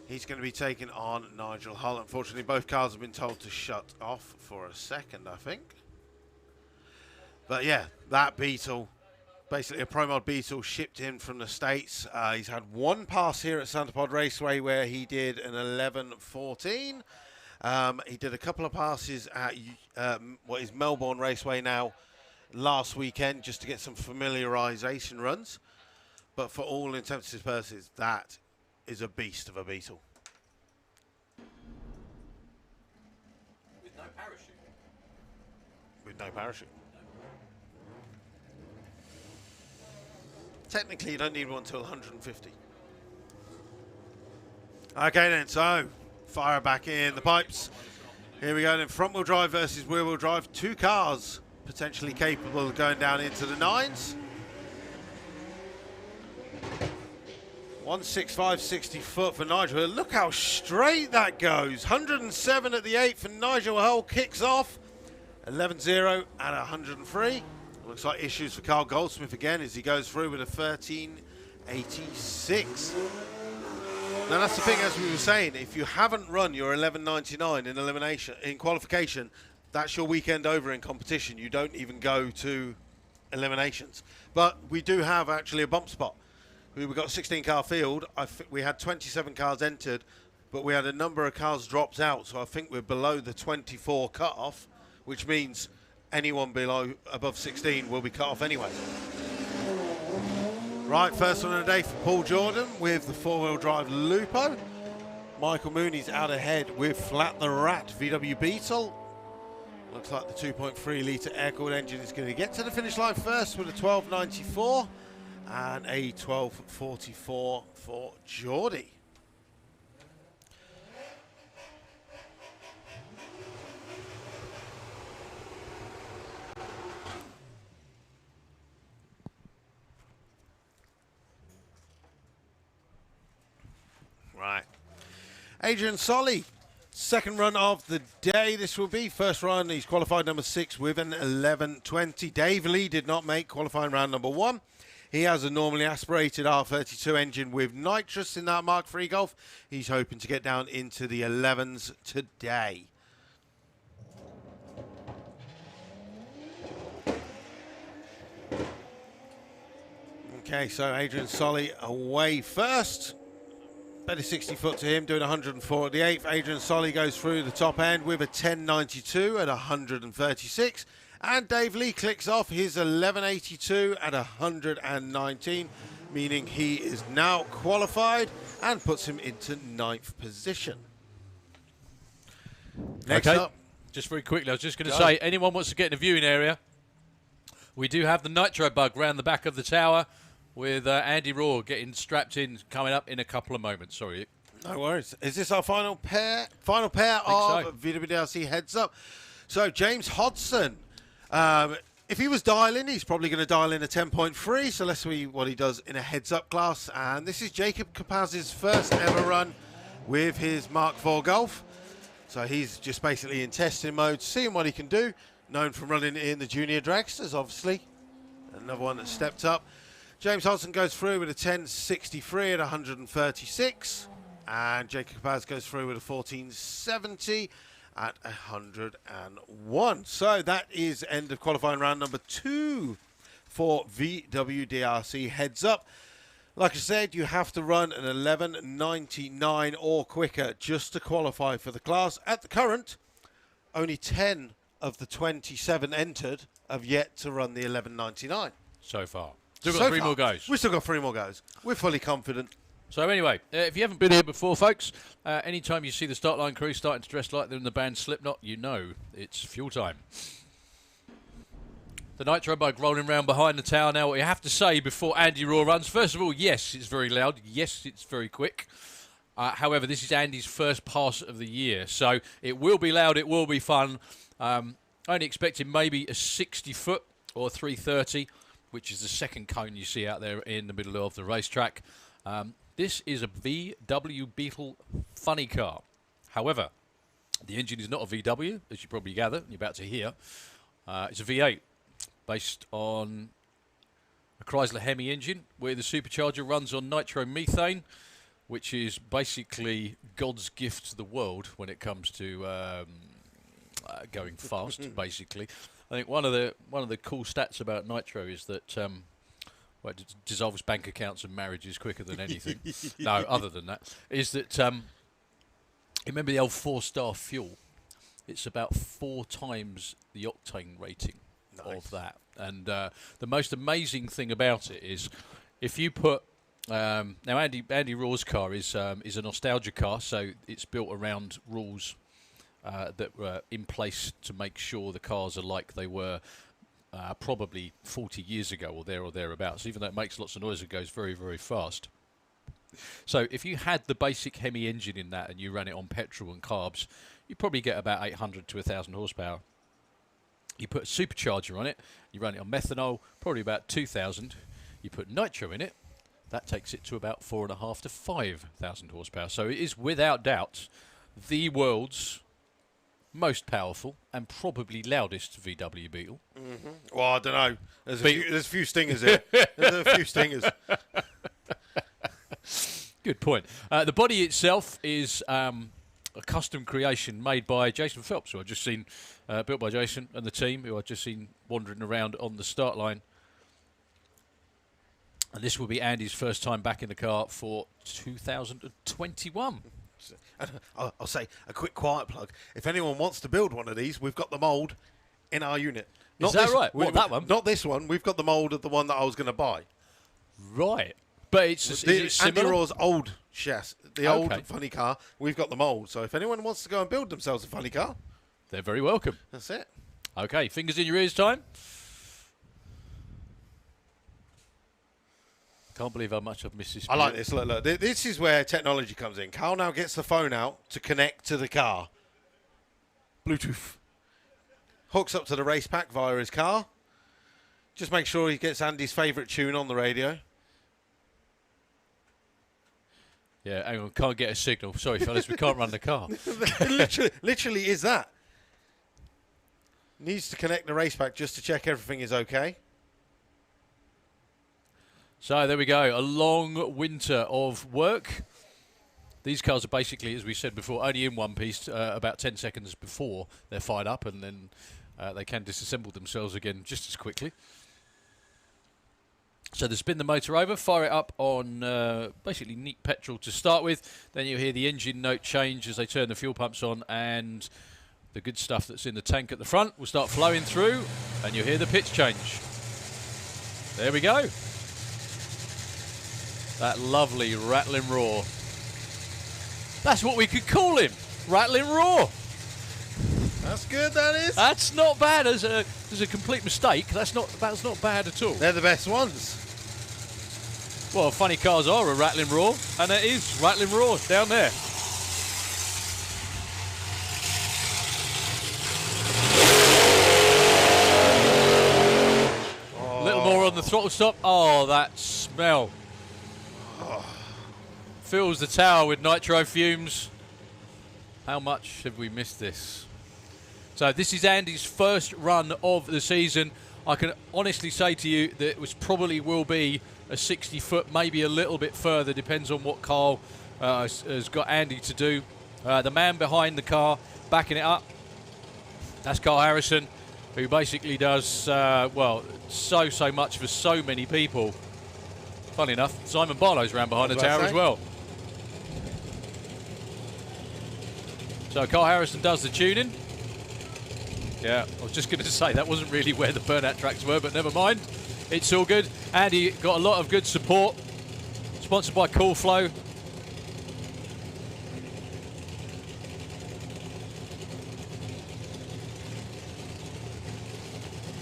He's going to be taking on Nigel Hull. Unfortunately, both cars have been told to shut off for a second, I think. But yeah, that Beetle, basically a Pro Mod Beetle, shipped in from the States. He's had one pass here at Santa Pod Raceway where he did an 11.14. He did a couple of passes at what is Melbourne Raceway now last weekend just to get some familiarisation runs. But for all intents and purposes, that is a beast of a Beetle. With no parachute. With no parachute. Technically, you don't need one until 150. Okay then, so fire back in the pipes. Here we go then, front wheel drive versus rear wheel drive. Two cars potentially capable of going down into the 9s. 165 60 foot for Nigel. Look how straight that goes. 107 at the 8th and Nigel Hull kicks off. 11.0 at 103. Looks like issues for Carl Goldsmith again as he goes through with a 13.86. Now that's the thing, as we were saying, if you haven't run your 11.99 in elimination, in qualification, that's your weekend over in competition. You don't even go to eliminations. But we do have actually a bump spot. We've got a 16-car field. We had 27 cars entered, but we had a number of cars dropped out, so I think we're below the 24 cut-off, which means anyone above 16 will be cut off anyway. Right, first one of the day for Paul Jordan with the four-wheel drive Lupo. Michael Mooney's out ahead with Flat the Rat VW Beetle. Looks like the 2.3 litre air-cooled engine is going to get to the finish line first with a 12.94 and a 12.44 for Geordie. Right. Adrian Solly, second run of the day this will be. First run, he's qualified number 6 with an 11.20. Dave Lee did not make qualifying round number 1. He has a normally aspirated R32 engine with nitrous in that Mark III Golf. He's hoping to get down into the 11s today. Okay, so Adrian Solly away first. Better 60 foot to him, doing 104 at the 8th. Adrian Solly goes through the top end with a 10.92 at 136. And Dave Lee clicks off his 11.82 at 119, meaning he is now qualified and puts him into 9th position. Next up. Just very quickly, I was just going to say, anyone wants to get in the viewing area, We do have the Nitro Bug round the back of the tower with Andy Raw getting strapped in, coming up in a couple of moments. Sorry. No worries. Is this our final pair? Final pair of so. VWDRC Heads Up. So James Hodson, if he was dialing, he's probably going to dial in a 10.3. So let's see what he does in a Heads Up class. And this is Jacob Capaz's first ever run with his Mark IV Golf. So he's just basically in testing mode, seeing what he can do. Known from running in the junior dragsters, obviously. Another one that stepped up. James Hodson goes through with a 10.63 at 136. And Jacob Capaz goes through with a 14.70 at 101. So that is end of qualifying round number 2 for VWDRC Heads Up. Like I said, you have to run an 11.99 or quicker just to qualify for the class. At the current, only 10 of the 27 entered have yet to run the 11.99. So far. Still got 3 more goes. We've still got 3 more goes. We're fully confident. So anyway, if you haven't been here before, folks, anytime you see the start line crew starting to dress like they're in the band Slipknot, you know it's fuel time. The Nitro Bug rolling around behind the tower now. What you have to say before Andy Raw runs, first of all, yes, it's very loud. Yes, it's very quick. However, this is Andy's first pass of the year, so it will be loud, it will be fun. Only expecting maybe a 60-foot or 330, which is the second cone you see out there in the middle of the racetrack. This is a VW Beetle funny car. However, the engine is not a VW, as you probably gather, you're about to hear. It's a V8, based on a Chrysler Hemi engine, where the supercharger runs on nitromethane, which is basically God's gift to the world when it comes to going fast, basically. I think one of the cool stats about nitro is that well, it dissolves bank accounts and marriages quicker than anything. No, other than that, is that remember the old 4-star fuel? It's about 4 times the octane rating of that. And the most amazing thing about it is if you put now Andy Raw's car is a nostalgia car, so it's built around rules that were in place to make sure the cars are like they were probably 40 years ago or thereabouts, even though it makes lots of noise and goes very, very fast. So if you had the basic Hemi engine in that and you ran it on petrol and carbs, you probably get about 800 to 1,000 horsepower. You put a supercharger on it, you run it on methanol, probably about 2,000. You put nitro in it, that takes it to about 4,500 to 5,000 horsepower. So it is without doubt the world's most powerful and probably loudest VW Beetle. Well, I don't know. There's a few stingers here. There's a few stingers. Good point. The body itself is a custom creation made by Jason Phelps, who I've just seen, built by Jason and the team, who I've just seen wandering around on the start line. And this will be Andy's first time back in the car for 2021. I'll say a quick quiet plug. If anyone wants to build one of these, we've got the mould in our unit. Is that right? What, that one? Not this one. We've got the mould of the one that I was going to buy. Right. But it's Andy Raw's old chassis, the old Okay. funny car. We've got the mould. So if anyone wants to go and build themselves a funny car, they're very welcome. that's it. Okay, fingers in your ears time. Can't believe how much I've missed this. I like this. Look. This is where technology comes in. Carl now gets the phone out to connect to the car. Bluetooth. Hooks up to the race pack via his car. Just make sure he gets Andy's favourite tune on the radio. Yeah, hang on, can't get a signal. Sorry, fellas, we can't run the car. literally is that. Needs to connect the race pack just to check everything is okay. So there we go, a long winter of work. These cars are basically, as we said before, only in one piece about 10 seconds before they're fired up, and then they can disassemble themselves again just as quickly. So they spin the motor over, fire it up on basically neat petrol to start with. Then you'll hear the engine note change as they turn the fuel pumps on, and the good stuff that's in the tank at the front will start flowing through, and you'll hear the pitch change. There we go. That lovely rattling roar. That's what we could call him, rattling roar. That's good, that is. That's not bad as a complete mistake. That's not bad at all. They're the best ones. Well, funny cars are a rattling roar, and it is rattling roar down there. A little more on the throttle stop. Oh, that smell. Fills the tower with nitro fumes. How much have we missed this? So this is Andy's first run of the season. I can honestly say to you that it was probably will be a 60 foot, maybe a little bit further, depends on what Carl has got Andy to do. The man behind the car, backing it up, that's Carl Harrison, who basically does, well, so much for so many people. Funny enough, Simon Barlow's around behind the tower as well. So Carl Harrison does the tuning. Yeah, I was just going to say that wasn't really where the burnout tracks were, but never mind. It's all good. Andy got a lot of good support. Sponsored by Cool Flow.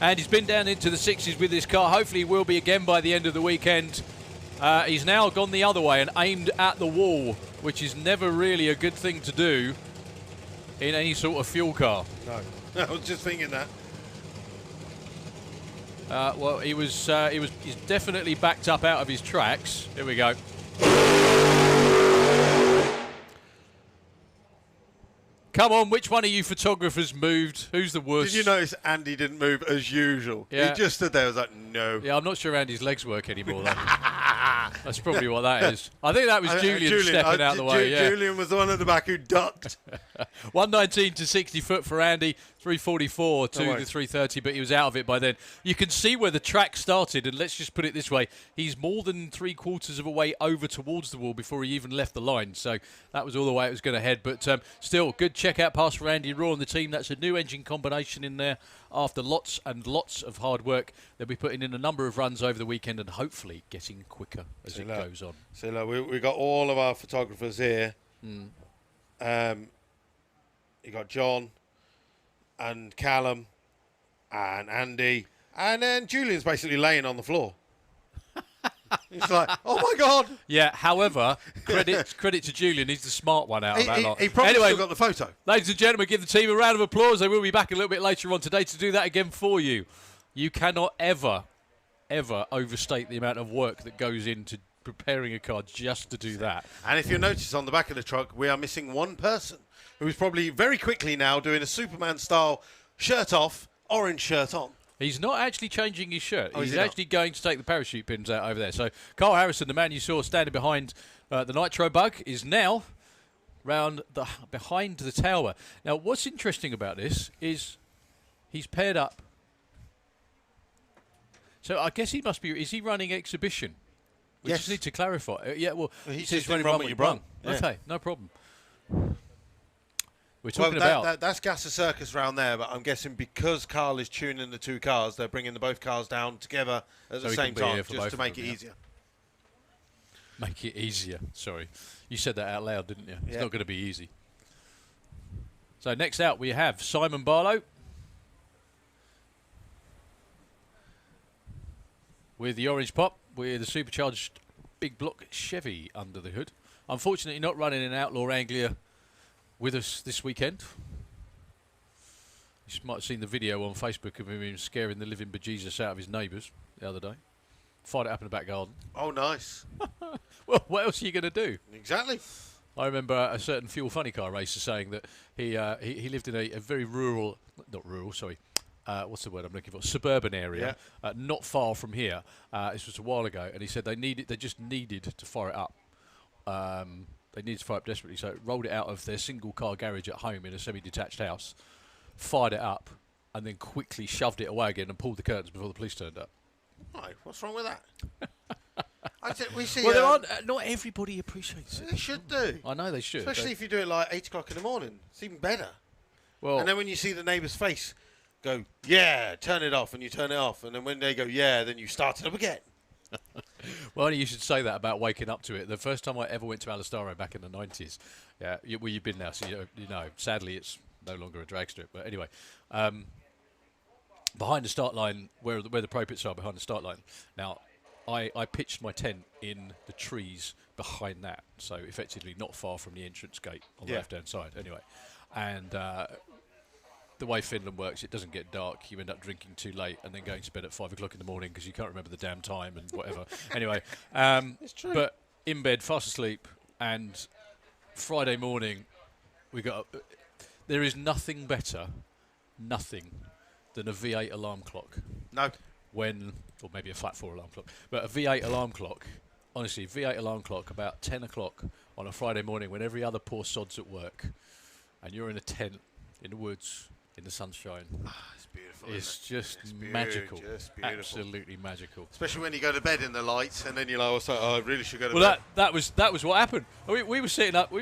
And he's been down into the 60s with this car. Hopefully he will be again by the end of the weekend. He's now gone the other way and aimed at the wall, which is never really a good thing to do in any sort of fuel car. No, I was just thinking that. Well, he's definitely backed up out of his tracks. Here we go. Come on, which one of you photographers moved? Who's the worst? Did you notice Andy didn't move as usual? Yeah. He just stood there. I was like, no. Yeah, I'm not sure Andy's legs work anymore, though. That's probably what that is. I think that was Julian stepping out the way. Yeah. Julian was the one at the back who ducked. 119 to 60 foot for Andy, 344 to the 330, but he was out of it by then. You can see where the track started, and let's just put it this way. He's more than 3/4 of a way over towards the wall before he even left the line. So that was all the way it was going to head. But still, good checkout pass for Andy Raw and the team. That's a new engine combination in there after lots and lots of hard work. They'll be putting in a number of runs over the weekend and hopefully getting quicker as it goes on. So look, we got all of our photographers here. You got John and Callum and Andy, and then Julian's basically laying on the floor. He's like, oh my God. Yeah, however, credit to Julian. He's the smart one out of that lot. He probably still got the photo. Ladies and gentlemen, give the team a round of applause. They will be back a little bit later on today to do that again for you. You cannot ever overstate the amount of work that goes into preparing a car just to do that. And if you notice on the back of the truck, we are missing one person who's probably very quickly now doing a Superman-style shirt off, orange shirt on. He's not actually changing his shirt. Oh, He's actually going to take the parachute pins out over there. So Carl Harrison, the man you saw standing behind the Nitro Bug, is now behind the tower. Now, what's interesting about this is he's paired up. So I guess he must be. Is he running Exhibition? We just need to clarify. Yeah, well, he says says running Run Run What What You You Brung. Brung. Yeah. Okay, no problem. We're talking about... That's Gasser Circus round there, but I'm guessing because Carl is tuning the two cars, they're bringing the both cars down together at the same time, just to make it easier. Make it easier. Sorry. You said that out loud, didn't you? It's not going to be easy. So next out we have Simon Barlow with the orange pop, with the supercharged big block Chevy under the hood. Unfortunately not running an Outlaw Anglia with us this weekend. You might have seen the video on Facebook of him scaring the living bejesus out of his neighbours the other day. Fired it up in the back garden. Oh, nice. Well, what else are you going to do? Exactly. I remember a certain fuel funny car racer saying that he lived in a very rural, not rural, sorry, what's the word I'm looking for? Suburban area, not far from here. This was a while ago, and he said they just needed to fire it up. They needed to fire it up desperately, so rolled it out of their single car garage at home in a semi-detached house, fired it up, and then quickly shoved it away again and pulled the curtains before the police turned up. Right, what's wrong with that? We see. Well, there aren't. Not everybody appreciates it. They should do. I know they should. Especially if you do it like 8 o'clock in the morning. It's even better. Well, and then when you see the neighbour's face go, yeah, turn it off, and you turn it off, and then when they go, yeah, then you start it up again. Well, you should say that about waking up to it. The first time I ever went to Alastaro back in the 90s, well, you've been now, so you know. Sadly, it's no longer a drag strip. But anyway, behind the start line, where the pro pits are behind the start line. Now, I pitched my tent in the trees behind that, so effectively not far from the entrance gate on the left-hand side. Anyway, and the way Finland works, it doesn't get dark. You end up drinking too late and then going to bed at 5 o'clock in the morning because you can't remember the damn time and whatever. Anyway, It's true. but in bed, fast asleep, and Friday morning, we got. There is nothing better, nothing, than a V8 alarm clock. No. Or maybe a flat 4 alarm clock, but a V8 alarm clock. Honestly, V8 alarm clock about 10 o'clock on a Friday morning when every other poor sod's at work, and you're in a tent in the woods in the sunshine. It's beautiful. It's just It's magical. just beautiful. Absolutely magical. Especially when you go to bed in the lights, and then you're like, oh, I really should go to Well, bed. that was what happened. We were sitting up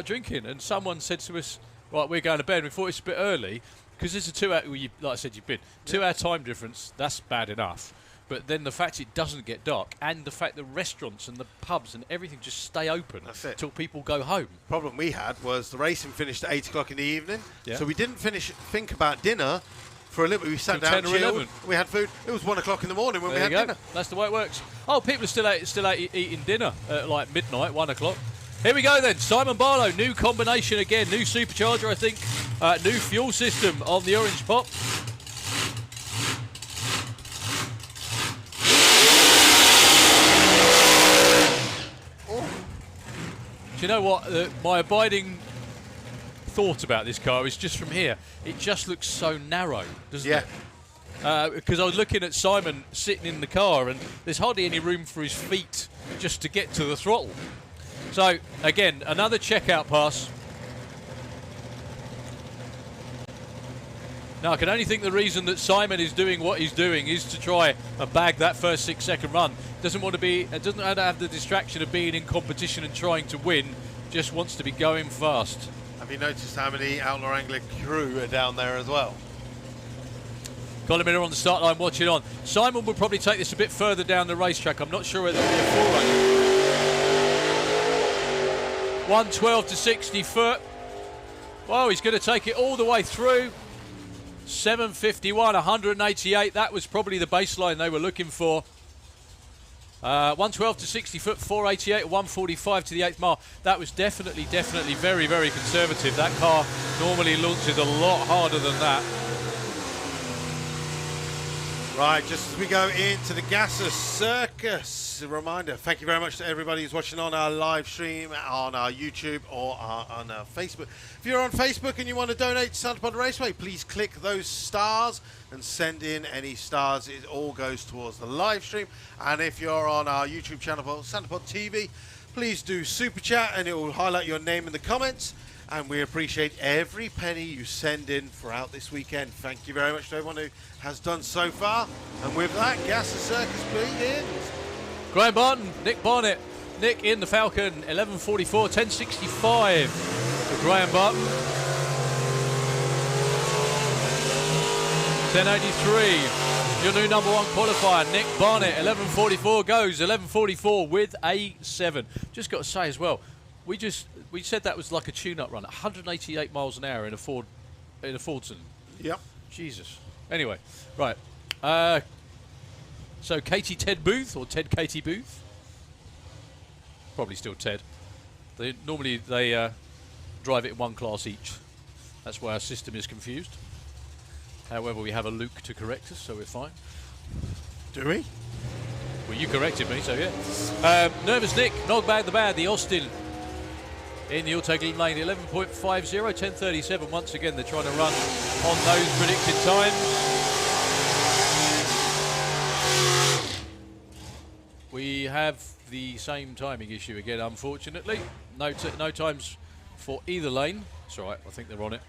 drinking, and someone said to us, "Right, we're going to bed." We thought it's a bit early because there's a 2 hour. Like I said, you've been 2 hour time difference. That's bad enough. But then the fact it doesn't get dark, and the fact the restaurants and the pubs and everything just stay open till people go home. Problem we had was the racing finished at 8 o'clock in the evening, Yeah. so we didn't think about dinner for a little bit. We sat Till down, 10 or chilled, 11. we had food. It was 1 o'clock in the morning when There we you had go. dinner. That's the way it works. Oh, people are still out eating dinner at like midnight, 1 o'clock. Here we go then. Simon Barlow, new combination again, new supercharger, I think, new fuel system on the orange pop. Do you know what? My abiding thought about this car is just from here. It just looks so narrow, doesn't it? Because I was looking at Simon sitting in the car, and there's hardly any room for his feet just to get to the throttle. So, again, another checkout pass. Now, I can only think the reason that Simon is doing what he's doing is to try and bag that first 6-second run. Doesn't want to have the distraction of being in competition and trying to win. Just wants to be going fast. Have you noticed how many Outlaw Anglia crew are down there as well? Colin Miller on the start line watching on. Simon will probably take this a bit further down the racetrack. I'm not sure whether it'll be a full run. 112 to 60 foot. Well, he's going to take it all the way through. 751, 188. That was probably the baseline they were looking for. 112 to 60 foot, 488, 145 to the 8th mile. That was definitely very, very conservative. That car normally launches a lot harder than that. Right, just as we go into the Gasser Circus, a reminder, thank you very much to everybody who's watching on our live stream, on our YouTube or on our Facebook. If you're on Facebook and you want to donate to Santa Pod Raceway, please click those stars and send in any stars. It all goes towards the live stream. And if you're on our YouTube channel, Santa Pod TV, please do Super Chat and it will highlight your name in the comments. And we appreciate every penny you send in throughout this weekend. Thank you very much to everyone who has done so far. And with that, Gasser Circus begins. Graham Barton, Nick Barnett. Nick in the Falcon, 11:44, 10:65 for Graham Barton. 10:83, your new number one qualifier, Nick Barnett, 11:44 goes, 11:44 with a 7. Just got to say as well, we said that was like a tune-up run, 188 miles an hour in a Fordson. Yep. Jesus. Anyway, right. So Katie Ted Booth or Ted Katie Booth? Probably still Ted. Normally they drive it in one class each. That's why our system is confused. However, we have a Luke to correct us, so we're fine. Do we? Well, you corrected me, so yeah. Nervous Nick, Nogbag the Bad, the Austin. In the Autoglym lane, 11.50, 10:37. Once again, they're trying to run on those predicted times. We have the same timing issue again, unfortunately. No times for either lane. It's all right, I think they're on it.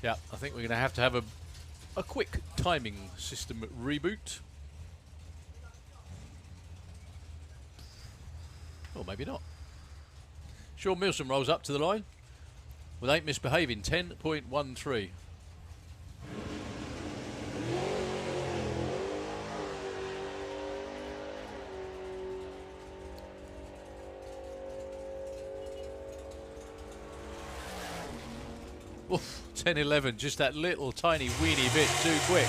Yeah, I think we're going to have a quick timing system reboot. Or maybe not. Sean Milsom rolls up to the line with 8 misbehaving, 10.13. Oof, 10.11, just that little tiny weeny bit too quick.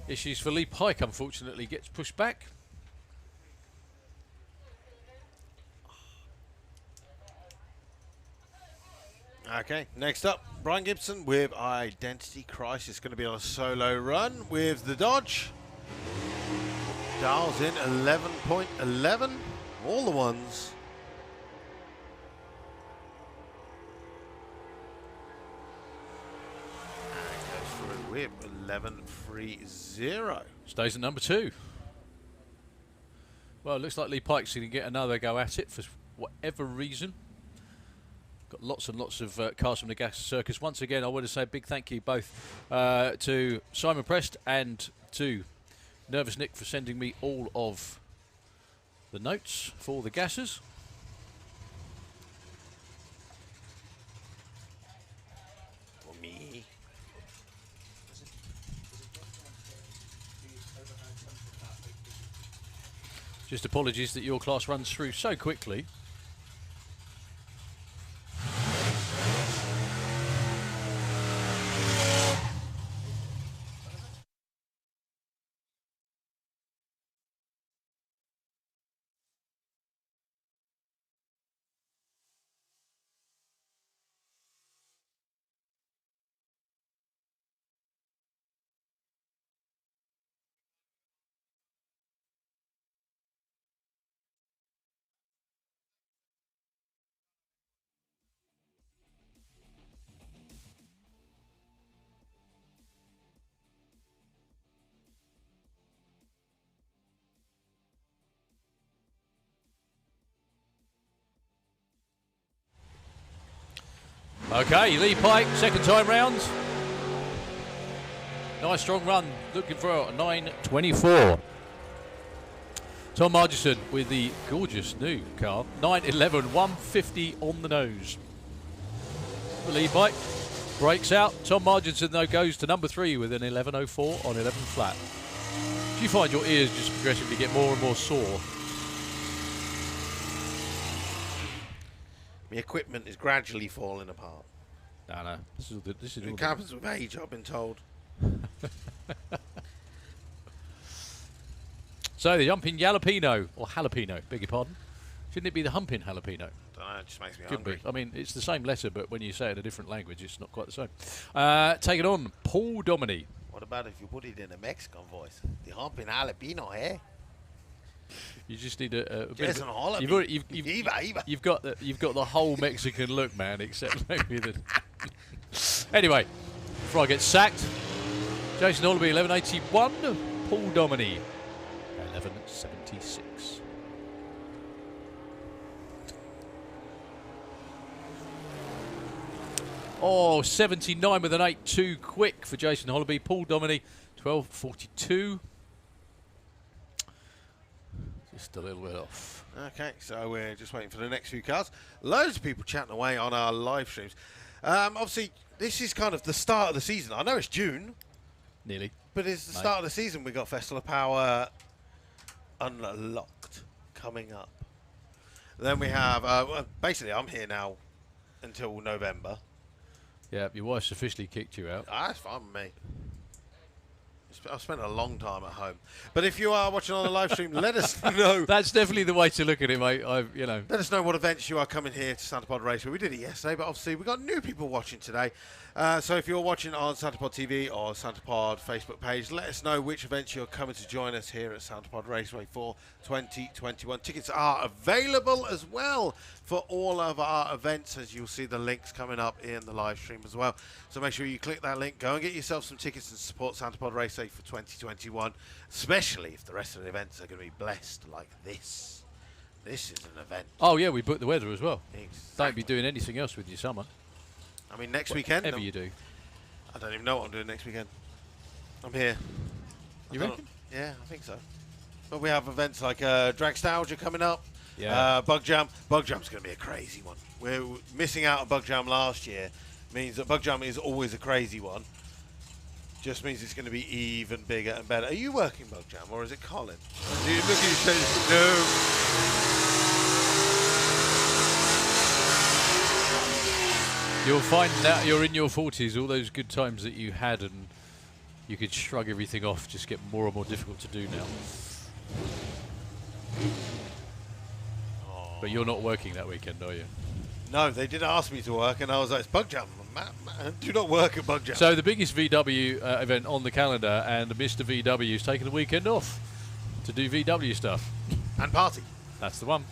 Issues for Lee Pike, unfortunately, gets pushed back. Okay, next up, Brian Gibson with Identity Crisis. Going to be on a solo run with the Dodge. Dials in 11.11. All the ones. And goes through with 11.30. Stays at number 2. Well, it looks like Lee Pike's going to get another go at it for whatever reason. Got lots and lots of cars from the gas circus. Once again, I want to say a big thank you both to Simon Prest and to Nervous Nick for sending me all of the notes for the gases. For me. Just apologies that your class runs through so quickly. Okay, Lee Pike, second time round. Nice strong run, looking for a 9.24. Tom Margison with the gorgeous new car, 9.11, 150 on the nose. Lee Pike breaks out. Tom Margison though goes to number 3 with an 11.04 on 11 flat. Do you find your ears just progressively get more and more sore? The equipment is gradually falling apart. No. This is all It happens with age, I've been told. So the jumping jalapeno, or jalapeno, beg your pardon. Shouldn't it be the humping jalapeno? Don't know, it just makes me Could hungry. be. I mean, it's the same letter, but when you say it in a different language, it's not quite the same. Take it on, Paul Dominy. What about if you put it in a Mexican voice? The humping jalapeno, eh? You just need a bit Jason of Hollaby. you've got the whole Mexican look, man, except maybe the... Anyway, before I get sacked, Jason Hollaby, 11.81. Paul Dominy, 11.76. Oh, 79 with an 8 too quick for Jason Hollaby. Paul Dominy, 12.42. Just a little bit off. Okay, so we're just waiting for the next few cars. Loads of people chatting away on our live streams. Obviously, this is kind of the start of the season. I know it's June. Nearly. But it's the start of the season. We've got Festival of Power Unlocked coming up. Then we have, well, basically, I'm here now until November. Yeah, your wife's officially kicked you out. That's fine with me. I've spent a long time at home. But if you are watching on the live stream, let us know. That's definitely the way to look at it, mate. Let us know what events you are coming here to Santa Pod Raceway. We did it yesterday, but obviously we've got new people watching today. So if you're watching on Santa Pod TV or Santa Pod Facebook page, let us know which events you're coming to join us here at Santa Pod Raceway for 2021. Tickets are available as well for all of our events, as you'll see the links coming up in the live stream as well. So make sure you click that link, go and get yourself some tickets and support Santa Pod Raceway for 2021, especially if the rest of the events are going to be blessed like this. This is an event. Oh, yeah, we booked the weather as well. Exactly. Don't be doing anything else with your summer. I mean, next weekend. Whatever you do. I don't even know what I'm doing next weekend. I'm here. You reckon? Yeah, I think so. But we have events like Dragstalgia coming up. Yeah. Bug Jam. Bug Jam's going to be a crazy one. We're missing out on Bug Jam last year. Means that Bug Jam is always a crazy one. Just means it's going to be even bigger and better. Are you working Bug Jam or is it Colin? Do you look at you say, no. You'll find that you're in your 40s, all those good times that you had and you could shrug everything off just get more and more difficult to do now. But you're not working that weekend, are you? No, they did ask me to work and I was like, it's Bug Jam. Do not work at Bug Jam. So the biggest VW event on the calendar, and Mr. VW is taking the weekend off to do VW stuff. And party. That's the one.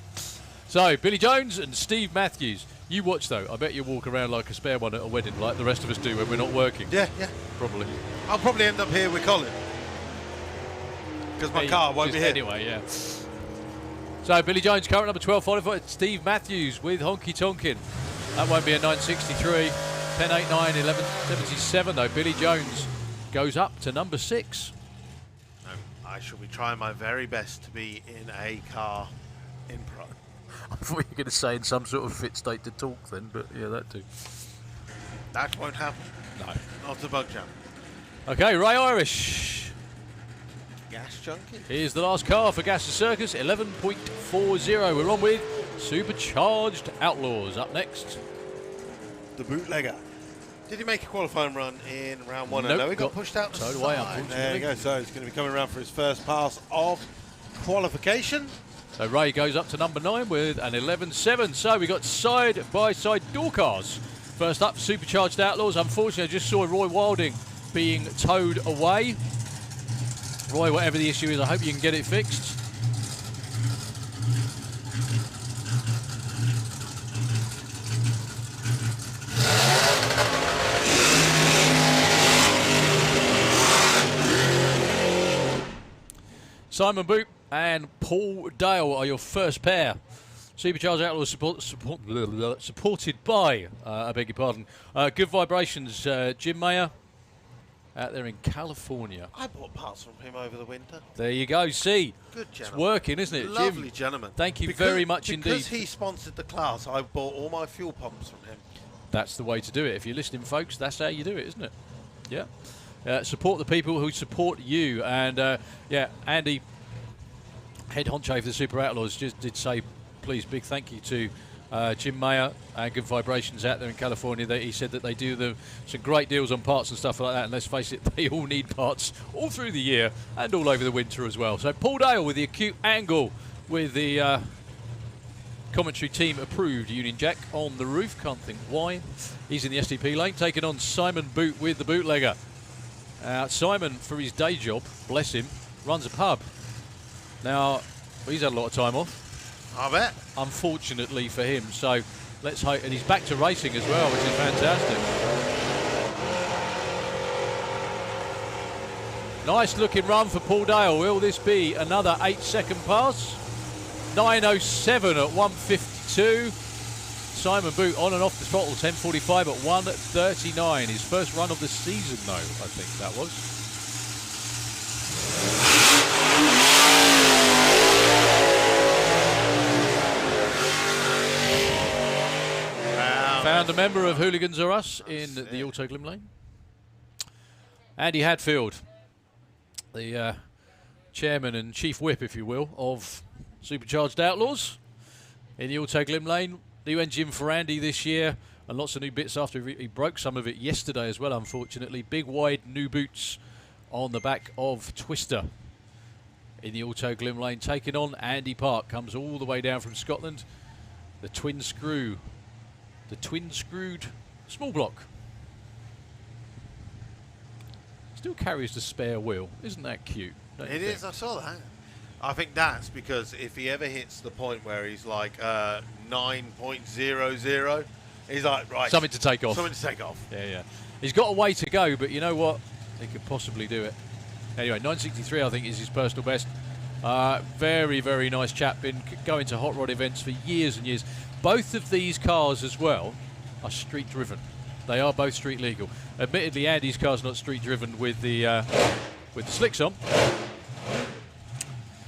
So, Billy Jones and Steve Matthews. You watch, though. I bet you walk around like a spare one at a wedding, like the rest of us do when we're not working. Yeah. Probably. I'll probably end up here with Colin. Because my car won't be here. Anyway, yeah. So, Billy Jones, current number 12, followed by Steve Matthews with Honky Tonkin. That won't be a 963. 10.89, 11.77, though. Billy Jones goes up to number 6. I shall be trying my very best to be in a car in pro. I thought you were going to say in some sort of fit state to talk then, but yeah, that too. That won't happen. No. Not the Bug Jam. Okay, Ray Irish. Gas Junkie. Here's the last car for Gas Circus, 11.40. We're on with Supercharged Outlaws. Up next, the bootlegger. Did he make a qualifying run in round 1? Nope, No, he got pushed out to the away, side. unfortunately. There you go. So he's going to be coming around for his first pass of qualification. So Ray goes up to number 9 with an 11.7. So we got side-by-side door cars. First up, Supercharged Outlaws. Unfortunately, I just saw Roy Wilding being towed away. Roy, whatever the issue is, I hope you can get it fixed. Simon Boot and Paul Dale are your first pair. Supercharged Outlaws supported by, I beg your pardon, Good Vibrations, Jim Mayer, out there in California. I bought parts from him over the winter. There you go, see. Good gentleman. It's working, isn't it, Jim? Lovely gentleman. Thank you very much because indeed. Because he sponsored the class, I bought all my fuel pumps from him. That's the way to do it. If you're listening, folks, that's how you do it, isn't it? Yeah. Support the people who support you. And, yeah, Andy, head honcho for the Super Outlaws, just did say, please, big thank you to Jim Mayer and Good Vibrations out there in California. He said that they do some great deals on parts and stuff like that. And let's face it, they all need parts all through the year and all over the winter as well. So Paul Dale with the acute angle with the commentary team approved Union Jack on the roof. Can't think why. He's in the STP lane, taking on Simon Boot with the bootlegger. Simon, for his day job, bless him, runs a pub. Now, he's had a lot of time off. I bet. Unfortunately for him, so let's hope. And he's back to racing as well, which is fantastic. Nice looking run for Paul Dale. Will this be another 8-second pass? 9.07 at 1.52. Simon Boot on and off the throttle, 10.45 at 1.39. His first run of the season, though, I think that was. Found a member of Hooligans Are Us in the Auto Glim Lane. Andy Hadfield, the chairman and chief whip, if you will, of Supercharged Outlaws in the Auto Glim Lane. New engine for Andy this year and lots of new bits after he broke some of it yesterday as well, unfortunately. Big wide new boots on the back of Twister in the Auto Glim Lane. Taking on Andy Park, comes all the way down from Scotland. The twin screwed small block. Still carries the spare wheel. Isn't that cute? It is, I saw that. I think that's because if he ever hits the point where he's like 9.00, he's like, right. Something to take off. Something to take off. Yeah. He's got a way to go, but you know what? He could possibly do it. Anyway, 9.63 I think is his personal best. Very, very nice chap. Been going to hot rod events for years and years. Both of these cars as well are street driven. They are both street legal. Admittedly, Andy's car's not street driven with the slicks on.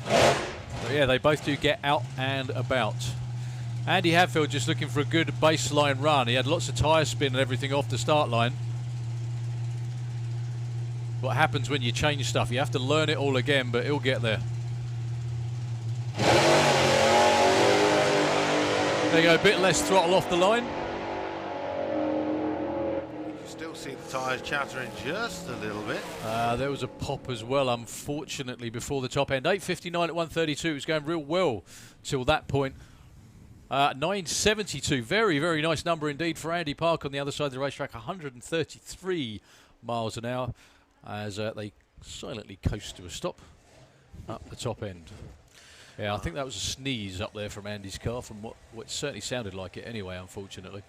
But yeah, they both do get out and about. Andy Hadfield just looking for a good baseline run. He had lots of tyre spin and everything off the start line. What happens when you change stuff? You have to learn it all again, but he'll get there. There you go, a bit less throttle off the line. You can still see the tyres chattering just a little bit. There was a pop as well, unfortunately, before the top end. 8:59 at 1:32. It was going real well till that point. 9:72. Very, very nice number indeed for Andy Park on the other side of the racetrack. 133 miles an hour as they silently coast to a stop up the top end. Yeah, I think that was a sneeze up there from Andy's car, from what certainly sounded like it anyway, unfortunately.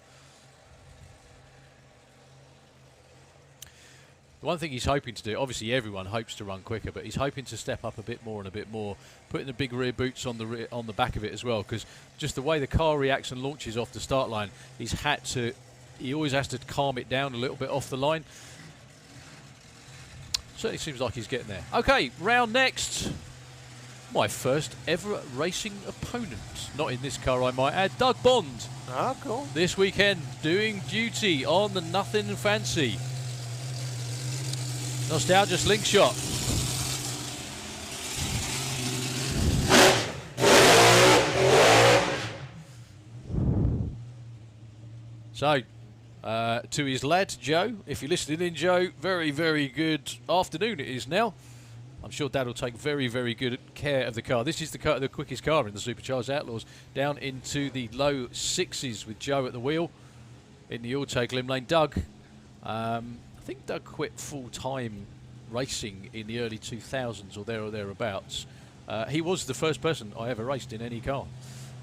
The one thing he's hoping to do, obviously everyone hopes to run quicker, but he's hoping to step up a bit more and a bit more, putting the big rear boots on the back of it as well, because just the way the car reacts and launches off the start line, he always has to calm it down a little bit off the line. Certainly seems like he's getting there. Okay, round next. My first ever racing opponent. Not in this car, I might add. Doug Bond. Ah, cool. This weekend, doing duty on the Nothing Fancy. Nostalgia Slingshot. So, to his lad, Joe, if you're listening in, Joe, very, very good afternoon it is now. I'm sure Dad will take very, very good care of the car. This is the quickest car in the Supercharged Outlaws, down into the low 6s with Joe at the wheel in the all-take limb lane. Doug, I think Doug quit full-time racing in the early 2000s or thereabouts. He was the first person I ever raced in any car.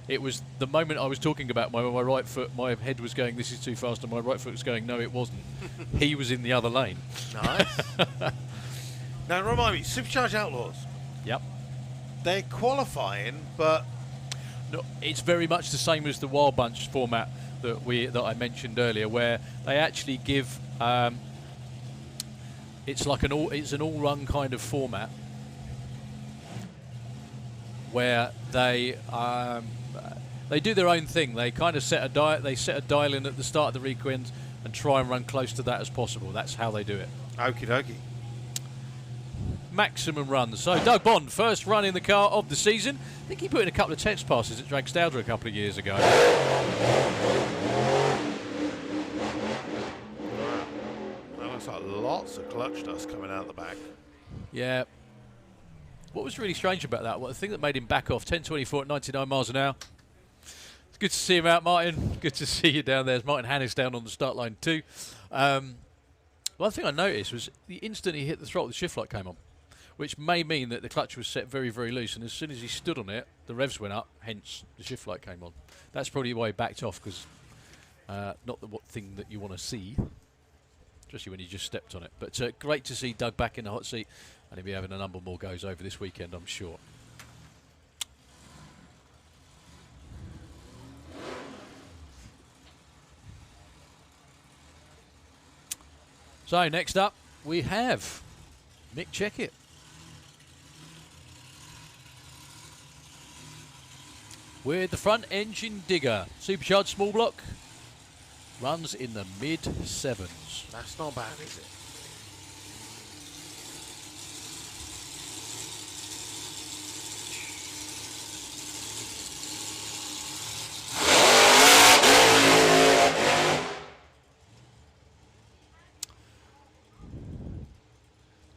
It was the moment I was talking about my right foot, my head was going, this is too fast, and my right foot was going, no, it wasn't. He was in the other lane. Nice. Now, remind me, Supercharged Outlaws. Yep. They're qualifying, but No, it's very much the same as the Wild Bunch format that I mentioned earlier, where they actually give it's an all-run kind of format where they do their own thing. They kind of set a dial in at the start of the weekend and try and run close to that as possible. That's how they do it. okie dokie. Maximum runs. So Doug Bond, first run in the car of the season. I think he put in a couple of test passes at Dragstouder a couple of years ago. That looks like lots of clutch dust coming out the back. Yeah. What was really strange about that? Well, the thing that made him back off, 10.24 at 99 miles an hour. It's good to see him out, Martin. Good to see you down there. There's Martin Hannis down on the start line too. One thing I noticed was the instant he hit the throttle, the shift light came on, which may mean that the clutch was set very, very loose, and as soon as he stood on it, the revs went up, hence the shift light came on. That's probably why he backed off, because not the thing that you want to see, especially when you just stepped on it. But great to see Doug back in the hot seat, and he'll be having a number more goes over this weekend, I'm sure. So next up, we have Mick Checkett. With the front engine digger, supercharged small block, runs in the mid-7s. That's not bad, is it?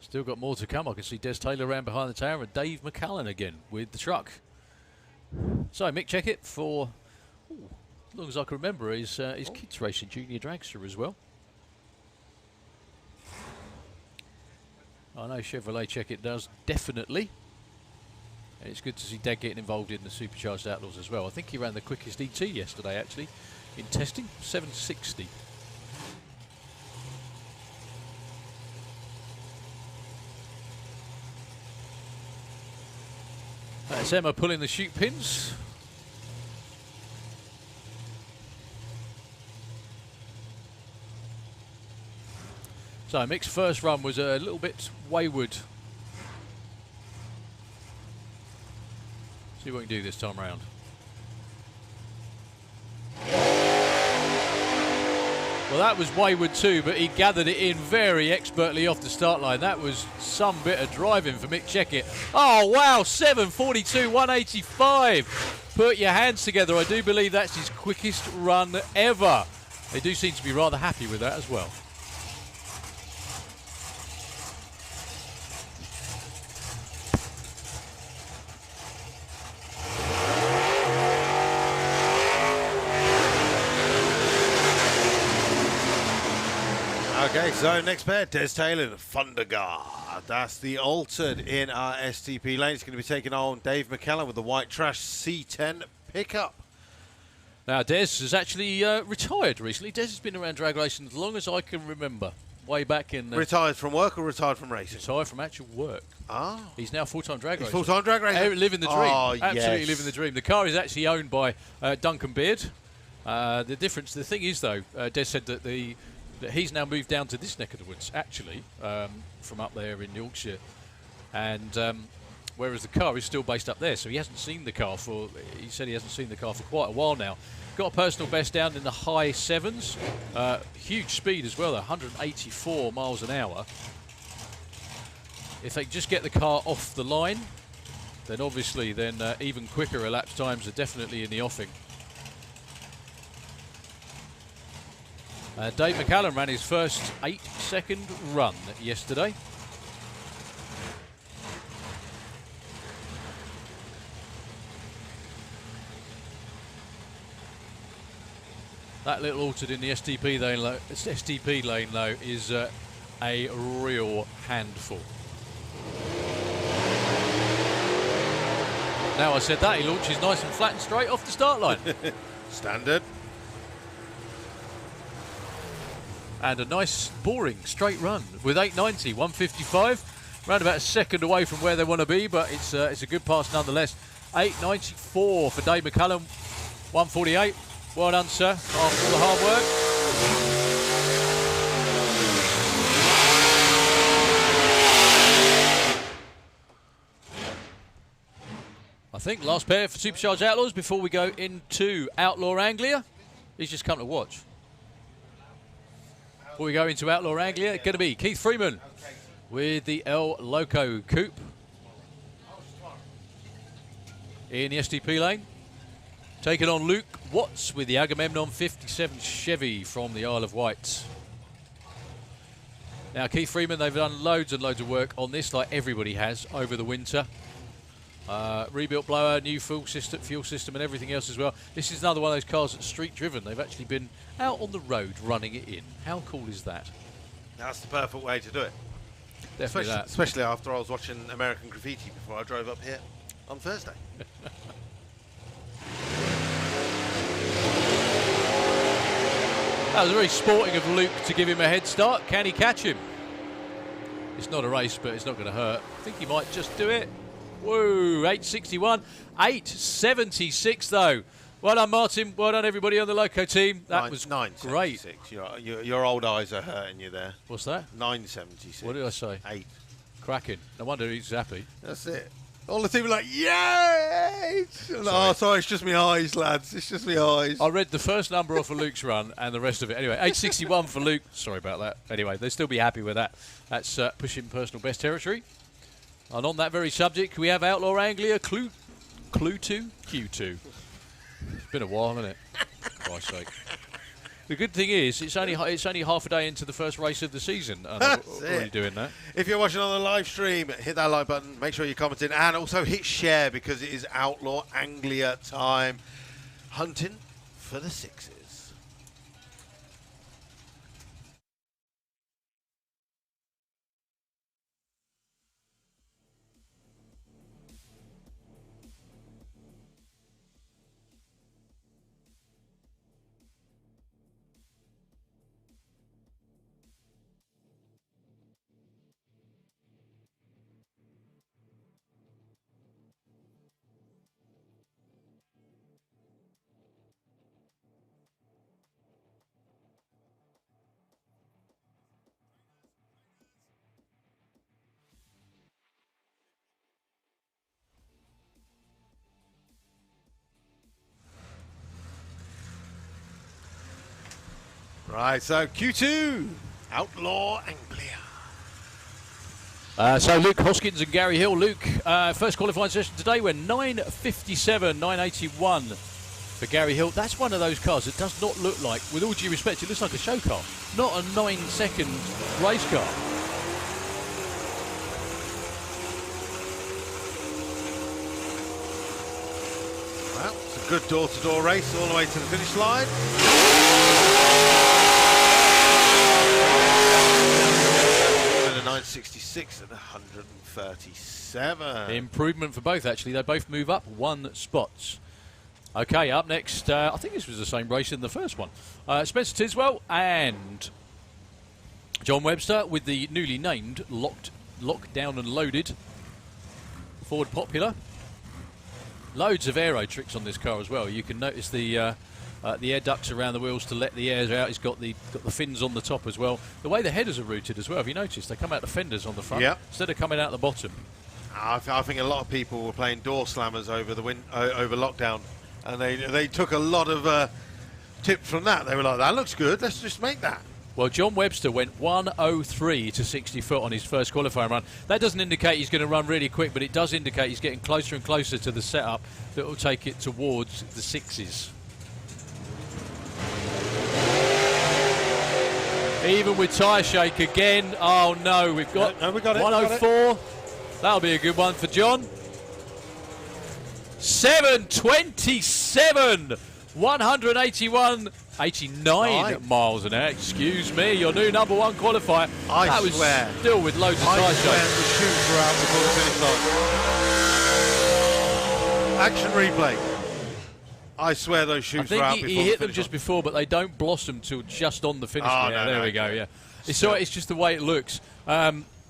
Still got more to come. I can see Des Taylor around behind the tower and Dave McCallan again with the truck. So Mick Checkett for, as long as I can remember, his kids racing junior dragster as well. I know Chevrolet Checkett does, definitely. And it's good to see Dad getting involved in the Supercharged Outlaws as well. I think he ran the quickest ET yesterday, actually, in testing, 760. That's Emma pulling the chute pins. So Mick's first run was a little bit wayward. See what we can do this time around. Well, that was wayward too, but he gathered it in very expertly off the start line. That was some bit of driving for Mick Checkett. Oh, wow, 7:42, 185. Put your hands together. I do believe that's his quickest run ever. They do seem to be rather happy with that as well. Okay, so next pair, Des Taylor and Thunderguard. That's the altered in our STP lane. It's going to be taking on Dave McCallum with the White Trash C10 pickup. Now, Des has actually retired recently. Des has been around drag racing as long as I can remember. Way back in... retired from work or retired from racing? Retired from actual work. Ah. He's now full-time drag racer. Full-time drag racer? Living the dream. Oh, Absolutely yes. living the dream. The car is actually owned by Duncan Beard. The thing is, though, Des said that that he's now moved down to this neck of the woods, actually, from up there in Yorkshire. And whereas the car is still based up there, so he hasn't seen the car for, he said he hasn't seen the car for quite a while now. Got a personal best down in the high 7s. Huge speed as well, though, 184 miles an hour. If they just get the car off the line, then obviously even quicker elapsed times are definitely in the offing. Dave McCallum ran his first 8-second run yesterday. That little altered in the STP lane, though, is a real handful. Now I said that, he launches nice and flat and straight off the start line. Standard. And a nice, boring, straight run with 890, 155. Round about a second away from where they want to be, but it's a good pass nonetheless. 894 for Dave McCallum, 148. Well done, sir, after all the hard work. I think last pair for Supercharged Outlaws before we go into Outlaw Anglia. He's just come to watch. Before we go into Outlaw Anglia, it's going to be Keith Freeman with the El Loco Coupe in the STP lane. Taking on Luke Watts with the Agamemnon 57 Chevy from the Isle of Wight. Now, Keith Freeman, they've done loads and loads of work on this, like everybody has, over the winter. Rebuilt blower, new fuel system and everything else as well. This is another one of those cars that's street driven. They've actually been out on the road running it in. How cool is that? That's the perfect way to do it. Definitely especially after I was watching American Graffiti before I drove up here on Thursday. That was very sporting of Luke to give him a head start. Can he catch him? It's not a race, but it's not going to hurt. I think he might just do it. Whoa, 861, 876 though. Well done, Martin. Well done, everybody on the Loco team. That was great. Your old eyes are hurting you there. What's that? 976. What did I say? 8. Cracking. No wonder he's happy. That's it. All the team were like, yay! Oh, sorry, it's just my eyes, lads. It's just my eyes. I read the first number off of Luke's run and the rest of it. Anyway, 861 for Luke. Sorry about that. Anyway, they'll still be happy with that. That's pushing personal best territory. And on that very subject, we have Outlaw Anglia Q2. Q2. It's been a while, hasn't it? For Christ's sake. The good thing is, it's only half a day into the first race of the season, and we're already doing that. If you're watching on the live stream, hit that like button. Make sure you're commenting, and also hit share because it is Outlaw Anglia time. Hunting for the sixes. Right, so Q2, Outlaw Anglia. So Luke Hoskins and Gary Hill. Luke, first qualifying session today, we're 9:57, 9:81 for Gary Hill. That's one of those cars that does not look like, with all due respect, it looks like a show car, not a 9-second race car. Well, it's a good door-to-door race all the way to the finish line. 966 and 137. Improvement for both, actually. They both move up 1 spot. Okay, up next, I think this was the same race in the first one. Spencer Tiswell and John Webster with the newly named Locked Down and Loaded Ford Popular. Loads of aero tricks on this car as well. You can notice the air ducts around the wheels to let the air out. He's got the fins on the top as well. The way the headers are routed as well, have you noticed? They come out the fenders on the front instead of coming out the bottom. I think a lot of people were playing door slammers over over lockdown, and they took a lot of tips from that. They were like, that looks good, let's just make that. Well, John Webster went 1:03 to 60 foot on his first qualifying run. That doesn't indicate he's going to run really quick, but it does indicate he's getting closer and closer to the setup that will take it towards the 6s. Even with tyre shake again. Oh no, we've got, we got it, 104. That'll be a good one for John. 727, 181.89 miles an hour. Excuse me, your new #1 qualifier. I was swear. Still with loads of tyre shake. The shoes were out before the finish line. Action replay. I swear those shoes were out before the finish line. He hit them just before, but they don't blossom till just on the finish line. There we go, yeah. It's just the way it looks.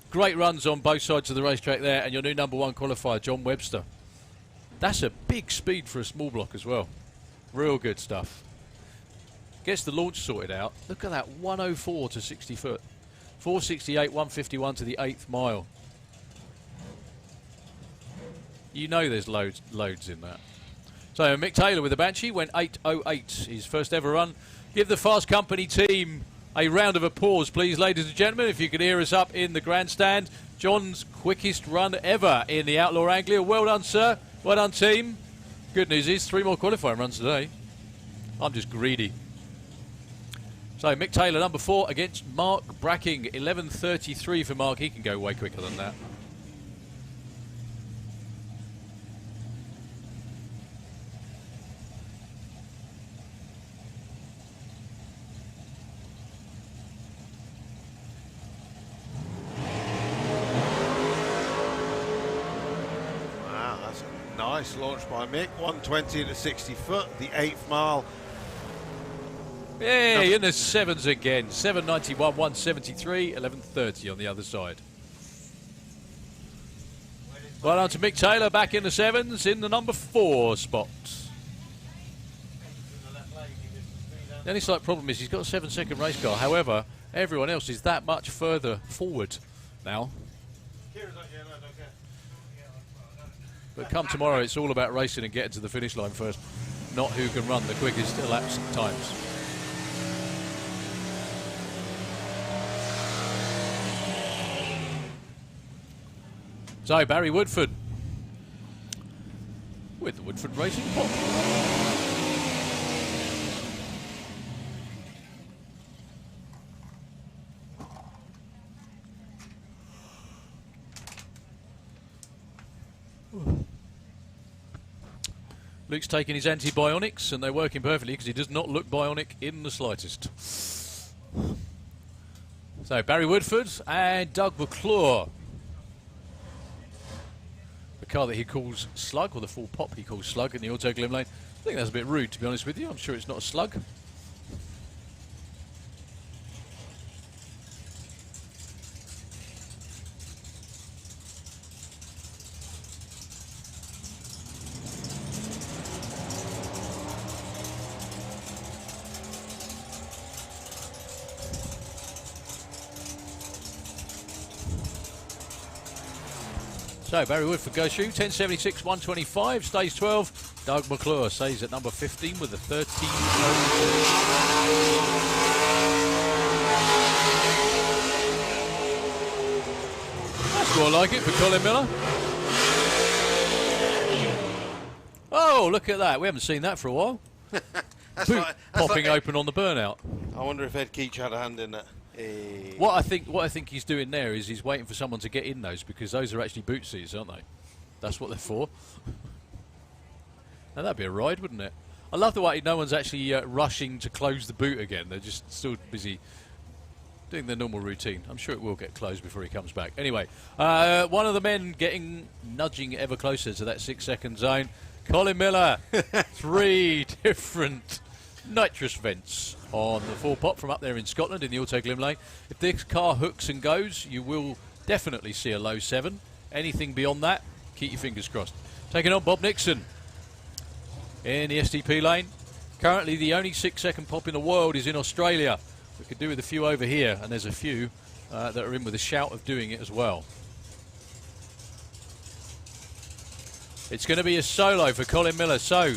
Great runs on both sides of the racetrack there, and your new #1 qualifier, John Webster. That's a big speed for a small block as well. Real good stuff. Gets the launch sorted out. Look at that, 104 to 60 foot. 468, 151 to the 8th mile. You know there's loads in that. So Mick Taylor with the Banshee went 8:08, his first ever run. Give the Fast Company team a round of applause, please, ladies and gentlemen, if you could hear us up in the grandstand. John's quickest run ever in the Outlaw Anglia. Well done, sir. Well done, team. Good news is 3 more qualifying runs today. I'm just greedy. So Mick Taylor, #4 against Mark Bracking. 11:33 for Mark. He can go way quicker than that. Nice launch by Mick, 120 to 60 foot, the 8th mile. Yeah, in the 7s again. 791, 173, 11:30 on the other side. Well done to Mick Taylor, back in the 7s in the #4 spot. The only slight problem is he's got a 7-second race car. However, everyone else is that much further forward now. But come tomorrow, it's all about racing and getting to the finish line first, not who can run the quickest elapsed times. So, Barry Woodford with the Woodford Racing Pop. Luke's taking his anti-bionics and they're working perfectly because he does not look bionic in the slightest. So Barry Woodford and Doug McClure. The car that he calls Slug, or the full pop he calls Slug in the Auto Glim Lane. I think that's a bit rude, to be honest with you. I'm sure it's not a slug. So Barry Woodford goes through, 1076, 125, stays 12. Doug McClure stays at #15 with a 13. more like it for Colin Miller. Oh, look at that. We haven't seen that for a while. Boot popping open on the burnout. I wonder if Ed Keach had a hand in that. What I think he's doing there is he's waiting for someone to get in those, because those are actually boot seats, aren't they? That's what they're for. Now that'd be a ride, wouldn't it? I love the way no one's actually rushing to close the boot again. They're just still busy doing their normal routine. I'm sure it will get closed before he comes back. Anyway, one of the men nudging ever closer to that 6-second zone. Colin Miller, 3 different nitrous vents on the 4-pop from up there in Scotland in the Auto Glim lane. If this car hooks and goes, you will definitely see a low 7. Anything beyond that, keep your fingers crossed. Taking on Bob Nixon in the STP lane. Currently the only 6-second pop in the world is in Australia. We could do with a few over here, and there's a few that are in with a shout of doing it as well. It's going to be a solo for Colin Miller. So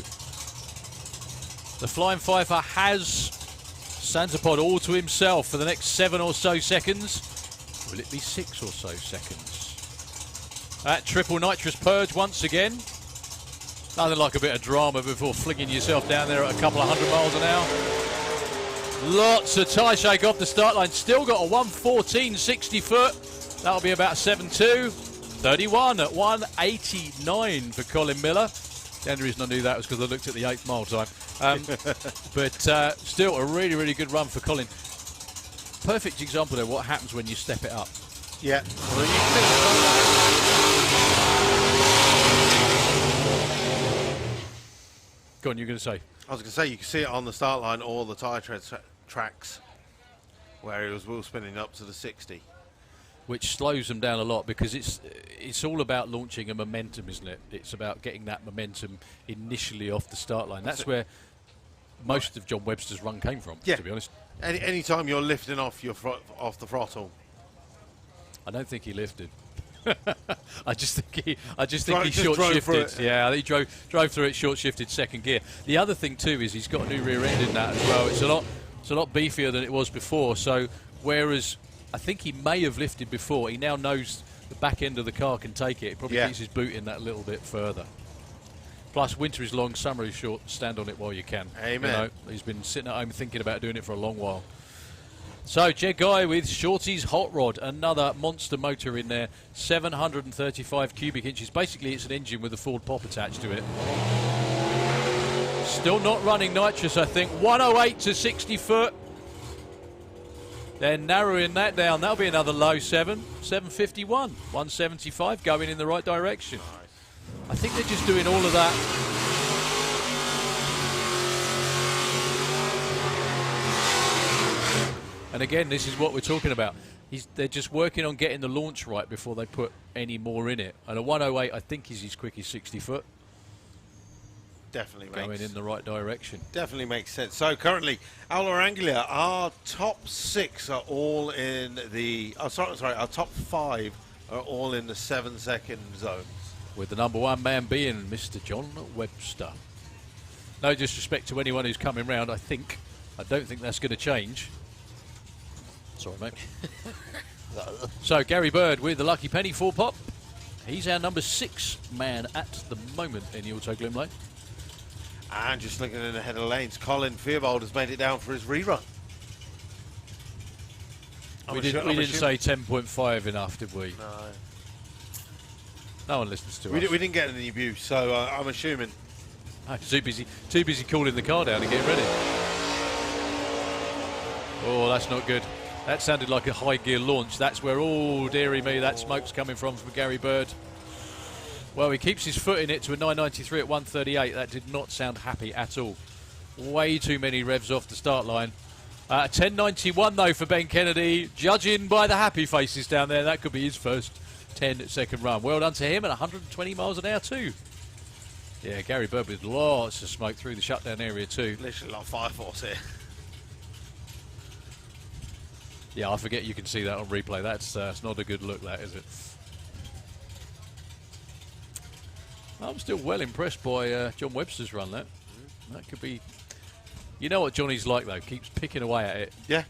the Flying Fifer has Santapod all to himself for the next 7 or so seconds. Will it be 6 or so seconds? That triple nitrous purge once again. Nothing like a bit of drama before flinging yourself down there at a couple of 100 miles an hour. Lots of tyre shake off the start line. Still got a 1:14.60 foot. That'll be about 7.2. 31 at 189 for Colin Miller. The only reason I knew that was because I looked at the 8th mile time. But still a really, really good run for Colin. Perfect example there, what happens when you step it up. Yeah. Go on, you're going to say? I was going to say, you can see it on the start line, all the tyre tread tracks, where he was wheel spinning up to the 60. Which slows them down a lot, because it's all about launching a momentum, isn't it? It's about getting that momentum initially off the start line. That's where most of John Webster's run came from, to be honest. Any time you're lifting off off the throttle. I don't think he lifted. I just think he short shifted. Yeah, I think he drove through it, short shifted second gear. The other thing too is he's got a new rear end in that as well. It's a lot beefier than it was before. So whereas I think he may have lifted before, he now knows the back end of the car can take it. It probably keeps his boot in that little bit further. Plus, winter is long, summer is short. Stand on it while you can. Amen. You know, he's been sitting at home thinking about doing it for a long while. So, Jed Guy with Shorty's Hot Rod, another monster motor in there, 735 cubic inches. Basically, it's an engine with a Ford pop attached to it. Still not running nitrous, I think. 108 to 60 foot. They're narrowing that down. That'll be another low 7. 751. 175 going in the right direction. Nice. I think they're just doing all of that. And again, this is what we're talking about. They're just working on getting the launch right before they put any more in it. And a 108, I think, is his quickest 60 foot. Definitely going in the right direction. Definitely makes sense. So currently, Outlaw Anglia, our top 6 are all in the. Our top 5 are all in the 7-second zones. With the number 1 man being Mr. John Webster. No disrespect to anyone who's coming round. I don't think that's going to change. Sorry, mate. So Gary Bird with the Lucky Penny 4-pop. He's our number 6 man at the moment in the Auto Glim lane. And just looking in the head of the lanes, Colin Fearbold has made it down for his rerun. We didn't say 10.5 enough, did we? No. No one listens to us. We didn't get any abuse, so I'm assuming. Oh, too busy cooling the car down and getting ready. Oh, that's not good. That sounded like a high gear launch. That's where, oh, dearie me, that smoke's coming from Gary Bird. Well, he keeps his foot in it to a 993 at 138. That did not sound happy at all. Way too many revs off the start line. 1091 though for Ben Kennedy. Judging by the happy faces down there, that could be his first 10-second run. Well done to him at 120 miles an hour too. Yeah, Gary Bird with lots of smoke through the shutdown area too. Literally like Fire Force here. Yeah, I forget you can see that on replay. That's it's not a good look, that, is it? I'm still well impressed by John Webster's run. That could be. You know what Johnny's like though. Keeps picking away at it. Yeah.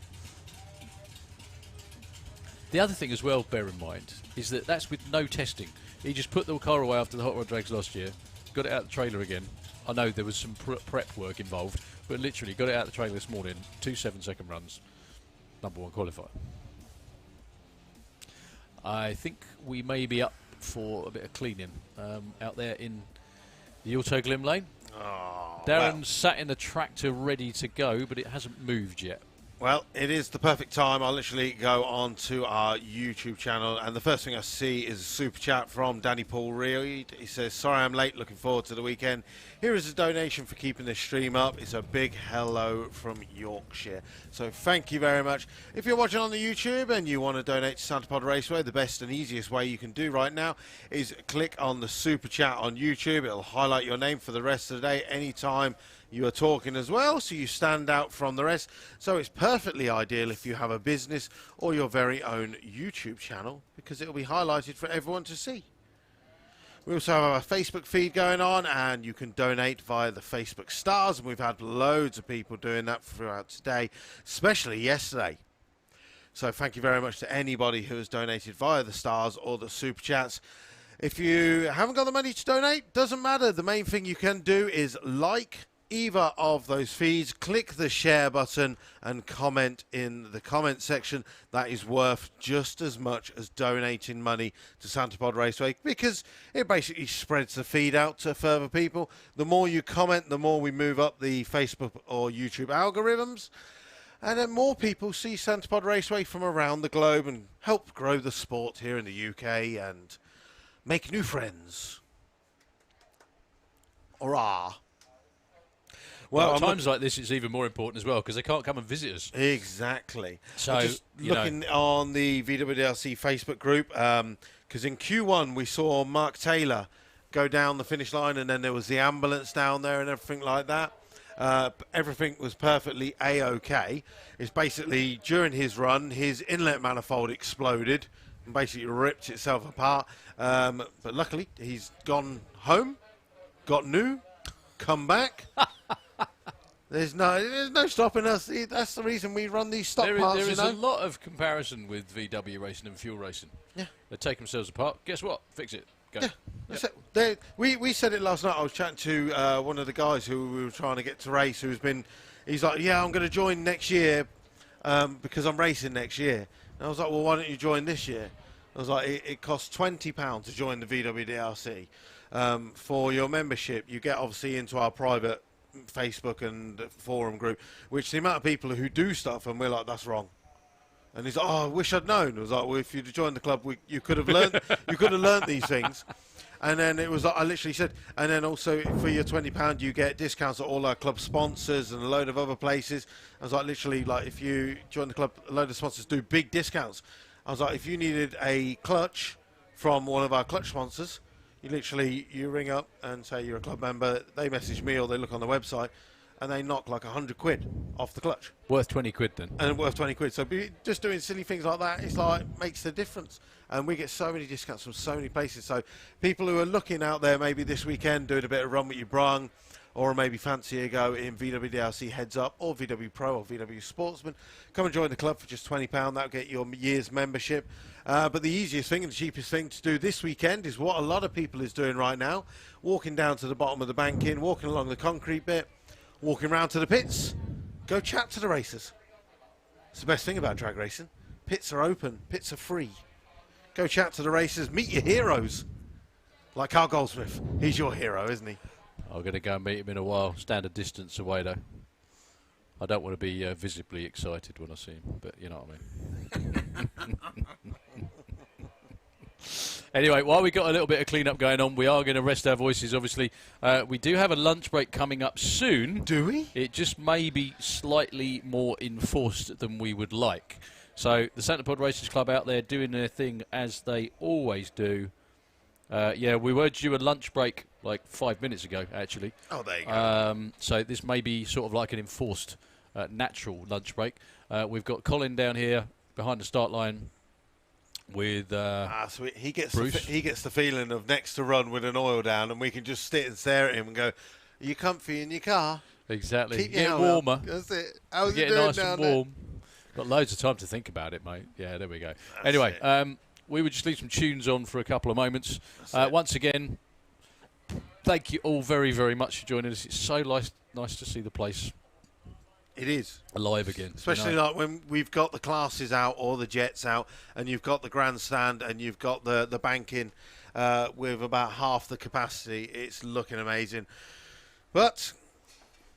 The other thing as well, bear in mind, is that that's with no testing. He just put the car away after the Hot Rod Drags last year, got it out the trailer again. I know there was some prep work involved, but literally got it out the trailer this morning, 2 7-second runs, #1 qualifier. I think we may be up for a bit of cleaning out there in the Auto Glim lane. Oh, Darren's sat in the tractor ready to go, but it hasn't moved yet. Well, it is the perfect time. I'll literally go on to our YouTube channel, and the first thing I see is a super chat from Danny Paul Reed. He says, sorry I'm late, looking forward to the weekend. Here is a donation for keeping this stream up. It's a big hello from Yorkshire. So thank you very much. If you're watching on the YouTube and you want to donate to Santa Pod Raceway, the best and easiest way you can do right now is click on the super chat on YouTube. It'll highlight your name for the rest of the day anytime you are talking as well, so you stand out from the rest. So it's perfectly ideal if you have a business or your very own YouTube channel, because it will be highlighted for everyone to see. We also have our Facebook feed going on, and you can donate via the Facebook stars, and we've had loads of people doing that throughout today, especially yesterday. So thank you very much to anybody who has donated via the stars or the super chats. If you haven't got the money to donate, doesn't matter. The main thing you can do is like either of those feeds, click the share button and comment in the comment section. That is worth just as much as donating money to Santa Pod Raceway, because it basically spreads the feed out to further people. The more you comment, the more we move up the Facebook or YouTube algorithms, and then more people see Santa Pod Raceway from around the globe and help grow the sport here in the UK and make new friends. Hurrah! Well, at times like this, it's even more important as well, because they can't come and visit us. Exactly. So, just looking on the VWDRC Facebook group, because in Q1 we saw Mark Taylor go down the finish line, and then there was the ambulance down there and everything like that. Everything was perfectly A-OK. It's basically, during his run, his inlet manifold exploded and basically ripped itself apart. But luckily, he's gone home, got new, come back. There's no stopping us. That's the reason we run these stock parts. There is a lot of comparison with VW racing and fuel racing. Yeah. They take themselves apart. Guess what? Fix it. Go. Yeah. We said it last night. I was chatting to one of the guys who we were trying to get to race, he's like, yeah, I'm going to join next year because I'm racing next year. And I was like, well, why don't you join this year? I was like, it costs £20 to join the VWDRC. For your membership, you get obviously into our private Facebook and forum group, which the amount of people who do stuff, and we're like, that's wrong. And he's like, oh, I wish I'd known. I was like, well, if you'd joined the club, you could have learned these things. And then it was like, I literally said, and then also for your £20 you get discounts at all our club sponsors and a load of other places. I was like, literally, like, if you join the club, a load of sponsors do big discounts. I was like, if you needed a clutch from one of our clutch sponsors, you ring up and say you're a club member, they message me or they look on the website, and they knock like £100 off the clutch. Worth 20 quid then. And worth 20 quid. So just doing silly things like that, it's like, makes the difference. And we get so many discounts from so many places. So people who are looking out there maybe this weekend doing a bit of Run with your Brung, or maybe fancy a go in VWDRC Heads Up or VW Pro or VW Sportsman, come and join the club for just £20. That'll get your year's membership. But the easiest thing and the cheapest thing to do this weekend is what a lot of people is doing right now, walking down to the bottom of the banking, walking along the concrete bit, walking round to the pits, go chat to the racers. It's the best thing about drag racing. Pits are open, pits are free. Go chat to the racers, meet your heroes. Like Carl Goldsmith, he's your hero, isn't he? I'm going to go and meet him in a while. Stand a distance away, though. I don't want to be visibly excited when I see him, but you know what I mean. Anyway, while we got a little bit of clean-up going on, we are going to rest our voices, obviously. We do have a lunch break coming up soon. Do we? It just may be slightly more enforced than we would like. So the Santa Pod Racers Club out there doing their thing as they always do. Yeah, we were due a lunch break like 5 minutes ago, actually. Oh, there you go. So this may be sort of like an enforced natural lunch break. We've got Colin down here behind the start line with so he gets Bruce. he gets the feeling of next to run with an oil down, and we can just sit and stare at him and go, "Are you comfy in your car? Exactly. Keep Get your warmer. Up. That's it. How's it Get doing nice down and warm. Got loads of time to think about it, mate. Yeah, there we go. That's Anyway, it. we would just leave some tunes on for a couple of moments. Once again, thank you all very, very much for joining us. It's so nice to see the place. It is. Alive again. Especially like when we've got the classes out or the jets out and you've got the grandstand and you've got the banking with about half the capacity. It's looking amazing. But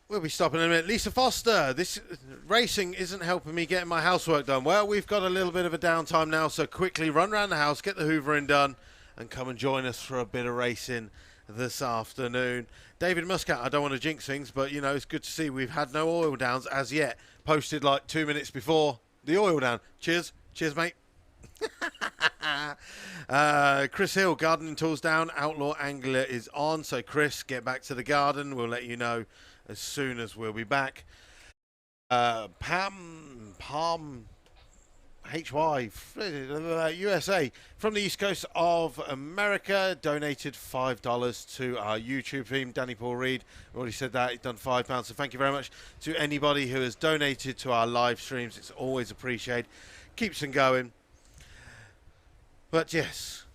we'll be stopping in a minute. Lisa Foster, this racing isn't helping me getting my housework done. Well, we've got a little bit of a downtime now, so quickly run around the house, get the hoovering done, and come and join us for a bit of racing this afternoon. David Muscat, I don't want to jinx things, but, you know, it's good to see we've had no oil downs as yet. Posted like 2 minutes before the oil down. Cheers. Cheers, mate. Chris Hill, gardening tools down. Outlaw Anglia is on. So, Chris, get back to the garden. We'll let you know as soon as we'll be back. Palm HY USA from the East Coast of America donated $5 to our YouTube team. Danny Paul Reed already said that. He's done £5. So thank you very much to anybody who has donated to our live streams. It's always appreciated. Keeps them going. But yes,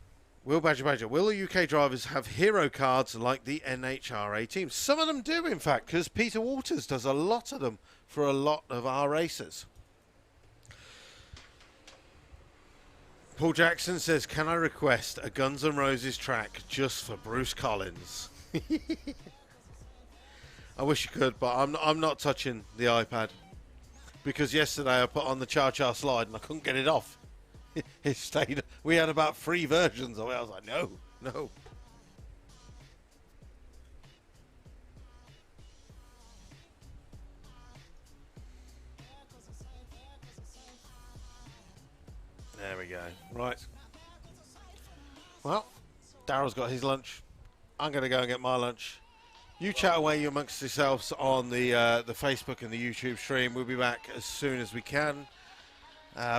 Will Badger, will the UK drivers have hero cards like the NHRA teams? Some of them do, in fact, because Peter Waters does a lot of them for a lot of our racers. Paul Jackson says, can I request a Guns N' Roses track just for Bruce Collins? I wish you could, but I'm not touching the iPad. Because yesterday I put on the Cha-Cha slide and I couldn't get it off. It stayed. We had about 3 versions of it. I was like, no. There we go. Right. Well, Daryl's got his lunch. I'm going to go and get my lunch. You chat away amongst yourselves on the Facebook and the YouTube stream. We'll be back as soon as we can.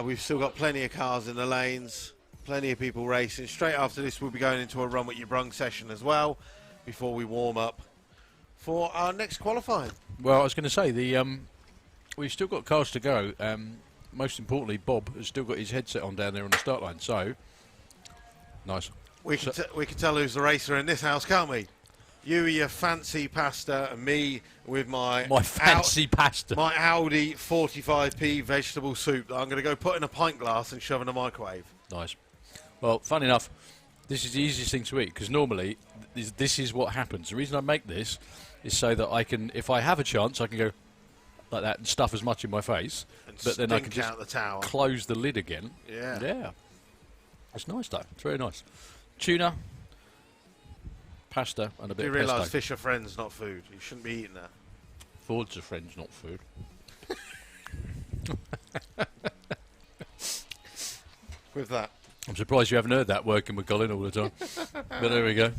We've still got plenty of cars in the lanes, plenty of people racing. Straight after this, we'll be going into a Run with Your Brung session as well before we warm up for our next qualifying. Well, I was going to say, we've still got cars to go. Most importantly, Bob has still got his headset on down there on the start line, so nice. We can tell who's the racer in this house, can't we? You with your fancy pasta and me with my fancy pasta. My Audi 45p vegetable soup that I'm going to go put in a pint glass and shove in a microwave. Nice. Well, fun enough, this is the easiest thing to eat because normally this is what happens. The reason I make this is so that I can, if I have a chance, I can go like that and stuff as much in my face, but then I can just out the tower. Close the lid again. Yeah. It's nice though. It's very nice. Tuna, pasta, and a bit of pesto. You realise fish are friends, not food. You shouldn't be eating that. Fords are friends, not food. With that. I'm surprised you haven't heard that working with Colin all the time. But there we go.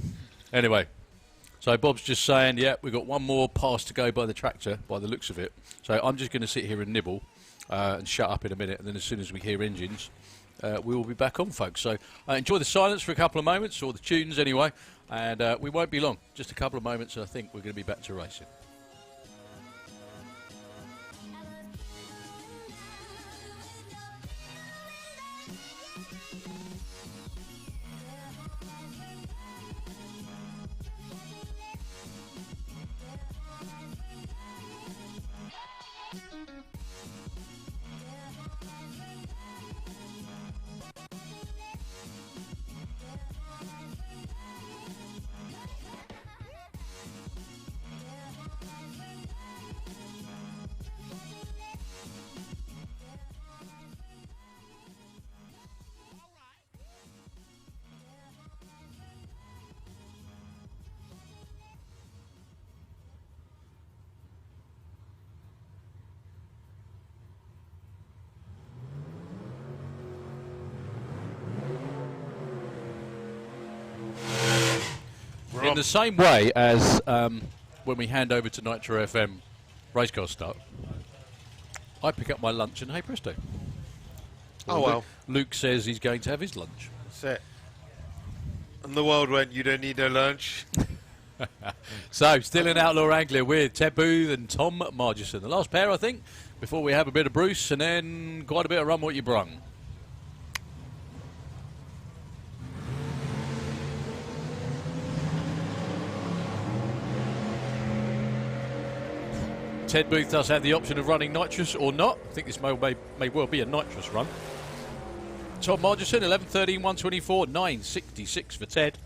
Anyway, so Bob's just saying, yeah, we've got one more pass to go by the tractor, by the looks of it. So I'm just going to sit here and nibble and shut up in a minute, and then as soon as we hear engines, we will be back on, folks. So enjoy the silence for a couple of moments, or the tunes anyway, and we won't be long. Just a couple of moments, and I think we're going to be back to racing. In the same way as when we hand over to Nitro FM racecar start, I pick up my lunch and hey presto. Oh well. Luke says he's going to have his lunch. That's it. And the world went, you don't need no lunch. So, still in Outlaw Anglia with Ted Booth and Tom Margison. The last pair, I think, before we have a bit of Bruce and then quite a bit of Run What You Brung. Ted Booth does have the option of running nitrous or not. I think this may well be a nitrous run. Tom Margerson, 11:13, 124, 9:66 for Ted.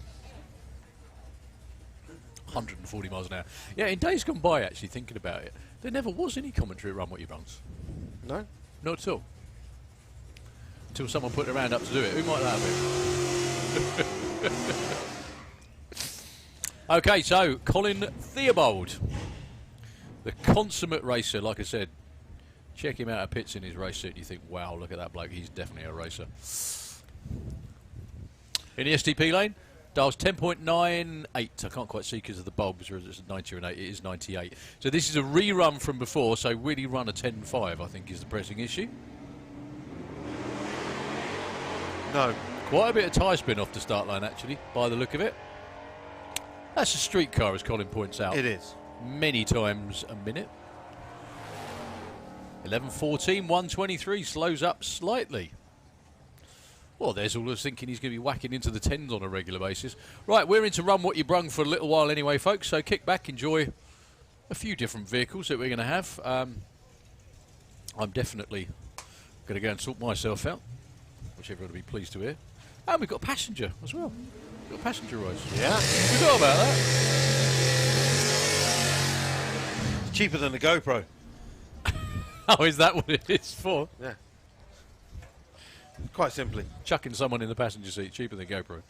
140 miles an hour. Yeah, in days gone by, actually, thinking about it, there never was any commentary at Run What You Brungs. No? Not at all. Until someone put their hand up to do it. Who might that have been? Okay, so Colin Theobald. The consummate racer, like I said. Check him out at pits in his race suit and you think, wow, look at that bloke, he's definitely a racer. In the STP lane, dials 10.98. I can't quite see because of the bulbs, or it's 90 and 8, it is 98. So this is a rerun from before, so really run a 10.5, I think, is the pressing issue. No. Quite a bit of tyre spin off the start line, actually, by the look of it. That's a street car, as Colin points out. It is. Many times a minute. 11:14, 123, slows up slightly. Well, there's all us thinking he's going to be whacking into the 10s on a regular basis. Right, we're into Run What You Brung for a little while anyway, folks, so kick back, enjoy a few different vehicles that we're going to have. I'm definitely going to go and sort myself out, which everyone will be pleased to hear. And we've got a passenger as well. We've got passenger rides. Yeah. We forgot about that. It's cheaper than the GoPro. Oh, is that what it is for? Yeah. Quite simply. Chucking someone in the passenger seat, cheaper than GoPro.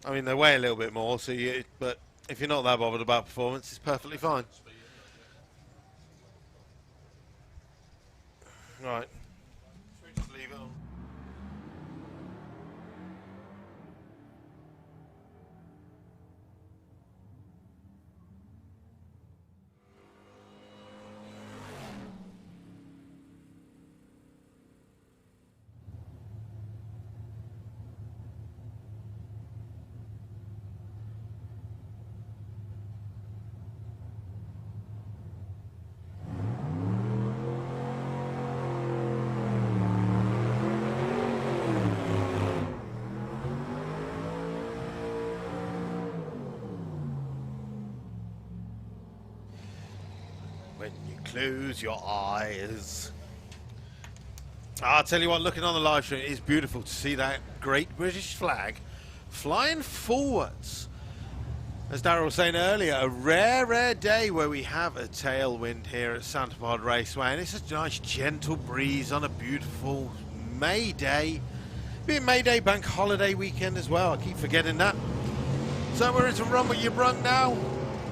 I mean, they weigh a little bit more, so but if you're not that bothered about performance, it's perfectly fine. Right. Should we just leave it on? When you close your eyes. I'll tell you what, looking on the live stream, it is beautiful to see that great British flag flying forwards. As Darryl was saying earlier, a rare day where we have a tailwind here at Santa Pod Raceway, and it's a nice gentle breeze on a beautiful May day. Being May Day bank holiday weekend as well, I keep forgetting that. So we're into Run What You Brung now.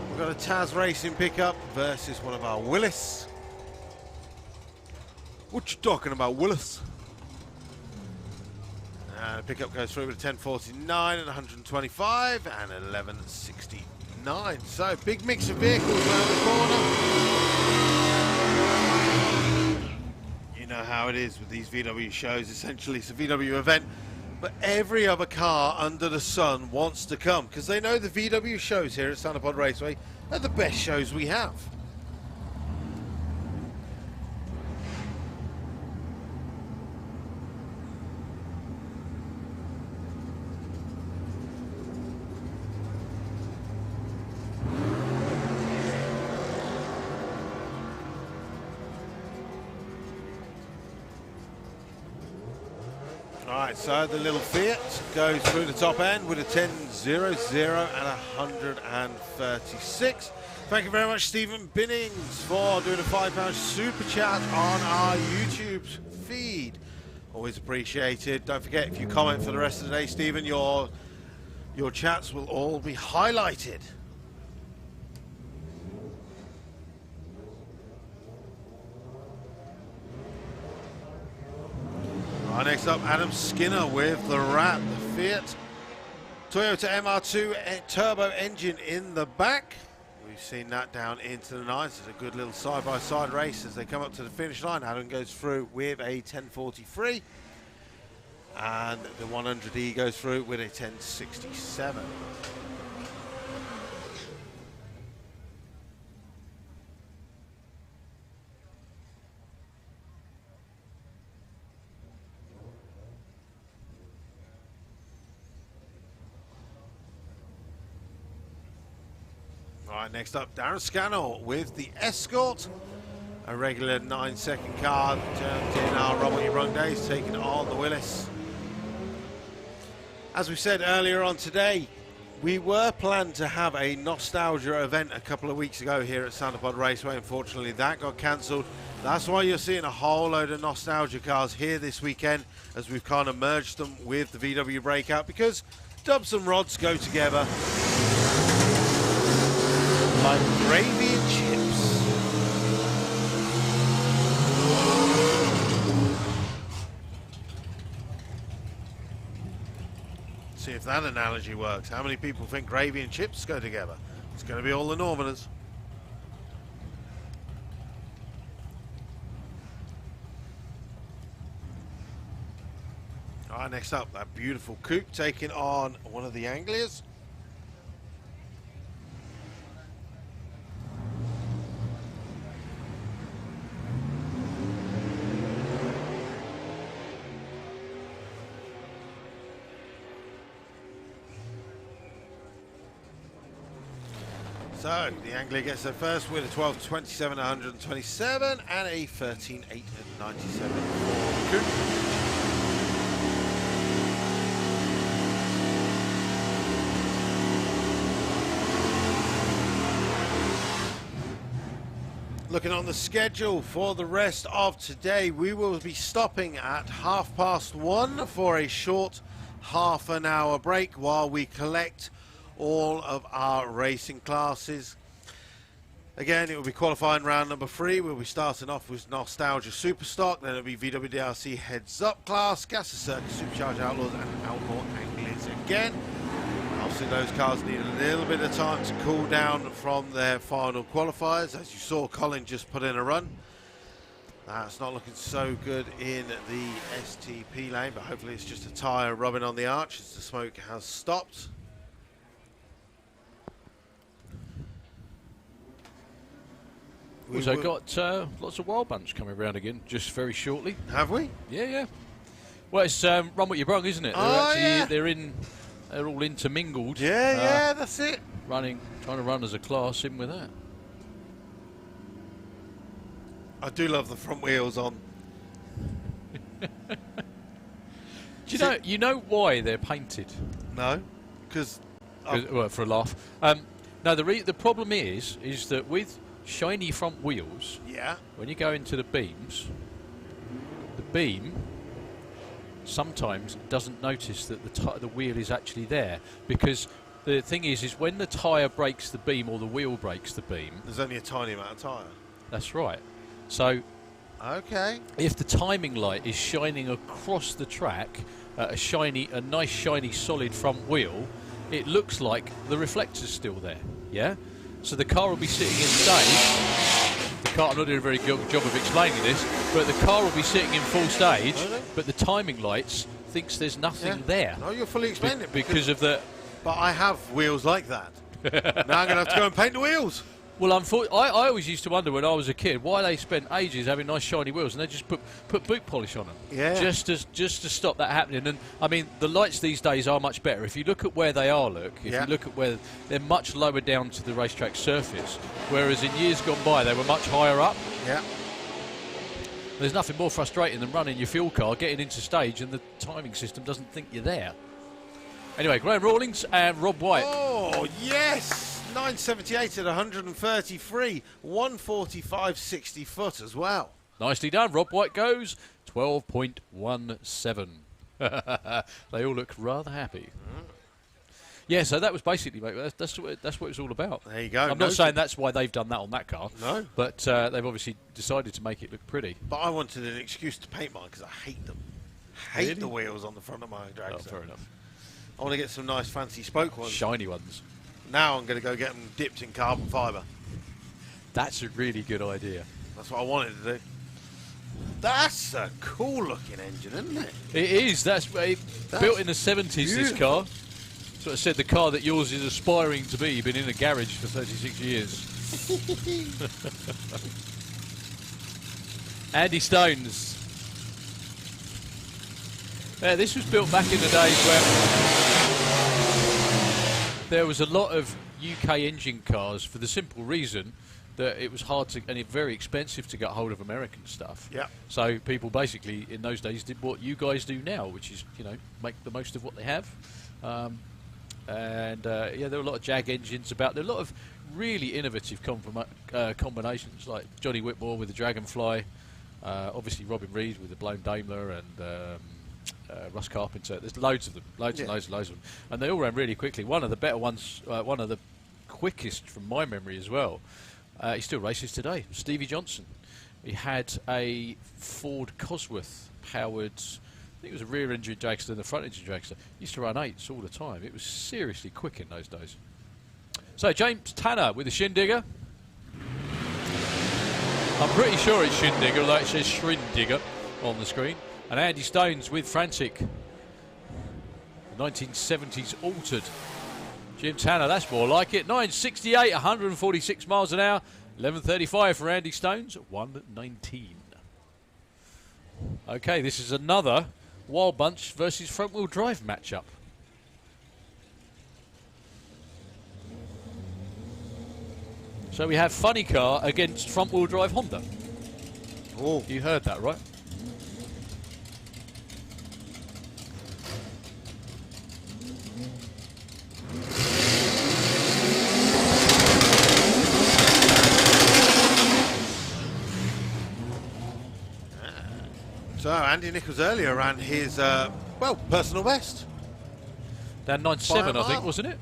We've got a Taz Racing pickup versus one of our Willis. What you talking about, Willis? And the pickup goes through with a 1049 and 125 and 1169. So big mix of vehicles around the corner. You know how it is with these VW shows. Essentially, it's a VW event. But every other car under the sun wants to come because they know the VW shows here at Santa Pod Raceway are the best shows we have. Alright, so the little Fiat goes through the top end with a 10.00 and 136. Thank you very much, Stephen Binnings, for doing a £5 super chat on our YouTube feed. Always appreciated. Don't forget, if you comment for the rest of the day, Stephen, your chats will all be highlighted. Right, next up, Adam Skinner with the Rat, the Fiat Toyota MR2 turbo engine in the back. We've seen that down into the nines. It's a good little side-by-side race as they come up to the finish line. Adam goes through with a 1043, and the 100E goes through with a 1067. All right, next up, Darren Scannell with the Escort. A regular 9-second car turned in our Runway Run days, taking on the Willis. As we said earlier on today, we were planned to have a nostalgia event a couple of weeks ago here at Sandipod Raceway. Unfortunately, that got cancelled. That's why you're seeing a whole load of nostalgia cars here this weekend, as we've kind of merged them with the VW Breakout, because dubs and rods go together like gravy and chips. See if that analogy works. How many people think gravy and chips go together? It's going to be all the Northerners. All right, next up, that beautiful coupe taking on one of the Anglias. So the Anglia gets their first win, a 12.27 at 127 and a 13.8 at 97 for the coupe. Looking on the schedule for the rest of today, we will be stopping at 1:30 for a short half-an-hour break while we collect all of our racing classes. Again, it will be qualifying round number 3. We'll be starting off with Nostalgia Superstock, then it'll be VWDRC Heads Up class, Gas Circus, Supercharged Outlaws, and Outlaw Anglias again. Obviously, those cars need a little bit of time to cool down from their final qualifiers. As you saw, Colin just put in a run. That's not looking so good in the STP lane, but hopefully it's just a tyre rubbing on the arch as the smoke has stopped. We've also got lots of wild bunch coming around again, just very shortly. Have we? Yeah, yeah. Well, it's Run What You Brung, isn't it? They're all intermingled. Yeah, yeah, that's it. Trying to run as a class in with that. I do love the front wheels on. Do you know why they're painted? No, because well, for a laugh. No, the problem is that with shiny front wheels, yeah, when you go into the beams, the beam sometimes doesn't notice that the wheel is actually there, because the thing is when the tyre breaks the beam or the wheel breaks the beam, there's only a tiny amount of tyre. That's right. So okay, if the timing light is shining across the track at a nice shiny solid front wheel, it looks like the reflector's still there. Yeah. So the car will be sitting in stage. I'm not doing a very good job of explaining this, but the car will be sitting in full stage, but the timing lights thinks there's nothing there. No, you're fully explaining it. Because of the... But I have wheels like that. Now I'm going to have to go and paint the wheels. Well, unfortunately, I always used to wonder when I was a kid why they spent ages having nice shiny wheels and they just put boot polish on them. Yeah. Just to stop that happening. And I mean, the lights these days are much better. If you look at where they are, if you look at where they're much lower down to the racetrack surface, whereas in years gone by they were much higher up. Yeah. There's nothing more frustrating than running your fuel car, getting into stage, and the timing system doesn't think you're there. Anyway, Graham Rawlings and Rob White. Oh yes. 978 at 133, 145.60 foot as well. Nicely done. Rob White goes 12.17. They all look rather happy. Yeah, so that was basically, mate, that's what it's all about. There you go. I'm not saying that's why they've done that on that car. No. But they've obviously decided to make it look pretty. But I wanted an excuse to paint mine because I hate them. Hate the wheels on the front of my dragster. Oh, fair enough. I want to get some nice fancy spoke ones. Shiny ones. Now I'm going to go get them dipped in carbon fibre. That's a really good idea. That's what I wanted to do. That's a cool looking engine, isn't it? It is. That's built in the 70s, beautiful. This car. So I said the car that yours is aspiring to be. You've been in a garage for 36 years. Andy Stones. Yeah, this was built back in the days where there was a lot of UK engine cars for the simple reason that it was hard to and very expensive to get hold of American stuff. Yeah. So people basically in those days did what you guys do now, which is make the most of what they have. There were a lot of Jag engines about. There were a lot of really innovative combinations, like Johnny Whitmore with the Dragonfly, obviously Robin Reed with the blown Daimler, and Russ Carpenter. There's loads of them, loads of them, and they all ran really quickly. One of the better ones, one of the quickest from my memory as well. He still races today. Stevie Johnson. He had a Ford Cosworth powered. I think it was a rear-engine dragster and the front-engine dragster. Used to run 8s all the time. It was seriously quick in those days. So James Tanner with the Shindigger. I'm pretty sure it's Shindigger, like it says Schrindigger on the screen. And Andy Stones with Frantic. 1970s altered. Jim Tanner, that's more like it. 968, 146 miles an hour. 11:35 for Andy Stones. 1:19. Okay, this is another Wild Bunch versus front-wheel drive matchup. So we have Funny Car against front-wheel drive Honda. Oh, You heard that, right? so Andy Nichols earlier ran his personal best. Down 9.7, I think, mile. wasn't it?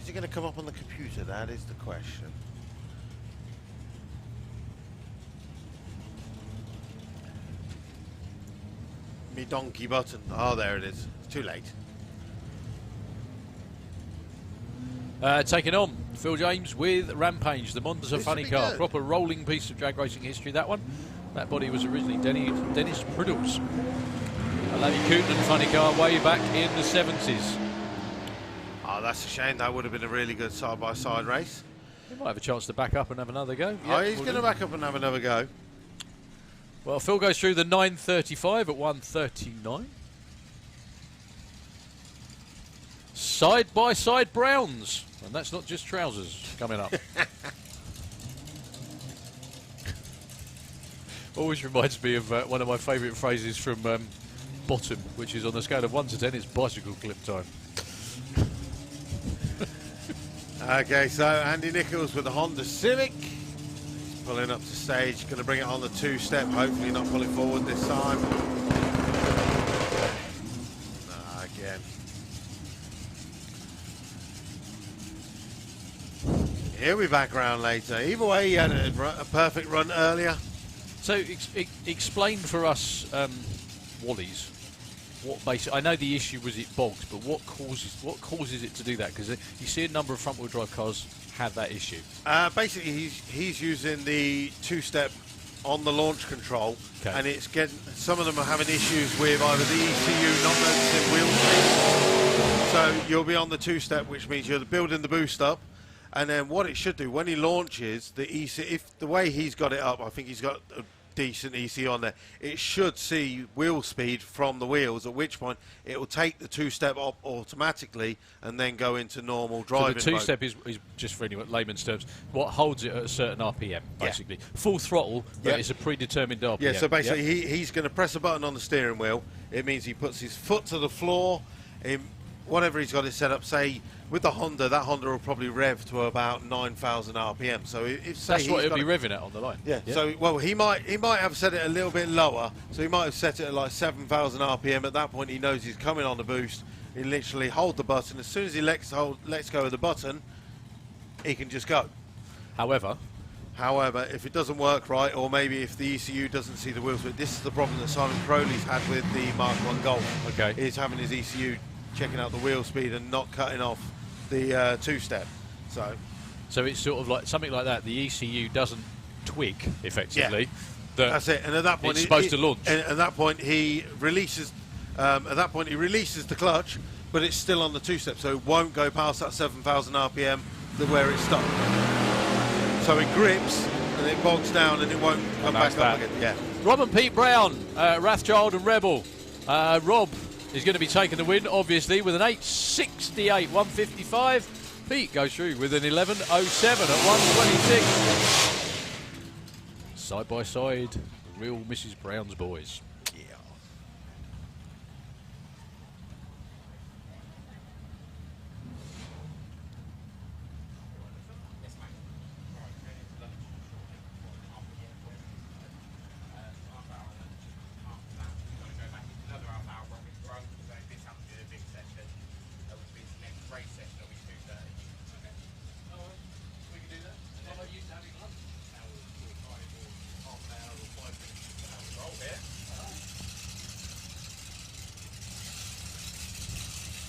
Is he going to come up on the computer? That is the question. Me donkey button. Oh, there it is. It's too late. Taking on Phil James with Rampage, the Monza This Funny will be Car. good. Proper rolling piece of drag racing history, that one. That body was originally Dennis Priddle's. A Lanny Cooten Funny Car way back in the 70s. Oh, that's a shame. That would have been a really good side-by-side race. He might have a chance to back up and have another go. Oh, he's going to back up and have another go. Well, Phil goes through the 9.35 at 1.39. Side-by-side Browns. And that's not just trousers coming up. Always reminds me of one of my favourite phrases from Bottom, which is on the scale of 1 to 10, it's bicycle clip time. Okay, so Andy Nichols with the Honda Civic. He's pulling up to stage, going to bring it on the two-step, hopefully not pull it forward this time. Again. He'll be back around later. Either way, he had a perfect run earlier. So explain for us, Wally's. What basically, I know the issue was it bogs, but what causes it to do that? Because you see a number of front-wheel drive cars have that issue. Basically, he's using the two-step on the launch control, okay. And it's getting. Some of them are having issues with either the ECU not noticing wheel speed. So you'll be on the two-step, which means you're building the boost up, and then what it should do when he launches the ECU. If the way he's got it up, I think he's got a decent ECU on there. It should see wheel speed from the wheels, at which point it will take the two-step up automatically and then go into normal driving. So the two-step is just for anyone layman's terms, what holds it at a certain RPM, basically. Yeah. Full throttle, but it's a predetermined RPM. Yeah, so basically he's going to press a button on the steering wheel. It means he puts his foot to the floor. Whatever he's got it set up, say with the Honda, that Honda will probably rev to about 9,000 RPM. So if say that's what it'll be revving at on the line. Yeah. So well, he might have set it a little bit lower. So he might have set it at like 7,000 RPM. At that point, he knows he's coming on the boost. He literally hold the button. As soon as he lets go of the button, he can just go. However, if it doesn't work right, or maybe if the ECU doesn't see the wheels, this is the problem that Simon Crowley's had with the Mark 1 Golf. Okay. Is having his ECU checking out the wheel speed and not cutting off the two-step. So it's sort of like something like that. The ECU doesn't twig effectively. Yeah. That's it. And at that point, it's supposed to launch. And at that point, he releases. The clutch, but it's still on the two-step, so it won't go past that 7,000 RPM where it's stuck. So it grips and it bogs down and it won't come back up again. Yeah. Rob and Pete Brown, Rathchild and Rebel. Rob is going to be taking the win, obviously, with an 868, 155. Pete goes through with an 11.07 at 126. Side by side, real Mrs. Brown's boys. Yeah.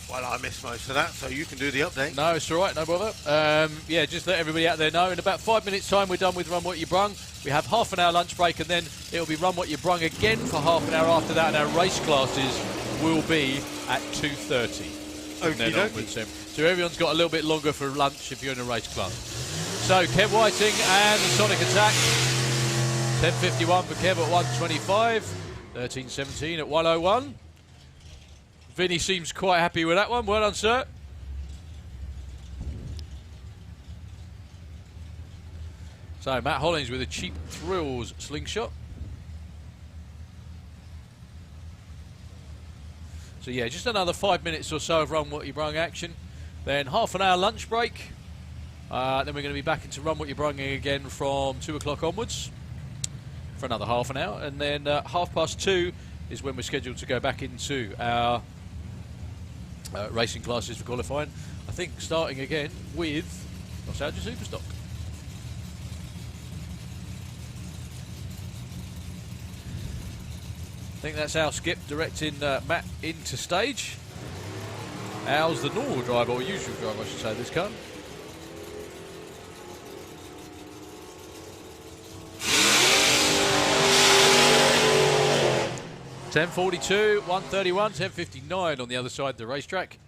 Well, I missed most of that, so you can do the update. No, it's all right, no bother. Yeah, just let everybody out there know. In about 5 minutes' time, we're done with Run What You Brung. We have half an hour lunch break, and then it'll be Run What You Brung again for half an hour after that, and our race classes will be at 2:30. Okie dokie. So everyone's got a little bit longer for lunch if you're in a race class. So Kev Whiting and the Sonic Attack. 10.51 for Kev at 125. 13.17 at 101. Vinny seems quite happy with that one. Well done, sir. So Matt Hollins with a Cheap Thrills slingshot. So yeah, just another 5 minutes or so of Run What You Brung action. Then half an hour lunch break. Then we're going to be back into Run What You Brung again from 2 o'clock onwards for another half an hour. And then 2:30 is when we're scheduled to go back into our racing classes for qualifying. I think starting again with Nostalgia Superstock. I think that's our Skip directing Matt into stage. Al's the normal driver, or usual driver I should say, this car. .10.42, 1:31, 10:59 on the other side of the racetrack.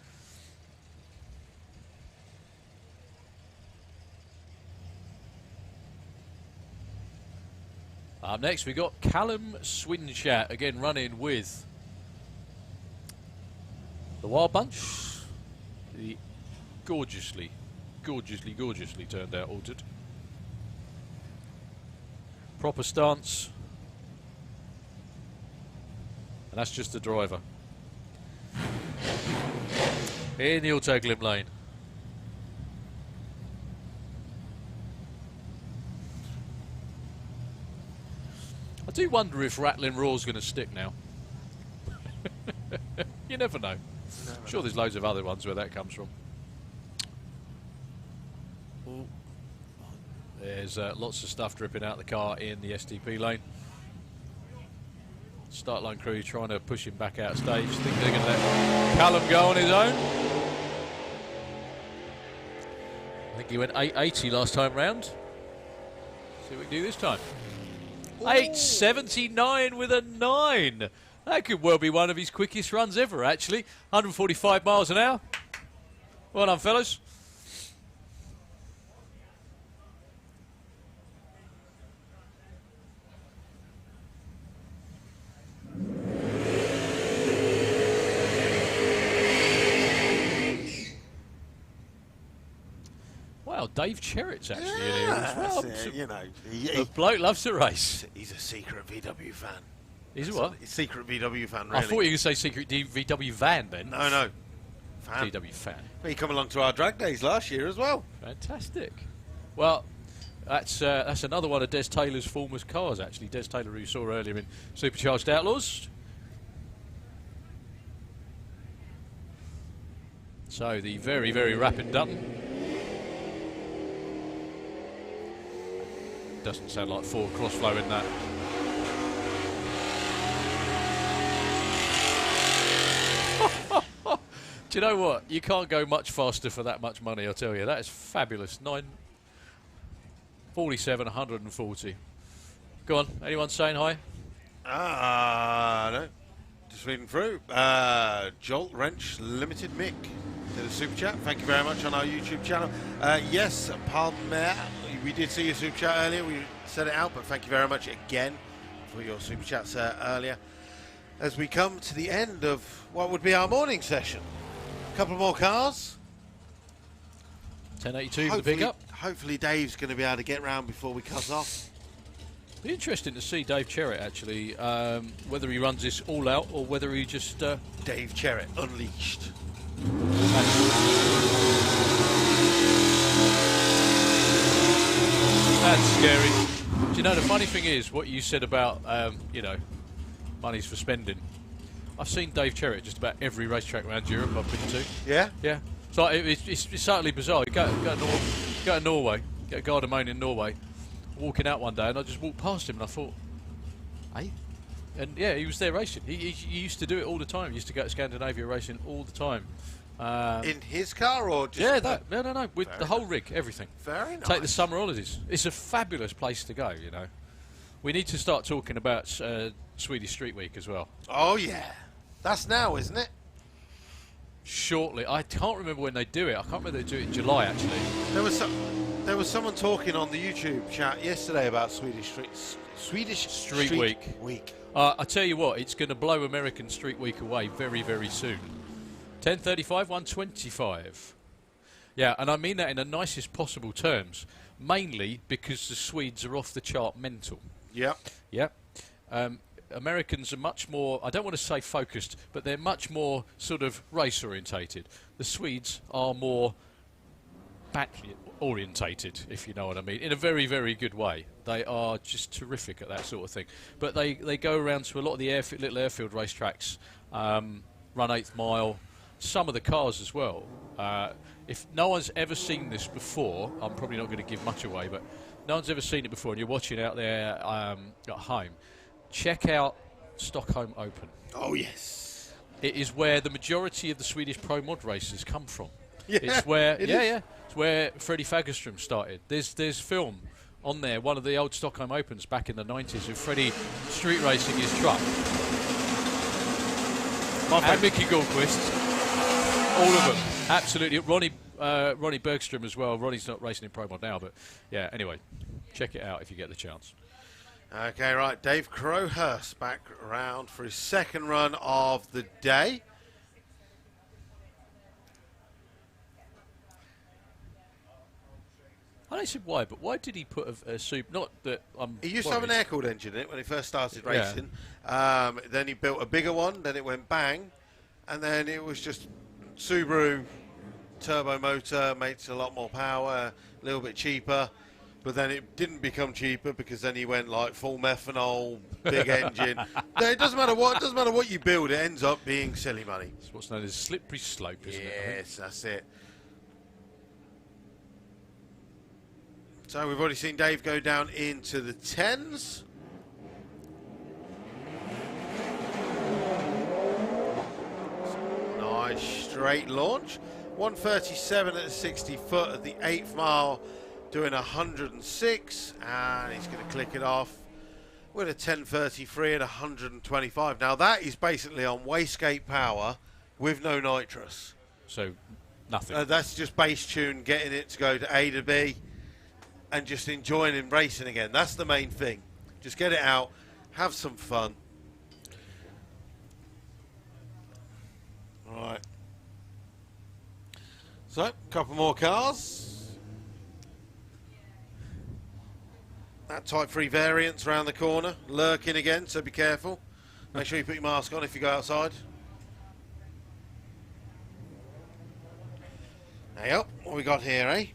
Up next, we got Callum Swinshat again running with the Wild Bunch. The gorgeously turned out altered. Proper stance. And that's just the driver. In the auto glim lane. I do wonder if Rattling Raw's going to stick now. You never know. I'm sure there's loads of other ones where that comes from. Ooh. There's lots of stuff dripping out the car in the STP lane. Start line crew trying to push him back out of stage. Think they're going to let Callum go on his own. I think he went 880 last time round. See what we can do this time. 879 with a 9. That could well be one of his quickest runs ever, actually. 145 miles an hour. Well done, fellas. Wow, Dave Cherritt's actually in here as well. That's it, you know, The bloke loves to race. he's a secret VW fan. He's a what? He's a secret VW fan, really. I thought you were going to say secret VW van then. No. Fan. VW fan. He come along to our drag days last year as well. Fantastic. Well, that's another one of Des Taylor's former cars, actually. Des Taylor, who you saw earlier in Supercharged Outlaws. So the very, very rapid Dutton. Doesn't sound like Ford Crossflow in that. Do you know what? You can't go much faster for that much money, I'll tell you. That is fabulous. 947, 140. Go on. Anyone saying hi? No. Just reading through. Jolt Wrench Limited Mick to the super chat. Thank you very much on our YouTube channel. Yes, pardon me. We did see your super chat earlier. We said it out, but thank you very much again for your super chats earlier. As we come to the end of what would be our morning session. A couple more cars. 1082 for the pickup. Hopefully Dave's going to be able to get round before we cut off. Be interesting to see Dave Cherrett actually, whether he runs this all out or whether he just... Dave Cherrett unleashed. That's scary. Do you know, the funny thing is, what you said about, you know, money's for spending. I've seen Dave Cherrett just about every racetrack around Europe I've been to. Yeah? Yeah. So it's certainly bizarre. You go to Norway, get a Gardermoen in Norway, walking out one day, and I just walked past him, and I thought, hey? And yeah, he was there racing. He used to do it all the time. He used to go to Scandinavia racing all the time. In his car or just... Yeah, that. No. With the whole rig, everything. Very nice. Take the summer holidays. It's a fabulous place to go, you know. We need to start talking about Swedish Street Week as well. Oh, yeah. That's now, isn't it? Shortly. I can't remember when they do it. I can't remember they do it in July, actually. There was someone talking on the YouTube chat yesterday about Swedish Street Week. I tell you what, it's going to blow American Street Week away very, very soon. 10:35, 1:25. Yeah, and I mean that in the nicest possible terms, mainly because the Swedes are off the chart mental. Yep. Yep. Americans are much more, I don't want to say focused, but they're much more sort of race orientated. The Swedes are more battery orientated, if you know what I mean, in a very, very good way. They are just terrific at that sort of thing. But they go around to a lot of the little airfield racetracks, run 8th mile, some of the cars as well. If no one's ever seen this before, I'm probably not going to give much away, but no one's ever seen it before and you're watching out there at home, check out Stockholm Open. Oh, yes. It is where the majority of the Swedish Pro Mod races come from. Yeah, it's where, it's where Freddie Fagerström started. There's film on there, one of the old Stockholm Opens back in the 90s, of Freddie street racing his truck. And Mickey Goldquist. All of them. Absolutely. Ronnie Bergström as well. Ronnie's not racing in Pro Mod now, but yeah, anyway, check it out if you get the chance. Okay, right. Dave Crowhurst back around for his second run of the day. I don't see why, but why did he put a soup? Not that I'm. He used to have an air-cooled engine in it when he first started racing. Yeah. Then he built a bigger one. Then it went bang, and then it was just Subaru turbo motor, makes a lot more power, a little bit cheaper. But then it didn't become cheaper because then he went like full methanol, big engine. No, it doesn't matter what. It doesn't matter what you build. It ends up being silly money. It's what's known as a slippery slope, isn't it? Yes, that's it. So we've already seen Dave go down into the 10s. Nice straight launch. 137 at the 60 foot at the 8th mile, doing 106, and he's going to click it off with a 10:33 at 125. Now that is basically on wastegate power with no nitrous. So nothing. That's just base tune, getting it to go to A to B. And just enjoying and racing again. That's the main thing. Just get it out, have some fun. All right. So, a couple more cars. That Type 3 variant's around the corner, lurking again, so be careful. Make sure you put your mask on if you go outside. Hey up, what we got here, eh?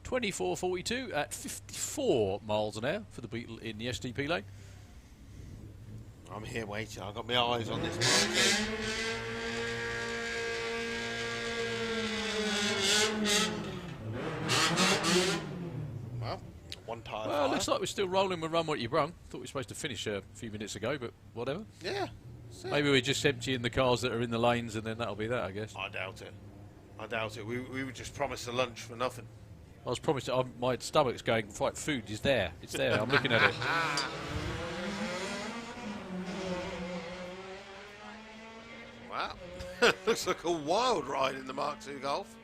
.24.42 at 54 miles an hour for the Beetle in the SDP lane. I'm here waiting. I've got my eyes on this. Well, one tire. Well, looks like we're still rolling with Run What You Brung. Thought we were supposed to finish a few minutes ago, but whatever. Yeah. Maybe we're just emptying the cars that are in the lanes, and then that'll be that, I guess. I doubt it. I doubt it. We were just promised a lunch for nothing. I was promised. My stomach's going. Right, food is there. It's there. I'm looking at it. that. Looks like a wild ride in the Mark II Golf.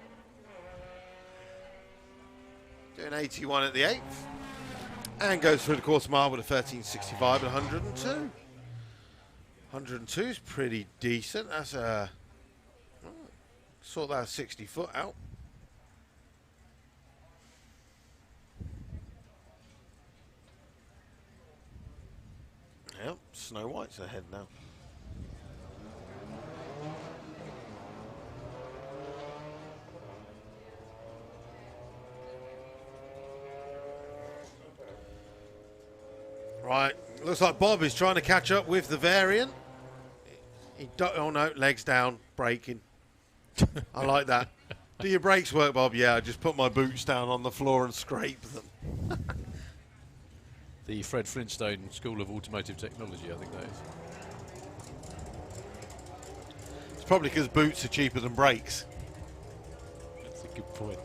Doing 81 at the 8th. And goes through the quarter mile with a 13.65 at 102. 102 is pretty decent. That's a... sort that 60 foot out. Yep, Snow White's ahead now. Right, looks like Bob is trying to catch up with the variant. Oh no, legs down, braking. I like that. Do your brakes work, Bob? Yeah, I just put my boots down on the floor and scrape them. The Fred Flintstone School of Automotive Technology, I think that is. It's probably because boots are cheaper than brakes. That's a good point.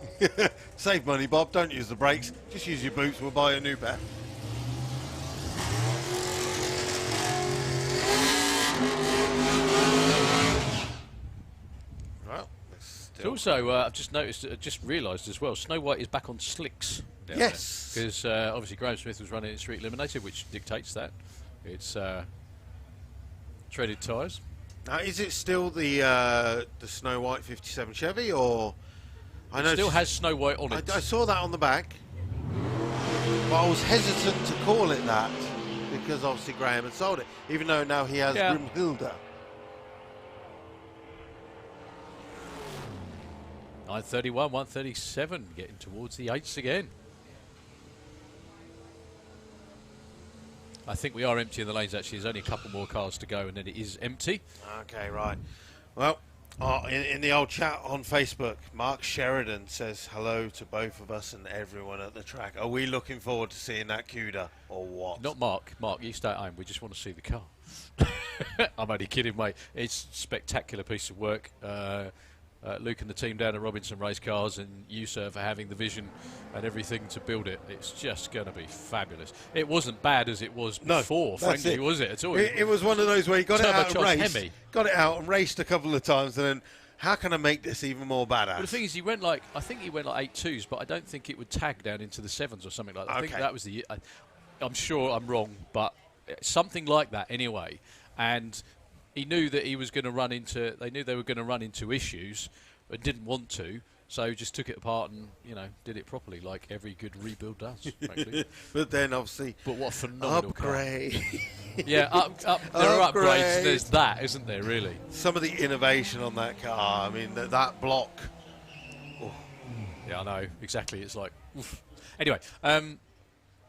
Save money, Bob. Don't use the brakes. Just use your boots. We'll buy you a new pair. Well, It's also, I've just noticed, just realised as well, Snow White is back on slicks. Yes. Because obviously Graham Smith was running in Street Eliminated, which dictates that. It's treaded tyres. Now, is it still the Snow White 57 Chevy, or I know It still has Snow White on it. I saw that on the back, but I was hesitant to call it that because obviously Graham had sold it, even though now he has Grimhilda. 931, 137, getting towards the 8s again. I think we are empty in the lanes, actually. There's only a couple more cars to go, and then it is empty. Okay, right. Well, in the old chat on Facebook, Mark Sheridan says hello to both of us and everyone at the track. Are we looking forward to seeing that CUDA, or what? Not Mark. Mark, you stay at home. We just want to see the car. I'm only kidding, mate. It's a spectacular piece of work. Luke and the team down at Robinson Race Cars, and you, sir, for having the vision and everything to build it. It's just going to be fabulous. It wasn't bad as it was before, frankly, was it? At all. It was one of those where you got it out and raced a couple of times, and then how can I make this even more badass? But the thing is, I think he went like 8.2s, but I don't think it would tag down into the 7s or something like that. I think that was the. I'm sure I'm wrong, but something like that anyway. And he knew that he was going to run into. They knew they were going to run into issues, but didn't want to. So he just took it apart and did it properly, like every good rebuild does. Frankly. But then obviously, but what a phenomenal upgrade! Car. Yeah, there are upgrades. There's that, isn't there? Really. Some of the innovation on that car. I mean, that block. Oh. Yeah, I know exactly. It's like, oof. Anyway.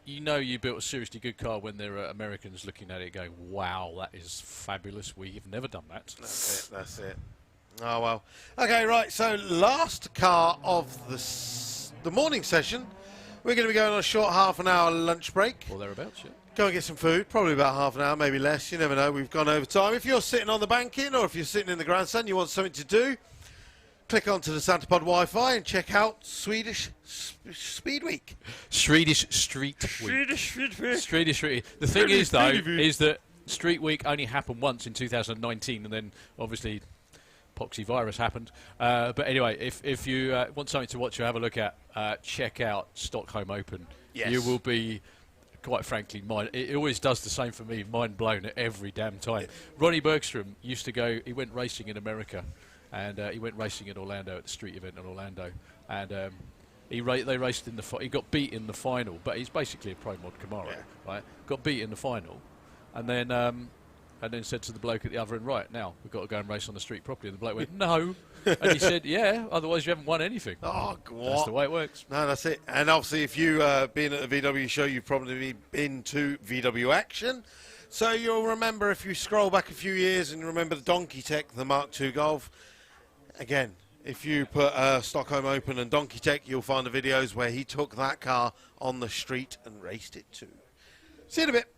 You built a seriously good car when there are Americans looking at it going, wow, that is fabulous. We've never done that. That's it. Oh, well. Okay, right. So last car of the morning session. We're going to be going on a short half an hour lunch break. Or thereabouts, yeah. Go and get some food. Probably about half an hour, maybe less. You never know. We've gone over time. If you're sitting on the banking or if you're sitting in the grandstand, you want something to do, click onto the Santapod Wi-Fi and check out Swedish Speed Week. Swedish Street Week. Swedish Street. The thing is, though, is that Street Week only happened once in 2019, and then obviously Poxy virus happened. But anyway, if you want something to watch or have a look at, check out Stockholm Open. Yes. You will be, quite frankly, it always does the same for me, mind blown at every damn time. Yeah. Ronnie Bergstrom used to go, he went racing in America. And he went racing in Orlando at the street event in Orlando, and they raced in he got beat in the final, but he's basically a pro mod Camaro, right? Got beat in the final, and then said to the bloke at the other end, right, now we've got to go and race on the street properly. And the bloke went, no, and he said, yeah, otherwise you haven't won anything. Oh, God. That's the way it works. No, that's it. And obviously, if you been at a VW show, you've probably been to VW Action. So you'll remember, if you scroll back a few years and remember the Donkey Tech, the Mark II Golf. Again, if you put Stockholm Open and Donkey Tech, you'll find the videos where he took that car on the street and raced it too. See you in a bit.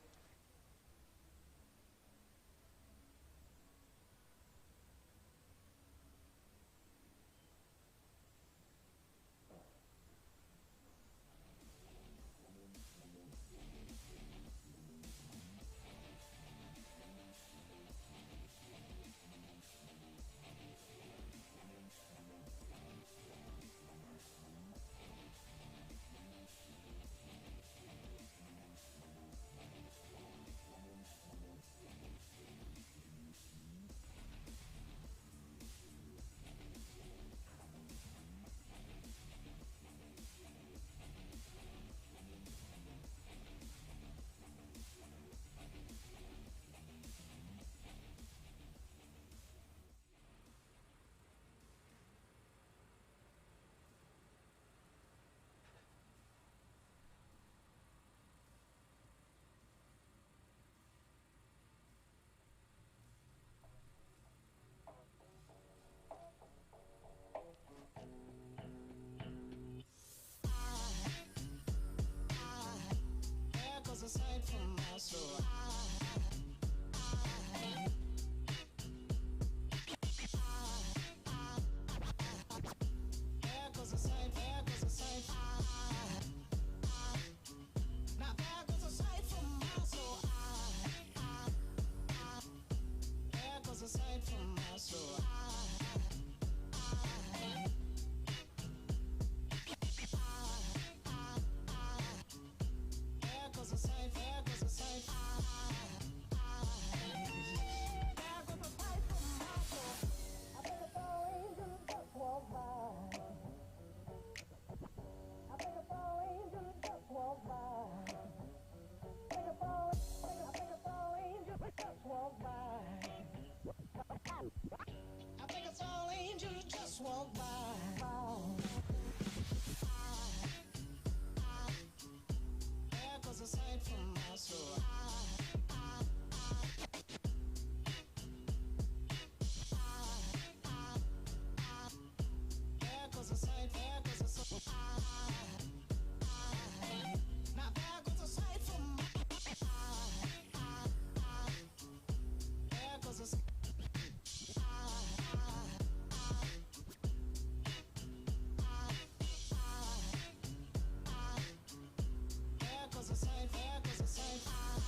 I think it's all angels just walk by. There goes a sight from my soul. There goes a sight, there goes a soul. Now there goes a sight from my there goes a sight. There goes a sight, there goes a sight.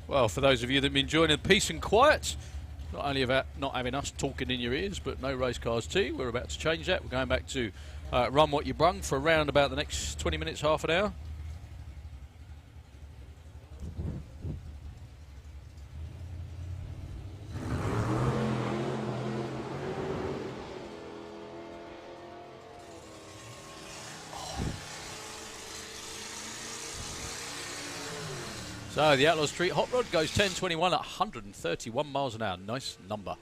Well, for those of you that have been enjoying the peace and quiet, not only about not having us talking in your ears, but no race cars tea, we're about to change that. We're going back to Run What You Brung for around about the next 20 minutes, half an hour. So the Outlaw Street Hot Rod goes 10.21 at 131 miles an hour. Nice number.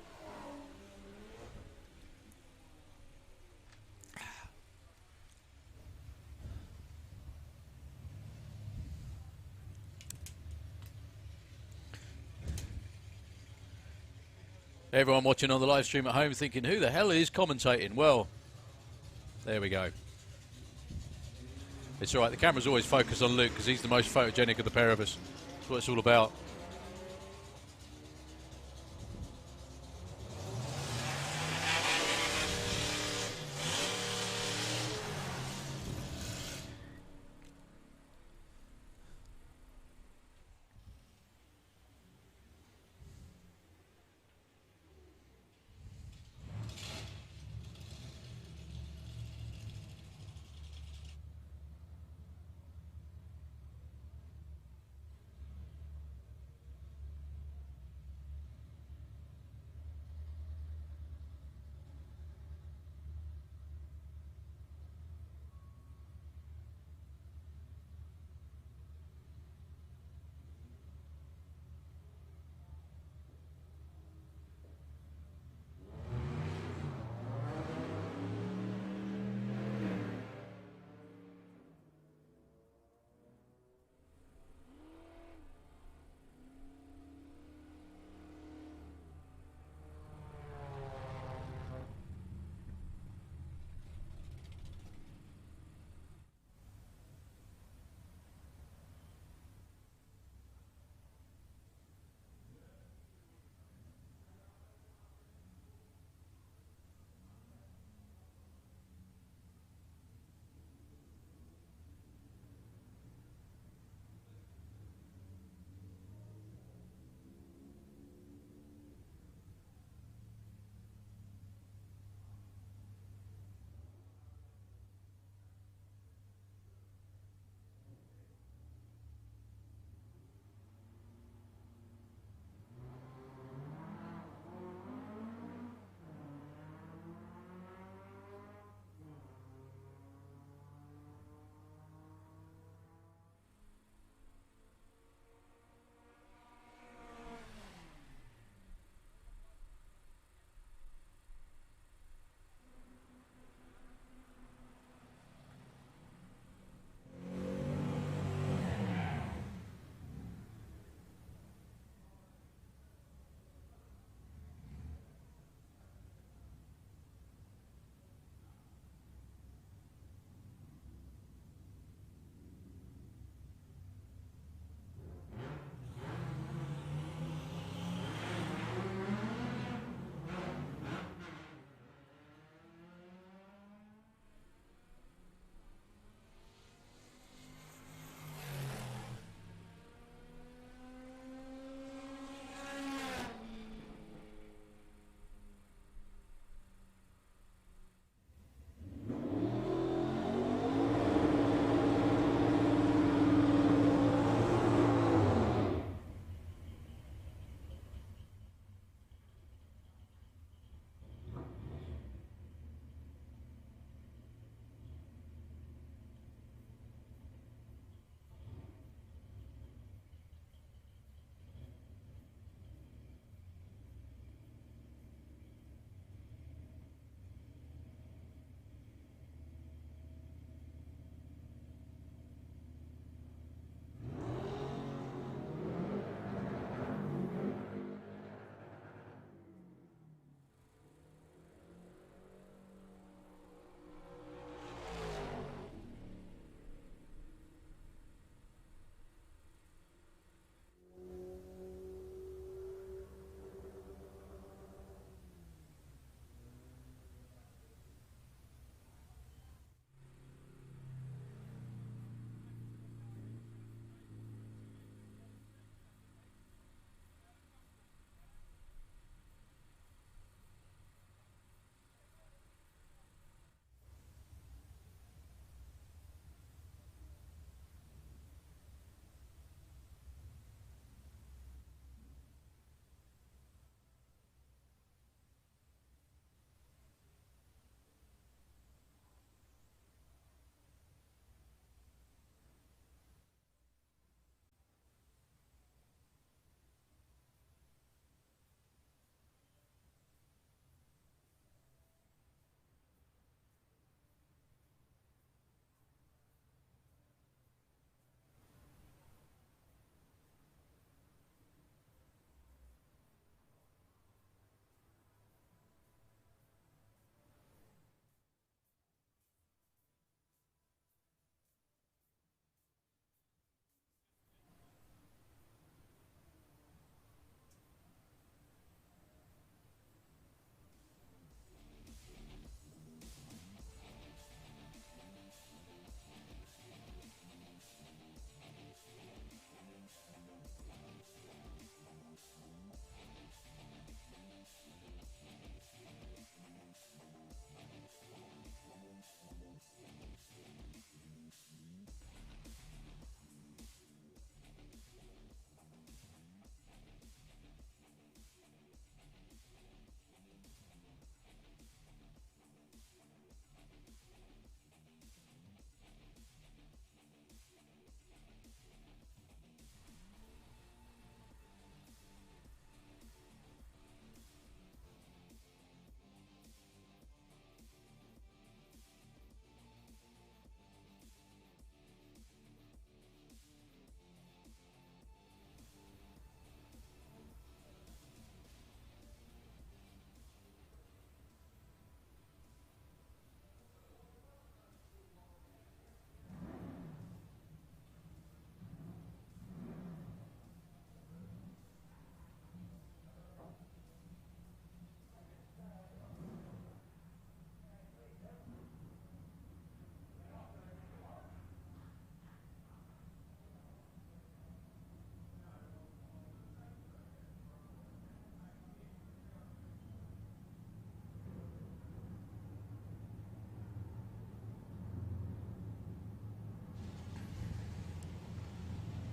Everyone watching on the live stream at home thinking, who the hell is commentating? Well, there we go. It's all right. The camera's always focused on Luke because he's the most photogenic of the pair of us. That's what it's all about.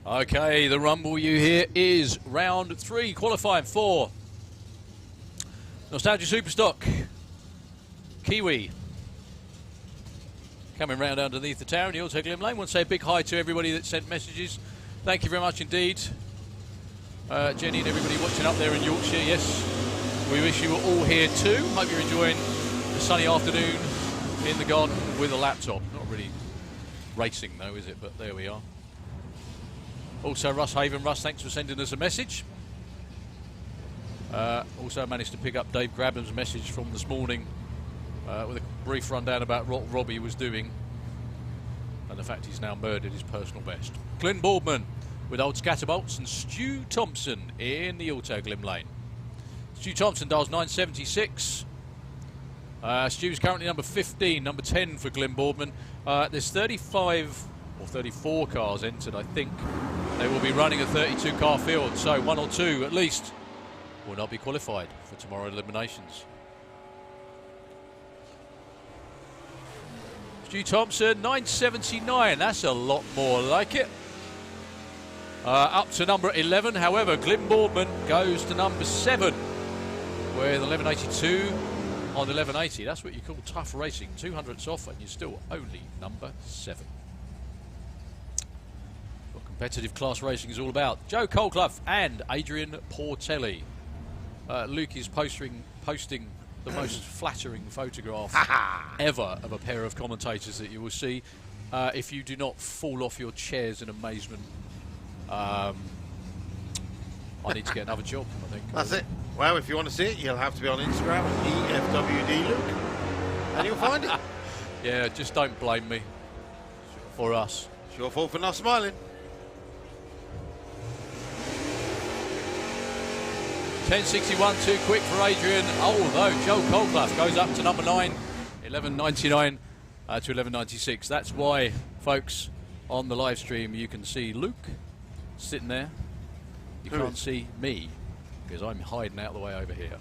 Okay, the rumble you hear is round 3, qualifying for Nostalgia Superstock Kiwi. Coming round underneath the tower in the Auto Glim Lane. I want to say a big hi to everybody that sent messages. Thank you very much indeed. Jenny and everybody watching up there in Yorkshire, yes. We wish you were all here too. Hope you're enjoying the sunny afternoon in the garden with a laptop. Not really racing though, is it? But there we are. Also, Russ Haven. Russ, thanks for sending us a message. Also managed to pick up Dave Grabham's message from this morning with a brief rundown about what Robbie was doing and the fact he's now murdered his personal best. Glenn Boardman with Old Scatterbolts and Stu Thompson in the Auto Glim Lane. Stu Thompson dials 976. Stu's currently number 15, number 10 for Glenn Boardman. There's 35 or 34 cars entered, I think. They will be running a 32 car field, so 1 or 2 at least will not be qualified for tomorrow's eliminations. Stu Thompson, 979, that's a lot more like it. Up to number 11, however, Glenn Boardman goes to number 7 with 1182 on 1180. That's what you call tough racing, 200ths off and you're still only number 7. What competitive class racing is all about. Joe Colclough and Adrian Portelli. Luke is posting the most flattering photograph ever of a pair of commentators that you will see. If you do not fall off your chairs in amazement, I need to get another job, I think. That's it. Well, if you want to see it, you'll have to be on Instagram at EFWD Luke, and you'll find it. Yeah, just don't blame me for us. It's your fault for not smiling. 1061 too quick for Adrian, although Joe Colclough goes up to number 9, 1199 to 1196. That's why, folks, on the live stream you can see Luke sitting there. You can't see me because I'm hiding out the way over here.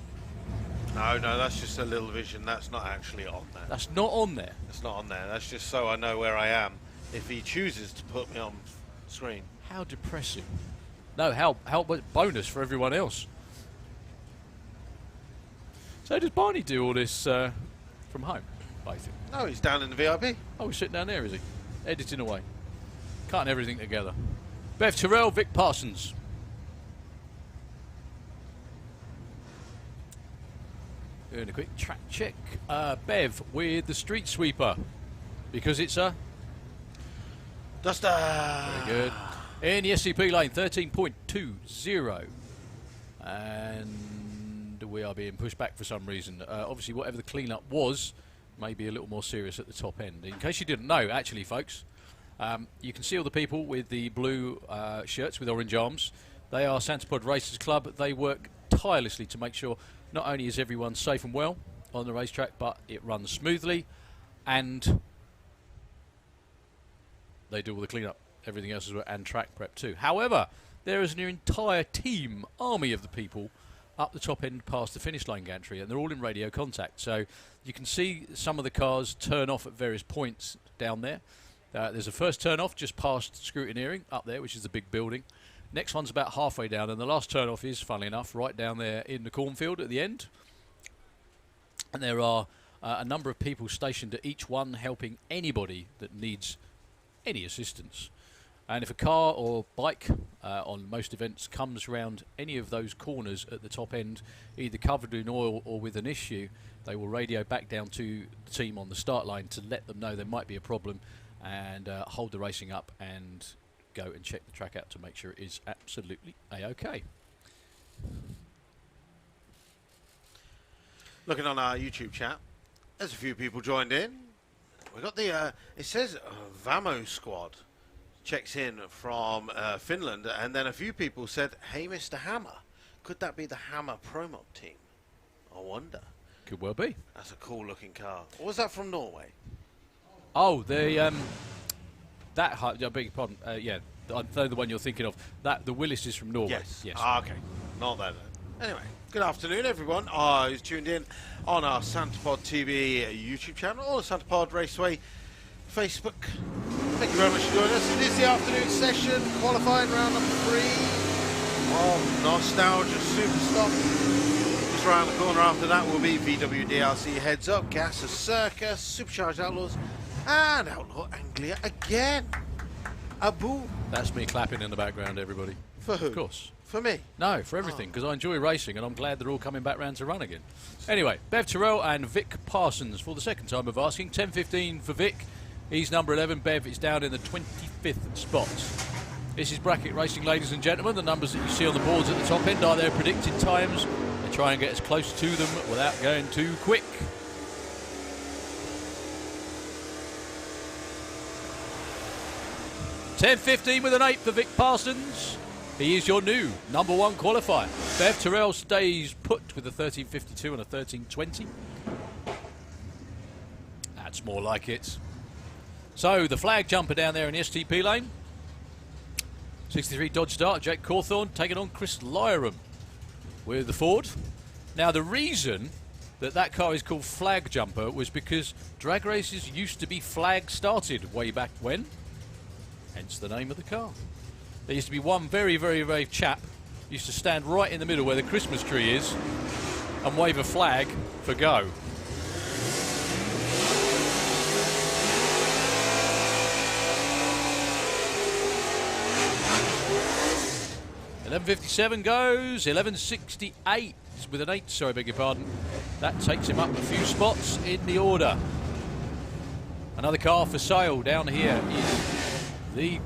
No, that's just a little vision. That's not actually on there. That's not on there? It's not on there. That's just so I know where I am if he chooses to put me on screen. How depressing. No, how bonus for everyone else. So does Barney do all this from home, basically? No, he's down in the VIP. Oh, he's sitting down there, is he? Editing away. Cutting everything together. Bev Terrell, Vic Parsons. Doing a quick track check. Bev with the street sweeper, because it's a Duster. very good. In the SCP lane, 13.20. And we are being pushed back for some reason. Obviously, whatever the clean-up was, may be a little more serious at the top end. In case you didn't know, actually, folks, you can see all the people with the blue shirts with orange arms. They are Santa Pod Racers Club. They work tirelessly to make sure not only is everyone safe and well on the racetrack, but it runs smoothly, and they do all the clean-up, everything else as well, and track prep too. However, there is an entire team, army of the people, up the top end past the finish line gantry, and they're all in radio contact. So you can see some of the cars turn off at various points down there. There's a first turn off just past scrutineering up there, which is the big building. Next one's about halfway down, and the last turn off is, funnily enough, right down there in the cornfield at the end. And there are a number of people stationed at each one, helping anybody that needs any assistance. And if a car or bike on most events comes round any of those corners at the top end, either covered in oil or with an issue, they will radio back down to the team on the start line to let them know there might be a problem, and hold the racing up and go and check the track out to make sure it is absolutely A-OK. Looking on our YouTube chat, there's a few people joined in. We got the, it says Vamo Squad checks in from Finland, and then a few people said, hey, Mr. Hammer, could that be the Hammer Pro Mob team? I wonder. Could well be. That's a cool looking car. What was that from Norway? Oh, the I beg your pardon. Yeah, the one you're thinking of. That the Willis is from Norway. Yes. Yes. Ah, okay. Not that. Anyway, good afternoon, everyone. Who's tuned in on our Santa Pod TV YouTube channel or the Santa Pod Raceway Facebook Thank you very much for joining us. It is the afternoon session, qualifying round number 3 of Nostalgia Superstock. Just around the corner after that will be VWDRC Heads Up, Gas, Circus, Supercharged Outlaws, and Outlaw Anglia again. Abu. That's me clapping in the background, everybody. For who? Of course. For me. No, for everything, because I enjoy racing and I'm glad they're all coming back round to run again. Anyway, Bev Terrell and Vic Parsons for the second time of asking. 10.15 for Vic. He's number 11. Bev is down in the 25th spot. This is bracket racing, ladies and gentlemen. The numbers that you see on the boards at the top end are their predicted times. They try and get as close to them without going too quick. .10.15 with an 8 for Vic Parsons. He is your new number 1 qualifier. Bev Terrell stays put with a 13.52 and a 13.20. That's more like it. So the flag jumper down there in the STP lane. 63 Dodge Start, Jake Cawthorne taking on Chris Lyram with the Ford. Now the reason that that car is called flag jumper was because drag races used to be flag started way back when. Hence the name of the car. There used to be one very, very brave chap used to stand right in the middle where the Christmas tree is and wave a flag for go. .11.57 goes, 11.68 with an 8, sorry, beg your pardon. That takes him up a few spots in the order. Another car for sale down here is the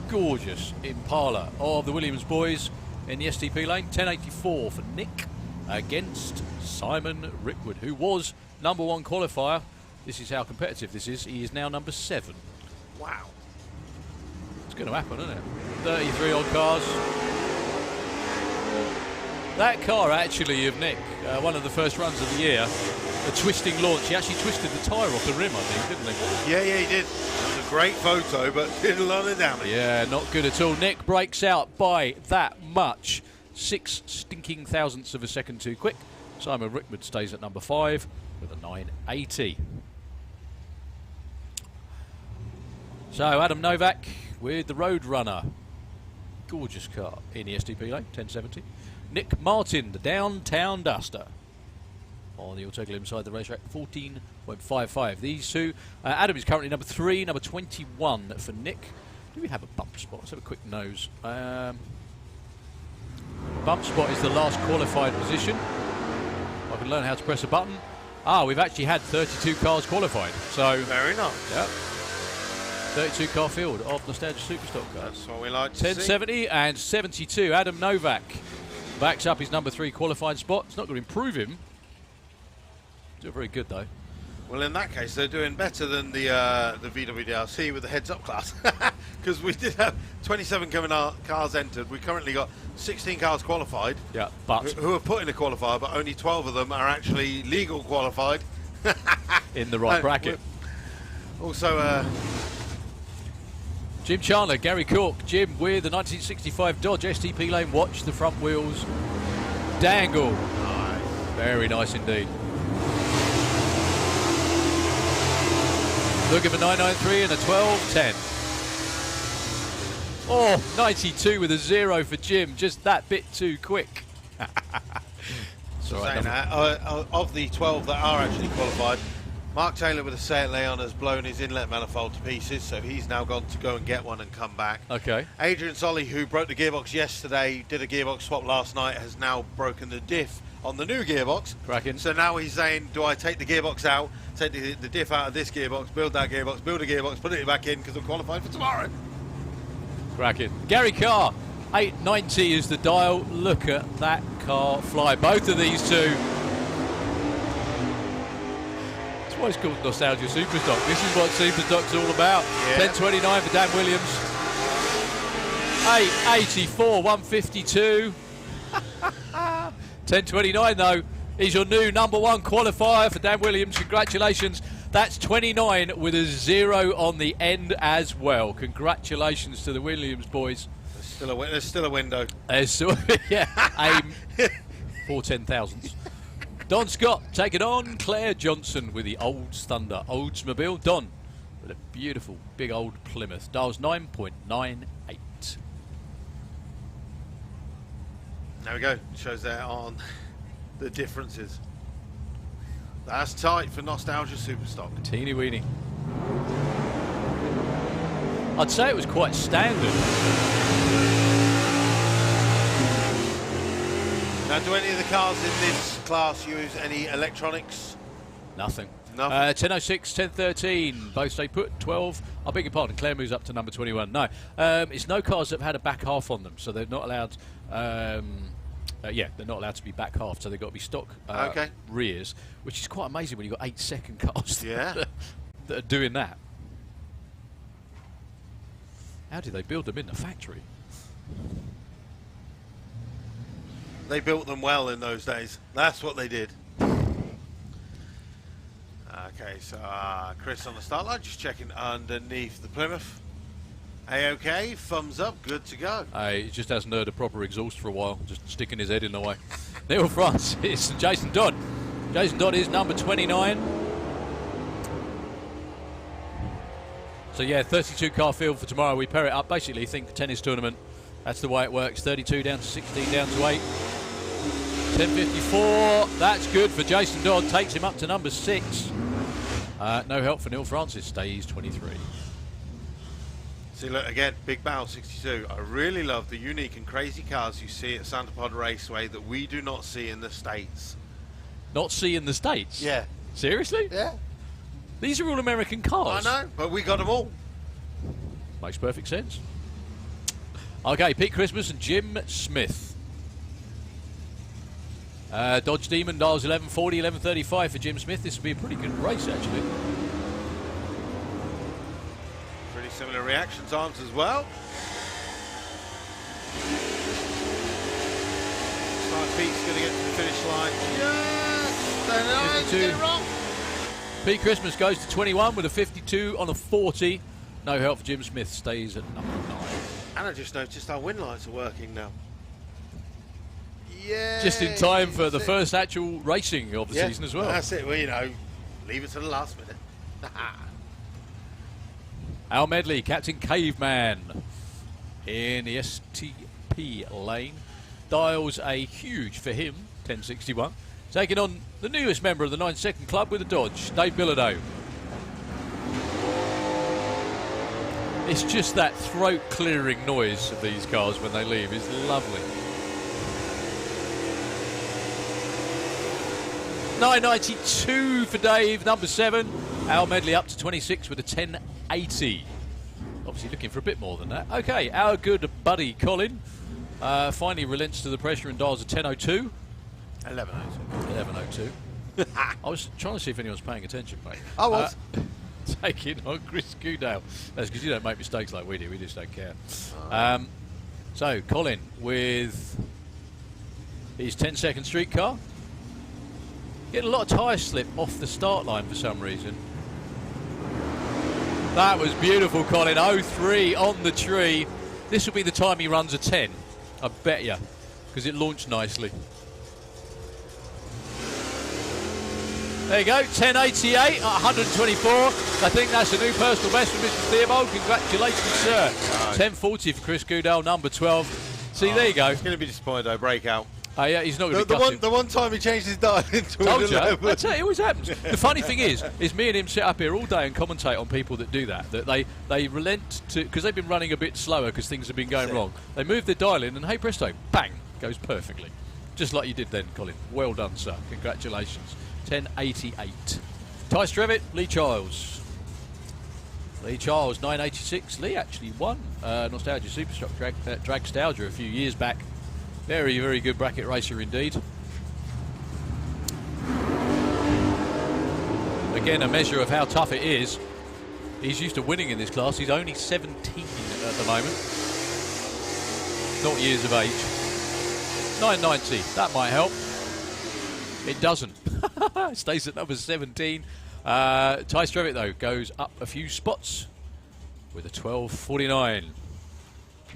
gorgeous Impala of the Williams boys in the STP lane. 10.84 for Nick against Simon Rickwood, who was number 1 qualifier. This is how competitive this is. He is now number 7. Wow. It's going to happen, isn't it? 33 odd cars. That car actually of Nick, one of the first runs of the year, a twisting launch. He actually twisted the tyre off the rim, I think, didn't he? Yeah, he did. It was a great photo, but did a lot of damage. Yeah, not good at all. Nick breaks out by that much. 6 stinking thousandths of a second too quick. Simon Rickwood stays at number 5 with a 9.80. So Adam Novak with the Roadrunner. Gorgeous car in the STP lane, 10.70. Nick Martin, the Downtown Duster. On the Autogl inside the racetrack, 14.55. These two. Adam is currently number 3, number 21 for Nick. Do we have a bump spot? Let's have a quick nose. Bump spot is the last qualified position. I can learn how to press a button. We've actually had 32 cars qualified. So Very nice. Yep. 32 car field of Nostalgia Superstock cars. That's what we like to see. 10.70 and 72. Adam Novak backs up his number 3 qualified spot. It's not going to improve him. Doing very good though. Well, in that case, they're doing better than the VWDRC with the heads-up class, because we did have 27 cars entered. We currently got 16 cars qualified. Yeah, but who have put in a qualifier, but only 12 of them are actually legal qualified. in the right bracket. Also, Jim Chandler, Gary Cork, Jim with the 1965 Dodge STP lane. Watch the front wheels dangle. nice. Very nice indeed. Looking for 993 and a 12.10. Oh, 92 with a 0 for Jim. Just that bit too quick. Saying that, of the 12 that are actually qualified, Mark Taylor with a Seat Leon has blown his inlet manifold to pieces, so he's now gone to go and get one and come back. Okay. Adrian Solly, who broke the gearbox yesterday, did a gearbox swap last night, has now broken the diff on the new gearbox. Cracking. So now he's saying, do I take the gearbox out, take the diff out of this gearbox, build that gearbox, build a gearbox, put it back in because I'm qualified for tomorrow. Cracking. Gary Carr, 890 is the dial. Look at that car fly. Both of these two. That's why it's called Nostalgia Superstock. This is what Superstock's all about. Yeah. 10.29 for Dan Williams. 8.84, 152. 10.29 though is your new number 1 qualifier for Dan Williams. Congratulations. That's 29 with a 0 on the end as well. Congratulations to the Williams boys. There's still a window. Yeah, aim for 10,000s. Don Scott taking on Claire Johnson with the Olds Thunder Oldsmobile. Don, with a beautiful big old Plymouth. Dials 9.98. There we go. Shows there on the differences. That's tight for Nostalgia Superstock. Teeny weeny. I'd say it was quite standard. Now, do any of the cars in this class use any electronics? Nothing. Nothing. 10.06, 10.13, both stay put. 12, I beg your pardon, Claire moves up to number 21. No, it's no cars that have had a back half on them, so they're not allowed. Yeah, they're not allowed to be back half, so they've got to be stock rears, which is quite amazing when you've got 8-second cars that are doing that. How did they build them in the factory? They built them well in those days. That's what they did. Okay, so Chris on the start line, just checking underneath the Plymouth. A-OK, thumbs up, good to go. He just hasn't heard a proper exhaust for a while, just sticking his head in the way. Neil Francis and Jason Dodd. Jason Dodd is number 29. So yeah, 32 car field for tomorrow. We pair it up, basically think tennis tournament. That's the way it works. 32 down to 16, down to 8. 10.54, that's good for Jason Dodd, takes him up to number 6. No help for Neil Francis, stays 23. See, look, again, Big Barrel 62. I really love the unique and crazy cars you see at Santa Pod Raceway that we do not see in the States. Not see in the States? Yeah. Seriously? Yeah. These are all American cars. I know, but we got them all. Makes perfect sense. Okay, Pete Christmas and Jim Smith. Dodge Demon dials 1140, 1135 for Jim Smith. This will be a pretty good race, actually. Pretty similar reaction times as well. Looks like Pete's going to get to the finish line. Yes! No, he's getting it wrong. Pete Christmas goes to 21 with a 52 on a 40. No help for Jim Smith, stays at number 9. And I just noticed our win lights are working now. Yeah. Just in time for the first actual racing of the season as well. That's it. Well, you know, leave it to the last minute. Al Medley, Captain Caveman in the STP lane. Dials a huge for him, 1061. Taking on the newest member of the 9-second club with a Dodge, Dave Bilodeau. It's just that throat-clearing noise of these cars when they leave is lovely. 992 for Dave, number 7. Al Medley up to 26 with a 1080. Obviously looking for a bit more than that. Okay, our good buddy Colin finally relents to the pressure and dials a 1002. 1102. I was trying to see if anyone's paying attention, mate. I was. Taking on Chris Goodale. That's because you don't make mistakes like we do. We just don't care. So, Colin with his 10-second street car. Getting a lot of tyre slip off the start line for some reason. That was beautiful, Colin. 03 on the tree. This will be the time he runs a 10. I bet you. Because it launched nicely. There you go, 1088 at 124. I think that's a new personal best for Mr. Theobald. Congratulations, sir. 1040 for Chris Goodale, number 12. See, there you go. He's going to be disappointed, though, breakout. Yeah, he's not going to be gutted. The one time he changed his dial into Told an you. 11. I tell you, it always happens. The funny thing is me and him sit up here all day and commentate on people that do that. That they relent to, because they've been running a bit slower because things have been going wrong. They move their dial in and hey presto, bang, goes perfectly. Just like you did then, Colin. Well done, sir. Congratulations. 1088. Ty Strevitt, Lee Charles. Lee Charles, 986. Lee actually won Nostalgia Superstock Dragstalgia a few years back. Very, very good bracket racer indeed. Again, a measure of how tough it is. He's used to winning in this class. He's only 17 at the moment. Not years of age. 990, that might help. It doesn't. Stays at number 17. Ty Strevitt, though, goes up a few spots with a 1249.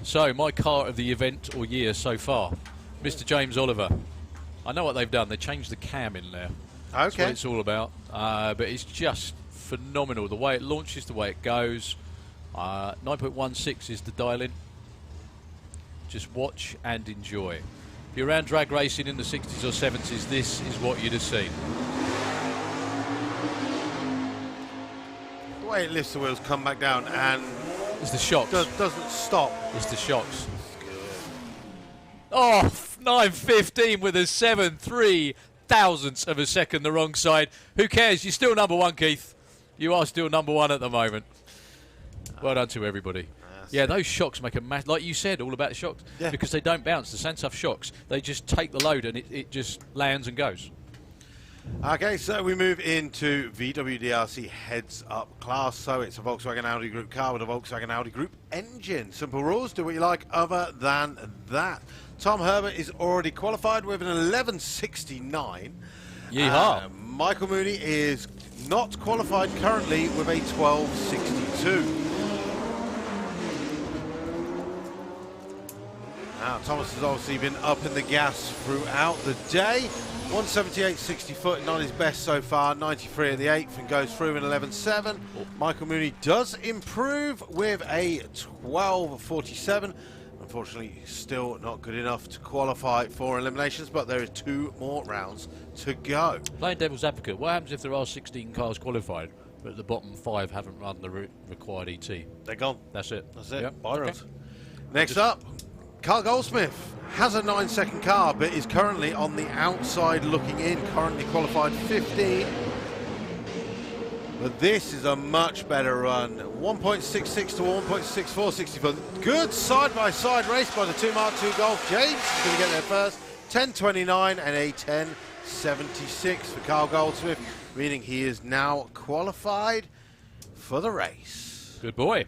So, my car of the event or year so far, Mr. James Oliver. I know what they've done. They changed the cam in there. Okay. That's what it's all about. But it's just phenomenal. The way it launches, the way it goes. 9.16 is the dial-in. Just watch and enjoy. If you're around drag racing in the 60s or 70s, this is what you'd have seen. The way it lifts the wheels, come back down, and It's the shocks. doesn't stop. It's the shocks. Oh, 9.15 with a 7.3 thousandths of a second the wrong side. Who cares? You're still number one, Keith. You are still number one at the moment. Well done to everybody. Yeah, those shocks make a mass, like you said, all about the shocks. Yeah. Because they don't bounce. The Santuf shocks, they just take the load and it just lands and goes. Okay, so we move into VWDRC Heads Up class. So it's a Volkswagen Audi Group car with a Volkswagen Audi Group engine. Simple rules, do what you like other than that. Tom Herbert is already qualified with an 11.69. Yeehaw. Michael Mooney is not qualified currently with a 12.62. Now, Thomas has obviously been up in the gas throughout the day. 178.60 foot, not his best so far. 93 at the 8th and goes through in 11.7. Michael Mooney does improve with a 12.47. Unfortunately, still not good enough to qualify for eliminations, but there are 2 more rounds to go. Playing devil's advocate, what happens if there are 16 cars qualified, but the bottom 5 haven't run the required ET? They're gone. That's it. That's it. Yep. Byros. Next up, Carl Goldsmith has a 9-second car, but is currently on the outside looking in, currently qualified 15. But this is a much better run. 1.66 to 1.64, 60 foot. Good side-by-side race by the 2 Mark II Golf. James is going to get there first. 10.29 and a 10.76 for Carl Goldsmith, meaning he is now qualified for the race. Good boy.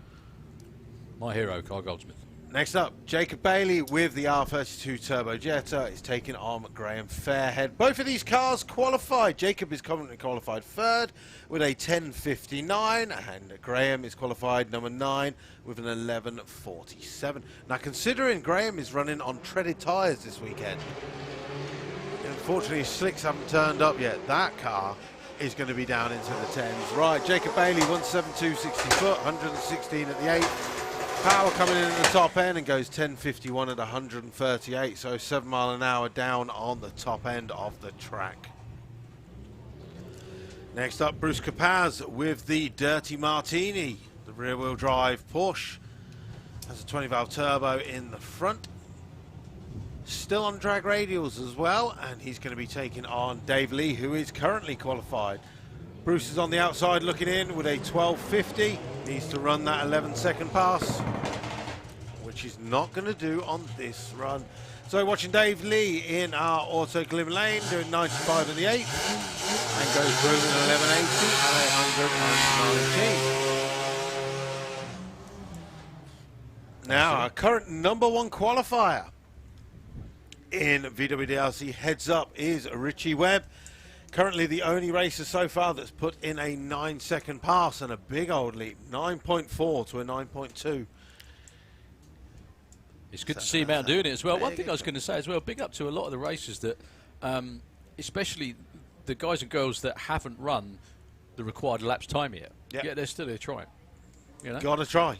My hero, Carl Goldsmith. Next up, Jacob Bailey with the R32 Turbo Jetta is taking on Graham Fairhead. Both of these cars qualified. Jacob is currently qualified 3rd with a 10.59, and Graham is qualified number 9 with an 11.47. Now, considering Graham is running on treaded tyres this weekend, unfortunately slicks haven't turned up yet. That car is going to be down into the 10s. Right, Jacob Bailey, 172, 60 foot, 116 at the 8th. Power coming in at the top end and goes 10.51 at 138, so 7 mile an hour down on the top end of the track. Next up, Bruce Capaz with the Dirty Martini, the rear-wheel drive Porsche. Has a 20-valve turbo in the front. Still on drag radials as well, and he's going to be taking on Dave Lee, who is currently qualified. Bruce is on the outside looking in with a 12.50. Needs to run that 11-second pass, which he's not going to do on this run. So watching Dave Lee in our auto glim lane, doing 95 at the 8th, and goes through in 11.80 and 119. Now, our current number 1 qualifier in VWDRC Heads Up is Richie Webb. Currently the only racer so far that's put in a 9-second pass and a big old leap, 9.4 to a 9.2. It's good to see him out doing it as well. One thing I was going to say as well, big up to a lot of the racers that, especially the guys and girls that haven't run the required laps time yet. Yep. Yeah, they're still there trying. You know? Gotta try.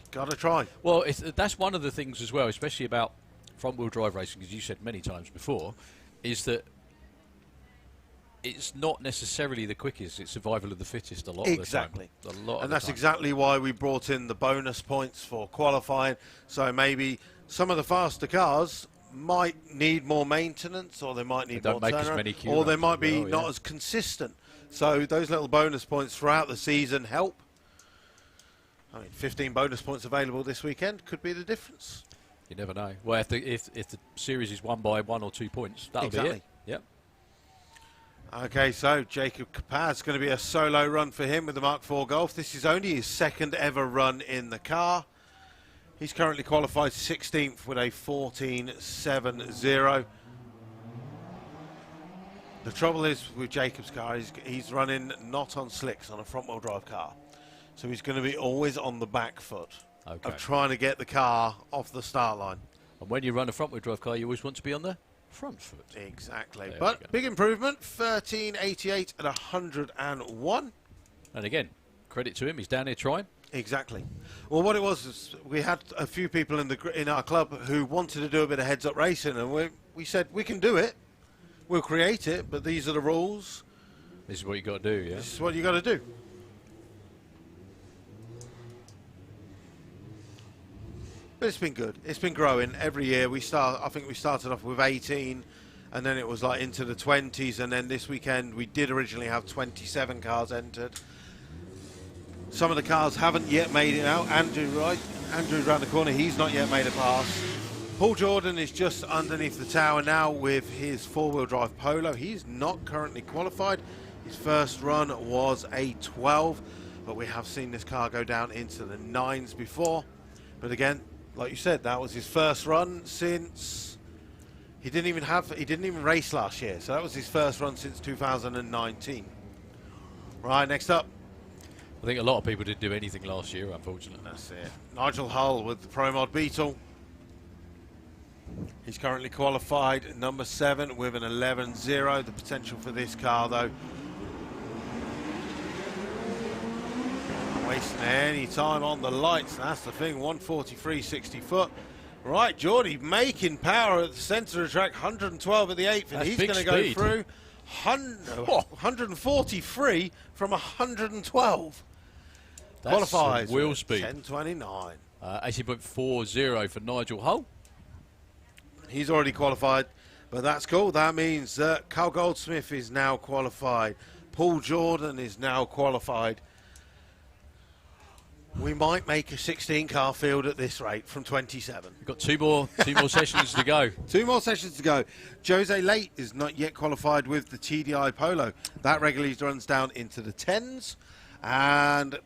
Well, that's one of the things as well, especially about front-wheel drive racing, as you said many times before, is that it's not necessarily the quickest, it's survival of the fittest a lot of the time. Exactly. And that's exactly why we brought in the bonus points for qualifying. So maybe some of the faster cars might need more maintenance, or they might need more turnaround, or they might be not as consistent. So those little bonus points throughout the season help. I mean, 15 bonus points available this weekend could be the difference. You never know. Well, if the series is won by 1 or 2 points, that'll be it. Yep. Okay, so Jacob Capaz, going to be a solo run for him with the Mark IV Golf. This is only his 2nd ever run in the car. He's currently qualified 16th with a 14.70. The trouble is with Jacob's car, he's running not on slicks on a front-wheel drive car. So he's going to be always on the back foot of trying to get the car off the start line. And when you run a front-wheel drive car, you always want to be on the front foot. Exactly. But big improvement, 13.88 at 101. And again, credit to him. He's down here trying. Exactly. Well, what it was is we had a few people in our club who wanted to do a bit of heads-up racing, and we said, we can do it. We'll create it, but these are the rules. This is what you got to do, yeah? This is what you got to do. But it's been good. It's been growing every year. I think we started off with 18, and then it was like into the 20s, and then this weekend we did originally have 27 cars entered. Some of the cars haven't yet made it out. Andrew's around the corner. He's not yet made a pass. Paul Jordan is just underneath the tower now with his four-wheel drive Polo. He's not currently qualified. His first run was a 12, but we have seen this car go down into the 9s before. But again, like you said, that was his first run since he didn't even race last year. So that was his first run since 2019. Right, next up. I think a lot of people didn't do anything last year, unfortunately. That's it. Nigel Hull with the Pro Mod Beetle. He's currently qualified number 7 with an 11.0. The potential for this car, though, not wasting any time on the lights. That's the thing. 143, 60 foot. Right, Geordie making power at the centre of the track. 112 at the 8th, and That's he's big going to go speed. through 143 from 112. That's Qualifies some wheel with speed. 10.29. 80.40 for Nigel Hull. He's already qualified, but that's cool. That means that Carl Goldsmith is now qualified. Paul Jordan is now qualified. We might make a 16-car field at this rate from 27. We've got two more sessions to go. 2 more sessions to go. Jose Late is not yet qualified with the TDI Polo. That regularly runs down into the 10s. And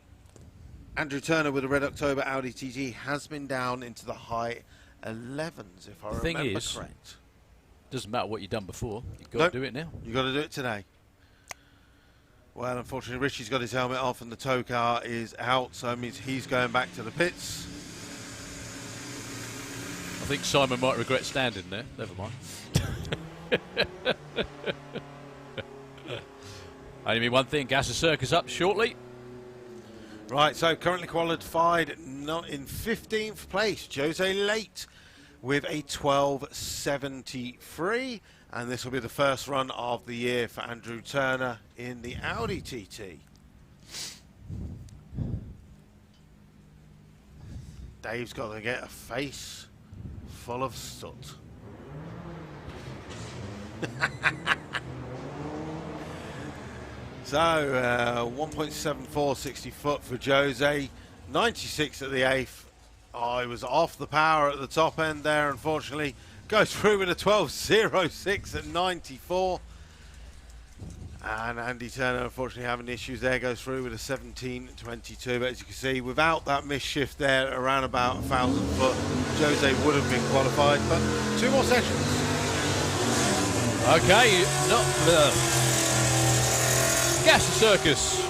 Andrew Turner with a Red October Audi TT has been down into the high 11s, if I remember correct. Doesn't matter what you've done before. You've got to do it now. You've got to do it today. Well, unfortunately, Richie's got his helmet off and the tow car is out, so it means he's going back to the pits. I think Simon might regret standing there. Never mind. Only mean one thing, Gas the Circus up shortly. Right, so currently qualified not in 15th place, Jose Late with a 12.73, and this will be the first run of the year for Andrew Turner in the Audi TT. Dave's got to get a face full of soot. So 1.74, 60 foot for Jose, 96 at the 8th. Oh, he was off the power at the top end there, unfortunately. Goes through with a 12.06 at 94. And Andy Turner, unfortunately, having issues there, goes through with a 17.22. But as you can see, without that misshift there, around about 1,000 foot, Jose would have been qualified. But 2 more sessions. Okay, Gas the Circus.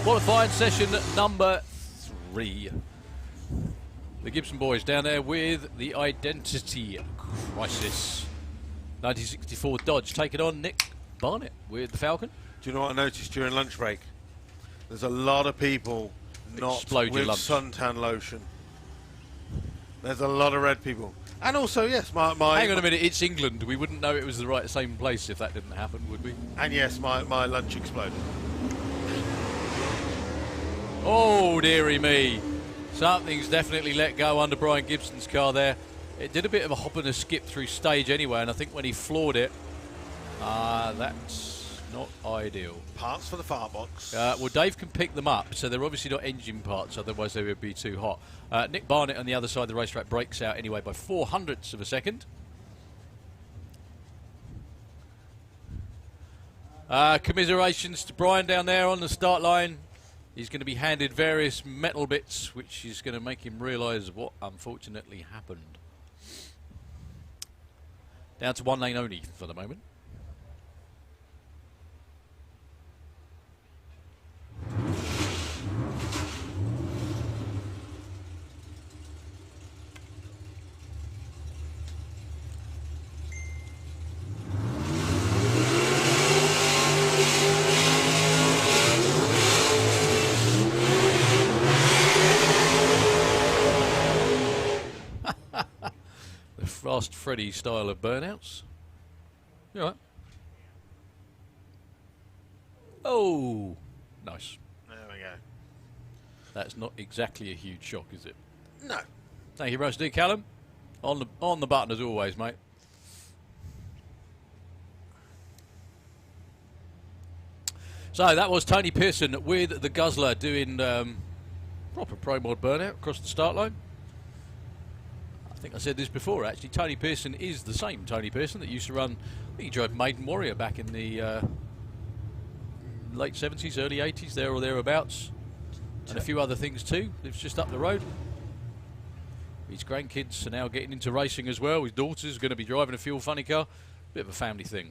Qualified session number 3. The Gibson boys down there with the Identity Crisis. 1964 Dodge taking on Nick Barnett with the Falcon. Do you know what I noticed during lunch break? There's a lot of people not Explode your with lunch. suntan lotion. There's a lot of red people. And also, yes, my Hang on a minute, it's England. We wouldn't know it was the same place if that didn't happen, would we? And yes, my lunch exploded. Oh, dearie me. Something's definitely let go under Brian Gibson's car there. It did a bit of a hop and a skip through stage anyway, and I think when he floored it, that's not ideal. Parts for the firebox. Well, Dave can pick them up, so they're obviously not engine parts, otherwise they would be too hot. Nick Barnett on the other side of the racetrack breaks out anyway by 0.04 of a second. Commiserations to Brian down there on the start line. He's going to be handed various metal bits, which is going to make him realise what unfortunately happened. Down to 1 lane only for the moment. Fast Freddy style of burnouts. You all right? Oh, nice. There we go. That's not exactly a huge shock, is it? No. Thank you very much, D. Callum. On the button as always, mate. So that was Tony Pearson with the Guzzler doing proper Pro Mod burnout across the start line. I think I said this before, actually. Tony Pearson is the same Tony Pearson that used to run, I think he drove Maiden Warrior back in the late 70s, early 80s, there or thereabouts. And a few other things too. Lives just up the road. His grandkids are now getting into racing as well. His daughter's going to be driving a fuel funny car. Bit of a family thing.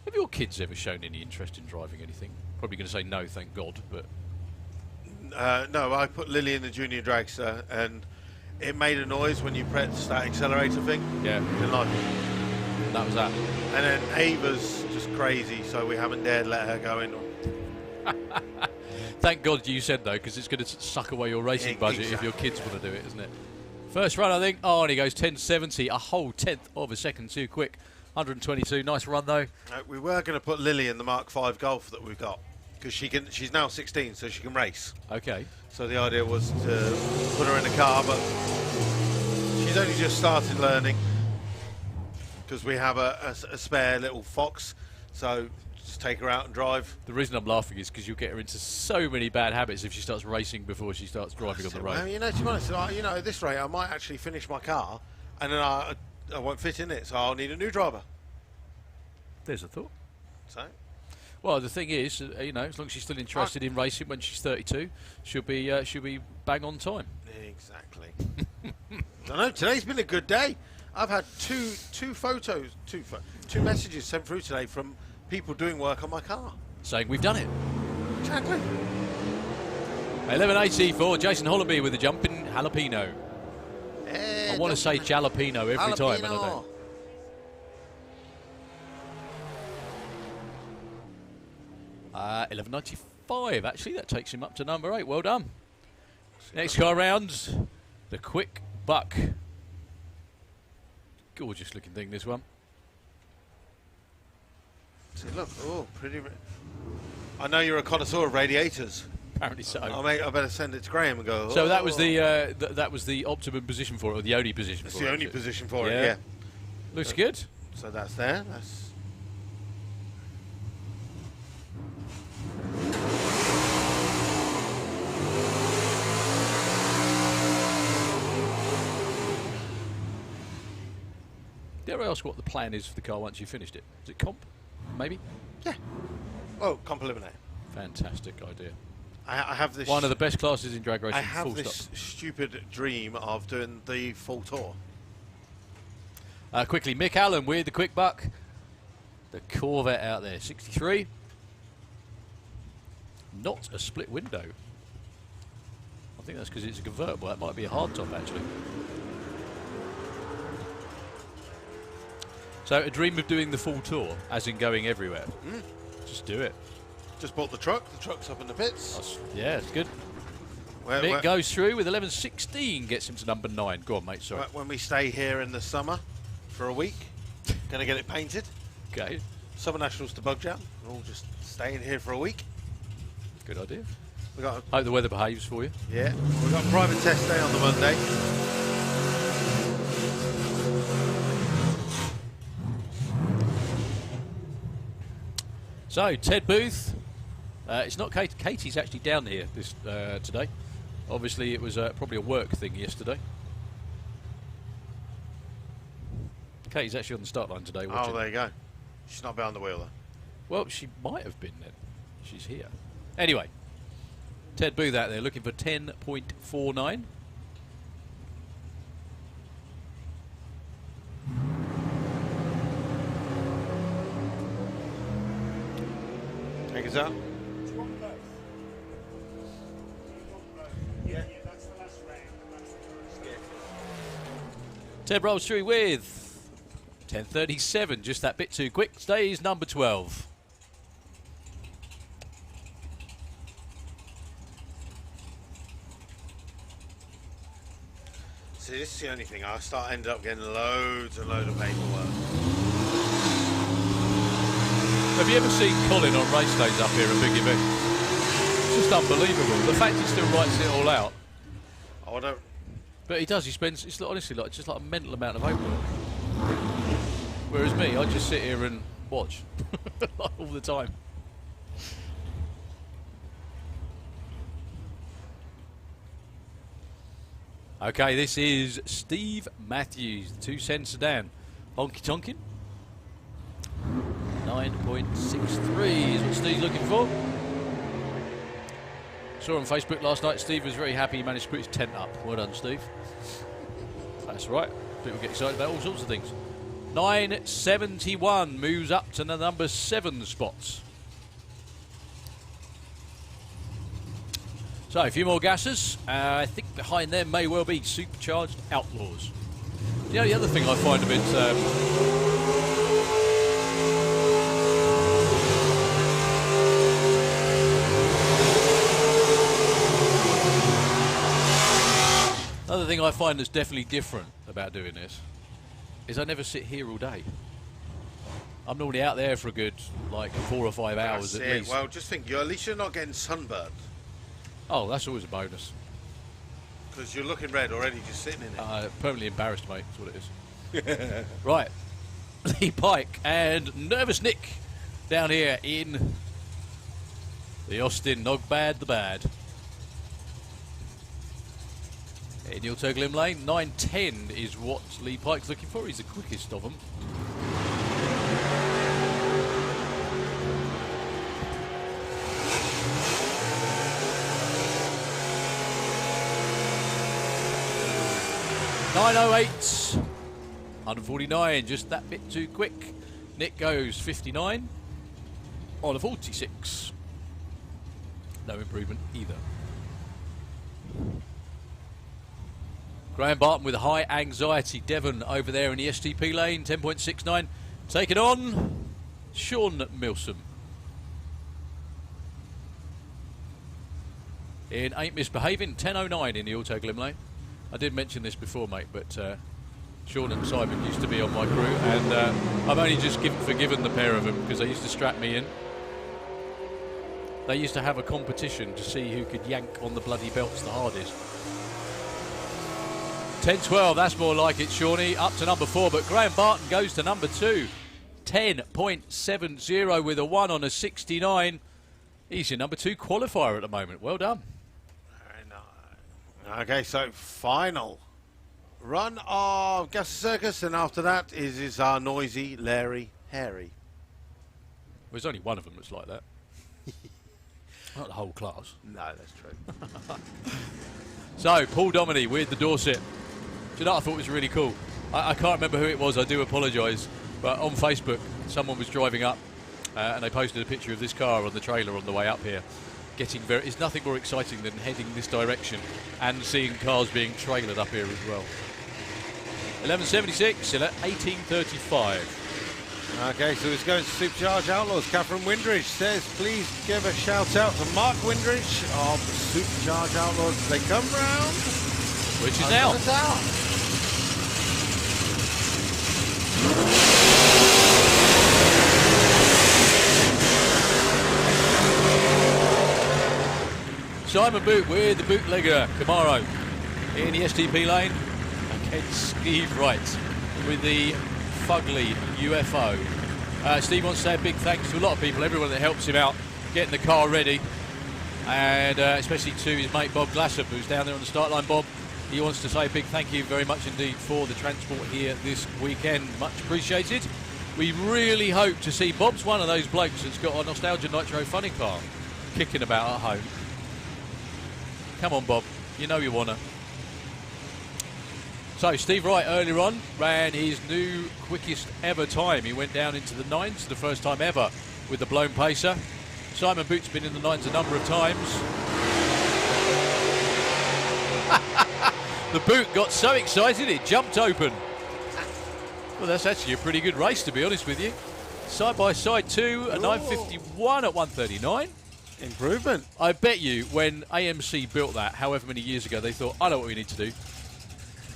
Have your kids ever shown any interest in driving anything? Probably going to say no, thank God, but... No, I put Lily in the junior dragster, and it made a noise when you pressed that accelerator thing. Yeah. Didn't like it. That was that. And then Ava's just crazy, so we haven't dared let her go in. Thank God you said though, because it's going to suck away your racing budget if your kids want to do it, isn't it? First run, I think. Oh, and he goes 10.70, a whole tenth of a second too quick. 122, nice run though. We were going to put Lily in the Mark V Golf that we've got, because she's now 16, so she can race. Okay. So the idea was to put her in a car, but she's only just started learning, because we have a spare little Fox, so just take her out and drive. The reason I'm laughing is because you'll get her into so many bad habits if she starts racing before she starts driving on the road. Well, you know, to be honest, at this rate, I might actually finish my car, and then I won't fit in it, so I'll need a new driver. There's a thought. So, well, the thing is, you know, as long as she's still interested in racing when she's 32, she'll be bang on time. Exactly. I know today's been a good day. I've had two messages sent through today from people doing work on my car. Saying we've done it. Exactly. 11.84, Jason Hollaby with the jumping jalapeno. I want to say jalapeno every time, and I don't. 11.95, actually, that takes him up to number 8. Well done. Next car round, the Quick Buck. Gorgeous looking thing, this one. See, look, pretty. I know you're a connoisseur of radiators. Apparently so. I better send it to Graham and go. So that was the that was the optimum position for it, or the only position That's for it. the only position for it. Yeah. Looks good. So that's there. That's. Dare I ask what the plan is for the car once you've finished it? Is it comp? Maybe? Yeah. Oh, comp eliminate. Fantastic idea. I have this. One of the best classes in drag racing. I have full this stop. stupid dream of doing the full tour. Quickly, Mick Allen with the Quick Buck. The Corvette out there, 63. Not a split window. I think that's because it's a convertible. That might be a hardtop, actually. So, a dream of doing the full tour, as in going everywhere. Just do it. Just bought the truck. The truck's up in the pits. Yeah, it's good. Mick goes through with 11.16, gets him to number 9. Go on, mate, sorry. When we stay here in the summer for a week, going to get it painted. Okay. Summer Nationals to Bug Jam. We're all just staying here for a week. Good idea. We got. Hope the weather behaves for you. Yeah. We've got a private test day on the Monday. So, Ted Booth. It's not Kate. Katie's actually down here this today. Obviously, it was probably a work thing yesterday. Katie's actually on the start line today. Watching. Oh, there you go. She's not behind the wheel, though. Well, she might have been then. She's here. Anyway, Ted Booth out there looking for 10.49. Take us out. Yeah, that's the last round. Ted rolls through with 10.37, just that bit too quick. Stays number 12. See, this is the only thing. Ended up getting loads and loads of paperwork. Have you ever seen Colin on race days up here at big events? It's just unbelievable. The fact he still writes it all out. Oh, I don't. But he does. He spends. It's honestly like just like a mental amount of homework. Whereas me, I just sit here and watch all the time. Okay, this is Steve Matthews, the 2-cent sedan. Honky tonkin. 9.63 is what Steve's looking for. Saw on Facebook last night, Steve was very happy he managed to put his tent up. Well done, Steve. That's right. People get excited about all sorts of things. 9.71 moves up to the number 7 spots. So, a few more gases. I think behind them may well be Supercharged Outlaws. You know, the other thing I find a bit... Another thing I find that's definitely different about doing this is I never sit here all day. I'm normally out there for a good, like, 4 or 5 hours at least. Well, just think, at least you're not getting sunburned. Oh, that's always a bonus. Because you're looking red already just sitting in it. Permanently embarrassed, mate. That's what it is. Right. Lee Pike and Nervous Nick down here in the Austin Nogbad the Bad. In your Turglim lane, 9.10 is what Lee Pike's looking for. He's the quickest of them. .908, 149, just that bit too quick. Nick goes 59 on a 46. No improvement either. Graham Barton with a high anxiety. Devon over there in the STP lane, 10.69. Take it on, Sean Milsom. In Ain't Misbehaving, 10.09 in the Auto Glim lane. I did mention this before, mate, but Sean and Simon used to be on my crew, and I've only just forgiven the pair of them because they used to strap me in. They used to have a competition to see who could yank on the bloody belts the hardest. 10.12, that's more like it, Shawnee. Up to number 4, but Graham Barton goes to number 2. 10.70 with a 1 on a 69. He's your number 2 qualifier at the moment. Well done. Okay, so final run of Gas Circus, and after that is our noisy Larry Harry. Well, there's only one of them that's like that. Not the whole class. No, that's true. So, Paul Dominey with the Dorset. Do you know what I thought was really cool? I can't remember who it was, I do apologise, but on Facebook, someone was driving up and they posted a picture of this car on the trailer on the way up here. It's nothing more exciting than heading this direction and seeing cars being trailered up here as well. 11.76 and at 18.35. Okay, so this goes to Supercharged Outlaws. Catherine Windridge says, please give a shout out to Mark Windridge of Supercharged Outlaws as they come round. Which is now. Simon Boot with the bootlegger Camaro in the STP lane against Steve Wright with the fugly UFO. Steve wants to say a big thanks to a lot of people, everyone that helps him out getting the car ready, and especially to his mate Bob Glassop, who's down there on the start line. Bob, he wants to say a big thank you very much indeed for the transport here this weekend. Much appreciated. We really hope to see Bob's one of those blokes that's got a Nostalgia Nitro funny car kicking about at home. Come on, Bob. You know you want to. So, Steve Wright earlier on ran his new quickest ever time. He went down into the 9s for the first time ever with the blown pacer. Simon Boot's been in the 9s a number of times. The Boot got so excited it jumped open. Well, that's actually a pretty good race, to be honest with you. Side by side 2, a 9.51 at 1.39. Improvement. I bet you when AMC built that, however many years ago, they thought, I know what we need to do.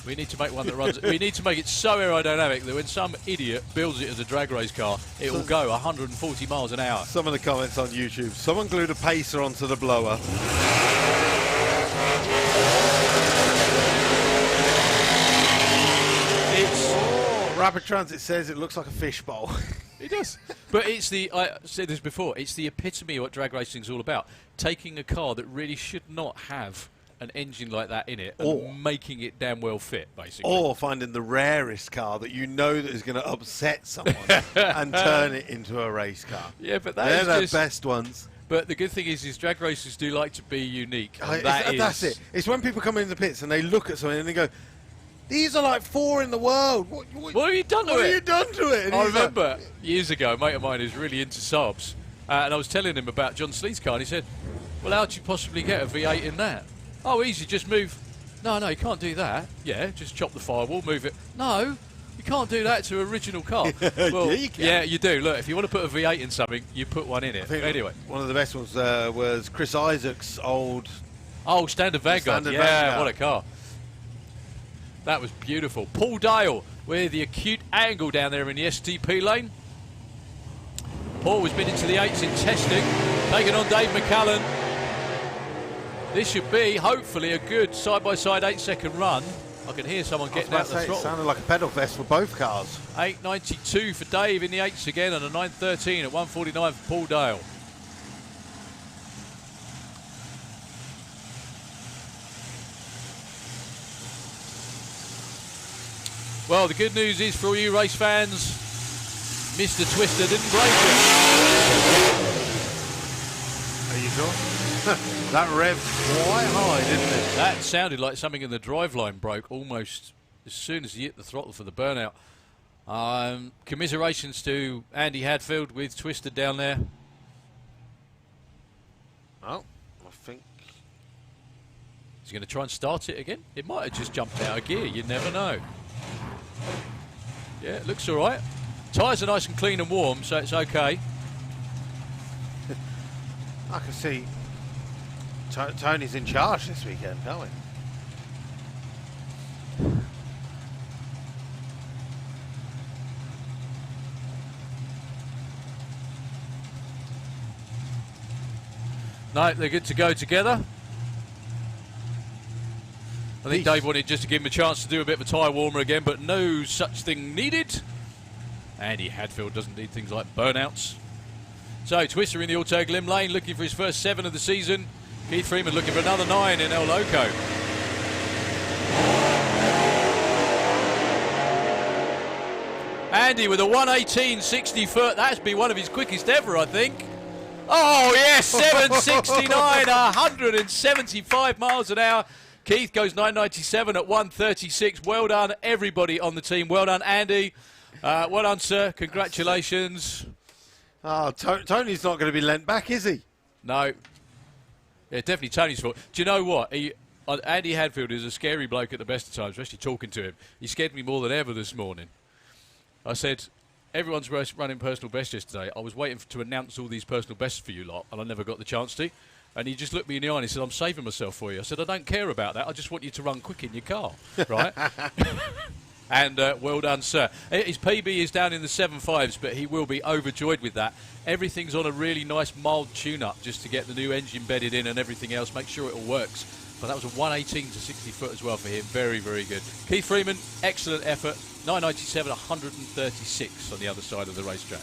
We need to make one that runs. We need to make it so aerodynamic that when some idiot builds it as a drag race car, it will go 140 miles an hour. Some of the comments on YouTube. Someone glued a pacer onto the blower. Rapid Transit says it looks like a fishbowl. It does. But it's the, I said this before, it's the epitome of what drag racing is all about. Taking a car that really should not have an engine like that in it and making it damn well fit, basically. Or finding the rarest car that you know that is going to upset someone and turn it into a race car. Yeah, but they're the just best ones. But the good thing is drag racers do like to be unique. And That's it. It's when people come into the pits and they look at something and they go, these are like 4 in the world. What have you done to it? What have you done to it? And I remember years ago, a mate of mine who's really into Saabs, and I was telling him about John Sleeth's car, and he said, well, how'd you possibly get a V8 in that? Oh, easy, just move. No, you can't do that. Yeah, just chop the firewall, move it. No, you can't do that to an original car. Well, yeah, you can. Yeah, you do. Look, if you want to put a V8 in something, you put one in it. Anyway. One of the best ones was Chris Isaac's old... Oh, Standard Vanguard. Vanguard. What a car. That was beautiful. Paul Dale with the acute angle down there in the STP lane. Paul has been into the 8s in testing, taking on Dave McCallan. This should be, hopefully, a good side-by-side 8-second run. I can hear someone getting out the It throttle. sounded like a pedal vest for both cars. 8.92 for Dave in the 8s again, and a 9.13 at 1.49 for Paul Dale. Well, the good news is for all you race fans, Mr. Twister didn't break it. Are you sure? That revved quite high, didn't it? That sounded like something in the driveline broke almost as soon as he hit the throttle for the burnout. Commiserations to Andy Hadfield with Twister down there. Oh, I think... He's going to try and start it again. It might have just jumped out of gear, you never know. Yeah, it looks all right. Tyres are nice and clean and warm, so it's okay. I can see Tony's in charge this weekend, can't we? No, they're good to go together. I think Dave wanted just to give him a chance to do a bit of a tyre warmer again, but no such thing needed. Andy Hadfield doesn't need things like burnouts. So Twister in the Auto Glim lane looking for his first 7 of the season. Keith Freeman looking for another 9 in El Loco. Andy with a 1:18 60 foot. That's been one of his quickest ever, I think. Oh yes, 7:69, 175 miles an hour. Keith goes 9.97 at 1:36. Well done, everybody on the team. Well done, Andy. Well done, sir. Congratulations. Oh, Tony's not going to be lent back, is he? No. Yeah, definitely Tony's fault. Do you know what? Andy Hadfield is a scary bloke at the best of times, especially talking to him. He scared me more than ever this morning. I said, everyone's running personal best yesterday. I was waiting to announce all these personal bests for you lot, and I never got the chance to. And he just looked me in the eye and he said, I'm saving myself for you. I said, I don't care about that. I just want you to run quick in your car, right? And well done, sir. His PB is down in the 7.5s, but he will be overjoyed with that. Everything's on a really nice mild tune-up just to get the new engine bedded in and everything else, make sure it all works. But that was a 1:18 to 60 foot as well for him. Very, very good. Keith Freeman, excellent effort. 9.97, 136 on the other side of the racetrack.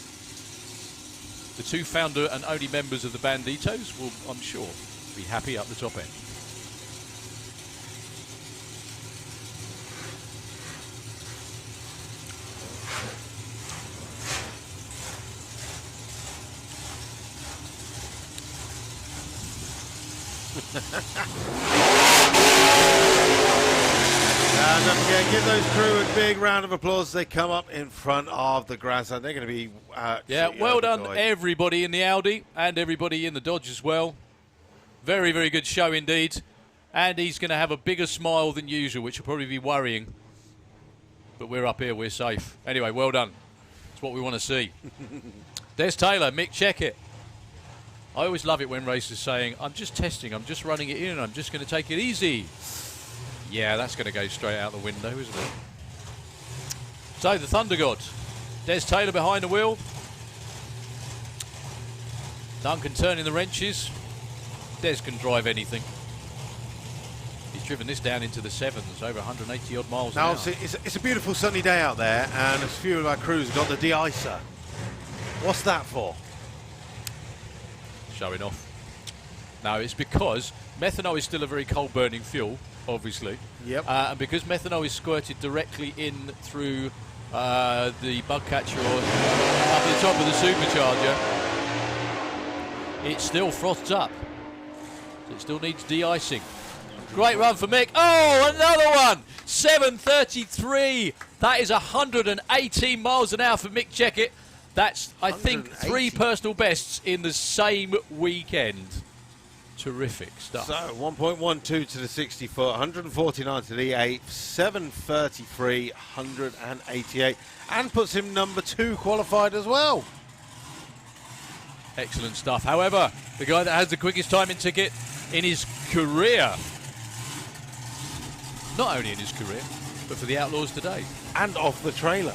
The 2 founder and only members of the Banditos will, I'm sure, be happy up the top end. And don't forget, give those crew a big round of applause as they come up in front of the grandstand. They're going to be well done, overjoyed. everybody in the Audi and everybody in the Dodge as well. Very, very good show indeed. Andy's going to have a bigger smile than usual, which will probably be worrying. But we're up here, we're safe. Anyway, well done. It's what we want to see. Des Taylor, Mick Checkett. I always love it when racers saying, I'm just testing, I'm just running it in, I'm just going to take it easy. Yeah, that's going to go straight out the window, isn't it? So, the Thunder God. Des Taylor behind the wheel. Duncan turning the wrenches. Des can drive anything. He's driven this down into the sevens, over 180 odd miles an hour. Now, it's a beautiful sunny day out there, and a few of our crews have got the de-icer. What's that for? Showing off. No, it's because methanol is still a very cold burning fuel, obviously. Yep. And because methanol is squirted directly in through the bug catcher or up the top of the supercharger, it still froths up. So it still needs de-icing. Great run for Mick. Oh, another one! 7:33. That is 118 miles an hour for Mick Checkett. That's, I think, 3 personal bests in the same weekend. Terrific stuff. So 1.12 to the 60 foot, 149 to the 8, 7:33, 188, and puts him number 2 qualified as well. Excellent stuff. However, the guy that has the quickest timing ticket in his career, not only in his career, but for the Outlaws today. And off the trailer.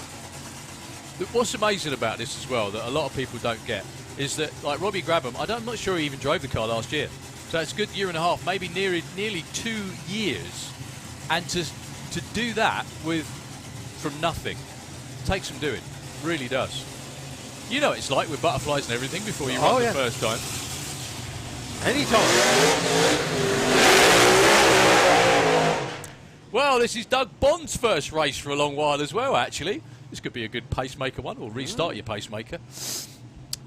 What's amazing about this as well, that a lot of people don't get, is that, like Robbie Grabham, I'm not sure he even drove the car last year. So it's a good year and a half, maybe nearly 2 years. And to do that from nothing takes some doing. Really does. You know what it's like with butterflies and everything before you run the first time. Anytime. Well, this is Doug Bond's first race for a long while as well, actually. This could be a good pacemaker one, or restart your pacemaker.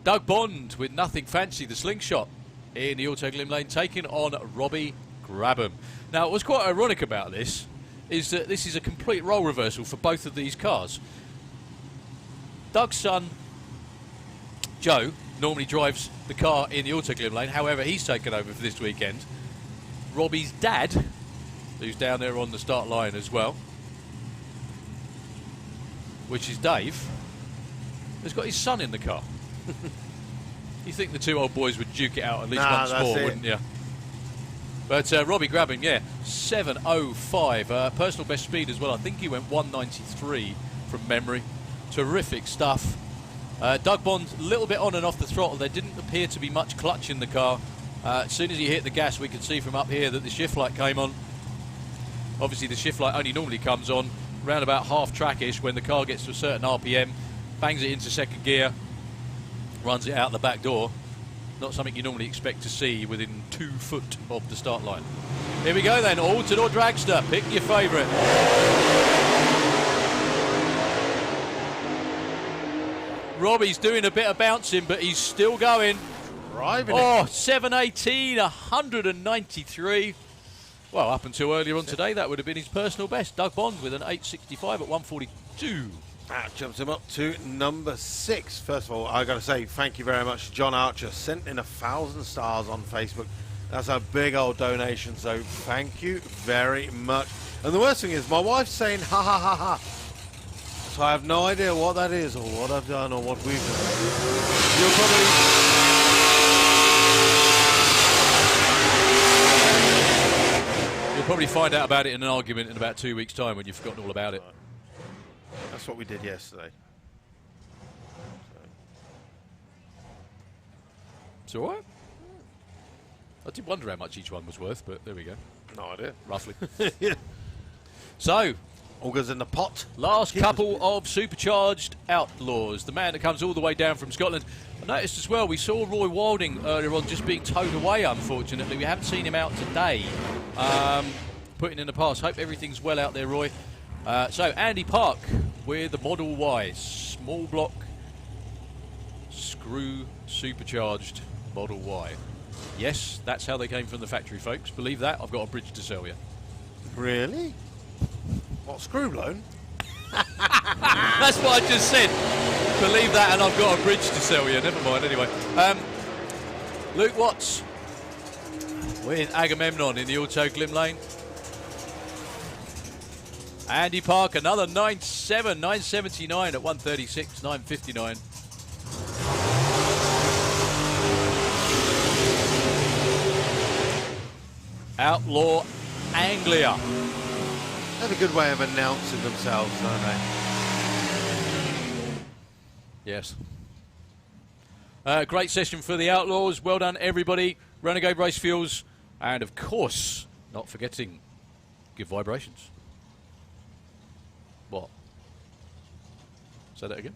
Doug Bond with Nothing Fancy, the slingshot, in the Auto Glim Lane, taking on Robbie Grabham. Now, what's quite ironic about this is that this is a complete role reversal for both of these cars. Doug's son, Joe, normally drives the car in the Auto Glim Lane. However, he's taken over for this weekend. Robbie's dad, who's down there on the start line as well, which is Dave, has got his son in the car. You think the 2 old boys would duke it out at least once more, wouldn't you? But Robbie Grabham, 7:05. Personal best speed as well. I think he went 193 from memory. Terrific stuff. Doug Bond, a little bit on and off the throttle. There didn't appear to be much clutch in the car. As soon as he hit the gas, we could see from up here that the shift light came on. Obviously, the shift light only normally comes on around about half track-ish when the car gets to a certain RPM, bangs it into second gear, runs it out the back door. Not something you normally expect to see within 2 foot of the start line. Here we go then, Altador Dragster. Pick your favourite. Robbie's doing a bit of bouncing, but he's still going. Driving Oh, 7:18, 193. Well, up until earlier on today, that would have been his personal best. Doug Bond with an 8:65 at 142. That jumps him up to number 6. First of all, I got to say thank you very much. John Archer sent in 1,000 stars on Facebook. That's a big old donation, so thank you very much. And the worst thing is, my wife's saying ha ha ha ha. So I have no idea what that is, or what I've done, or what we've done. You'll probably find out about it in an argument in about 2 weeks' time when you've forgotten all about it. That's what we did yesterday. It's all right. I did wonder how much each one was worth, but there we go. No idea. Roughly. Yeah. So, all goes in the pot. Last couple of Supercharged Outlaws. The man that comes all the way down from Scotland. I noticed as well, we saw Roy Wilding earlier on just being towed away, unfortunately. We haven't seen him out today. Putting in the pass. Hope everything's well out there, Roy. So, Andy Park with the Model Y. Small block, screw, supercharged Model Y. Yes, that's how they came from the factory, folks. Believe that? I've got a bridge to sell you. Really? What, screw blown? That's what I just said. Believe that, and I've got a bridge to sell you. Never mind, anyway. Luke Watts with Agamemnon in the Auto Glim Lane. Andy Park, another 9.7, 9.79 at 136, 9.59. Outlaw Anglia have a good way of announcing themselves, don't they? Yes. Great session for the Outlaws. Well done, everybody. Renegade Race Fuels. And, of course, not forgetting, give vibrations. What? Say that again.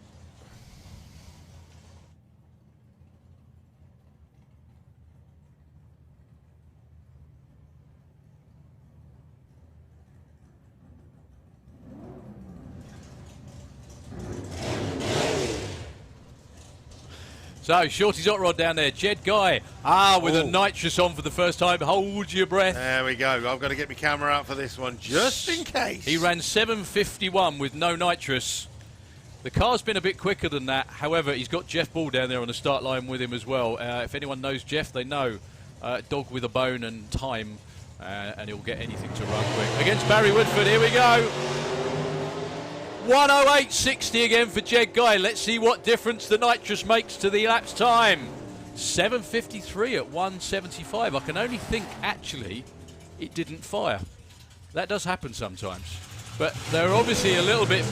So, Shorty's hot rod down there. Jed Guy, with a nitrous on for the first time. Hold your breath. There we go. I've got to get my camera out for this one, just in case. He ran 7:51 with no nitrous. The car's been a bit quicker than that. However, he's got Jeff Ball down there on the start line with him as well. If anyone knows Jeff, they know dog with a bone and time, and he'll get anything to run quick. Against Barry Woodford, here we go. 1:08.60 again for Jed Guy. Let's see what difference the nitrous makes to the elapsed time. 7:53 at 1:75. I can only think, actually, it didn't fire. That does happen sometimes. But they're obviously a little bit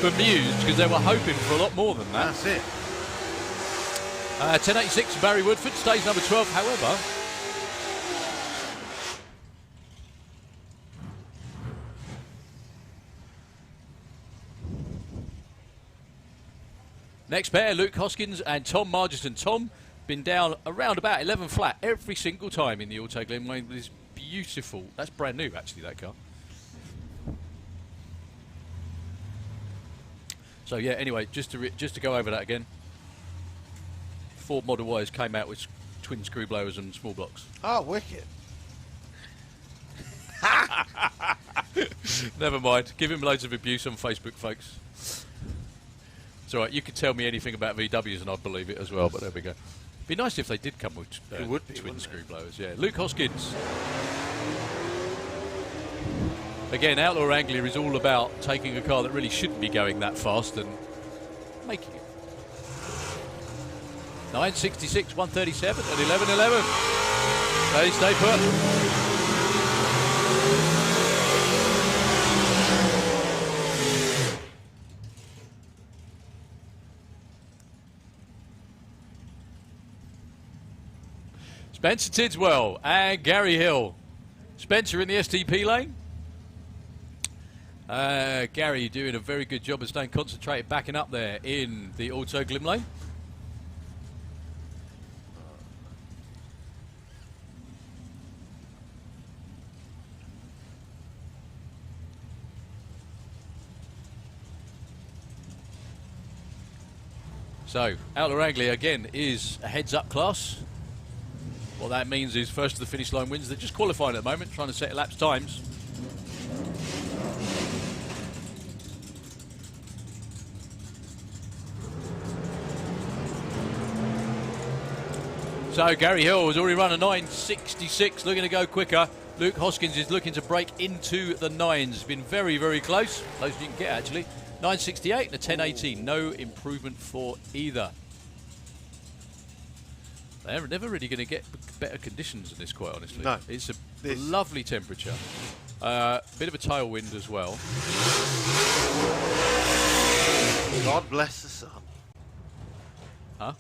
bemused because they were hoping for a lot more than that. That's it. 10:86 for Barry Woodford, stays number 12, however. Next pair, Luke Hoskins and Tom Margerton. Tom, been down around about 11 flat every single time in the Auto Glenlane with this beautiful, that's brand new actually, that car. So yeah, anyway, just to go over that again. Ford Model Ys came out with twin screw blowers and small blocks. Oh, wicked. Never mind, give him loads of abuse on Facebook, folks. It's all right, you could tell me anything about VWs and I'd believe it as well, but there we go. Be nice if they did come with it would be, twin screw blowers, yeah. Luke Hoskins. Again, Outlaw Anglia is all about taking a car that really shouldn't be going that fast and making it. 9:66, 1:37 and 11:11. Stay put. Spencer Tidswell and Gary Hill. Spencer in the STP lane. Gary doing a very good job of staying concentrated, backing up there in the Auto Glim lane. So, Outlaw Anglia again is a heads-up class. What that means is first to the finish line wins. They're just qualifying at the moment, trying to set elapsed times. So Gary Hill has already run a 9:66, looking to go quicker. Luke Hoskins is looking to break into the 9s. Been very, very close. Close as you can get, actually. 9:68 and a 10:18. No improvement for either. They're never really going to get better conditions than this, quite honestly. No. It's a lovely temperature. Bit of a tailwind as well. God bless the sun. Huh?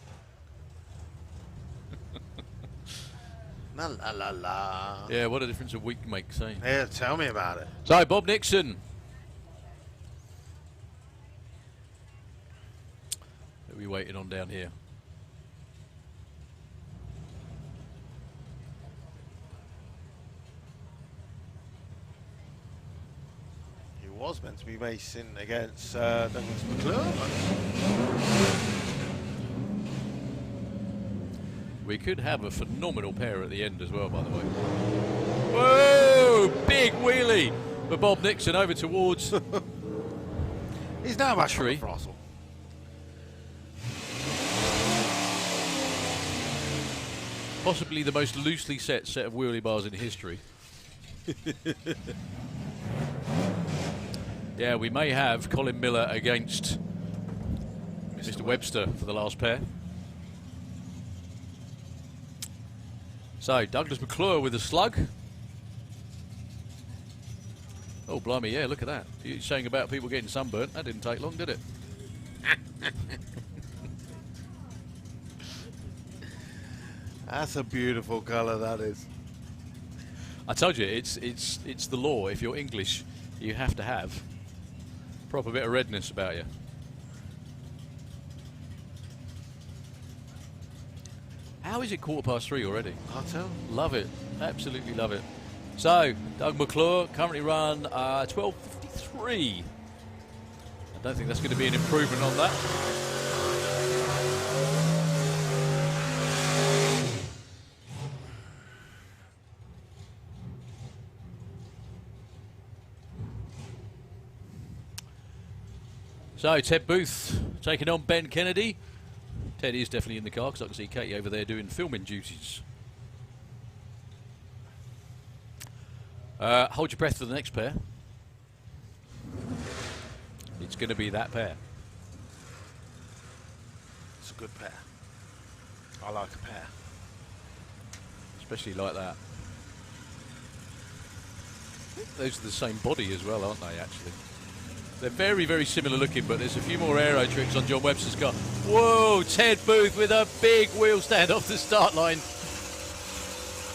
La la la la. Yeah, what a difference a week makes, eh? Yeah, tell me about it. So, Bob Nixon. What are we waiting on down here? He was meant to be racing against Douglas McClure. We could have a phenomenal pair at the end as well, by the way. Whoa! Big wheelie for Bob Nixon over towards He's now back tree. from the throttle. Possibly the most loosely set of wheelie bars in history. Yeah, we may have Colin Miller against Mr. Webster for the last pair. So, Douglas McClure with a slug. Oh, blimey, yeah, look at that. You're saying about people getting sunburnt. That didn't take long, did it? That's a beautiful colour, that is. I told you, it's the law. If you're English, you have to have a proper bit of redness about you. How is it 3:15 already? I'll tell. Love it. Absolutely love it. So, Doug McClure, currently run 12:53. I don't think that's going to be an improvement on that. So, Ted Booth taking on Ben Kennedy. Ted is definitely in the car because I can see Katie over there doing filming duties. Hold your breath for the next pair. It's going to be that pair. It's a good pair. I like a pair. Especially like that. Those are the same body as well, aren't they, actually? They're very, very similar looking, but there's a few more aero tricks on John Webster's car. Whoa, Ted Booth with a big wheel stand off the start line.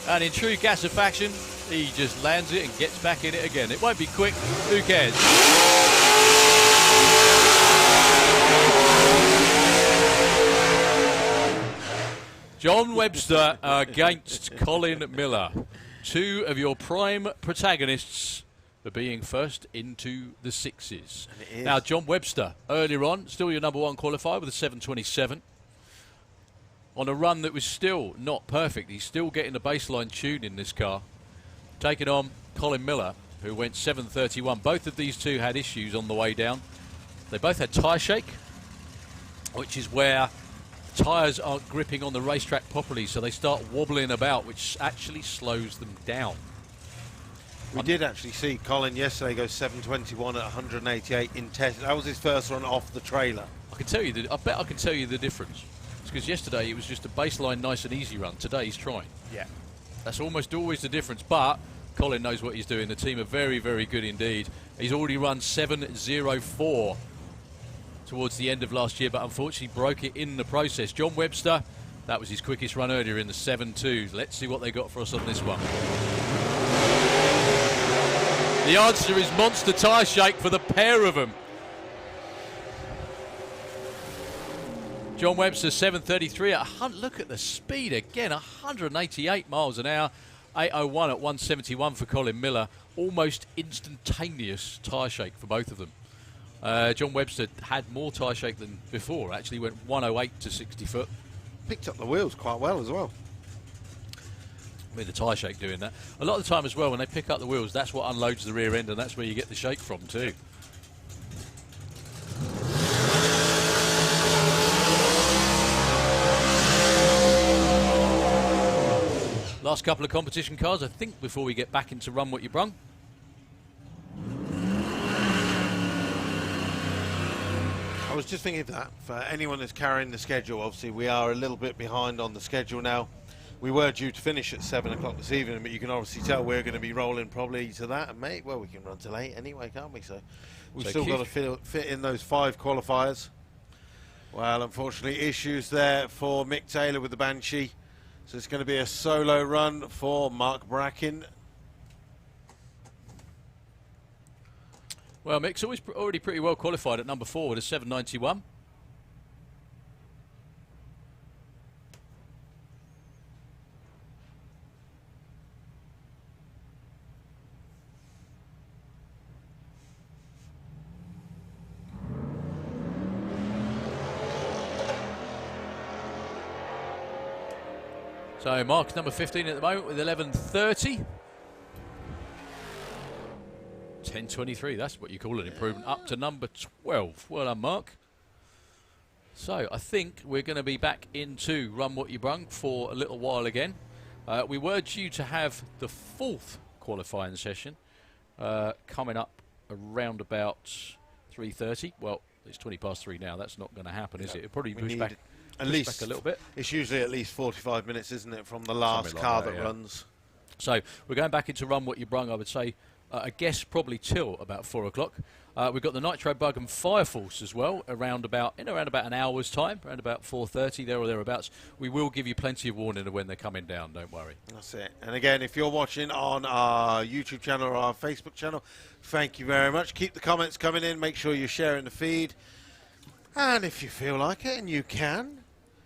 And in true Gasser fashion, he just lands it and gets back in it again. It won't be quick, who cares? John Webster against Colin Miller. Two of your prime protagonists for being first into the sixes. Now, John Webster, earlier on, still your number one qualifier with a 7:27. On a run that was still not perfect. He's still getting the baseline tune in this car. Taking on Colin Miller, who went 7:31. Both of these two had issues on the way down. They both had tyre shake, which is where tyres aren't gripping on the racetrack properly, so they start wobbling about, which actually slows them down. We did actually see Colin yesterday go 7:21 at 188 in test. That was his first run off the trailer. I can tell you I bet I can tell you the difference. It's because yesterday it was just a baseline nice and easy run. Today he's trying. Yeah. That's almost always the difference, but Colin knows what he's doing. The team are very, very good indeed. He's already run 7:04 towards the end of last year, but unfortunately broke it in the process. John Webster, that was his quickest run earlier in the 7.2s. Let's see what they got for us on this one. The answer is monster tyre shake for the pair of them. John Webster 7:33 at look at the speed again, 188 miles an hour. 8:01 at 171 for Colin Miller. Almost instantaneous tyre shake for both of them. John Webster had more tyre shake than before. Actually went 108 to 60 foot. Picked up the wheels quite well as well. With the tyre shake doing that. A lot of the time as well, when they pick up the wheels, that's what unloads the rear end, and that's where you get the shake from too. Last couple of competition cars, I think, before we get back into Run What You Brung. I was just thinking of that for anyone that's carrying the schedule. Obviously, we are a little bit behind on the schedule now. We were due to finish at 7 o'clock this evening, but you can obviously tell we're going to be rolling probably to that. And mate, well, we can run till 8 anyway, can't we? So we've still got to fit in those 5 qualifiers. Well, unfortunately, issues there for Mick Taylor with the Banshee. So it's going to be a solo run for Mark Bracken. Well, Mick's already pretty well qualified at number 4 with a 7:91. So Mark's number 15 at the moment with 11:30. 10:23, that's what you call an improvement, up to number 12. Well done, Mark. So I think we're going to be back into Run What You Brung for a little while again. We were due to have the 4th qualifying session coming up around about 3:30. Well, it's 3:20 now. That's not going to happen, is it? It'll probably push back a little bit. It's usually at least 45 minutes, isn't it, from the last car that runs. So we're going back into Run What You Brung, I would say, I guess probably till about 4 o'clock. We've got the Nitro Bug and Fire Force as well, around about an hour's time, around about 4:30 there or thereabouts. We will give you plenty of warning of when they're coming down. Don't worry. That's it. And again, if you're watching on our YouTube channel or our Facebook channel, thank you very much. Keep the comments coming in. Make sure you're sharing the feed. And if you feel like it, and you can,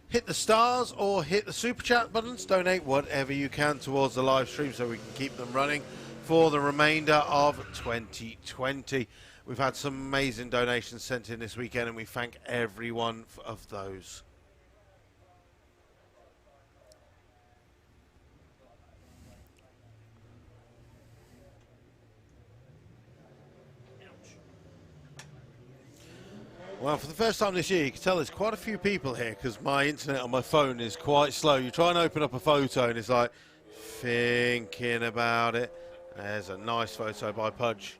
hit the stars or hit the super chat buttons. Donate whatever you can towards the live stream so we can keep them running for the remainder of 2020. We've had some amazing donations sent in this weekend, and we thank everyone of those. Well, for the first time this year, you can tell there's quite a few people here because my internet on my phone is quite slow. You try and open up a photo and it's like thinking about it. There's a nice photo by Pudge.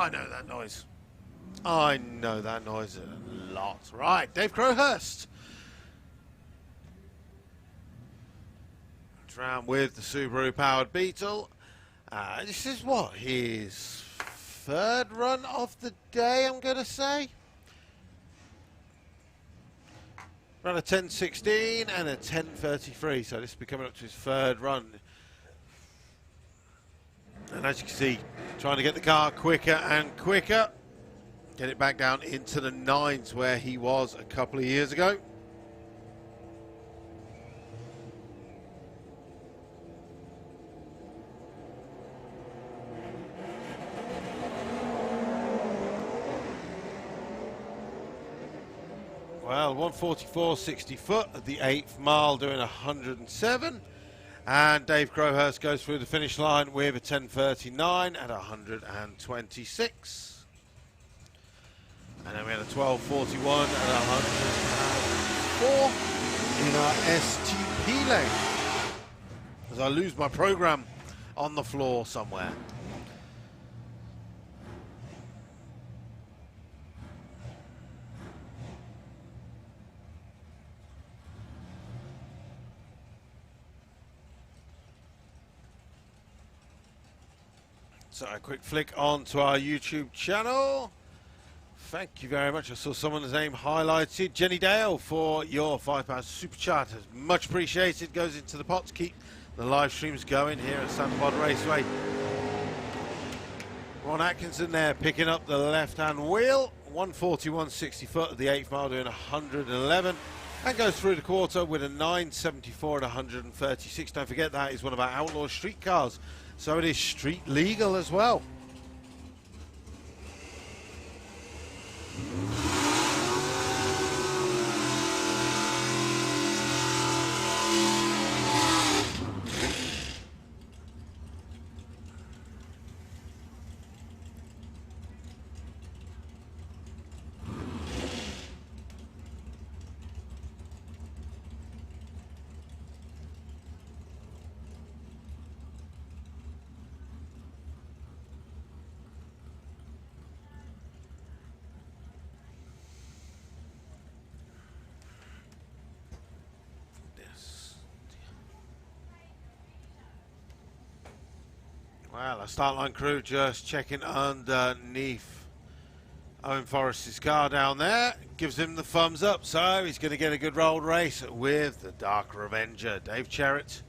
I know that noise. I know that noise a lot. Right, Dave Crowhurst. Round with the Subaru powered Beetle. This is what, his third run of the day, I'm going to say. Ran a 10.16 and a 10.33, so this will be coming up to his third run. And as you can see, trying to get the car quicker and quicker. Get it back down into the 9s where he was a couple of years ago. Well, 144.60 foot at the 8th mile, doing 107. And Dave Crowhurst goes through the finish line with a 10.39 at 126. And then we had a 12.41 at 104 in our STP lane. As I lose my program on the floor somewhere. So a quick flick on to our YouTube channel. Thank you very much. I saw someone's name highlighted. Jenny Dale for your £5 super chat. Much appreciated. Goes into the pot to keep the live streams going here at Santa Pod Raceway. Ron Atkinson there picking up the left-hand wheel. 141.60 foot at the 8th mile, doing 111. And goes through the quarter with a 9.74 at 136. Don't forget that is one of our Outlaw street cars. So it is street legal as well. Well, our start line crew just checking underneath Owen Forrest's car down there. Gives him the thumbs up, so he's going to get a good road race with the Dark Revenger, Dave Cherrett.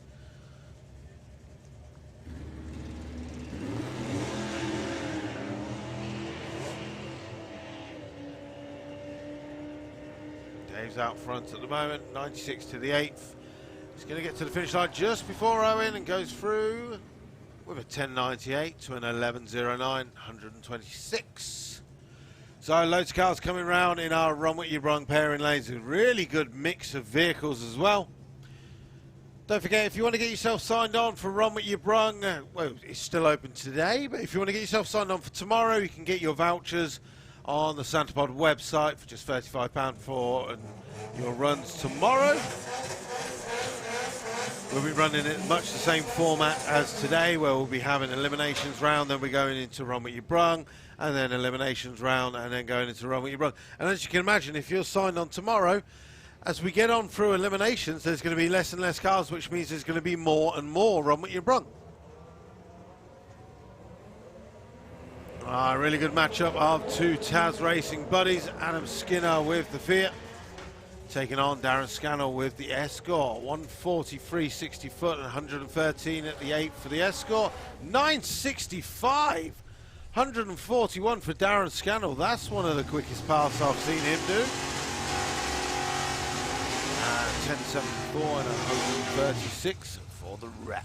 Dave's out front at the moment, 96 to the 8th. He's going to get to the finish line just before Owen and goes through with a 10.98 to an 11.09, 126. So loads of cars coming round in our Run What You Brung pairing lanes. A really good mix of vehicles as well. Don't forget, if you want to get yourself signed on for Run What You Brung, well, it's still open today, but if you want to get yourself signed on for tomorrow, you can get your vouchers on the Santapod website for just £35 for your runs tomorrow. We'll be running it much the same format as today, where we'll be having eliminations round, then we're going into Run What You Brung, and then eliminations round, and then going into Run What You Brung. And as you can imagine, if you're signed on tomorrow, as we get on through eliminations, there's going to be less and less cars, which means there's going to be more and more Run What You Brung. Really good matchup of two Taz Racing buddies. Adam Skinner with the Fiat, taking on Darren Scannell with the Escort. 143.60 foot and 113 at the 8 for the Escort. 9.65. 141 for Darren Scannell. That's one of the quickest paths I've seen him do. 10.74 and 136 for the Rat.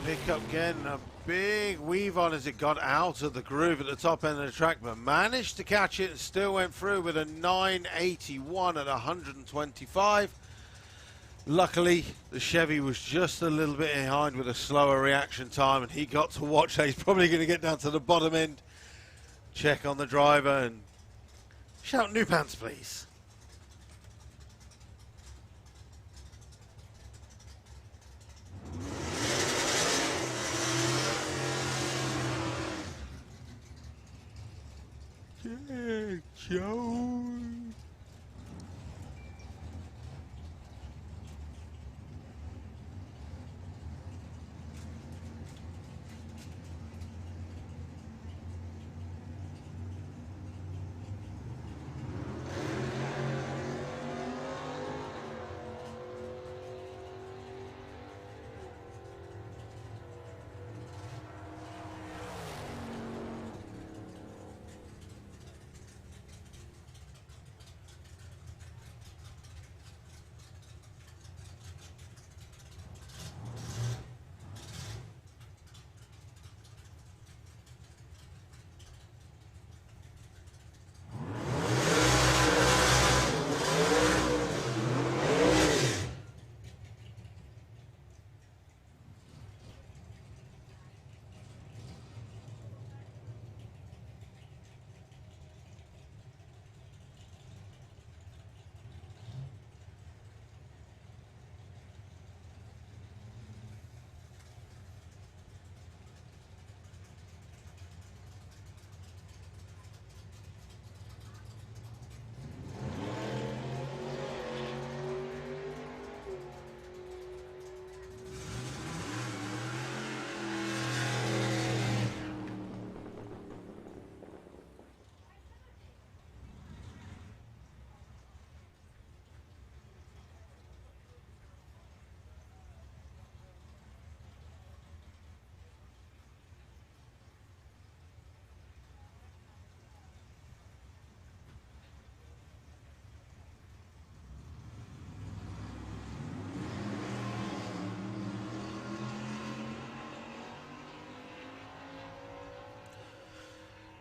Pick up getting a big weave on as it got out of the groove at the top end of the track, but managed to catch it and still went through with a 981 at 125. Luckily, the Chevy was just a little bit behind with a slower reaction time, and he got to watch that. He's probably going to get down to the bottom end, check on the driver, and shout new pants, please. Yeah, Joe.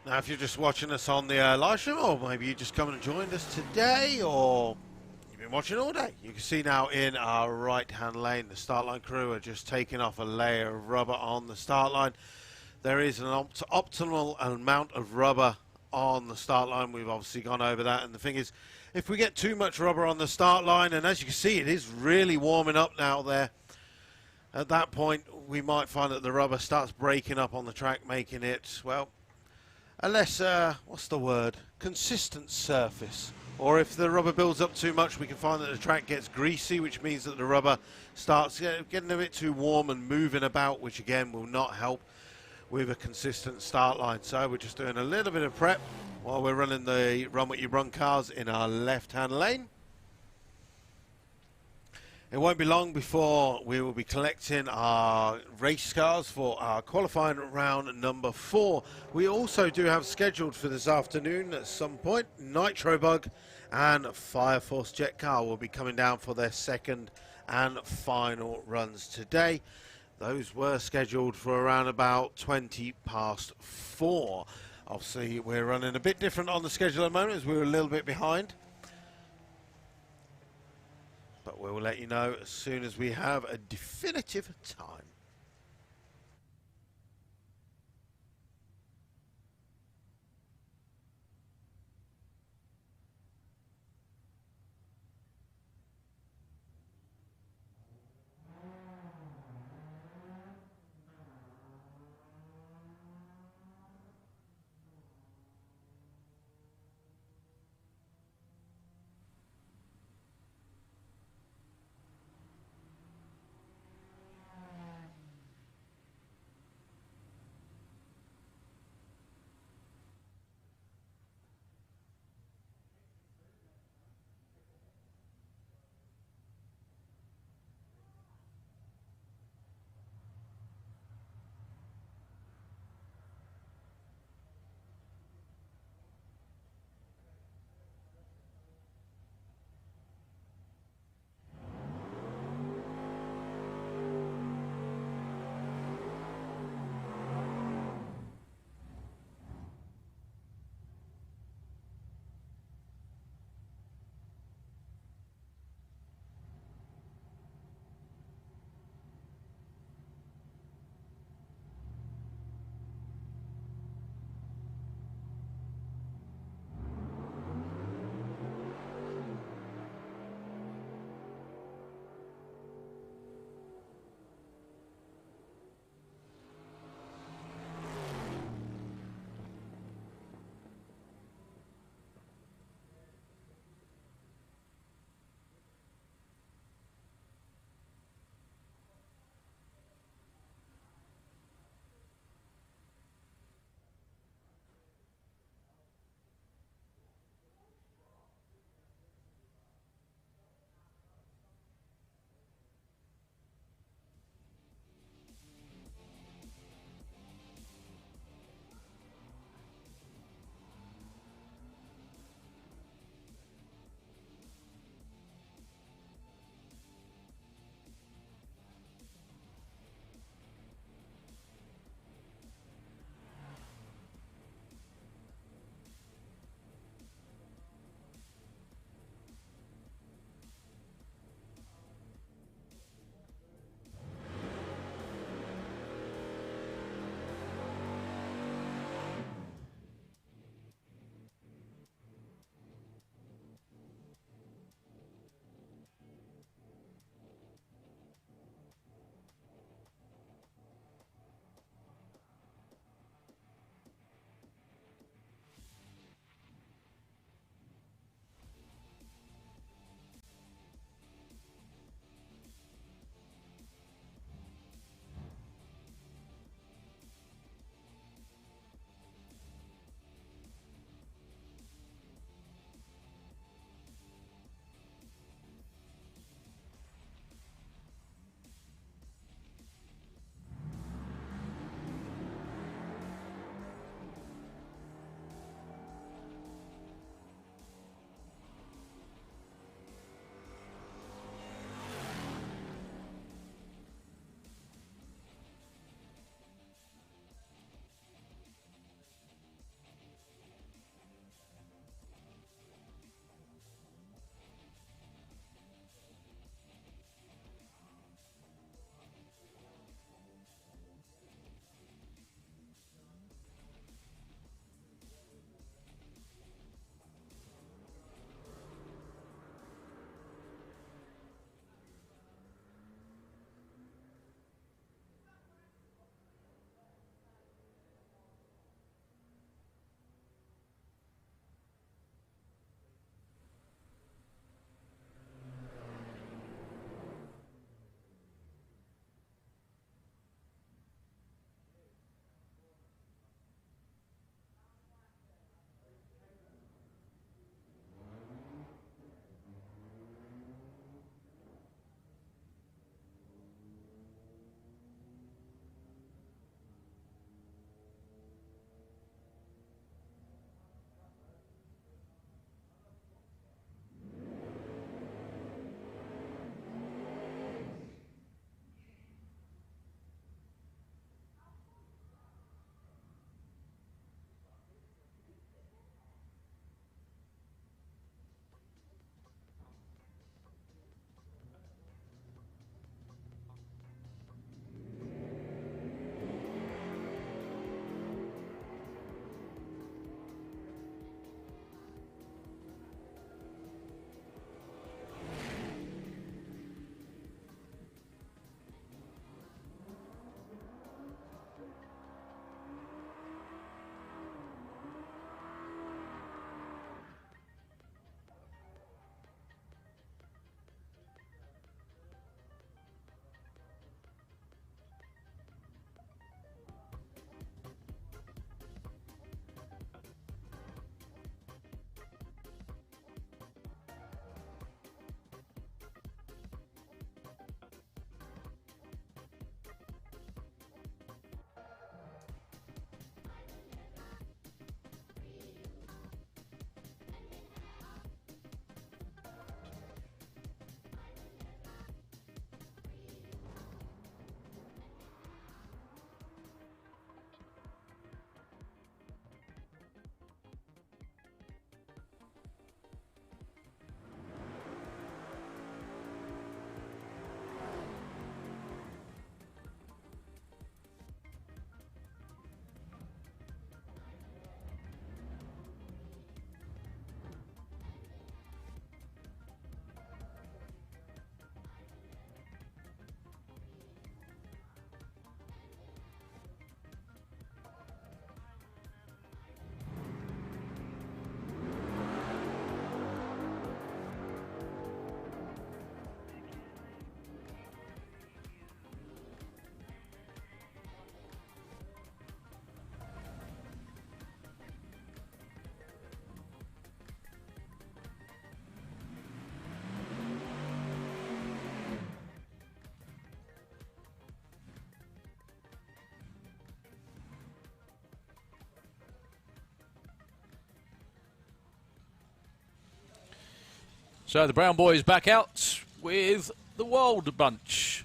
Now, if you're just watching us on the live stream, or maybe you just come and joined us today, or you've been watching all day, you can see now in our right-hand lane, the start line crew are just taking off a layer of rubber on the start line. There is an optimal amount of rubber on the start line. We've obviously gone over that, and the thing is, if we get too much rubber on the start line, and as you can see, it is really warming up now there, at that point, we might find that the rubber starts breaking up on the track, making it, well, a less, what's the word, consistent surface. Or if the rubber builds up too much, we can find that the track gets greasy, which means that the rubber starts getting a bit too warm and moving about, which again will not help with a consistent start line. So we're just doing a little bit of prep while we're running the Run What You Brung cars in our left-hand lane. It won't be long before we will be collecting our race cars for our qualifying round number 4. We also do have scheduled for this afternoon at some point, Nitro Bug and Fire Force Jet Car will be coming down for their second and final runs today. Those were scheduled for around about 20 past 4. Obviously, we're running a bit different on the schedule at the moment as we were a little bit behind. But we will let you know as soon as we have a definitive time. So the Brown boys back out with the Wild Bunch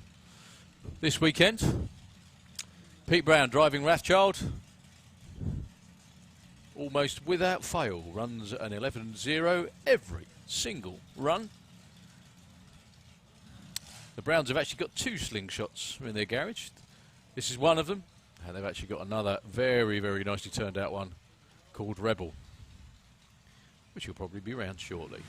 this weekend. Pete Brown driving Rathchild. Almost without fail, runs an 11.0 every single run. The Browns have actually got 2 slingshots in their garage. This is one of them, and they've actually got another very, very nicely turned out one called Rebel, which will probably be around shortly.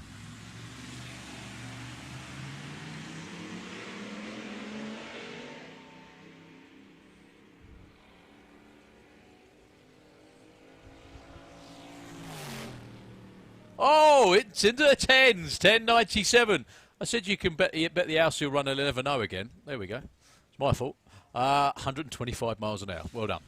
Oh, it's into the 10s, 10.97. I said you can bet the house will run 11.0 again. There we go. It's my fault. 125 miles an hour. Well done.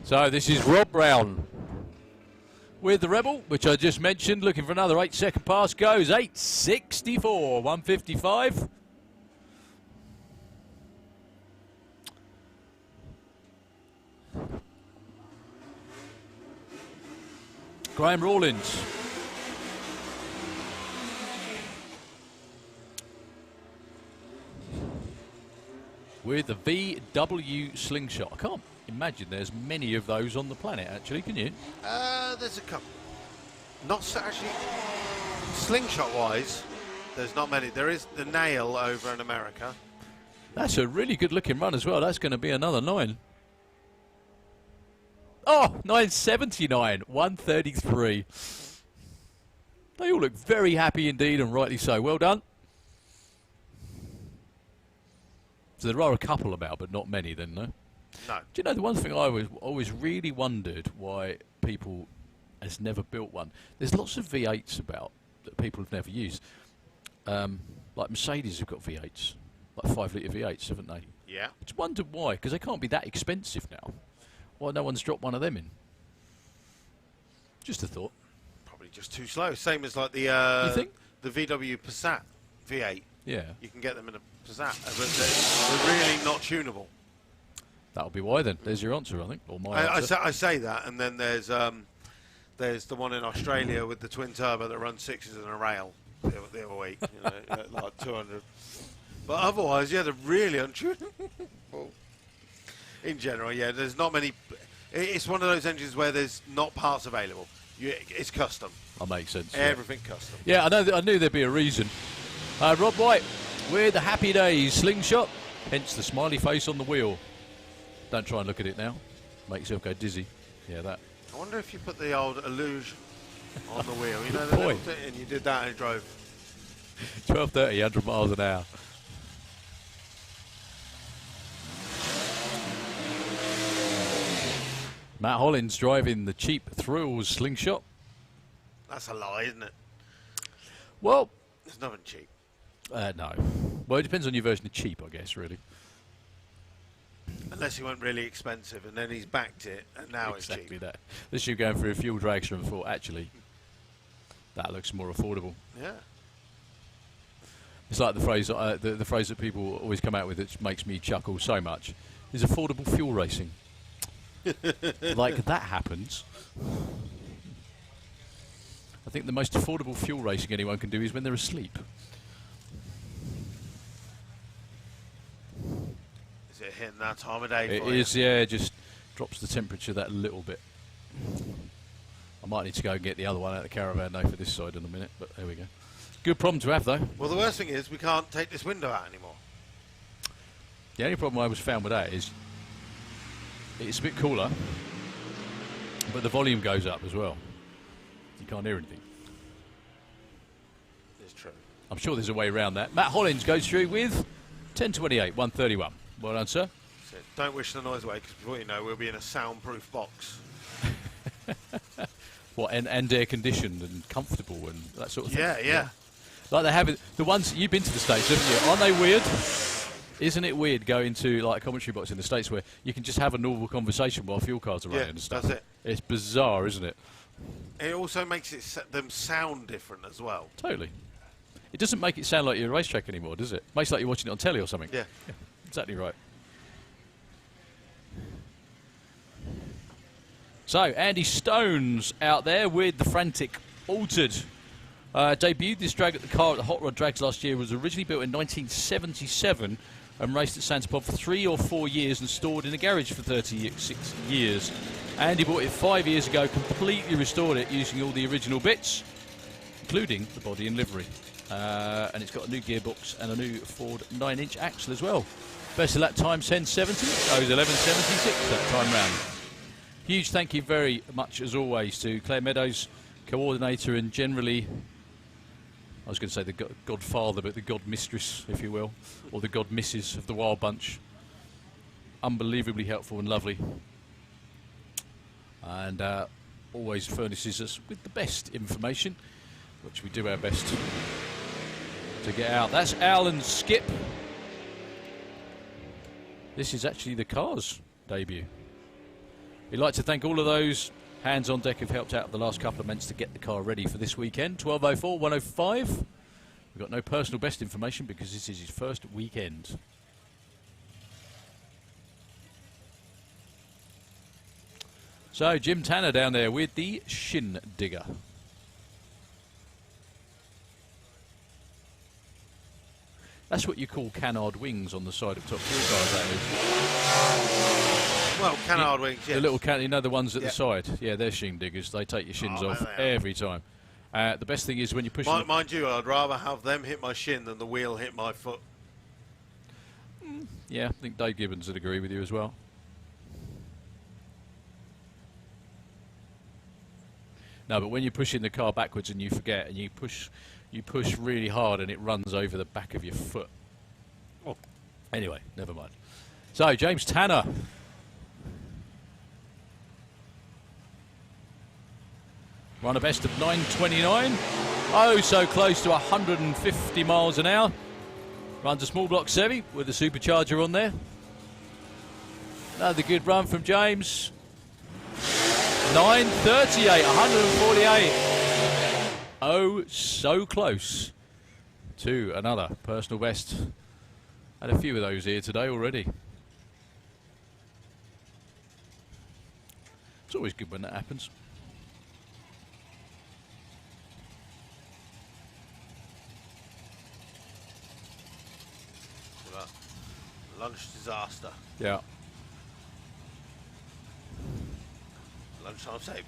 So this is Rob Brown with the Rebel, which I just mentioned, looking for another 8-second pass. Goes 8.64, 155. Graham Rawlins. With the VW Slingshot. I can't imagine there's many of those on the planet, actually, can you? There's a couple. Not so actually, slingshot-wise, there's not many. There is the Nail over in America. That's a really good-looking run as well. That's going to be another 9. Oh, 979, 133. They all look very happy indeed, and rightly so. Well done. So there are a couple about, but not many then, no? No. Do you know the one thing I always really wondered why people has never built one? There's lots of V8s about that people have never used. Like Mercedes have got V8s, like 5-litre V8s, haven't they? Yeah. I just wondered why, because they can't be that expensive now. Why no one's dropped one of them in? Just a thought. Probably just too slow. Same as like the You think? the VW Passat V8. Yeah. You can get them in a Passat, but they're really not tunable. That'll be why then. There's your answer, I think. Or my answer. I say that, and then there's the one in Australia with the twin turbo that runs 6s in a rail the other week, you know, like 200. But otherwise, yeah, they're really untunable. In general, yeah, there's not many. It's one of those engines where there's not parts available. It's custom. That makes sense. Everything custom. Yeah, I knew there'd be a reason. Rob White with the Happy Days Slingshot, hence the smiley face on the wheel. Don't try and look at it now. Make yourself go dizzy. Yeah, that. I wonder if you put the old illusion on the wheel. You know, Good the little point. thing, and you did that and it drove. 1230, 100 miles an hour. Matt Hollins driving the cheap Thrills Slingshot. That's a lie, isn't it? Well, There's nothing cheap. no. Well, it depends on your version of cheap, I guess, really. Unless he went really expensive, and then he's backed it, and now Exactly it's cheap. that. This you going through a fuel dragster and thought, actually, that looks more affordable. Yeah. It's like the phrase, the phrase that people always come out with, which makes me chuckle so much, is affordable fuel racing. Like that happens. I think the most affordable fuel racing anyone can do is when they're asleep. Is it hitting that time of day It for you? is, yeah, it just drops the temperature that little bit. I might need to go and get the other one out of the caravan though for this side in a minute, but there we go. Good problem to have though. Well, the worst thing is we can't take this window out anymore. The only problem I was found with that is it's a bit cooler, but the volume goes up as well. You can't hear anything. It's true. I'm sure there's a way around that. Matt Hollins goes through with 1028, 131. Well done, sir. So don't wish the noise away, because before you know, we'll be in a soundproof box. What, and air conditioned and comfortable and that sort of thing. Yeah. Like they have it, the ones, you've been to the States, haven't you? Aren't they weird? Isn't it weird going to like a commentary box in the States where you can just have a normal conversation while fuel cards are running and stuff? That's it. It's bizarre, isn't it? It also makes them sound different as well. Totally. It doesn't make it sound like you're a racetrack anymore, does it? Makes it like you're watching it on telly or something. Yeah. Exactly right. So, Andy Stone's out there with the Frantic Altered. Debuted this drag at the car at the Hot Rod Drags last year. Was originally built in 1977 and raced at Santa Pod for 3 or 4 years and stored in a garage for 36 years. Andy bought it 5 years ago, completely restored it using all the original bits, including the body and livery. And it's got a new gearbox and a new Ford 9-inch axle as well. Best of lap time 10.70, goes 11.76 that time round. Huge thank you very much as always to Claire Meadows, coordinator and generally, I was going to say the godfather, but the god mistress, if you will, or the god missus of the Wild Bunch. Unbelievably helpful and lovely. And always furnishes us with the best information, which we do our best to get out. That's Al and Skip. This is actually the car's debut. We'd like to thank all of those hands on deck who've helped out the last couple of months to get the car ready for this weekend. 12.04, 105. We've got no personal best information because this is his first weekend. So Jim Tanner down there with the Shin Digger. That's what you call canard wings on the side of Top Fuel cars, that is. Well, canard wings, yes. The little you know, the ones at the side. Yeah, they're shin diggers. They take your shins off every time. The best thing is when you push them. Mind you, I'd rather have them hit my shin than the wheel hit my foot. Yeah, I think Dave Gibbons would agree with you as well. No, but when you're pushing the car backwards and you forget and you push really hard and it runs over the back of your foot. Oh. Anyway, never mind. So, James Tanner. Run a best of 9.29. Oh, so close to 150 miles an hour. Runs a small block Chevy with a supercharger on there. Another good run from James. 9.38, 148. Oh, so close to another personal best. Had a few of those here today already. It's always good when that happens. Lunch disaster. Yeah. Lunchtime saviour.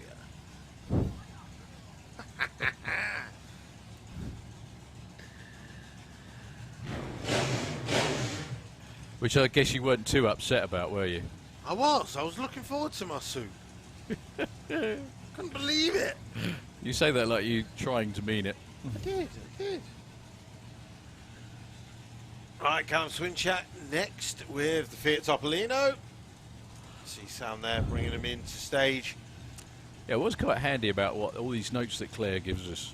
Which I guess you weren't too upset about, were you? I was looking forward to my soup. Couldn't believe it. You say that like you're trying to mean it. I did. Right, Callum Swin chat next with the Fiat Topolino. See Sam there bringing him into stage. Yeah, what's quite handy about what all these notes that Claire gives us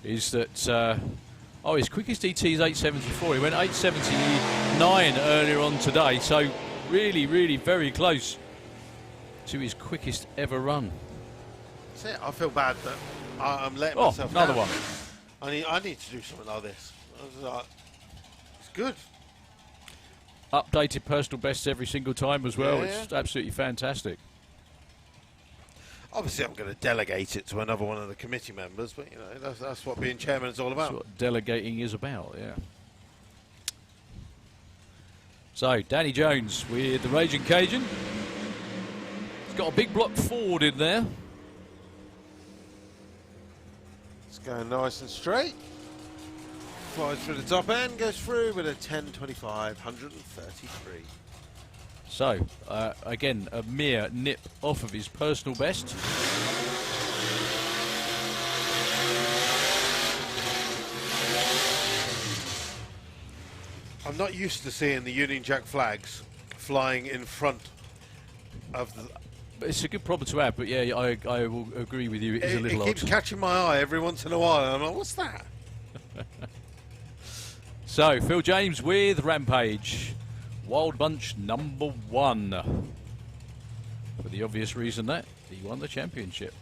is that, his quickest ET is 8.74. He went 8.79 earlier on today, so really, really very close to his quickest ever run. That's it. I feel bad that I'm letting Oh, myself another down. one. I need to do something like this. I was like, it's good. Updated personal bests every single time as well. Yeah. It's absolutely fantastic. Obviously, I'm going to delegate it to another one of the committee members, but you know that's what being chairman is all That's about. what delegating is about, yeah. So, Danny Jones with the Raging Cajun. He's got a big block forward in there. It's going nice and straight. Flies through the top end, goes through with a 10.25, 133. So, again, a mere nip off of his personal best. I'm not used to seeing the Union Jack flags flying in front of the... It's a good problem to have, but yeah, I will agree with you. It is a little It keeps odd. catching my eye every once in a while, and I'm like, what's that? So, Phil James with Rampage. Wild Bunch number 1. For the obvious reason that he won the championship.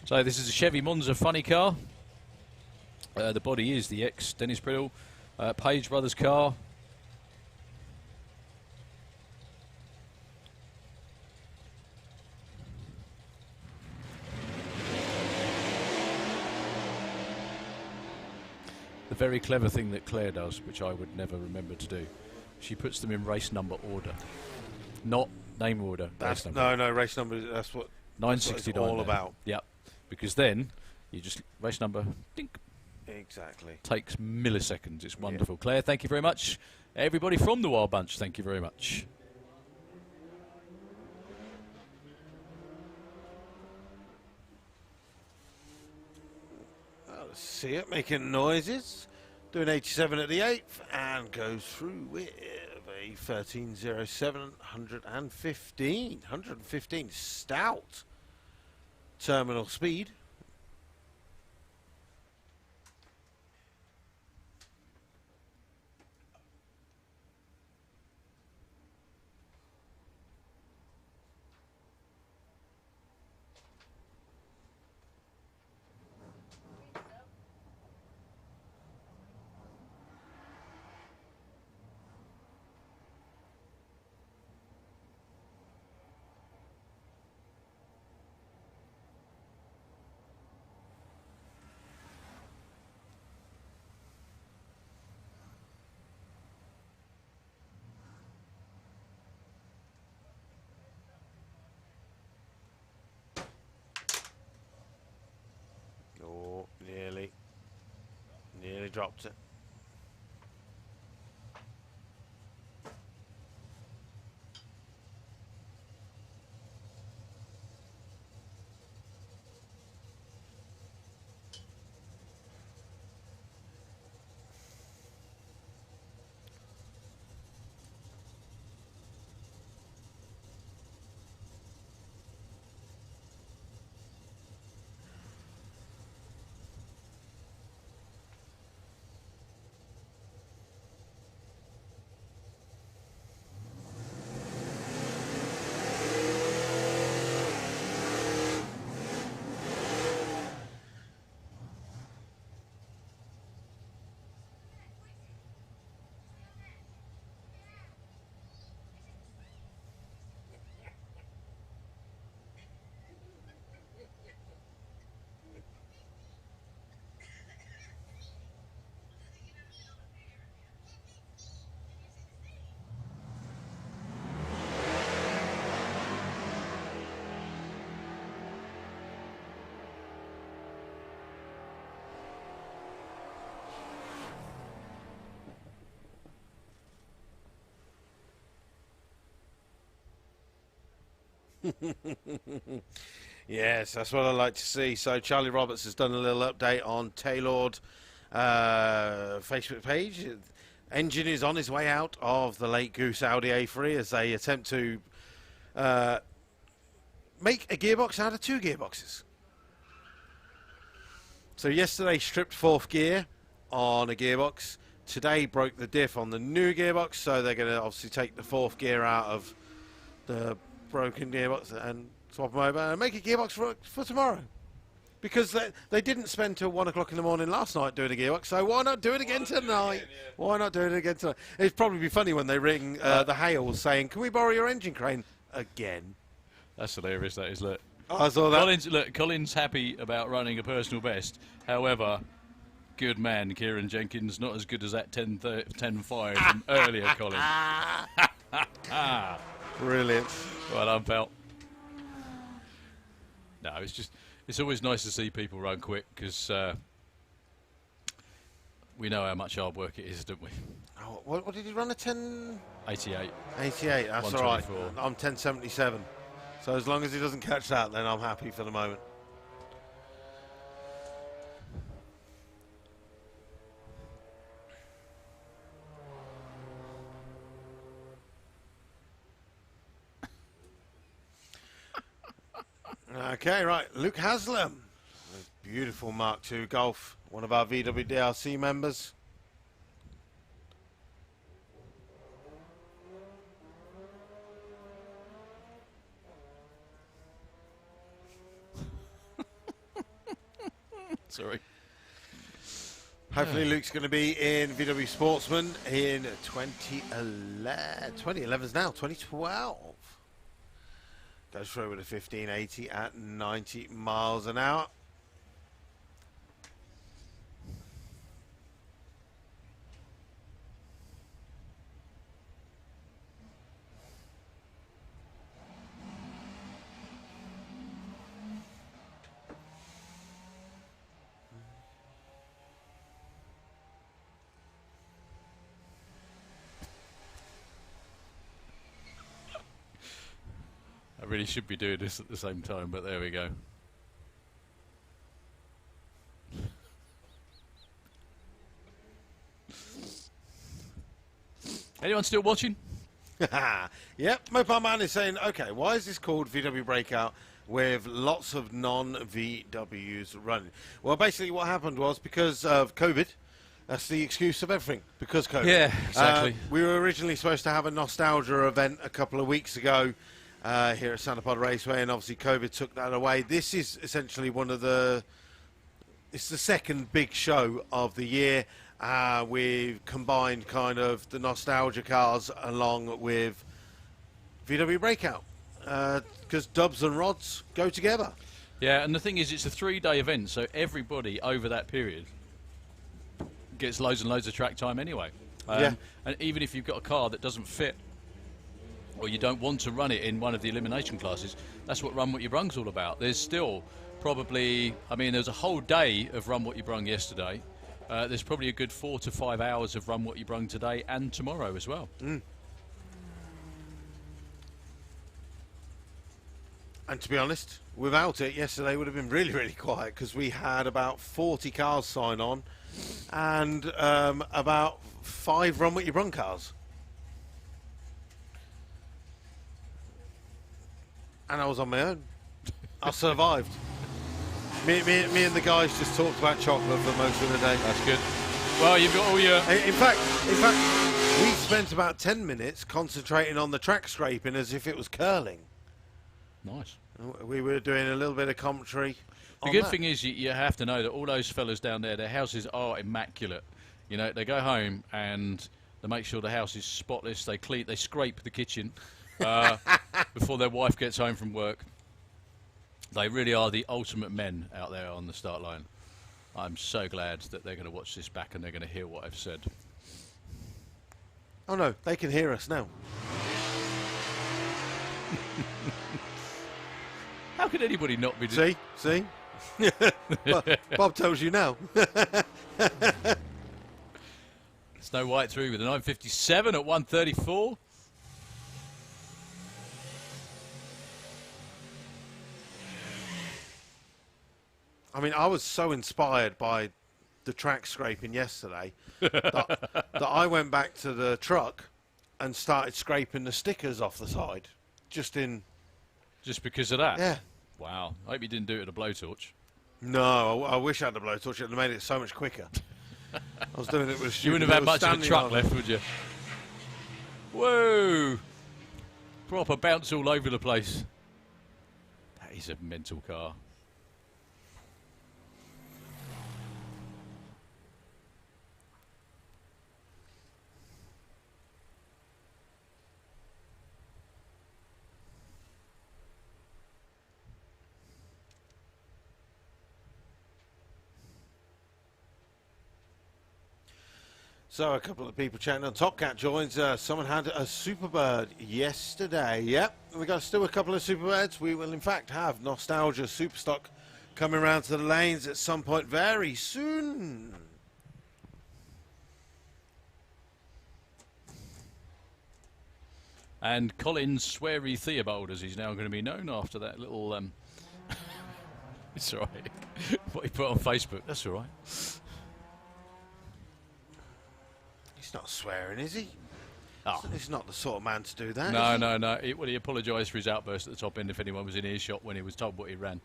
So, this is a Chevy Monza funny car. The body is the ex-Dennis Priddle Page Brothers car. The very clever thing that Claire does, which I would never remember to do, she puts them in race number order, not name order. That's, race number. no, race number, that's what 969 it's all there. about. Yep, because then you just race number, dink, Exactly. takes milliseconds. It's wonderful. Yeah. Claire, thank you very much. Everybody from the Wild Bunch, thank you very much. Let's see it making noises. Doing 87 at the 8th and goes through with a 13.07, 115 stout terminal speed. Oh, nearly dropped it. Yes, that's what I like to see. So Charlie Roberts has done a little update on Tailored Facebook page. Engine is on his way out of the Late Goose Audi A3 as they attempt to make a gearbox out of 2 gearboxes. So yesterday stripped 4th gear on a gearbox, today broke the diff on the new gearbox, so they're going to obviously take the 4th gear out of the broken gearbox and swap them over and make a gearbox for tomorrow. Because they didn't spend till 1 o'clock in the morning last night doing a gearbox, so why not do it again tonight? Why not do it again tonight? It'd probably be funny when they ring the Hales saying, "Can we borrow your engine crane again?" That's hilarious, that is. Look, I saw that. Colin's happy about running a personal best. However, good man, Kieran Jenkins, not as good as that 10.5 from earlier, Colin. Brilliant. Well done, pal. No, it's always nice to see people run quick, because we know how much hard work it is, don't we? Oh, what did he run, a 10? 88. 88, that's all right. 124. I'm 1077. So as long as he doesn't catch that, then I'm happy for the moment. Okay, right, Luke Haslam. Beautiful Mark II Golf, one of our VWDRC members. Sorry. Hopefully Luke's going to be in VW Sportsman in 2011. 2011's now, 2012. Goes through with a 1580 at 90 miles an hour. I really should be doing this at the same time, but there we go. Anyone still watching? Yep, Mopar Man is saying, okay, why is this called VW Breakout with lots of non-VWs running? Well, basically what happened was because of COVID, that's the excuse of everything, because COVID. Yeah, exactly. We were originally supposed to have a nostalgia event a couple of weeks ago here at Santa Pod Raceway, and obviously COVID took that away. This is essentially it's the second big show of the year. We've combined kind of the nostalgia cars along with VW Breakout, because dubs and rods go together. Yeah, and the thing is, it's a 3-day event, so everybody over that period gets loads and loads of track time anyway. Yeah. And even if you've got a car that doesn't fit, or you don't want to run it in one of the elimination classes, that's what Run What You Brung's all about. There's still probably, I mean, there was a whole day of Run What You Brung yesterday. There's probably a good 4 to 5 hours of Run What You Brung today and tomorrow as well. And to be honest, without it, yesterday would have been really, really quiet, because we had about 40 cars sign on and about 5 Run What You Brung cars. And I was on my own. I survived. Me and the guys just talked about chocolate for most of the day. That's good. Well, you've got all your... In fact, we spent about 10 minutes concentrating on the track scraping as if it was curling. Nice. We were doing a little bit of commentary. The good thing is you have to know that all those fellas down there, their houses are immaculate. You know, they go home and they make sure the house is spotless. They scrape the kitchen before their wife gets home from work. They really are the ultimate men out there on the start line. I'm so glad that they're going to watch this back and they're going to hear what I've said. Oh no, they can hear us now. How could anybody not be... See? Bob tells you now. Snow White through with a 957 at 134. I mean, I was so inspired by the track scraping yesterday that I went back to the truck and started scraping the stickers off the side. Just because of that? Yeah. Wow. I hope you didn't do it with a blowtorch. No, I wish I had a blowtorch. It would have made it so much quicker. I was doing it with a You wouldn't have had much of a truck left, would you? Whoa! Proper bounce all over the place. That is a mental car. So a couple of people chatting on. Top Cat joins. Someone had a Superbird yesterday. Yep, we got still a couple of Superbirds. We will in fact have Nostalgia Superstock coming around to the lanes at some point very soon. And Colin Sweary Theobald, as he's now going to be known after that little... it's all right. What he put on Facebook, that's all right. He's not swearing, is he? Oh. He's not the sort of man to do that. No, no, no. He apologised for his outburst at the top end if anyone was in earshot when he was told what he ran.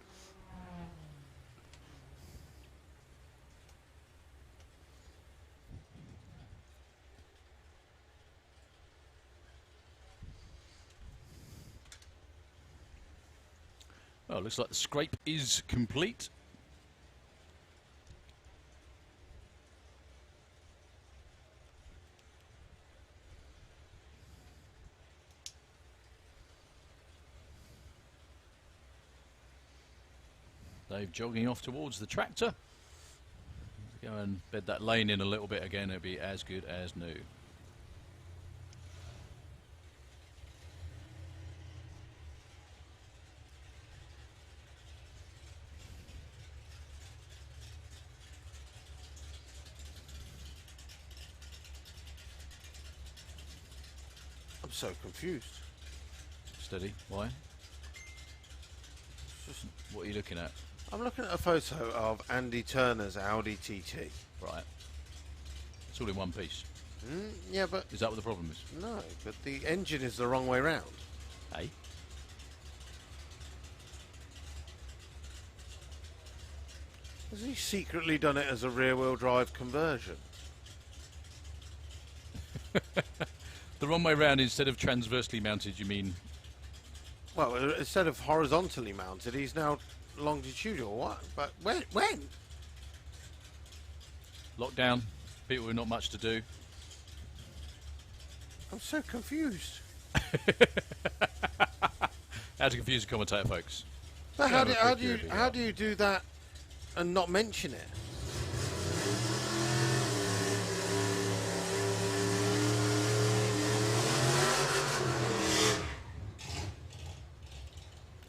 Well, looks like the scrape is complete. Dave jogging off towards the tractor. Go and bed that lane in a little bit again, it'll be as good as new. I'm so confused. Steady, why? What are you looking at? I'm looking at a photo of Andy Turner's Audi TT. Right. It's all in one piece. Yeah, but... Is that what the problem is? No, but the engine is the wrong way round. Hey? Has he secretly done it as a rear-wheel drive conversion? The wrong way round instead of transversely mounted, you mean? Well, instead of horizontally mounted, he's now longitudinal. What? But when? Lockdown, people with not much to do. I'm so confused. How to confuse a commentator, folks. But how do you do that and not mention it?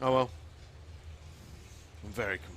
Oh well. I'm very confused.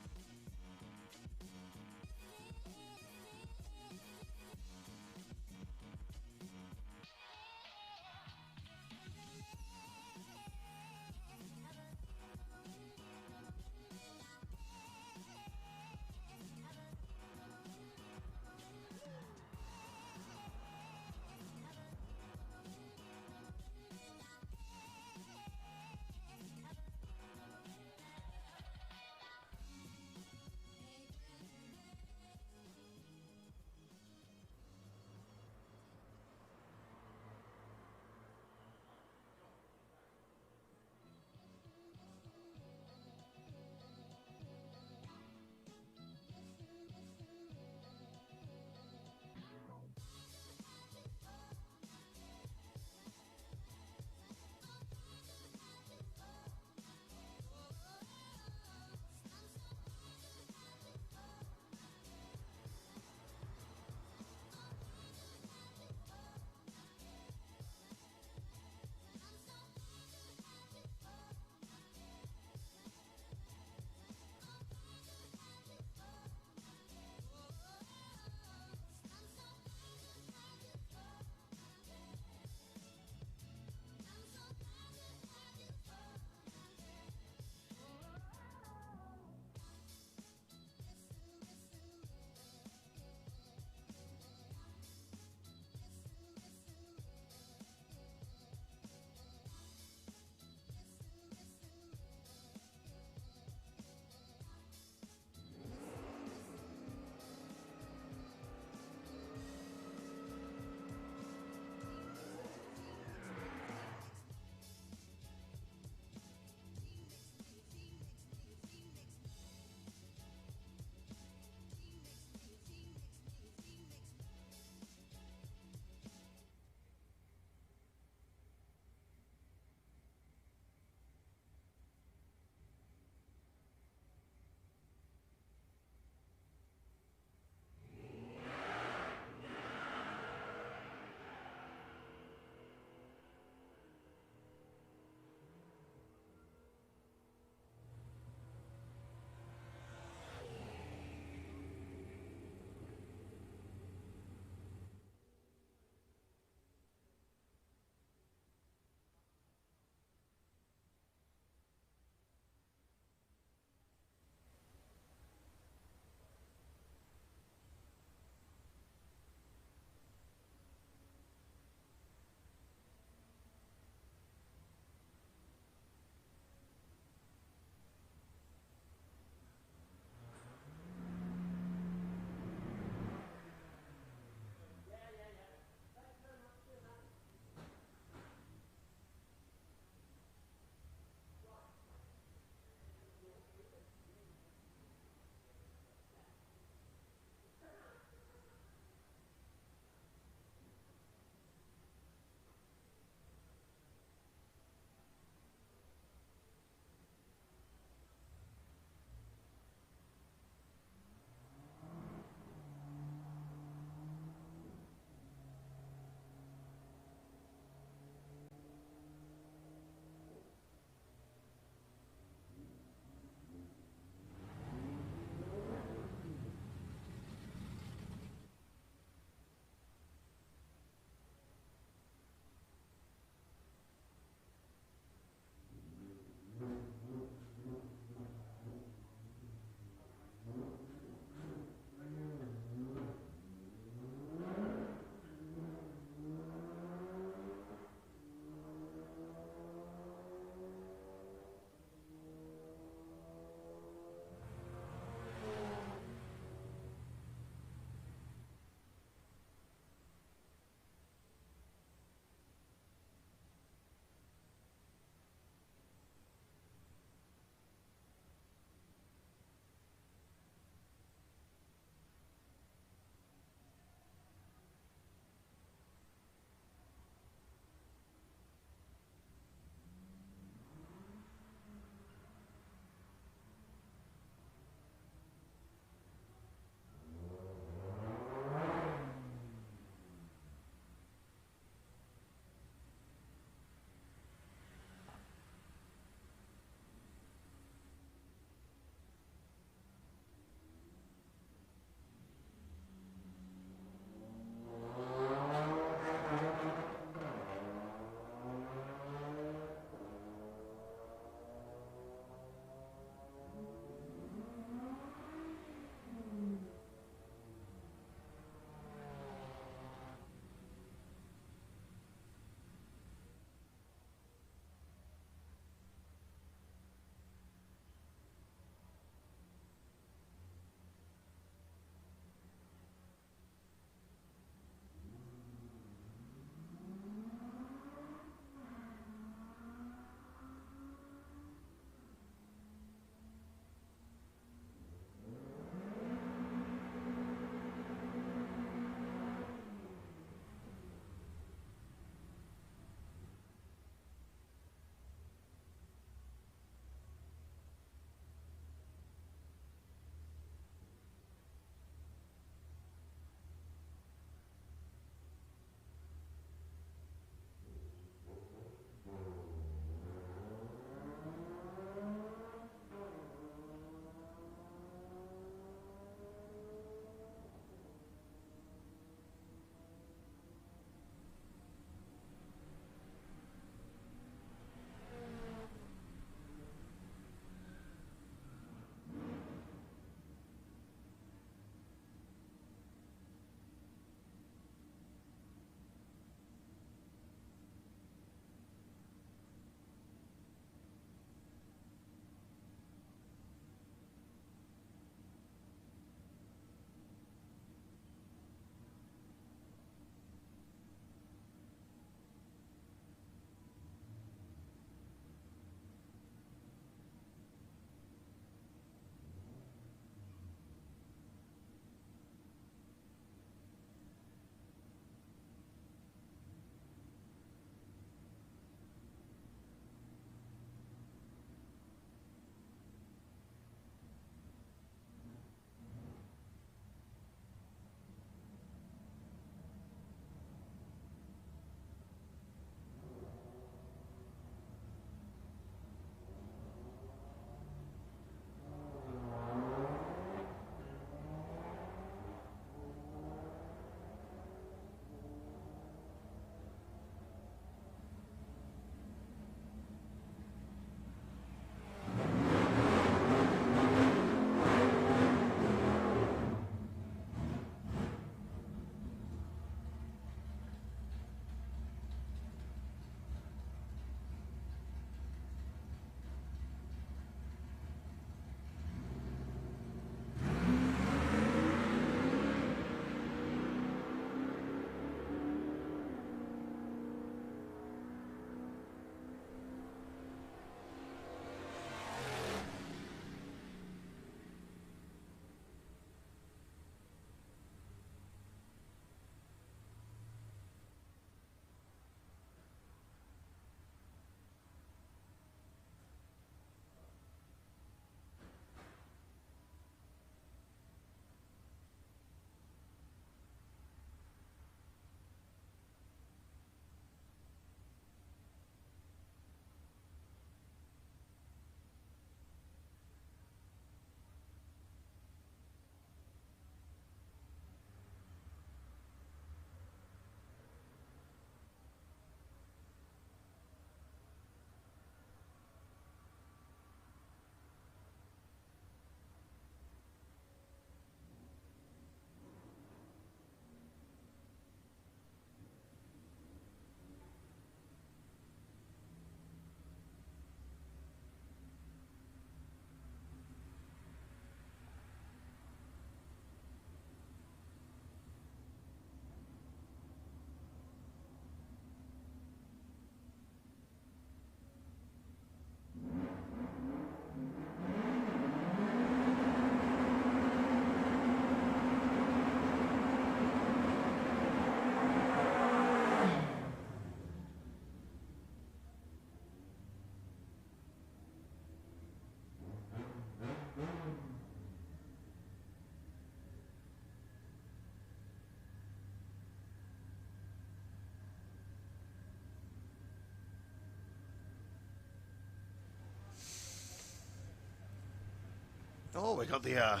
Oh, we got the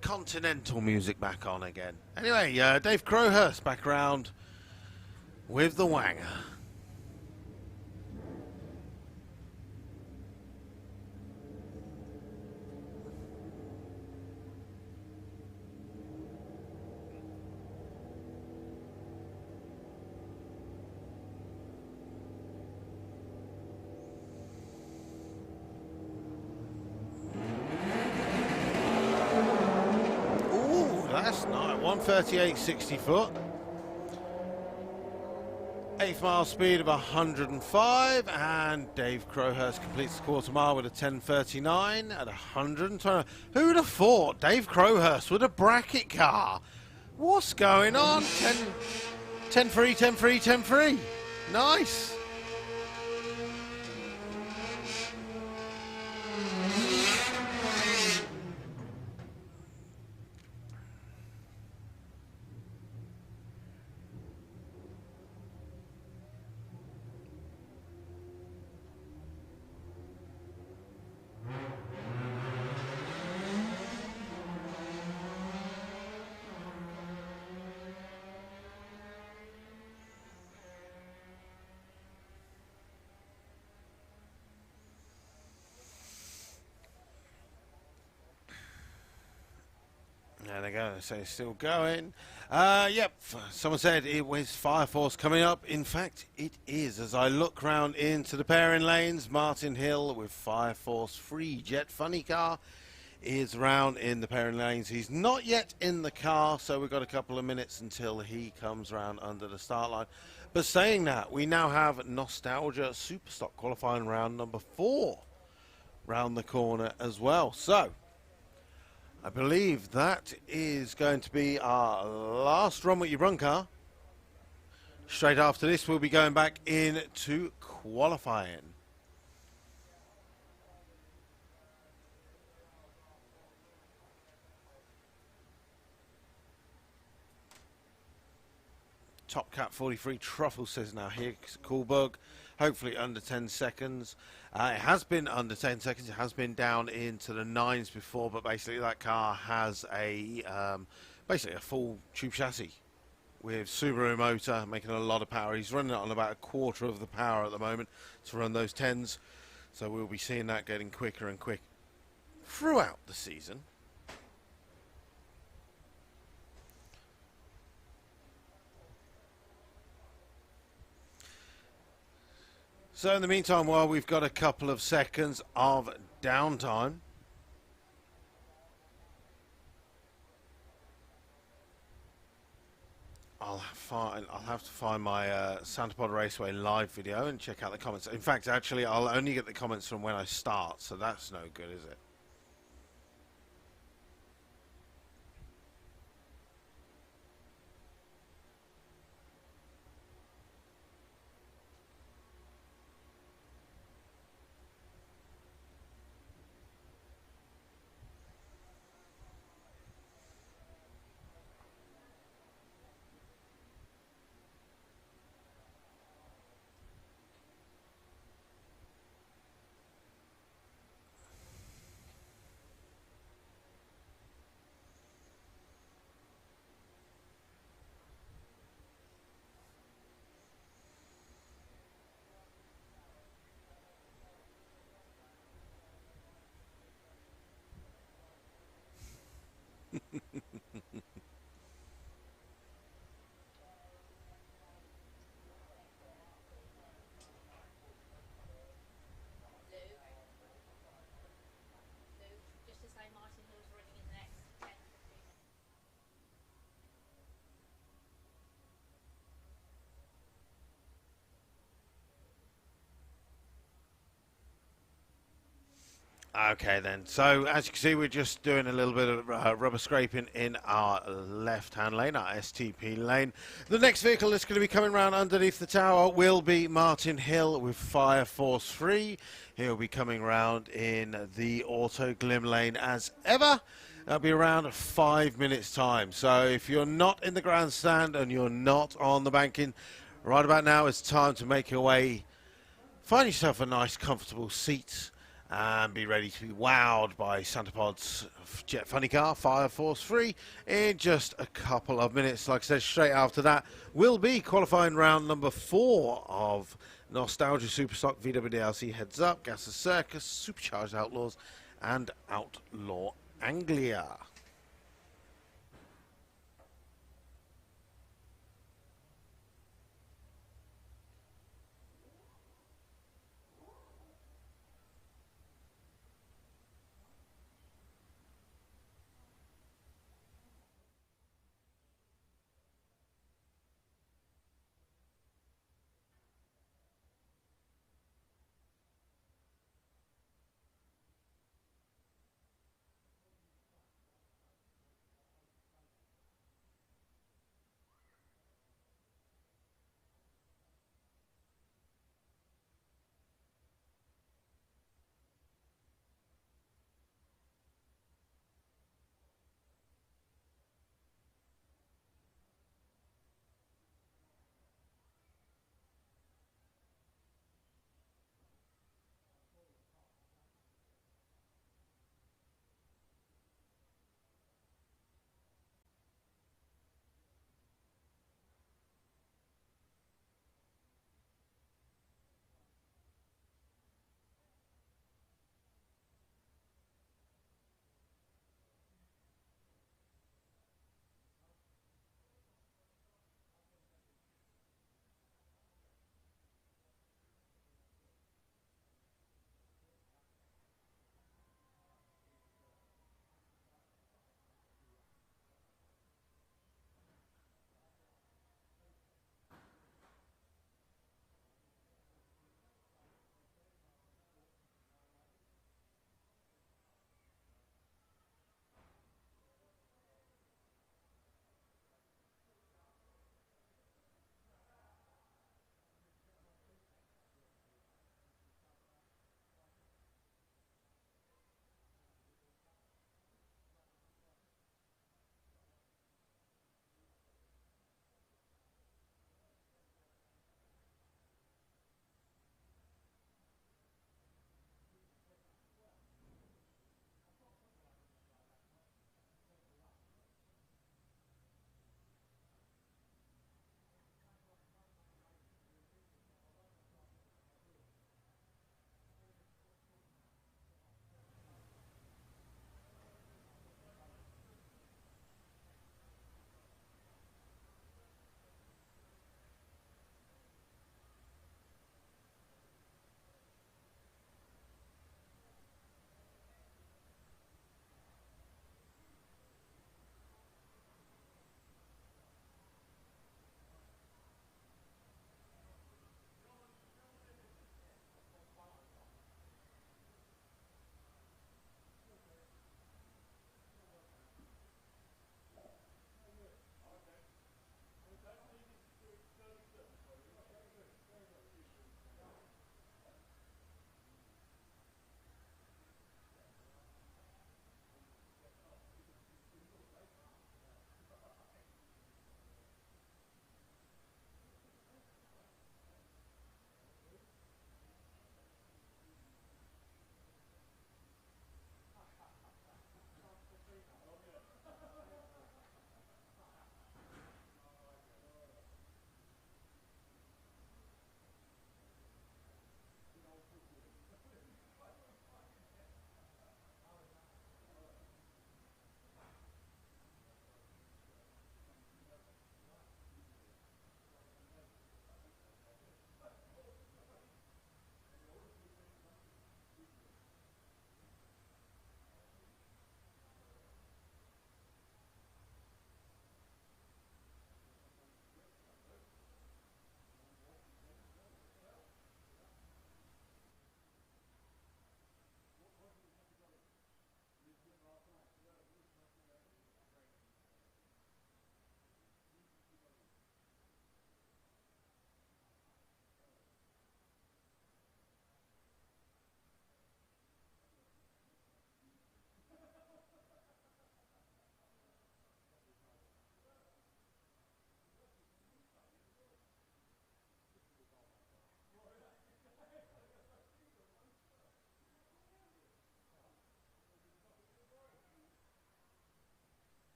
continental music back on again. Anyway, Dave Crowhurst back around with the wanger. That's nice. 138 60 foot. 8th mile speed of 105, and Dave Crowhurst completes the quarter mile with a 10:39 at 120. Who would have thought Dave Crowhurst with a bracket car? What's going on? 10-3, 10-3, 10-3. Nice. There they go, so it's still going. Yep, someone said it was Fire Force coming up. In fact, it is. As I look round into the pairing lanes, Martin Hill with Fire Force Free Jet Funny Car is round in the pairing lanes. He's not yet in the car, so we've got a couple of minutes until he comes round under the start line. But saying that, we now have Nostalgia Superstock qualifying round number 4 round the corner as well. So I believe that is going to be our last run with your Brung car. Straight after this, we'll be going back into qualifying. Top Cat 43 Truffle says now here, cool bug. Hopefully under 10 seconds. It has been under 10 seconds. It has been down into the 9s before, but basically that car has a basically a full tube chassis with Subaru motor, making a lot of power. He's running it on about a quarter of the power at the moment to run those 10s. So we'll be seeing that getting quicker and quicker throughout the season. So in the meantime, while we've got a couple of seconds of downtime, I'll have to find my Santa Pod Raceway live video and check out the comments. In fact, actually, I'll only get the comments from when I start, so that's no good, is it? Okay then, so as you can see, we're just doing a little bit of rubber scraping in our left-hand lane, our STP lane. The next vehicle that's going to be coming around underneath the tower will be Martin Hill with Fire Force 3. He'll be coming round in the Auto Glim lane as ever. That'll be around 5 minutes time. So if you're not in the grandstand and you're not on the banking, right about now it's time to make your way, find yourself a nice comfortable seat, and be ready to be wowed by Santapod's Jet Funny Car, Fire Force 3, in just a couple of minutes. Like I said, straight after that will be qualifying round number 4 of Nostalgia Superstock, VWDRC Heads Up, Gas's Circus, Supercharged Outlaws, and Outlaw Anglia.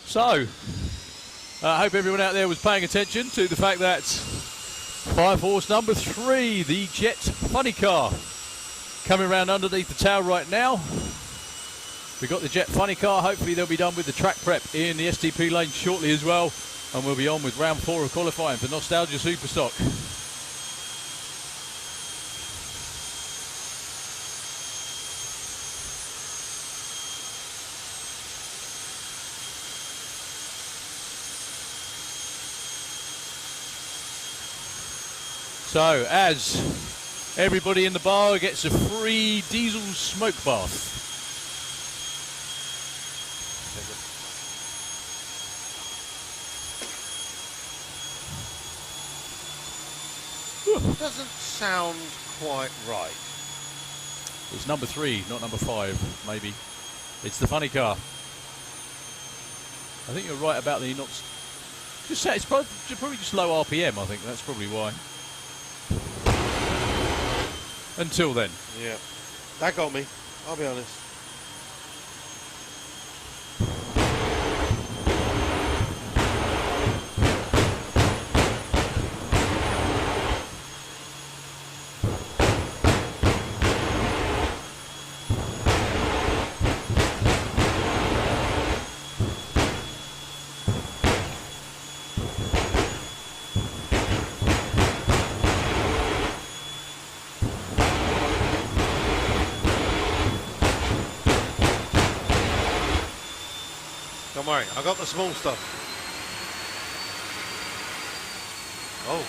So, I hope everyone out there was paying attention to the fact that 5 horse number 3, the Jet Funny Car, coming around underneath the tower right now. We've got the Jet Funny Car. Hopefully they'll be done with the track prep in the STP lane shortly as well. And we'll be on with round 4 of qualifying for Nostalgia Superstock. So, as everybody in the bar gets a free diesel smoke bath. Doesn't sound quite right. It's number 3, not number 5, maybe. It's the funny car. I think you're right about the not. Just say it's probably just low RPM. I think that's probably why. Until then. Yeah, that got me, I'll be honest. Don't worry, I got the small stuff. Oh.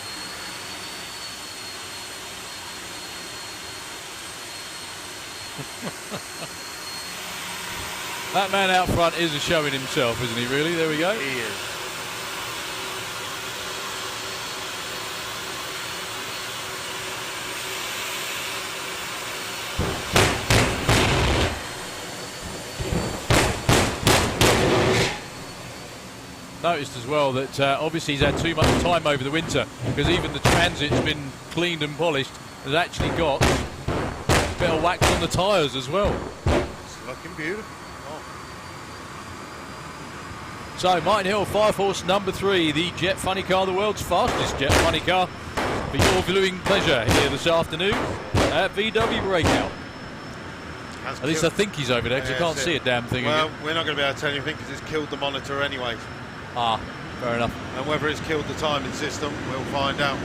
That man out front is a showing himself, isn't he, really? There we go. He is. Noticed as well that obviously he's had too much time over the winter, because even the transit's been cleaned and polished. Has actually got a bit of wax on the tyres as well. It's looking beautiful. Oh. So Martin Hill, 5 horse number 3, the Jet Funny Car, the world's fastest Jet Funny Car, for your viewing pleasure here this afternoon at VW Breakout. At least I think he's over there, because I can't see a damn thing. Well, again. we're not going to be able to tell you anything because it's killed the monitor anyway. Ah, fair enough. And whether it's killed the timing system, we'll find out.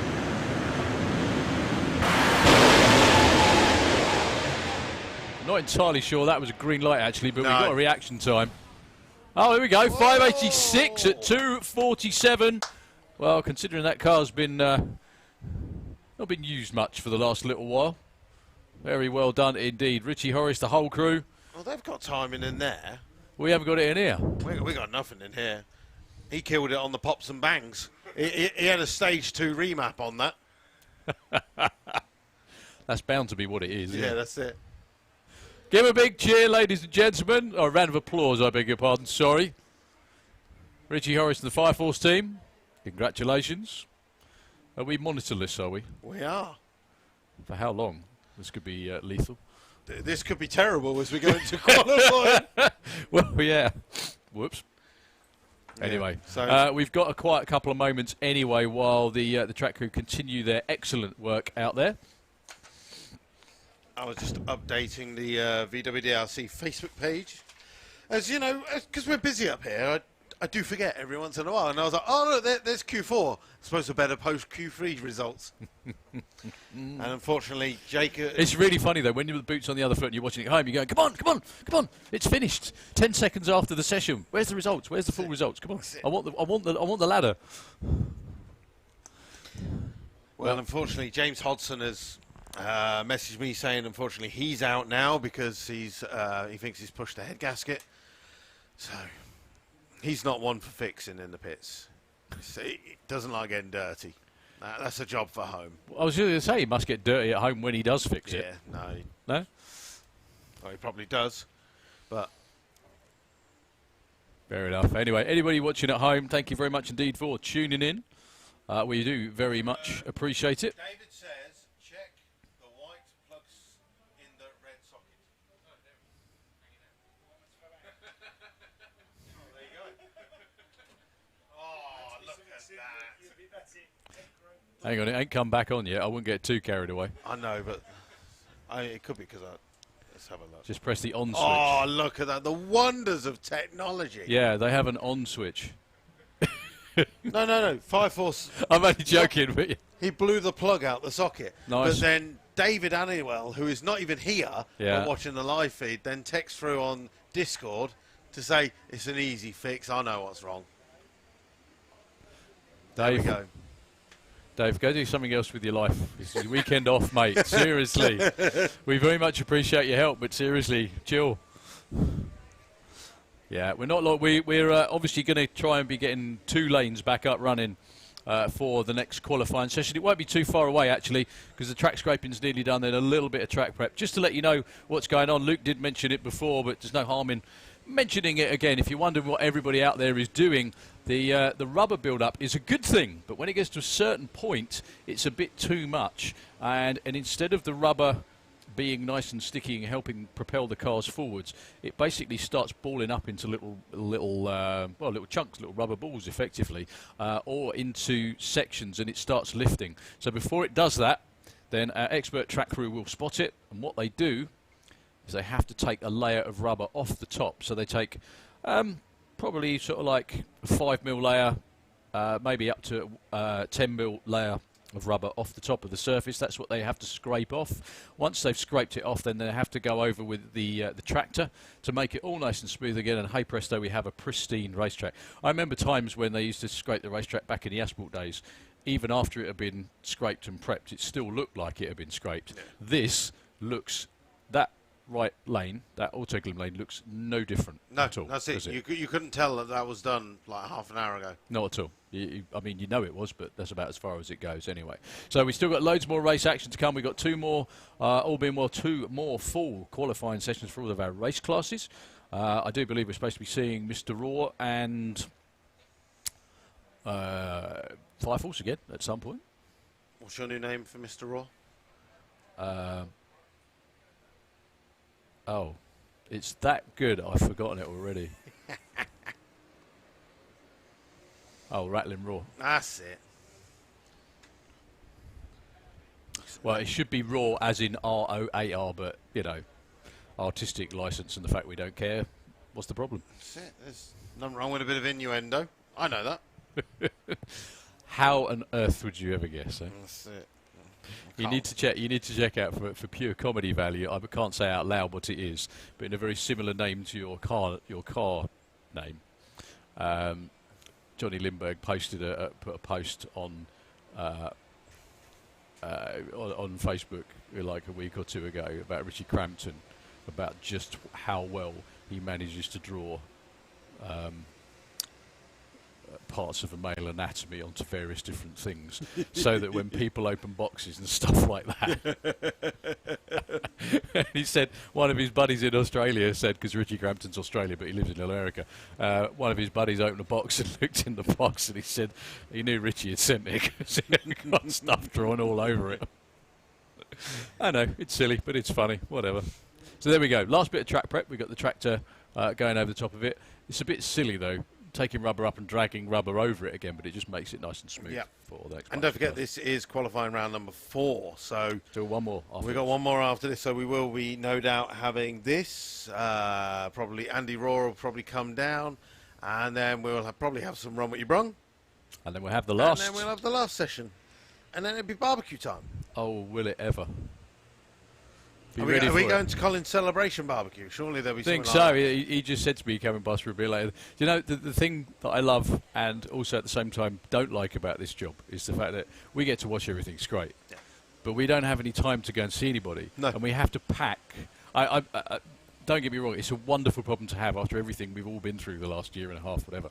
Not entirely sure that was a green light actually, but No. we've got a reaction time. Oh, here we go, 586 at 247. Well, considering that car's been not been used much for the last little while. Very well done indeed. Richie Horris, the whole crew. Well, they've got timing in there. We haven't got it in here. We got nothing in here. He killed it on the pops and bangs. He had a stage 2 remap on that. That's bound to be what it is. Yeah, Isn't it? that's it. Give a big cheer, ladies and gentlemen. Or a round of applause, I beg your pardon, sorry. Richie Horris and the 5 horse team. Congratulations. Are we monitorless, are we? We are. For how long? This could be lethal. This could be terrible as we go into qualifying. Well, yeah. Whoops. Anyway, so we've got quite a couple of moments anyway while the track crew continue their excellent work out there. I was just updating the VWDRC Facebook page. As you know, because we're busy up here, I do forget every once in a while. And I was like, oh, look, there's Q4. I suppose we're better post Q3 results. And unfortunately, Jake... It's really funny, though, when you're with the boots on the other foot and you're watching it at home, you're going, come on, come on, come on. It's finished. 10 seconds after the session. Where's the results? Where's the full results? Come on. I want the ladder. Well, unfortunately, James Hodson has messaged me saying, unfortunately, he's out now because he thinks he's pushed the head gasket. So... he's not one for fixing in the pits. He doesn't like getting dirty. That's a job for home. I was going to say he must get dirty at home when he does fix it. Yeah, no. No? Well, he probably does. But fair enough. Anyway, anybody watching at home, thank you very much indeed for tuning in. We do very much appreciate it. David says, check the white plugs in the red socket. Hang on, it ain't come back on yet. I wouldn't get too carried away. I know, but it could be because I... Let's have a look. Just press the on switch. Oh, look at that. The wonders of technology. Yeah, they have an on switch. No. 5-4... I'm only joking, but... Yeah. He blew the plug out the socket. Nice. But then David Annewell, who is not even here, Yeah. but watching the live feed, then texts through on Discord to say, it's an easy fix. I know what's wrong. There we go. Dave, go do something else with your life. This is your weekend off, mate. Seriously. We very much appreciate your help, but seriously, chill. Yeah, we're not like we're obviously going to try and be getting 2 lanes back up running for the next qualifying session. It won't be too far away, actually, because the track scraping's nearly done. Then a little bit of track prep. Just to let you know what's going on. Luke did mention it before, but there's no harm in mentioning it again. If you're wondering what everybody out there is doing, the rubber build-up is a good thing, but when it gets to a certain point, it's a bit too much. And instead of the rubber being nice and sticky and helping propel the cars forwards, it basically starts balling up into little chunks, little rubber balls, effectively, or into sections, and it starts lifting. So before it does that, then our expert track crew will spot it, and what they do is they have to take a layer of rubber off the top. So they take probably sort of like a 5mm layer, maybe up to 10mm layer of rubber off the top of the surface. That's what they have to scrape off. Once they've scraped it off, then they have to go over with the tractor to make it all nice and smooth again, and hey presto, we have a pristine racetrack. I remember times when they used to scrape the racetrack back in the asphalt days. Even after it had been scraped and prepped, it still looked like it had been scraped. Yeah. This looks... that right lane, that autoglim lane, looks no different at all. That's it. You couldn't tell that was done like half an hour ago. Not at all. I mean, you know it was, but that's about as far as it goes anyway. So we've still got loads more race action to come. We've got 2 more, all being well, 2 more full qualifying sessions for all of our race classes. I do believe we're supposed to be seeing Mr. Raw and Fire Force again at some point. What's your new name for Mr. Raw? Oh, it's that good, I've forgotten it already. Oh, Rattling Raw. That's it. Well, it should be Raw as in R-O-A-R, but, you know, artistic license and the fact we don't care. What's the problem? That's it. There's nothing wrong with a bit of innuendo. I know that. How on earth would you ever guess, eh? That's it. You need to check out for pure comedy value. I can't say out loud what it is, but in a very similar name to your car name. Johnny Lindbergh put a post on Facebook like a week or 2 ago about Richie Crampton, about just how well he manages to draw parts of a male anatomy onto various different things, so that when people open boxes and stuff like that. He said one of his buddies in Australia said, because Richie Crampton's Australia but he lives in America, one of his buddies opened a box and looked in the box and he said he knew Richie had sent it because he got stuff drawn all over it. I know, it's silly, but it's funny, whatever. So there we go, last bit of track prep. We've got the tractor going over the top of it. It's a bit silly though, taking rubber up and dragging rubber over it again, but it just makes it nice and smooth for the next. And don't forget, this is qualifying round number 4, so do one more. We've got one more after this, so we will be no doubt having this. Probably Andy Raw will probably come down, and then we'll probably have some Run What You Brung, and then we'll have the last. And then we'll have the last session, and then it'll be barbecue time. Oh, will it ever? Are we going to Colin's celebration barbecue? Surely there'll be something like so. that. He just said to me, coming past for a bit later, you know, the thing that I love and also at the same time don't like about this job is the fact that we get to watch everything scrape, but we don't have any time to go and see anybody. No. And we have to pack. I don't get me wrong, it's a wonderful problem to have after everything we've all been through the last year and a half, whatever.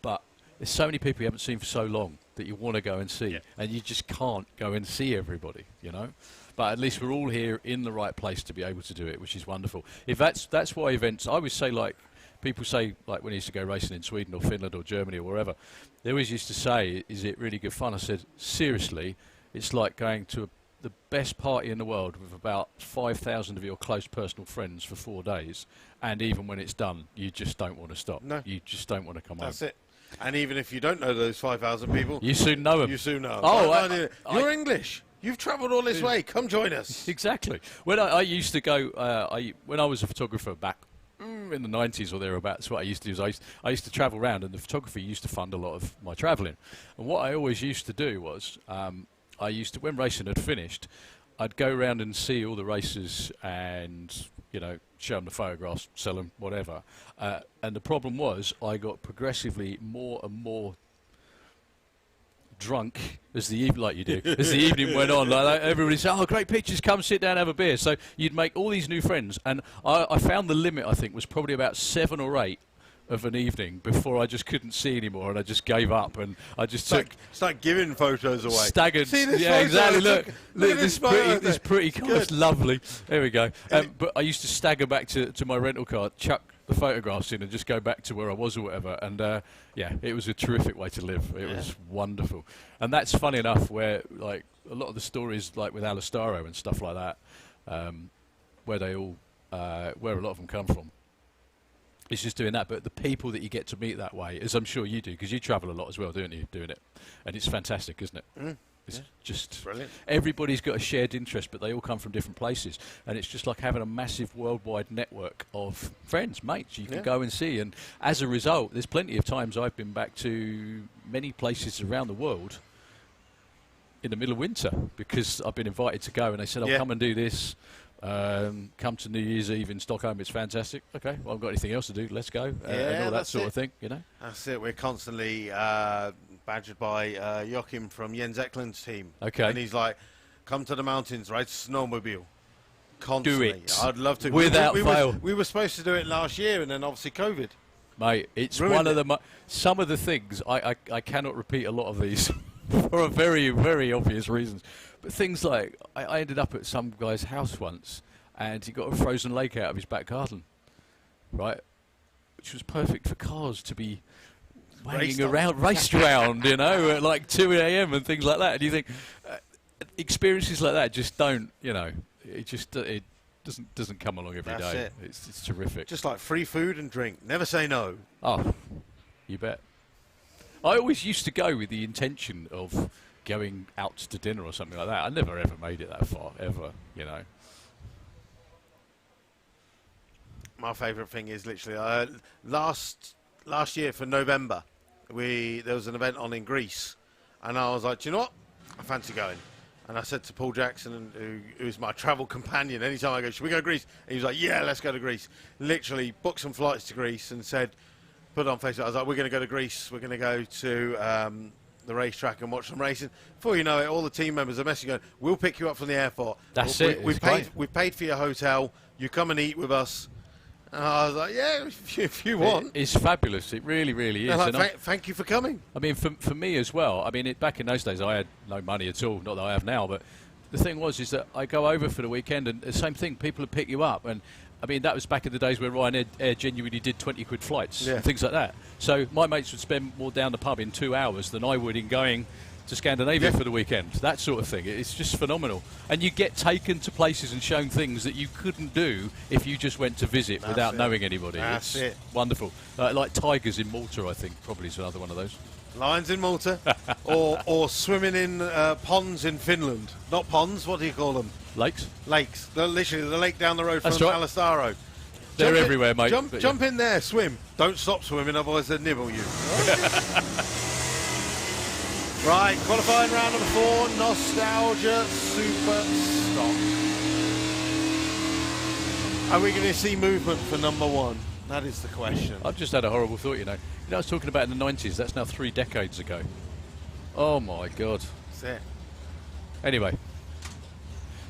But there's so many people you haven't seen for so long that you want to go and see, and you just can't go and see everybody, you know. But at least we're all here in the right place to be able to do it, which is wonderful. If that's why events, I always say, like, people say, like when I used to go racing in Sweden or Finland or Germany or wherever, they always used to say, is it really good fun? I said, seriously, it's like going to the best party in the world with about 5,000 of your close personal friends for 4 days, and even when it's done, you just don't want to stop. No. You just don't want to come home. That's it. And even if you don't know those 5,000 people, You soon know them. you soon know. Oh, You're English. You've travelled all this way. Come join us. Exactly. When I used to go, when I was a photographer back in the 90s or thereabouts, what I used to do is I used to travel around, and the photography used to fund a lot of my travelling. And what I always used to do was, I used to, when racing had finished, I'd go around and see all the races and, you know, show them the photographs, sell them, whatever. And the problem was I got progressively more and more drunk as the evening, like you do, as the evening went on. Like everybody said, "Oh, great pictures! Come sit down, have a beer." So you'd make all these new friends, and I found the limit. I think was probably about 7 or 8 of an evening before I just couldn't see anymore, and I just gave up, and I just Start giving photos away. staggered. See this Yeah, photo? exactly. Look, at this photo. pretty car. It's lovely. There we go. But I used to stagger back to my rental car, chuck the photographs in, and just go back to where I was or whatever. And yeah, it was a terrific way to live. It was wonderful. And that's funny enough, where like a lot of the stories, like with Alistaro and stuff like that, where they all, where a lot of them come from. It's just doing that, but the people that you get to meet that way, as I'm sure you do, because you travel a lot as well, don't you, doing it? And it's fantastic, isn't it? It's just Brilliant. Everybody's got a shared interest, but they all come from different places, and it's just like having a massive worldwide network of friends, mates you can go and see. And as a result, there's plenty of times I've been back to many places around the world in the middle of winter because I've been invited to go, and they said, "I'll come and do this." Come to New Year's Eve in Stockholm, it's fantastic. Okay, well, I haven't got anything else to do, let's go. And all that sort of thing, you know. That's it. We're constantly badgered by Joachim from Jens Eklund's team. Okay. And he's like, come to the mountains, ride snowmobile. Constantly. Do it. I'd love to. Without fail. We were supposed to do it last year, and then obviously COVID. Mate, it's Ruined one of it. the some of the things I cannot repeat a lot of these for a very, very obvious reasons. But things like I ended up at some guy's house once, and he got a frozen lake out of his back garden, right, which was perfect for cars to be raced around, you know, at like 2 a.m. and things like that. And you think experiences like that just don't, you know, it doesn't come along every That's day. it. It's terrific. Just like free food and drink. Never say no. Oh, you bet. I always used to go with the intention of going out to dinner or something like that. I never ever made it that far, ever, you know. My favourite thing is literally last year for November, there was an event on in Greece, and I was like, do you know what? I fancy going. And I said to Paul Jackson, who's my travel companion, anytime I go, should we go to Greece? And he was like, yeah, let's go to Greece. Literally booked some flights to Greece and said, put it on Facebook. I was like, we're going to go to Greece. We're going to go to the racetrack and watch some racing. Before you know it, all the team members are messaging going, we'll pick you up from the airport. That's it. We've paid for your hotel. You come and eat with us. And I was like, yeah, if you want. It's fabulous. It really, really is. Like, And thank you for coming. I mean, for me as well, I mean, back in those days, I had no money at all. Not that I have now, but the thing is that I go over for the weekend, and the same thing, people would pick you up. And, I mean, that was back in the days where Ryanair genuinely did 20 quid flights and things like that. So my mates would spend more down the pub in 2 hours than I would in going to Scandinavia for the weekend, that sort of thing. It's just phenomenal. And you get taken to places and shown things that you couldn't do if you just went to visit without knowing anybody. That's it's wonderful. Like tigers in Malta, I think, probably is another one of those. Lions in Malta, or swimming in ponds in Finland. Not ponds, what do you call them? Lakes? Lakes. Literally the lake down the road from That's right. Alistaro. They're everywhere, mate. Jump in there, swim. Don't stop swimming, otherwise they'll nibble you. Right, qualifying round number 4, Nostalgia Super Stock. Are we going to see movement for number 1? That is the question. I've just had a horrible thought, you know. I was talking about in the 90s. That's now 3 decades ago. Oh, my God. That's it. Anyway.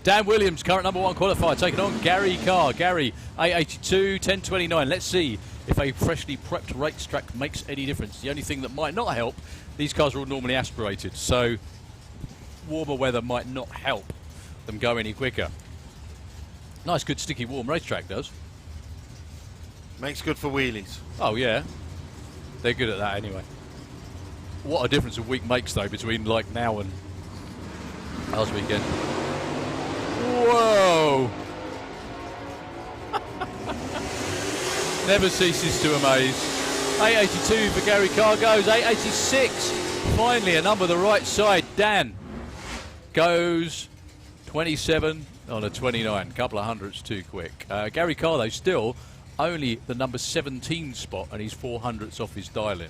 Dan Williams, current number 1 qualifier, taking on Gary Carr. Gary, 882, 1029. Let's see if a freshly prepped racetrack makes any difference. The only thing that might not help, these cars are all normally aspirated, so warmer weather might not help them go any quicker. Nice, good, sticky, warm racetrack does. Makes good for wheelies. Oh, yeah. They're good at that anyway. What a difference a week makes, though, between, like, now and last weekend. Whoa! Never ceases to amaze. 882 for Gary Carr goes. 886. Finally, a number the right side. Dan goes 27 on a 29. Couple of hundredths too quick. Gary Carr, though, still only the number 17 spot, and he's 4 hundredths off his dial-in.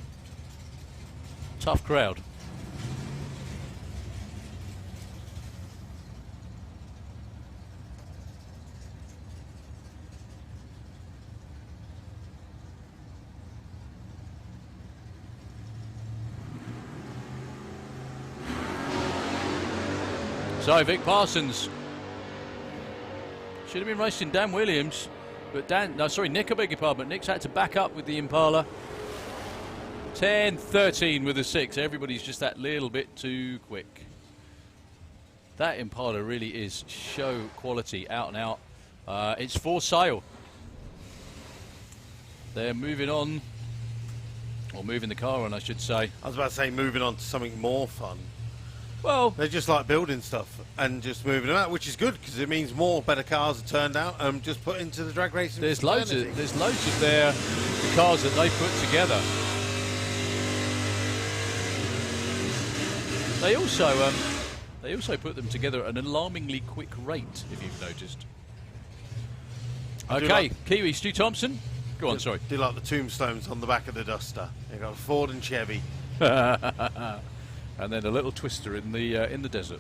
Tough crowd. So Vic Parsons should have been racing Dan Williams, but Nick, I beg your pardon, but Nick's had to back up with the Impala. 10-13 with a 6. Everybody's just that little bit too quick. That Impala really is show quality, out and out. It's for sale. They're moving on, or moving the car on, I should say. I was about to say moving on to something more fun. Well, they just like building stuff and just moving them out, which is good because it means more better cars are turned out and just put into the drag racing. There's loads of the cars that they put together. They also put them together at an alarmingly quick rate, if you've noticed. Okay, Kiwi Stu Thompson. Go on, sorry. Do like the tombstones on the back of the Duster. They got Ford and Chevy. And then a little twister in the desert.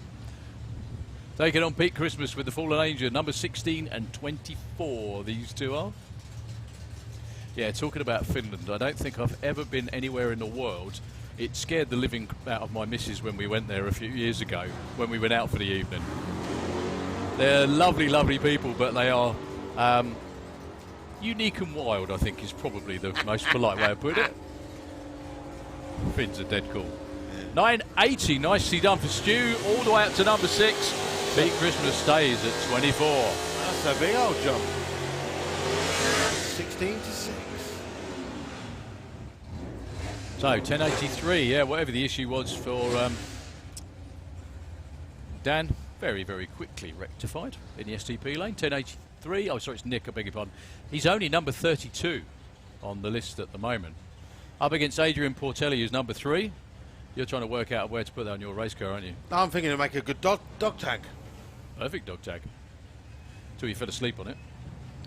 Taking on Pete Christmas with the Fallen Angel, number 16 and 24. These two are. Yeah, talking about Finland, I don't think I've ever been anywhere in the world. It scared the living out of my missus when we went there a few years ago, when we went out for the evening. They're lovely, lovely people, but they are unique and wild, I think, is probably the most polite way of putting it. Finns are dead cool. 980, nicely done for Stu, all the way up to number 6. Pete Christmas stays at 24. That's a big old jump. 16 to 6. So 1083, yeah, whatever the issue was for Dan, very, very quickly rectified in the STP lane. 1083, oh sorry, it's Nick, I beg your pardon. He's only number 32 on the list at the moment. Up against Adrian Portelli, who's number 3. You're trying to work out where to put that on your race car, aren't you? I'm thinking to make a good dog tag. Perfect dog tag. Till you fell asleep on it.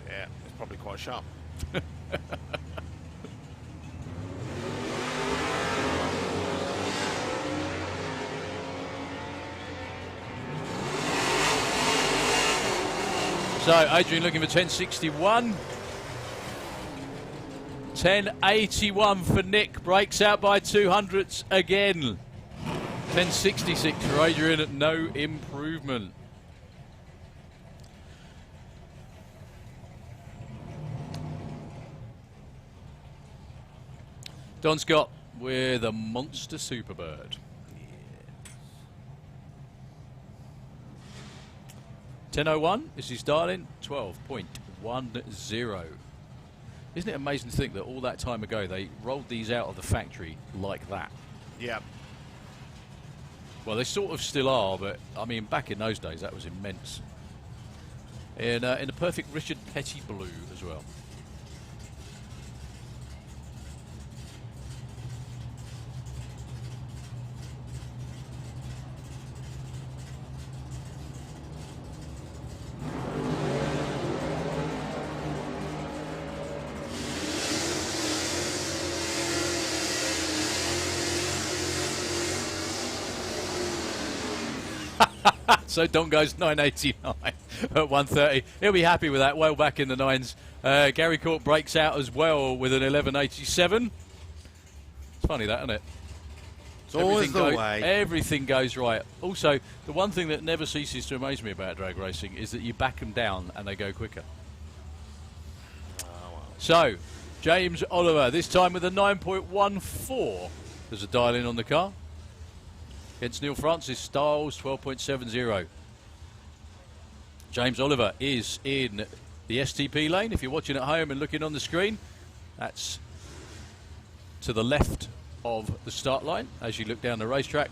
Yeah, it's probably quite sharp. So Adrian looking for 1061. 1081 for Nick, breaks out by 200ths again. 1066 for Adrian, no improvement. Don Scott with a monster Superbird. 1001 is his darling, 12.10. Isn't it amazing to think that all that time ago they rolled these out of the factory like that? Yeah. Well, they sort of still are, but I mean, back in those days, that was immense. In a perfect Richard Petty blue as well. So Don goes 989 at 130. He'll be happy with that. Well back in the 9s. Gary Court breaks out as well with an 1187. It's funny that, isn't it? It's always the way. Everything goes right. Also, the one thing that never ceases to amaze me about drag racing is that you back them down and they go quicker. Oh, well. So, James Oliver, this time with a 9.14. There's a dial-in on the car. Against Neil Francis, Styles, 12.70. James Oliver is in the STP lane. If you're watching at home and looking on the screen, that's to the left of the start line as you look down the racetrack.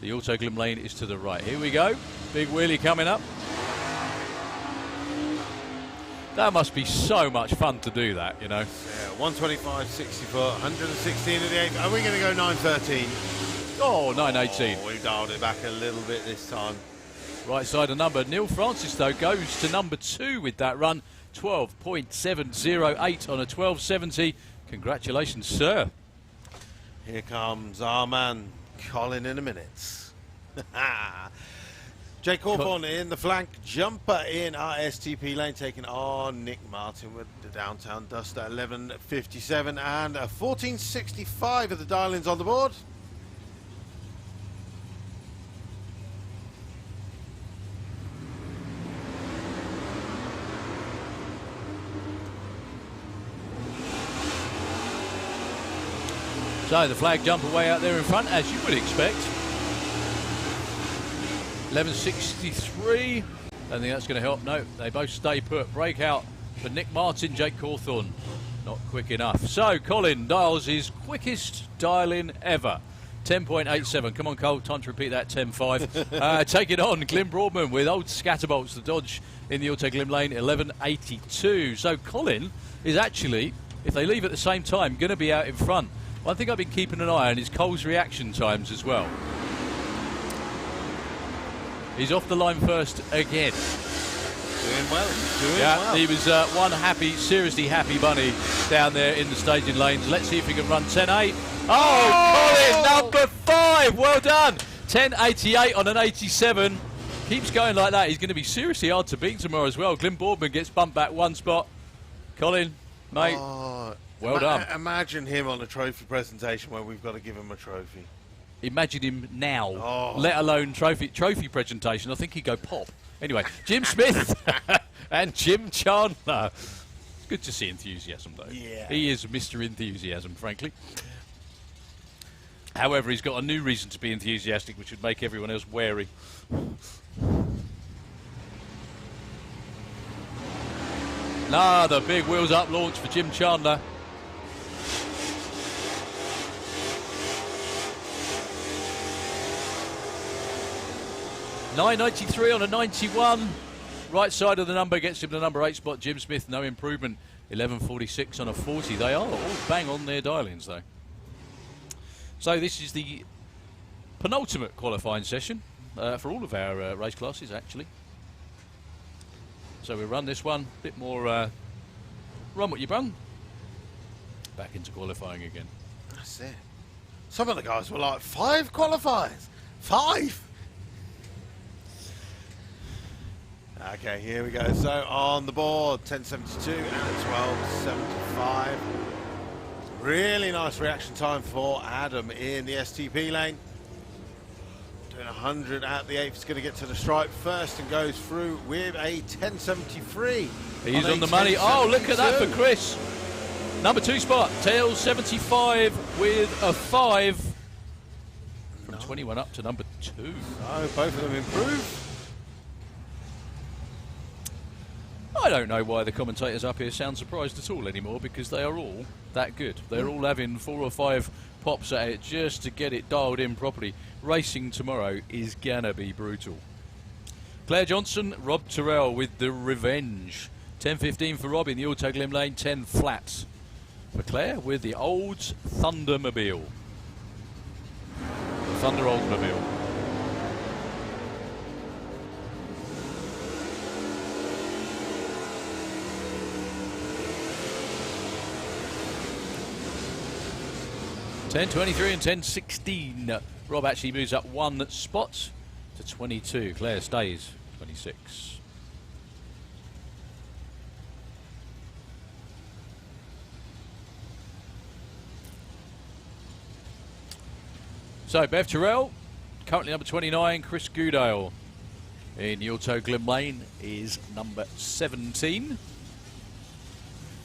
The Autoglym lane is to the right. Here we go. Big wheelie coming up. That must be so much fun to do that, you know. Yeah, 125, 60 foot, 116 in the 8th. Are we going to go 913? Oh, 918. Oh, we've dialed it back a little bit this time. Right side of number. Neil Francis, though, goes to number 2 with that run. 12.708 on a 1270. Congratulations, sir. Here comes our man, Colin, in a minute. Jake Hawthorne in the flank, jumper in our STP lane, taking on Nick Martin with the Downtown Duster, 11.57 and a 14.65 of the dial-ins on the board. So the flag jumper way out there in front, as you would expect. 11.63. Don't think that's going to help. No, they both stay put. Breakout for Nick Martin, Jake Hawthorne. Not quick enough. So Colin dials his quickest dial-in ever. 10.87. Come on, Cole. Time to repeat that. 10.5. Taking on Glyn Broadman with old Scatterbolts, the Dodge in the Auto Glim lane. 11.82. So Colin is actually, if they leave at the same time, going to be out in front. One thing I've been keeping an eye on is Cole's reaction times as well. He's off the line first again. Doing well. Doing well. He was one happy, seriously happy bunny down there in the staging lanes. Let's see if he can run 10.8. Oh, Colin, number 5. Well done. 10.88 on an 87. Keeps going like that. He's going to be seriously hard to beat tomorrow as well. Glyn Boardman gets bumped back one spot. Colin, mate. Well done. Imagine him on a trophy presentation where we've got to give him a trophy. Imagine him now, let alone trophy presentation. I think he'd go pop. Anyway, Jim Smith and Jim Chandler. It's good to see enthusiasm, though. Yeah. He is Mr. Enthusiasm, frankly. However, he's got a new reason to be enthusiastic, which would make everyone else wary. The big wheels up launch for Jim Chandler. $9.93 on a 91. Right side of the number gets him the number 8 spot. Jim Smith, no improvement. 11.46 on a 40. They are all bang on their dial-ins, though. So this is the penultimate qualifying session for all of our race classes, actually. So we run this one, a bit more run what you brung. Back into qualifying again. That's it. Some of the guys were like, 5 qualifiers. 5. Okay, here we go. So on the board, 10.72 and 12.75. Really nice reaction time for Adam in the STP lane. Doing 100 at the 8th. He's going to get to the stripe first and goes through with a 10.73. He's on the money. Oh, look at that for Chris. Number 2 spot, Tails 75 with a 5. From 21 up to number 2. Oh, both of them improve. I don't know why the commentators up here sound surprised at all anymore, because they are all that good. They're all having 4 or 5 pops at it just to get it dialed in properly. Racing tomorrow is gonna be brutal. Claire Johnson, Rob Terrell with the revenge. 10.15 for Rob in the Auto Glim lane, 10 flat for Claire with the old Thundermobile. Thunder Oldsmobile. $10.23 and $10.16. Rob actually moves up 1 spot to 22. Claire stays 26. So Bev Terrell, currently number 29. Chris Goodale in the Auto Glim lane is number 17.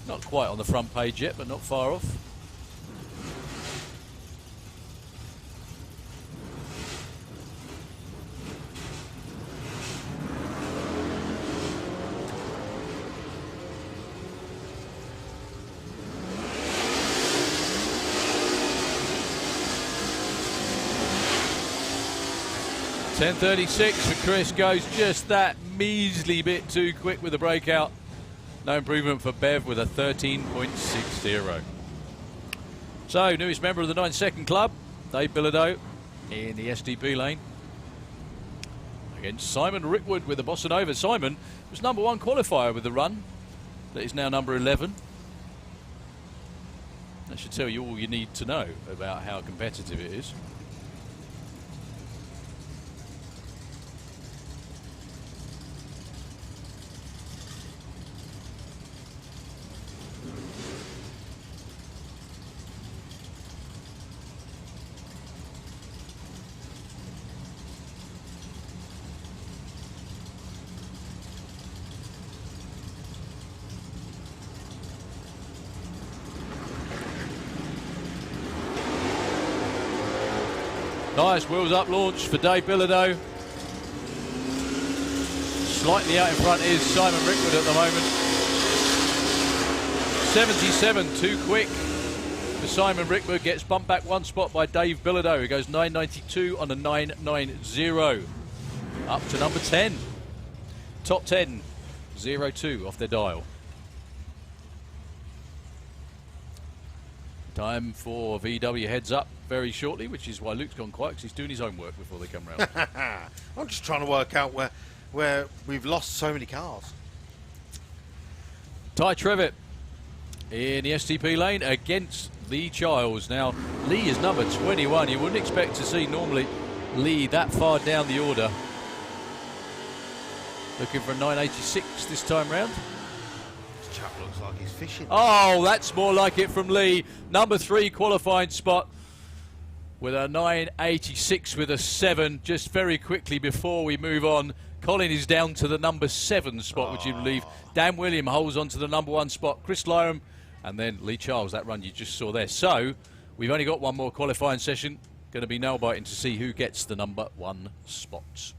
Not quite on the front page yet, but not far off. $10.36 for Chris, goes just that measly bit too quick with the breakout. No improvement for Bev with a 13.60. So, newest member of the 9-second club, Dave Bilodeau in the SDP lane. Against Simon Rickwood with the Bossa Nova. Simon was number 1 qualifier with the run. That is now number 11. That should tell you all you need to know about how competitive it is. Nice wheels up launch for Dave Bilodeau. Slightly out in front is Simon Rickwood at the moment. 77, too quick for Simon Rickwood. Gets bumped back 1 spot by Dave Bilodeau. He goes 9.92 on a 9.90. Up to number 10. Top 10, 0-2 off their dial. Time for VW Heads Up very shortly, which is why Luke's gone quiet, because he's doing his homework before they come round. I'm just trying to work out where we've lost so many cars. Ty Trevitt in the STP lane against Lee Childs. Now, Lee is number 21. You wouldn't expect to see normally Lee that far down the order. Looking for a 986 this time round. This chap looks like he's fishing. Oh, that's more like it from Lee. Number 3 qualifying spot with a 986 with a 7. Just very quickly before we move on, Colin is down to the number 7 spot, would you believe? Dan William holds on to the number 1 spot. Chris Lyram and then Lee Charles, that run you just saw there. So we've only got one more qualifying session. Going to be nail-biting to see who gets the number 1 spot.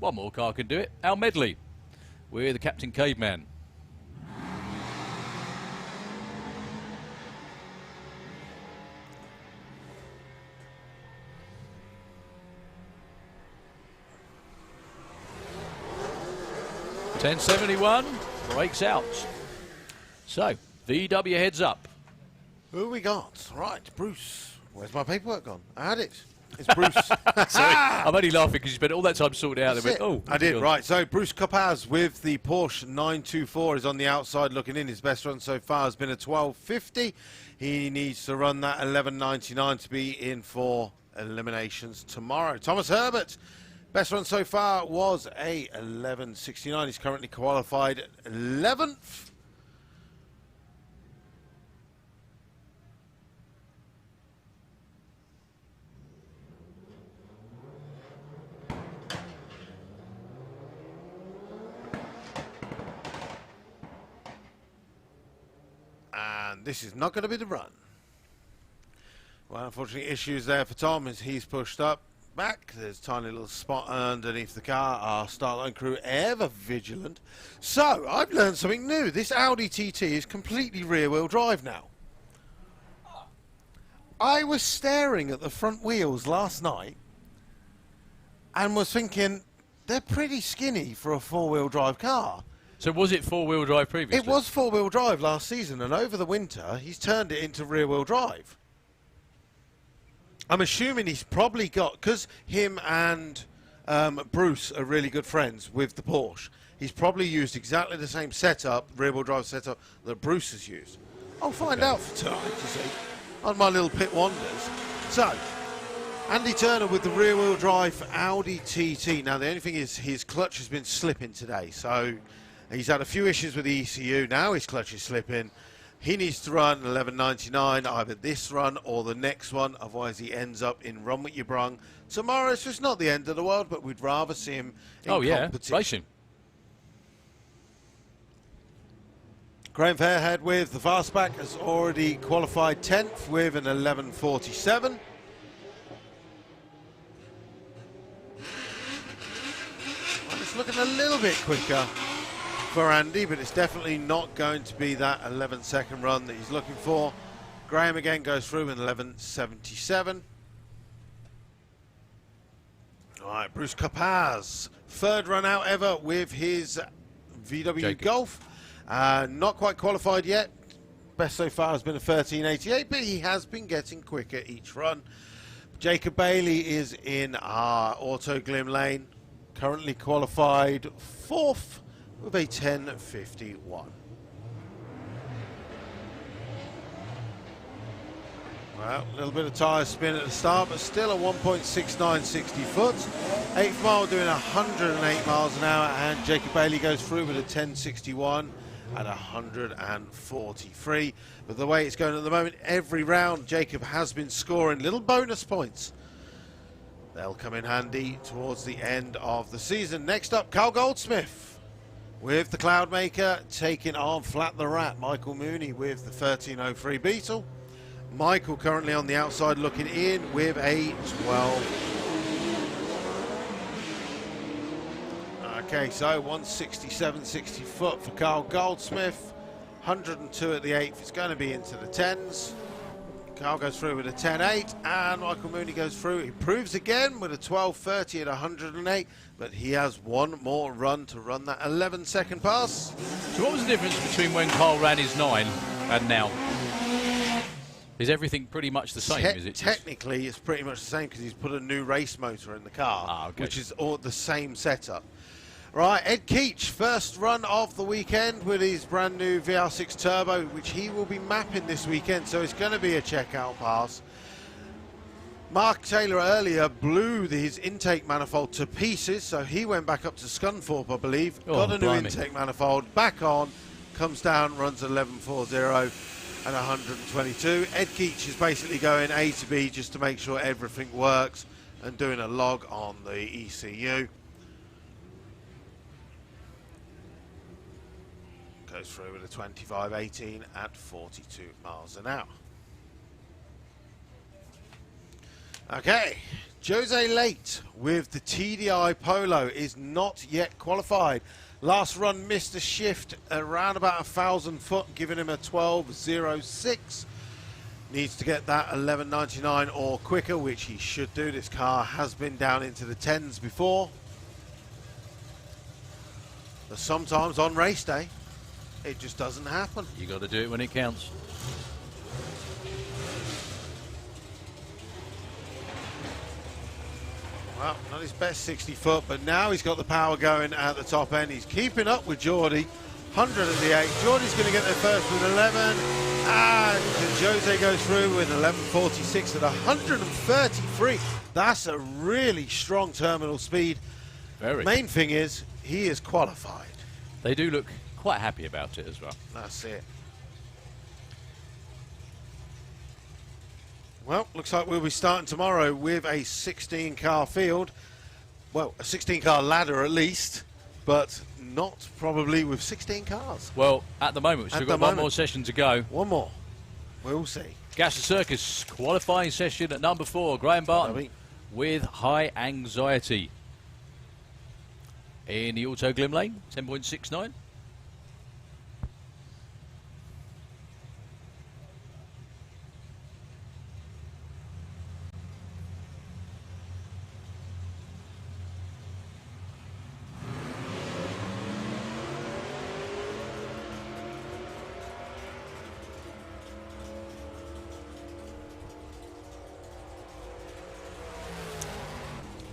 One more car can do it. Al Medley with the Captain Caveman. .1071 breaks out. So, VW Heads Up. Who we got? Right, Bruce. Where's my paperwork gone? I had it. It's Bruce. I'm only laughing because you spent all that time sorting it out. That's it. I did, right. So Bruce Copaz with the Porsche 924 is on the outside looking in. His best run so far has been a 12.50. He needs to run that 11.99 to be in for eliminations tomorrow. Thomas Herbert, best run so far was a 11.69. He's currently qualified 11th. And this is not going to be the run. Well, unfortunately, issues there for Tom as he's pushed up back. There's a tiny little spot underneath the car. Our start line crew ever vigilant. So, I've learned something new. This Audi TT is completely rear-wheel drive now. I was staring at the front wheels last night and was thinking, they're pretty skinny for a four-wheel drive car. So was it four-wheel drive previously? It was four-wheel drive last season, and over the winter, he's turned it into rear-wheel drive. I'm assuming he's probably got, because him and Bruce are really good friends with the Porsche, he's probably used exactly the same setup, rear-wheel drive setup, that Bruce has used. I'll find out for tonight, you see, on my little pit wonders. So, Andy Turner with the rear-wheel drive Audi TT. Now, the only thing is his clutch has been slipping today, so he's had a few issues with the ECU. Now his clutch is slipping. He needs to run 11.99, either this run or the next one. Otherwise, he ends up in Runway Run Session tomorrow. So it's not the end of the world, but we'd rather see him in competition. Racing. Graham Fairhead with the fastback has already qualified 10th with an 11.47. Well, it's looking a little bit quicker for Andy, but it's definitely not going to be that 11-second run that he's looking for. Graham again goes through in 11.77. All right, Bruce Capaz, third run out ever with his VW Jacob. Golf. Not quite qualified yet. Best so far has been a 13.88, but he has been getting quicker each run. Jacob Bailey is in our Auto Glim lane, currently qualified 4th with a 10.51. Well, a little bit of tyre spin at the start, but still a 1.69 60 foot. 8th mile doing 108 miles an hour, and Jacob Bailey goes through with a 10.61 at 143. But the way it's going at the moment, every round Jacob has been scoring little bonus points. They'll come in handy towards the end of the season. Next up, Carl Goldsmith with the Cloudmaker taking on Flat the Rat. Michael Mooney with the 1303 Beetle. Michael currently on the outside looking in with a 12. Okay, so 167 60 foot for Carl Goldsmith. 102 at the 8th. It's going to be into the 10s. Carl goes through with a 10.8, and Michael Mooney goes through. He proves again with a 12.30 at 108, but he has one more run to run that 11-second pass. So what was the difference between when Carl ran his 9 and now? Is everything pretty much the same? Is it technically, it's pretty much the same because he's put a new race motor in the car, which is all the same setup. Right, Ed Keach, first run of the weekend with his brand new VR6 Turbo, which he will be mapping this weekend, so it's going to be a checkout pass. Mark Taylor earlier blew his intake manifold to pieces, so he went back up to Scunthorpe, I believe. Got a new intake manifold, back on, comes down, runs 11.40 and 122. Ed Keach is basically going A to B just to make sure everything works and doing a log on the ECU. Goes through with a 25.18 at 42 miles an hour. Okay, Jose Late with the TDI Polo is not yet qualified. Last run missed a shift around about 1,000 foot, giving him a 12.06. Needs to get that 11.99 or quicker, which he should do. This car has been down into the 10s before. But sometimes on race day, it just doesn't happen. You got to do it when it counts. Well, not his best 60 foot, but now he's got the power going at the top end. He's keeping up with Geordie. 100 at the 8. Geordie's going to get there first with 11. And Jose goes through with 11.46 at 133. That's a really strong terminal speed. Very. Main thing is, he is qualified. They do look quite happy about it as well. That's it. Well, looks like we'll be starting tomorrow with a 16-car field. Well, a 16-car ladder at least, but not probably with 16 cars. Well, at the moment, we've got one more session to go. One more. We'll see. Gas Circus qualifying session at number 4. Graham Barton with High Anxiety. In the Auto Glim lane, 10.69.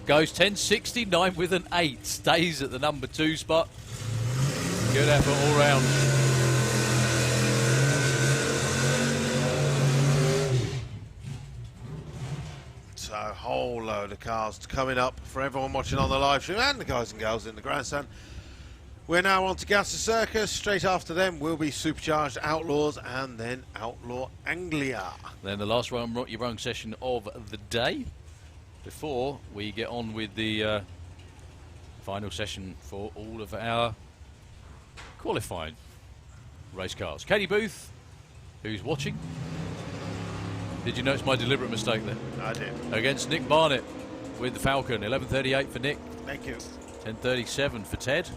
Goes 10.69 with an 8. Stays at the number 2 spot. Good effort all round. So a whole load of cars coming up for everyone watching on the live stream and the guys and girls in the grandstand. We're now on to Gas Circus. Straight after them will be Supercharged Outlaws and then Outlaw Anglia. Then the last Run session of the day, before we get on with the final session for all of our qualifying race cars. Katie Booth, who's watching. Did you notice my deliberate mistake there? I did. Against Nick Barnett with the Falcon. 11.38 for Nick. Thank you. 10.37 for Ted.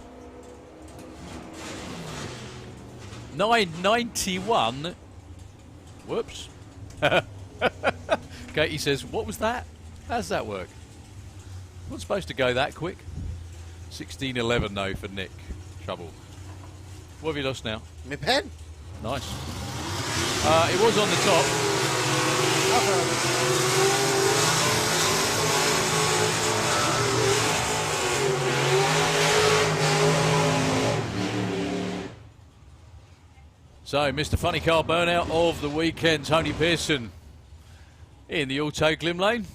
9.91. Whoops. Katie says, what was that? How does that work? Not supposed to go that quick. 16.11 though for Nick. Trouble. What have you lost now? My pen. Nice. It was on the top. So, Mr. Funny Car Burnout of the weekend, Tony Pearson in the Auto Glim Lane.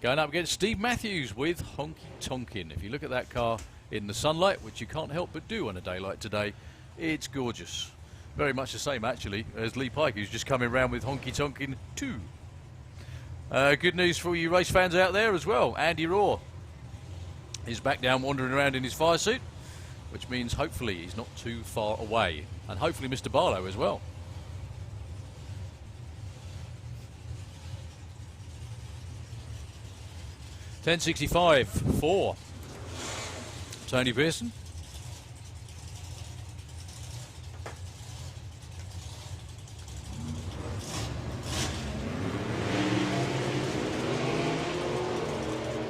Going up against Steve Matthews with Honky Tonkin. If you look at that car in the sunlight, which you can't help but do on a day like today, it's gorgeous. Very much the same, actually, as Lee Pike, who's just coming round with Honky Tonkin 2. Good news for you race fans out there as well. Andy Raw is back down wandering around in his fire suit, which means hopefully he's not too far away. And hopefully Mr. Barlow as well. .1065 for Tony Pearson.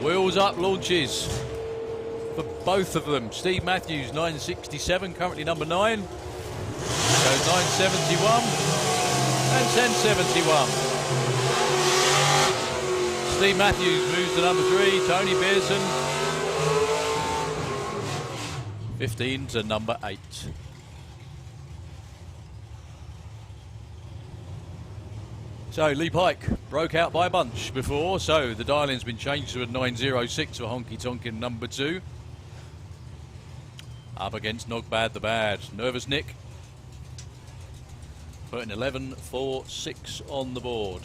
Wheels up launches for both of them. Steve Matthews, 967, currently number 9. Goes 971 and 1071. Steve Matthews moves to number 3. Tony Pearson, 15 to number 8. So Lee Pike broke out by a bunch before, so the dial-in's been changed to a 906 for Honky Tonkin number 2. Up against Nogbad the Bad. Nervous Nick putting 11.46 on the board.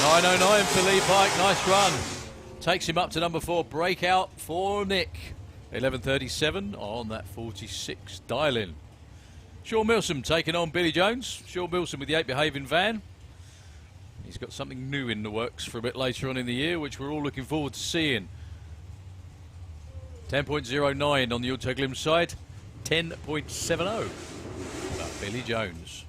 .909 for Lee Pike, nice run. Takes him up to number 4, breakout for Nick. 11.37 on that 46 dial-in. Sean Milsom taking on Billy Jones. Sean Milsom with the 8 behaving van. He's got something new in the works for a bit later on in the year, which we're all looking forward to seeing. 10.09 on the Auto Glim side. 10.70 about Billy Jones.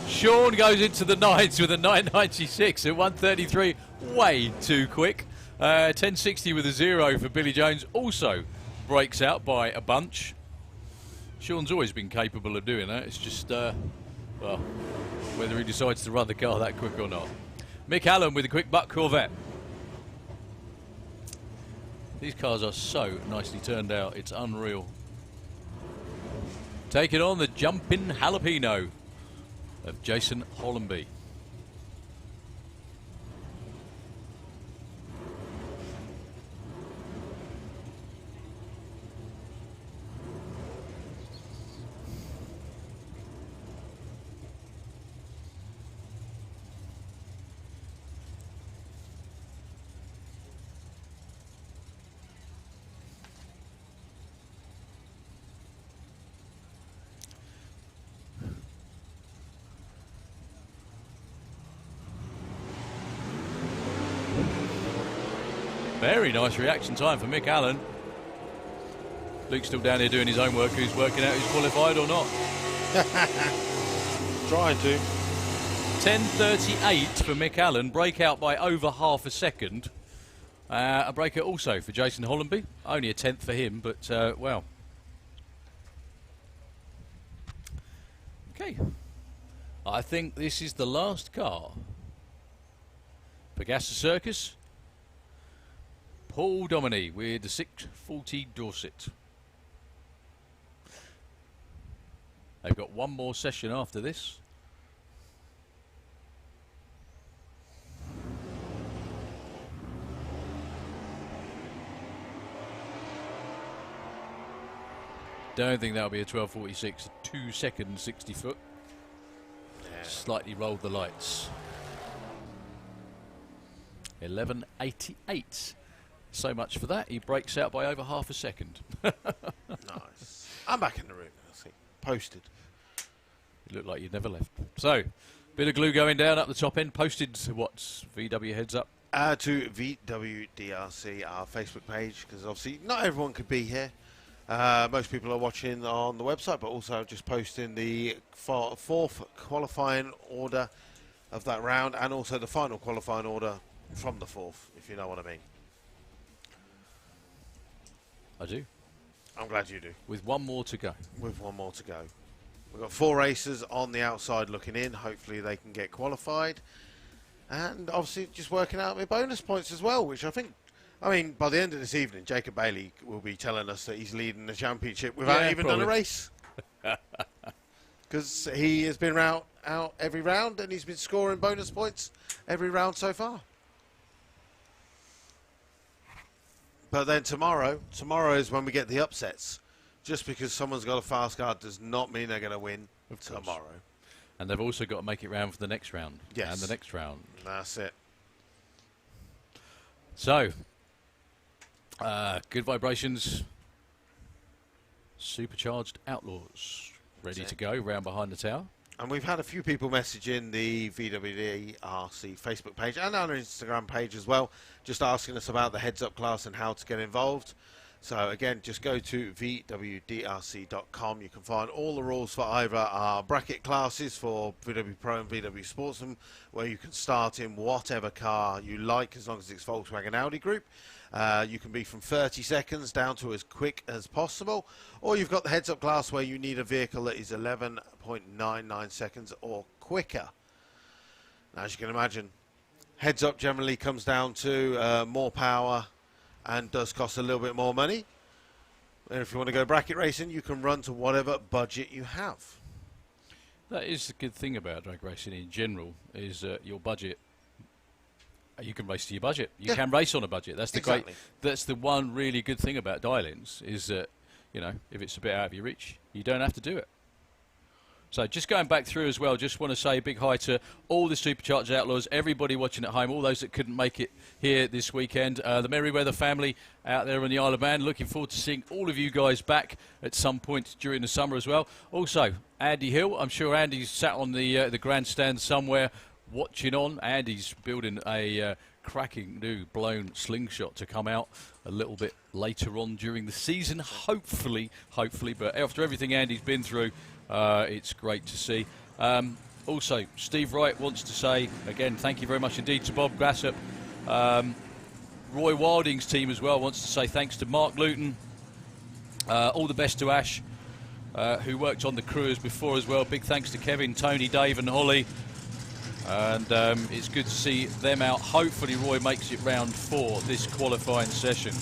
Sean goes into the 9s with a 996 at 133, way too quick. 1060 with a 0 for Billy Jones, also breaks out by a bunch. Sean's always been capable of doing that. It's just, well, whether he decides to run the car that quick or not. Mick Allen with a quick buck Corvette. These cars are so nicely turned out, it's unreal. Taking on the jumping jalapeno of Jason Hollenby. Very nice reaction time for Mick Allen. Luke's still down here doing his own work, who's working out who's qualified or not. Trying to. 10.38 for Mick Allen, breakout by over half a second. A breakout also for Jason Hollenby, only a 10th for him, but well. Okay, I think this is the last car. Pegasa Circus. Paul Dominey with the 640 Dorset. They've got one more session after this. Don't think that'll be a 12.46, 2 second 60 foot. Yeah. Slightly rolled the lights. 11.88. So much for that. He breaks out by over half a second. Nice. I'm back in the room. I see. Posted. You look like you'd never left. So, bit of glue going down up the top end. Posted to what's VW Heads Up? To VWDRC, our Facebook page, because obviously not everyone could be here. Most people are watching on the website, but also just posting the fourth qualifying order of that round, and also the final qualifying order from the fourth, if you know what I mean. I do. I'm glad you do. With one more to go. With one more to go. We've got 4 racers on the outside looking in. Hopefully they can get qualified. And obviously just working out my bonus points as well, which I mean, by the end of this evening, Jacob Bailey will be telling us that he's leading the championship without even done a race. Because he has been out every round and he's been scoring bonus points every round so far. But then tomorrow is when we get the upsets. Just because someone's got a fast car does not mean they're going to win tomorrow. And they've also got to make it round for the next round. Yes. And the next round. That's it. So, good vibrations. Supercharged Outlaws. Ready to go, round behind the tower. And we've had a few people message in the VWDRC Facebook page and our Instagram page as well, just asking us about the Heads Up class and how to get involved. So again, just go to VWDRC.com. You can find all the rules for either our bracket classes for VW Pro and VW Sportsman, where you can start in whatever car you like as long as it's Volkswagen Audi group. You can be from 30 seconds down to as quick as possible. Or you've got the Heads Up class where you need a vehicle that is 11.99 seconds or quicker. Now, as you can imagine, Heads Up generally comes down to more power and does cost a little bit more money. And if you want to go bracket racing, you can run to whatever budget you have. That is the good thing about drag racing in general, is your budget. You can race to your budget. You can race on a budget. That's the Exactly. That's the one really good thing about dial-ins, is that, you know, if it's a bit out of your reach, you don't have to do it. So just going back through as well, just want to say a big hi to all the Supercharged Outlaws, everybody watching at home, all those that couldn't make it here this weekend, the Merryweather family out there on the Isle of Man. Looking forward to seeing all of you guys back at some point during the summer as well. Also, Andy Hill, I'm sure Andy's sat on the grandstand somewhere watching on. Andy's building a cracking new blown slingshot to come out a little bit later on during the season, hopefully, but after everything Andy's been through, it's great to see. Also, Steve Wright wants to say, again, thank you very much indeed to Bob Grassop. Roy Wilding's team as well wants to say thanks to Mark Luton. All the best to Ash, who worked on the crews before as well. Big thanks to Kevin, Tony, Dave and Holly. And it's good to see them out. Hopefully Roy makes it round 4 this qualifying session.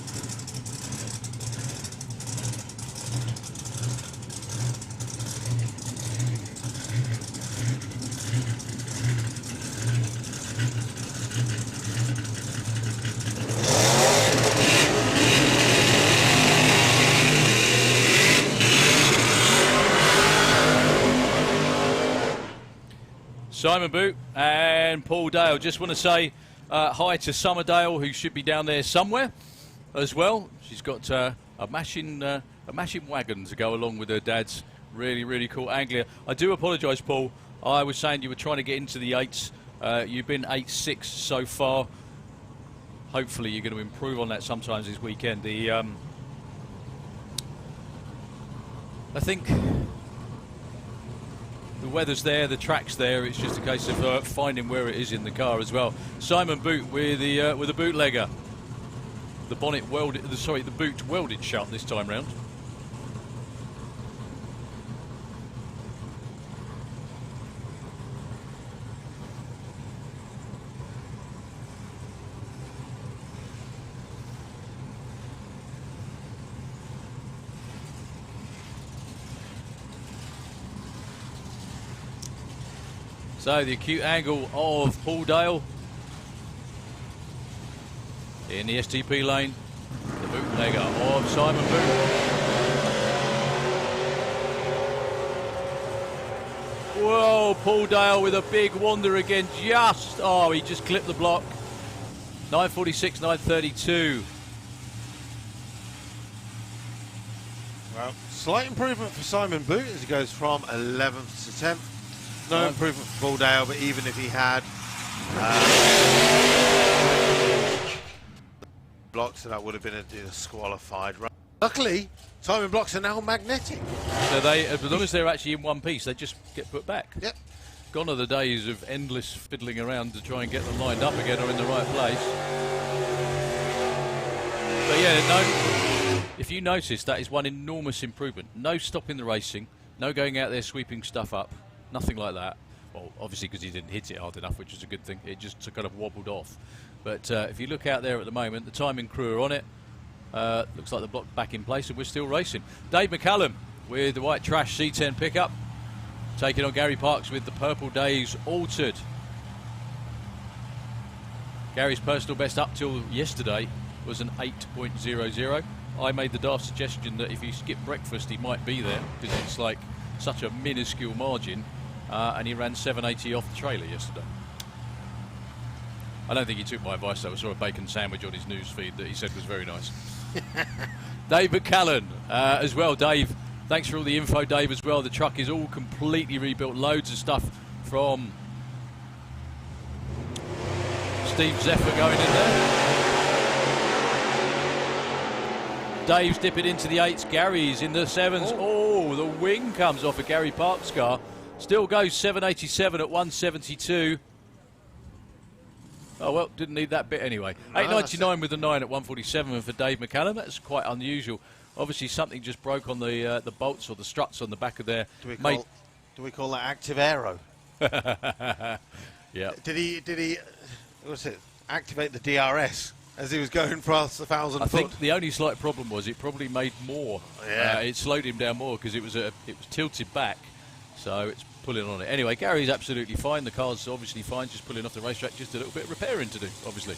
Simon Boot and Paul Dale. Just want to say hi to Summerdale, who should be down there somewhere as well. She's got a mashing wagon to go along with her dad's. Really, really cool. Anglia. I do apologise, Paul. I was saying you were trying to get into the 8s. You've been 8-6 so far. Hopefully you're going to improve on that sometimes this weekend. I think the weather's there, the track's there. It's just a case of finding where it is in the car as well. Simon Boot with the bootlegger. The bonnet welded, the boot welded shut this time round. So the acute angle of Paul Dale in the STP lane, the bootlegger of Simon Boot. Whoa, Paul Dale with a big wander again, he just clipped the block. 9:46, 9:32. Well, slight improvement for Simon Boot as he goes from 11th to 10th. No improvement for Baldale, but even if he had blocks, that would have been a disqualified run. Luckily, timing blocks are now magnetic. So they, as long as they're actually in one piece, they just get put back. Yep. Gone are the days of endless fiddling around to try and get them lined up again or in the right place. But yeah, no. If you notice, that is one enormous improvement. No stopping the racing, no going out there sweeping stuff up, nothing like that. Well, obviously because he didn't hit it hard enough, which is a good thing. It just kind of wobbled off. But if you look out there at the moment, the timing crew are on it. Looks like the block back in place and we're still racing. Dave McCallum with the white trash C10 pickup, taking on Gary Parks with the Purple Days altered. Gary's personal best up till yesterday was an 8.00. I made the daft suggestion that if you skip breakfast he might be there because it's like such a minuscule margin, and he ran 780 off the trailer yesterday. I don't think he took my advice though. I saw a bacon sandwich on his news feed that he said was very nice. Dave McCallan as well. Dave, thanks for all the info, Dave, as well. The truck is all completely rebuilt. Loads of stuff from Steve Zephyr going in there. Dave's dipping into the 8s. Gary's in the 7s. Oh, the wing comes off a Gary Parks car. Still goes 787 at 172. Oh, well, didn't need that bit anyway. No, 899 with the 9 at 147 for Dave McCallum. That's quite unusual. Obviously, something just broke on the bolts or the struts on the back of their... Do we call that active aero? Yeah. Did he what's it, activate the DRS as he was going past the 1,000 I foot? think the only slight problem was it probably made more. Yeah. It slowed him down more because it was tilted back, so it's pulling on it. Anyway, Gary's absolutely fine. The car's obviously fine, just pulling off the racetrack, just a little bit of repairing to do, obviously.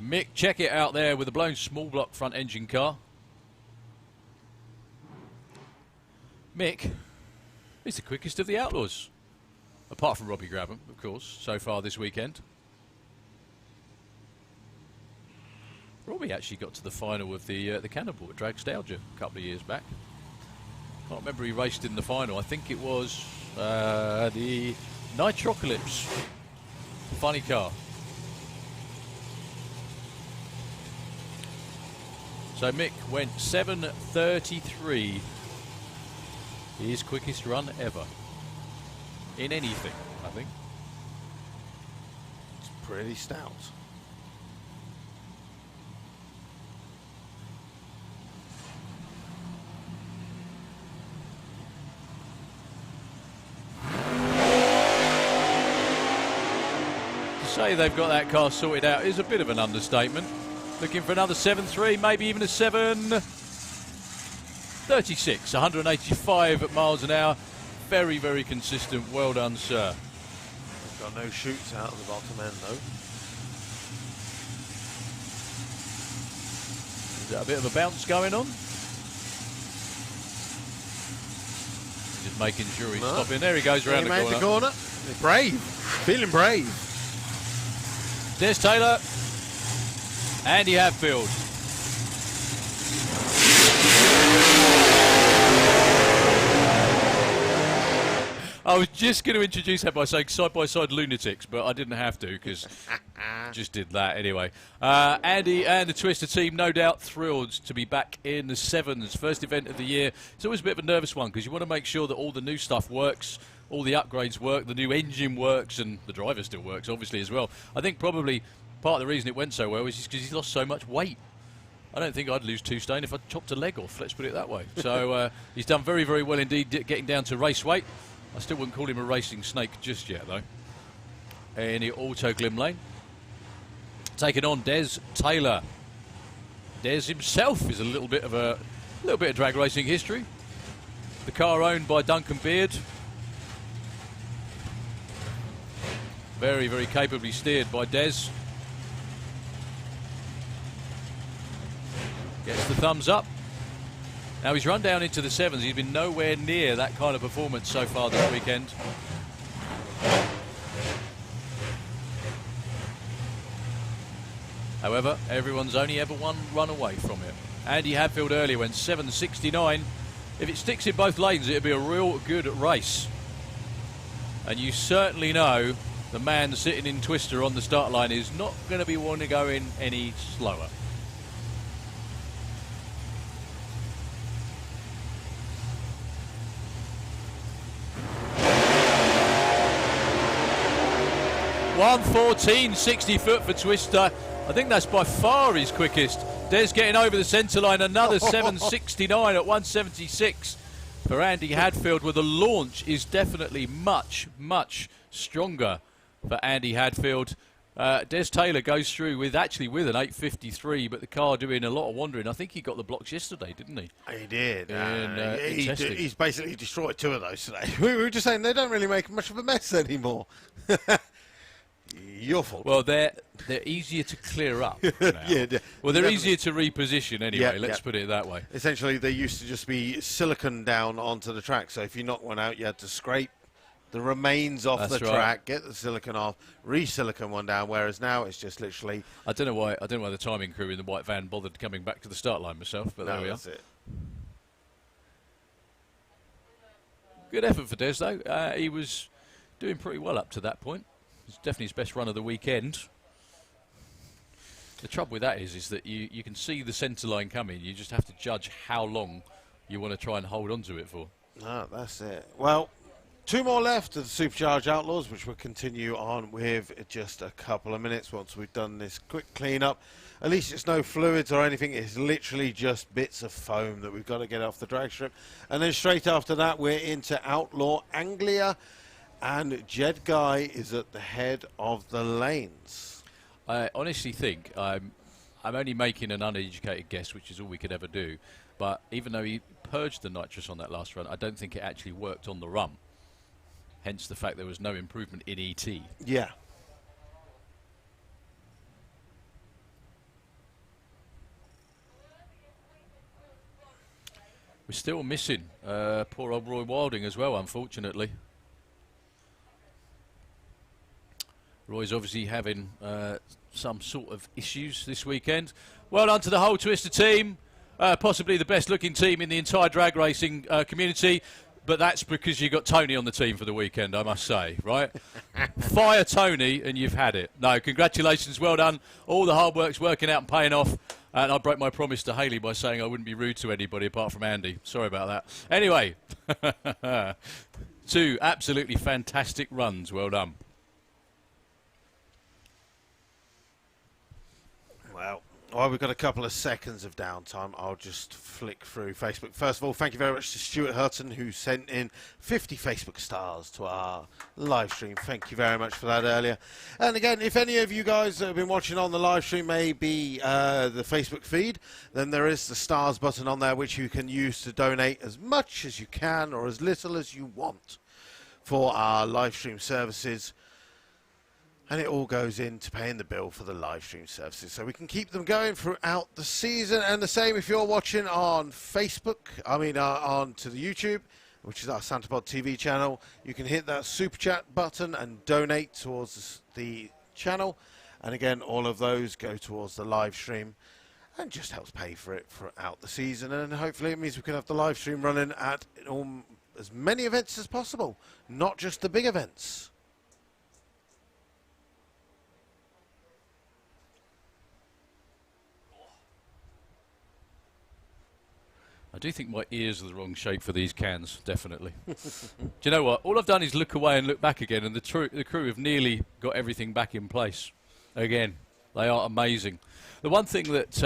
Mick, check it out there with a blown small block front engine car. Mick is the quickest of the Outlaws, apart from Robbie Grabham, of course, so far this weekend. Robbie actually got to the final of the Cannonball at Dragstalgia a couple of years back. Can't remember he raced in the final. I think it was the Nitrocalypse. Funny car. So Mick went 7:33. His quickest run ever. In anything, I think. It's pretty stout. To say they've got that car sorted out is a bit of an understatement. Looking for another 7.3, maybe even a 7.36, 185 miles an hour. Very, very consistent. Well done, sir. Got no shoots out of the bottom end, though. Is that a bit of a bounce going on? Just making sure he's stopping. There he goes around the corner. Brave. Feeling brave. Des Taylor. Andy Hadfield. I was just going to introduce that by saying side-by-side lunatics, but I didn't have to because just did that anyway. Andy and the Twister team, no doubt thrilled to be back in the 7s. First event of the year. It's always a bit of a nervous one because you want to make sure that all the new stuff works, all the upgrades work, the new engine works, and the driver still works, obviously, as well. I think probably part of the reason it went so well is because he's lost so much weight. I don't think I'd lose 2 stone if I chopped a leg off, let's put it that way. So he's done very, very well indeed getting down to race weight. I still wouldn't call him a racing snake just yet, though. In the Auto Glim Lane. Taking on Des Taylor. Des himself is a little bit of drag racing history. The car owned by Duncan Beard. Very, very capably steered by Des. Gets the thumbs up. Now he's run down into the 7s. He's been nowhere near that kind of performance so far this weekend. However, everyone's only ever one run away from it. Andy Hadfield earlier went 7.69. If it sticks in both lanes, it'll be a real good race. And you certainly know the man sitting in Twister on the start line is not going to be wanting to go in any slower. .114, 60 foot for Twister. I think that's by far his quickest. Des getting over the centre line, another 7.69 at 176 for Andy Hadfield, where the launch is definitely much, much stronger for Andy Hadfield. Des Taylor goes through with an 8.53, but the car doing a lot of wandering. I think he got the blocks yesterday, didn't he? He did. In he's basically destroyed 2 of those today. We were just saying they don't really make much of a mess anymore. Your fault. Well, they're easier to clear up now. Yeah, well, they're definitely. easier to reposition anyway. Let's put it that way. Essentially, they used to just be silicon down onto the track. So if you knock one out, you had to scrape the remains off the track, get the silicon off, re-silicon one down. Whereas now it's just literally. I don't know why the timing crew in the white van bothered coming back to the start line myself, but there we are. That's it. Good effort for Des though. He was doing pretty well up to that point. It's definitely his best run of the weekend. The trouble with that is that you can see the centre line coming. You just have to judge how long you want to try and hold on to it for. No, that's it. Well, 2 more left of the Supercharged Outlaws, which we'll continue on with just a couple of minutes once we've done this quick clean-up. At least it's no fluids or anything. It's literally just bits of foam that we've got to get off the drag strip. And then straight after that, we're into Outlaw Anglia. And Jed Guy is at the head of the lanes. I honestly think I'm only making an uneducated guess, which is all we could ever do. But even though he purged the nitrous on that last run, I don't think it actually worked on the run. Hence the fact there was no improvement in ET. Yeah. We're still missing poor old Roy Wilding as well, unfortunately. Roy's obviously having some sort of issues this weekend. Well done to the whole Twister team. Possibly the best looking team in the entire drag racing community. But that's because you got Tony on the team for the weekend, I must say, right? Fire Tony and you've had it. No, congratulations, well done. All the hard work's working out and paying off. And I broke my promise to Hayley by saying I wouldn't be rude to anybody apart from Andy. Sorry about that. Anyway, 2 absolutely fantastic runs. Well done. Well, while we've got a couple of seconds of downtime, I'll just flick through Facebook. First of all, thank you very much to Stuart Hudson, who sent in 50 Facebook stars to our live stream. Thank you very much for that earlier. And again, if any of you guys that have been watching on the live stream may be the Facebook feed, then there is the stars button on there, which you can use to donate as much as you can or as little as you want for our live stream services. And it all goes into paying the bill for the live stream services. So we can keep them going throughout the season. And the same if you're watching on Facebook, on to the YouTube, which is our SantaPod TV channel. You can hit that Super Chat button and donate towards the channel. And again, all of those go towards the live stream and just helps pay for it throughout the season. And hopefully it means we can have the live stream running at as many events as possible, not just the big events. I do think my ears are the wrong shape for these cans, definitely. Do you know what? All I've done is look away and look back again, and the crew have nearly got everything back in place. Again, they are amazing. The one thing that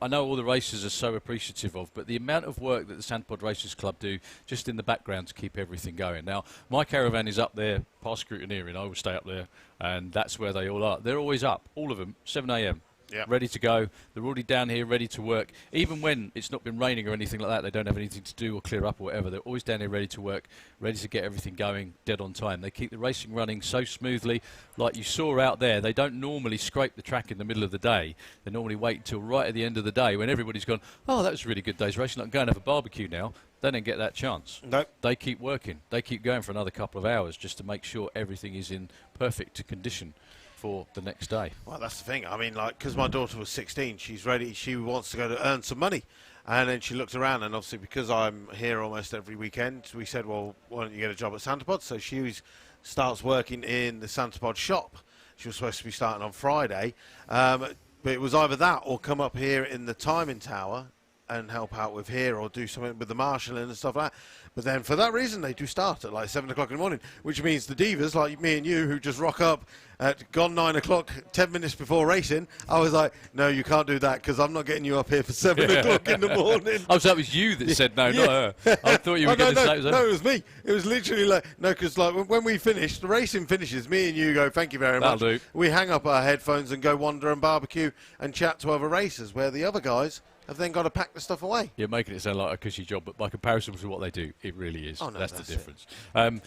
I know all the racers are so appreciative of, but the amount of work that the SantaPod Racers Club do just in the background to keep everything going. Now, my caravan is up there past scrutineering. I will stay up there, and that's where they all are. They're always up, all of them, 7 a.m. Yep. ready to go. They're already down here, ready to work. Even when it's not been raining or anything like that, they don't have anything to do or clear up or whatever. They're always down here ready to work, ready to get everything going, dead on time. They keep the racing running so smoothly. Like you saw out there, they don't normally scrape the track in the middle of the day. They normally wait until right at the end of the day when everybody's gone, oh, that was a really good day's racing. I can go and have a barbecue now. They don't get that chance. Nope. They keep working. They keep going for another couple of hours just to make sure everything is in perfect condition for the next day. Well, that's the thing. I mean, like, because my daughter was 16, she's ready. She wants to go to earn some money. And then she looked around, and obviously because I'm here almost every weekend, we said, well, why don't you get a job at Santapod? So she starts working in the Santapod shop. She was supposed to be starting on Friday. But it was either that or come up here in the timing tower and help out with here or do something with the marshalling and stuff like that. But then for that reason, they do start at like 7 o'clock in the morning, which means the divas like me and you who just rock up at gone 9 o'clock, 10 minutes before racing, I was like, no, you can't do that because I'm not getting you up here for 7 o'clock in the morning. Oh, so that was you that said no, not her. I thought you were going to say it was her. No, it was me. It was literally like, no, because like when we finish, the racing finishes, me and you go, thank you very much. That'll do. We hang up our headphones and go wander and barbecue and chat to other racers, where the other guys have then got to pack the stuff away. You're making it sound like a cushy job, but by comparison to what they do, it really is. Oh, no, that's the that's difference. No.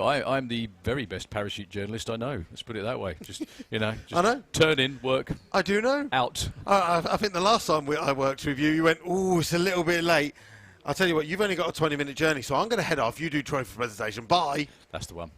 I'm the very best parachute journalist I know. Let's put it that way. Just, just I know. turn in, work, I do know. out. I think the last time I worked with you, you went, ooh, it's a little bit late. I'll tell you what, you've only got a 20-minute journey, so I'm going to head off. You do trophy presentation. Bye. That's the one.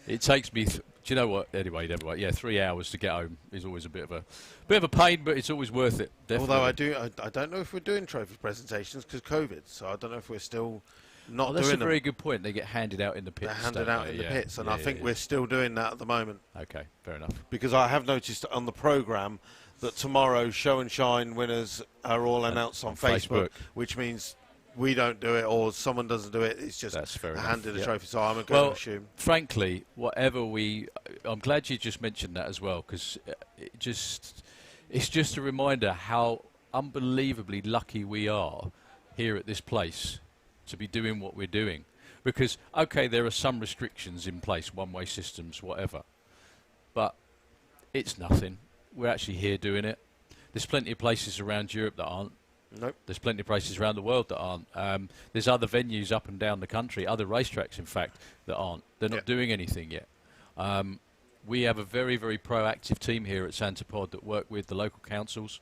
It takes me... Do you know what? Anyway, 3 hours to get home is always a bit of a pain, but it's always worth it. Definitely. Although I don't know if we're doing trophy presentations because COVID, so I don't know if we're still not that's doing a very good point. They get handed out in the pits. They're handed out in the pits, and I think we're yeah. still doing that at the moment. Okay, fair enough. Because I have noticed on the programme that tomorrow Show and Shine winners are all announced on Facebook, which means we don't do it or someone doesn't do it. It's just handed a trophy, so I'm going to assume. Frankly, I'm glad you just mentioned that as well, because it's just a reminder how unbelievably lucky we are here at this place to be doing what we're doing. Because, okay, there are some restrictions in place, one-way systems, whatever, but it's nothing. We're actually here doing it. There's plenty of places around Europe that aren't. Nope. There's plenty of places around the world that aren't. There's other venues up and down the country, other racetracks, in fact, that aren't. They're not doing anything yet. We have a very, very proactive team here at Santapod that work with the local councils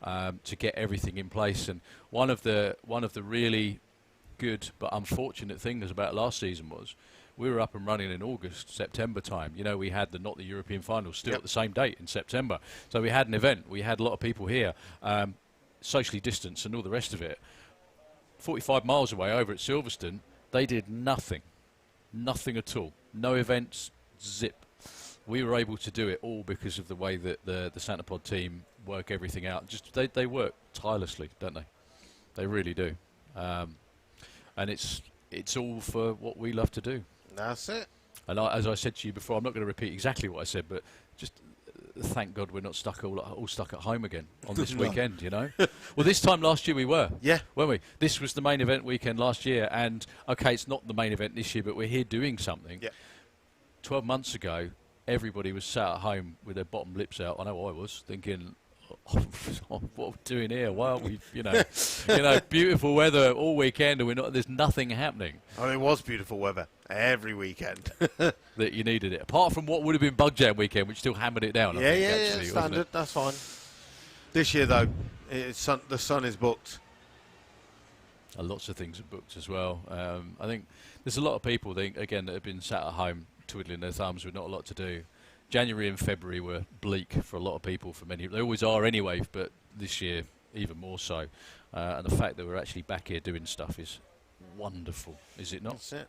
to get everything in place. And one of the really good but unfortunate things about last season was we were up and running in August, September time. We had the Not the European Finals still at the same date in September. So we had an event. We had a lot of people here. Socially distanced and all the rest of it. 45 miles away over at Silverstone, they did nothing at all. No events, zip. We were able to do it all because of the way that the Santapod team work everything out. Just they work tirelessly, don't they? They really do. And it's all for what we love to do. That's it. And as I said to you before, I'm not going to repeat exactly what I said, but just thank God we're not stuck all stuck at home again on this weekend, Well, this time last year we were. Yeah. Weren't we? This was the main event weekend last year, and, okay, it's not the main event this year, but we're here doing something. Yeah. 12 months ago, everybody was sat at home with their bottom lips out. I know I was, thinking, what are we doing here? Why aren't we, beautiful weather all weekend, and there's nothing happening. Oh, it was beautiful weather every weekend. That you needed it. Apart from what would have been Bug Jam weekend, which still hammered it down. Yeah, standard. That's fine. This year, though, the sun is booked. Lots of things are booked as well. I think there's a lot of people, that have been sat at home twiddling their thumbs with not a lot to do. January and February were bleak for a lot of people. For many, they always are anyway, but this year even more so. And the fact that we're actually back here doing stuff is wonderful, is it not? That's it.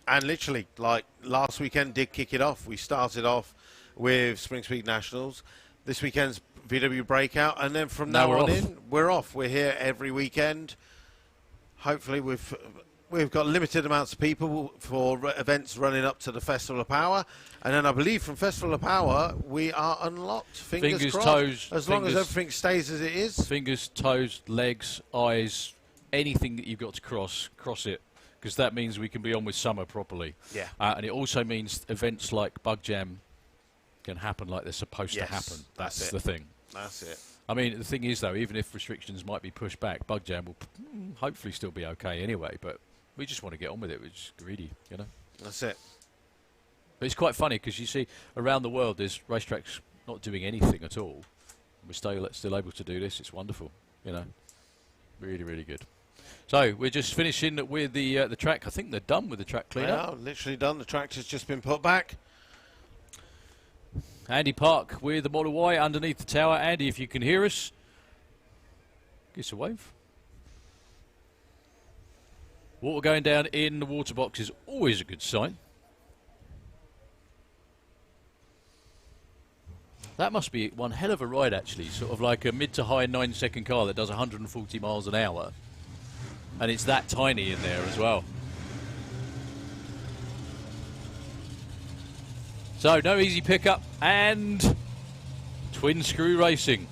And literally, like last weekend did kick it off. We started off with Spring Speed Nationals. This weekend's VW Breakout, and then from now on in, we're off. We're here every weekend. Hopefully, we've got limited amounts of people for events running up to the Festival of Power, and then I believe from Festival of Power we are unlocked. Fingers crossed. Toes. As long as everything stays as it is. Fingers, toes, legs, eyes, anything that you've got to cross it. Because that means we can be on with summer properly. Yeah. And it also means events like Bug Jam can happen like they're supposed to Yes, happen. That's that's it. the thing. That's it. I mean, the thing is, though, even if restrictions might be pushed back, Bug Jam will hopefully still be okay anyway, but we just want to get on with it. We're just greedy, you know? That's it. But it's quite funny because you see around the world there's racetracks not doing anything at all. We're still able to do this. It's wonderful, you know? Really, really good. So we're just finishing with the track. I think they're done with the track cleanup. Yeah, literally done. The tractor's just been put back. Andy Park with the Model Y underneath the tower. Andy, if you can hear us, give us a wave. Water going down in the water box is always a good sign. That must be one hell of a ride, actually. Sort of like a mid to high 9-second car that does 140 miles an hour. And it's that tiny in there as well. So, no easy pickup and twin screw racing.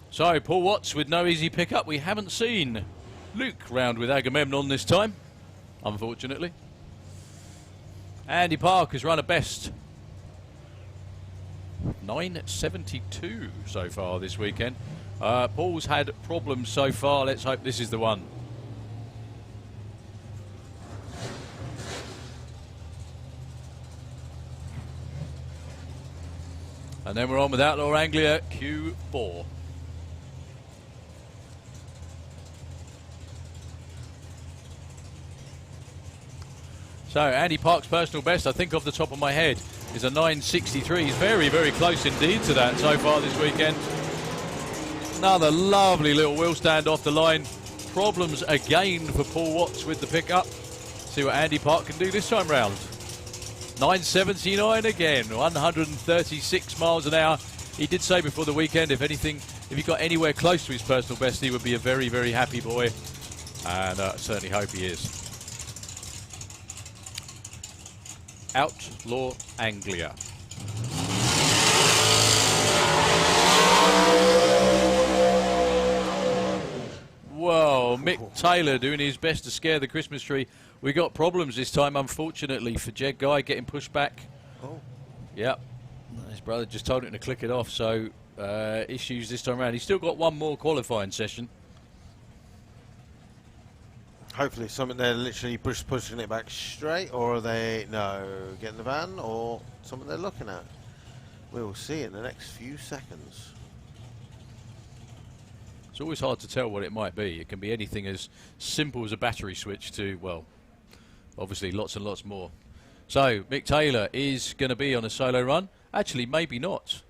So, Paul Watts with no easy pickup. We haven't seen Luke round with Agamemnon this time, unfortunately. Andy Park has run a best 9.72 so far this weekend. Paul's had problems so far. Let's hope this is the one. And then we're on with Outlaw Anglia Q4. So Andy Park's personal best, I think off the top of my head, is a 9.63. He's very, very close indeed to that so far this weekend. Another lovely little wheel stand off the line. Problems again for Paul Watts with the pickup. See what Andy Park can do this time round. 9.79 again, 136 miles an hour. He did say before the weekend, if anything, if he got anywhere close to his personal best, he would be a very, very happy boy. And I certainly hope he is. Outlaw Anglia. Well, Mick Taylor doing his best to scare the Christmas tree. We got problems this time, unfortunately, for Jed Guy getting pushed back. Oh. Yep. His brother just told him to click it off, so issues this time around. He's still got one more qualifying session. Hopefully something they're literally pushing it back straight, or are they, no, getting the van, or something they're looking at. We will see in the next few seconds. It's always hard to tell what it might be. It can be anything as simple as a battery switch to, well, obviously lots and lots more. So, Mick Taylor is going to be on a solo run. Actually, maybe not.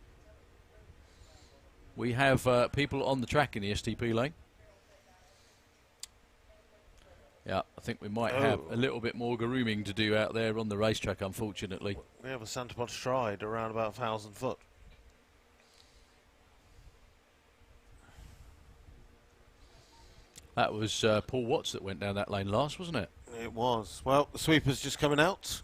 We have people on the track in the STP lane. Yeah, I think we might have a little bit more grooming to do out there on the racetrack, unfortunately. We have a Santa Pod stride around about 1,000 foot. That was Paul Watts that went down that lane last, wasn't it? It was. Well, the sweeper's just coming out.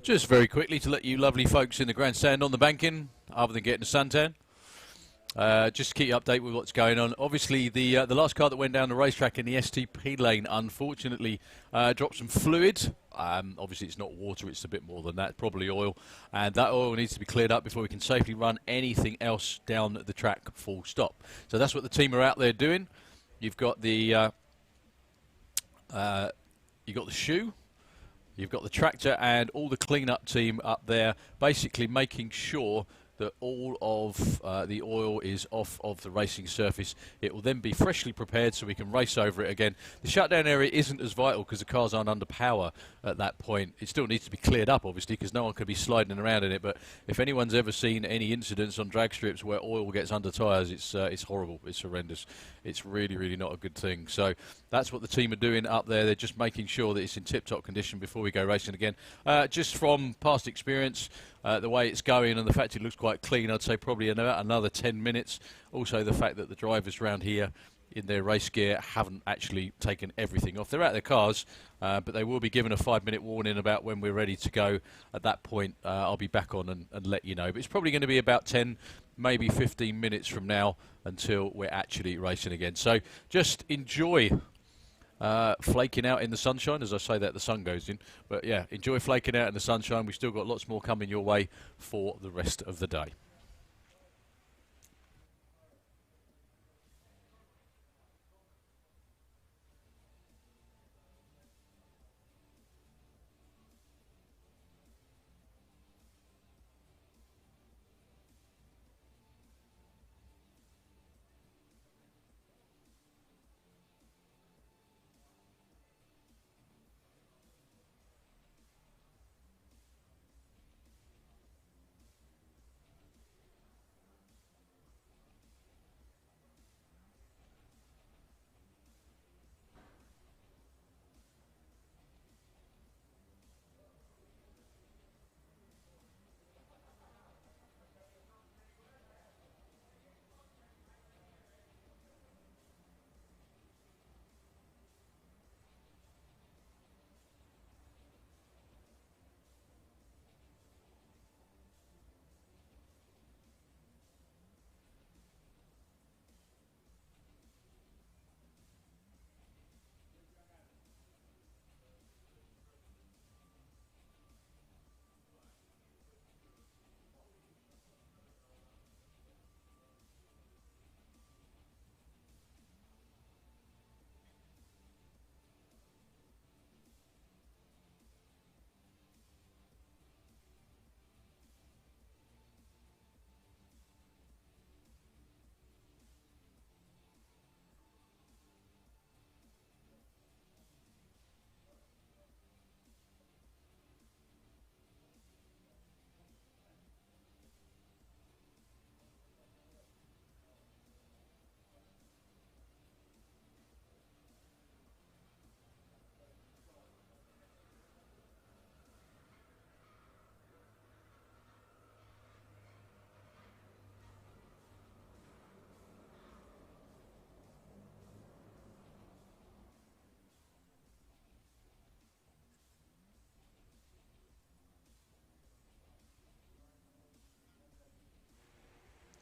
Just very quickly to let you lovely folks in the grandstand on the banking, other than getting a suntan, just to keep you updated with what's going on. Obviously, the last car that went down the racetrack in the STP lane, unfortunately, dropped some fluid. Obviously, it's not water, it's a bit more than that, probably oil. And that oil needs to be cleared up before we can safely run anything else down the track, full stop. So that's what the team are out there doing. You've got the shoe. You've got the tractor and all the clean-up team up there, basically making sure that all of the oil is off of the racing surface. It will then be freshly prepared so we can race over it again. The shutdown area isn't as vital because the cars aren't under power at that point. It still needs to be cleared up, obviously, because no one could be sliding around in it. But if anyone's ever seen any incidents on drag strips where oil gets under tyres, it's horrible. It's horrendous. It's really, really not a good thing. So that's what the team are doing up there. They're just making sure that it's in tip-top condition before we go racing again. Just from past experience, the way it's going and the fact it looks quite clean, I'd say probably another 10 minutes. Also the fact that the drivers around here in their race gear haven't actually taken everything off. They're out of their cars, but they will be given a 5-minute warning about when we're ready to go. At that point, I'll be back on and let you know. But it's probably going to be about 10, maybe 15 minutes from now until we're actually racing again. So just enjoy flaking out in the sunshine. As I say that, the sun goes in. But yeah, enjoy flaking out in the sunshine. We've still got lots more coming your way for the rest of the day.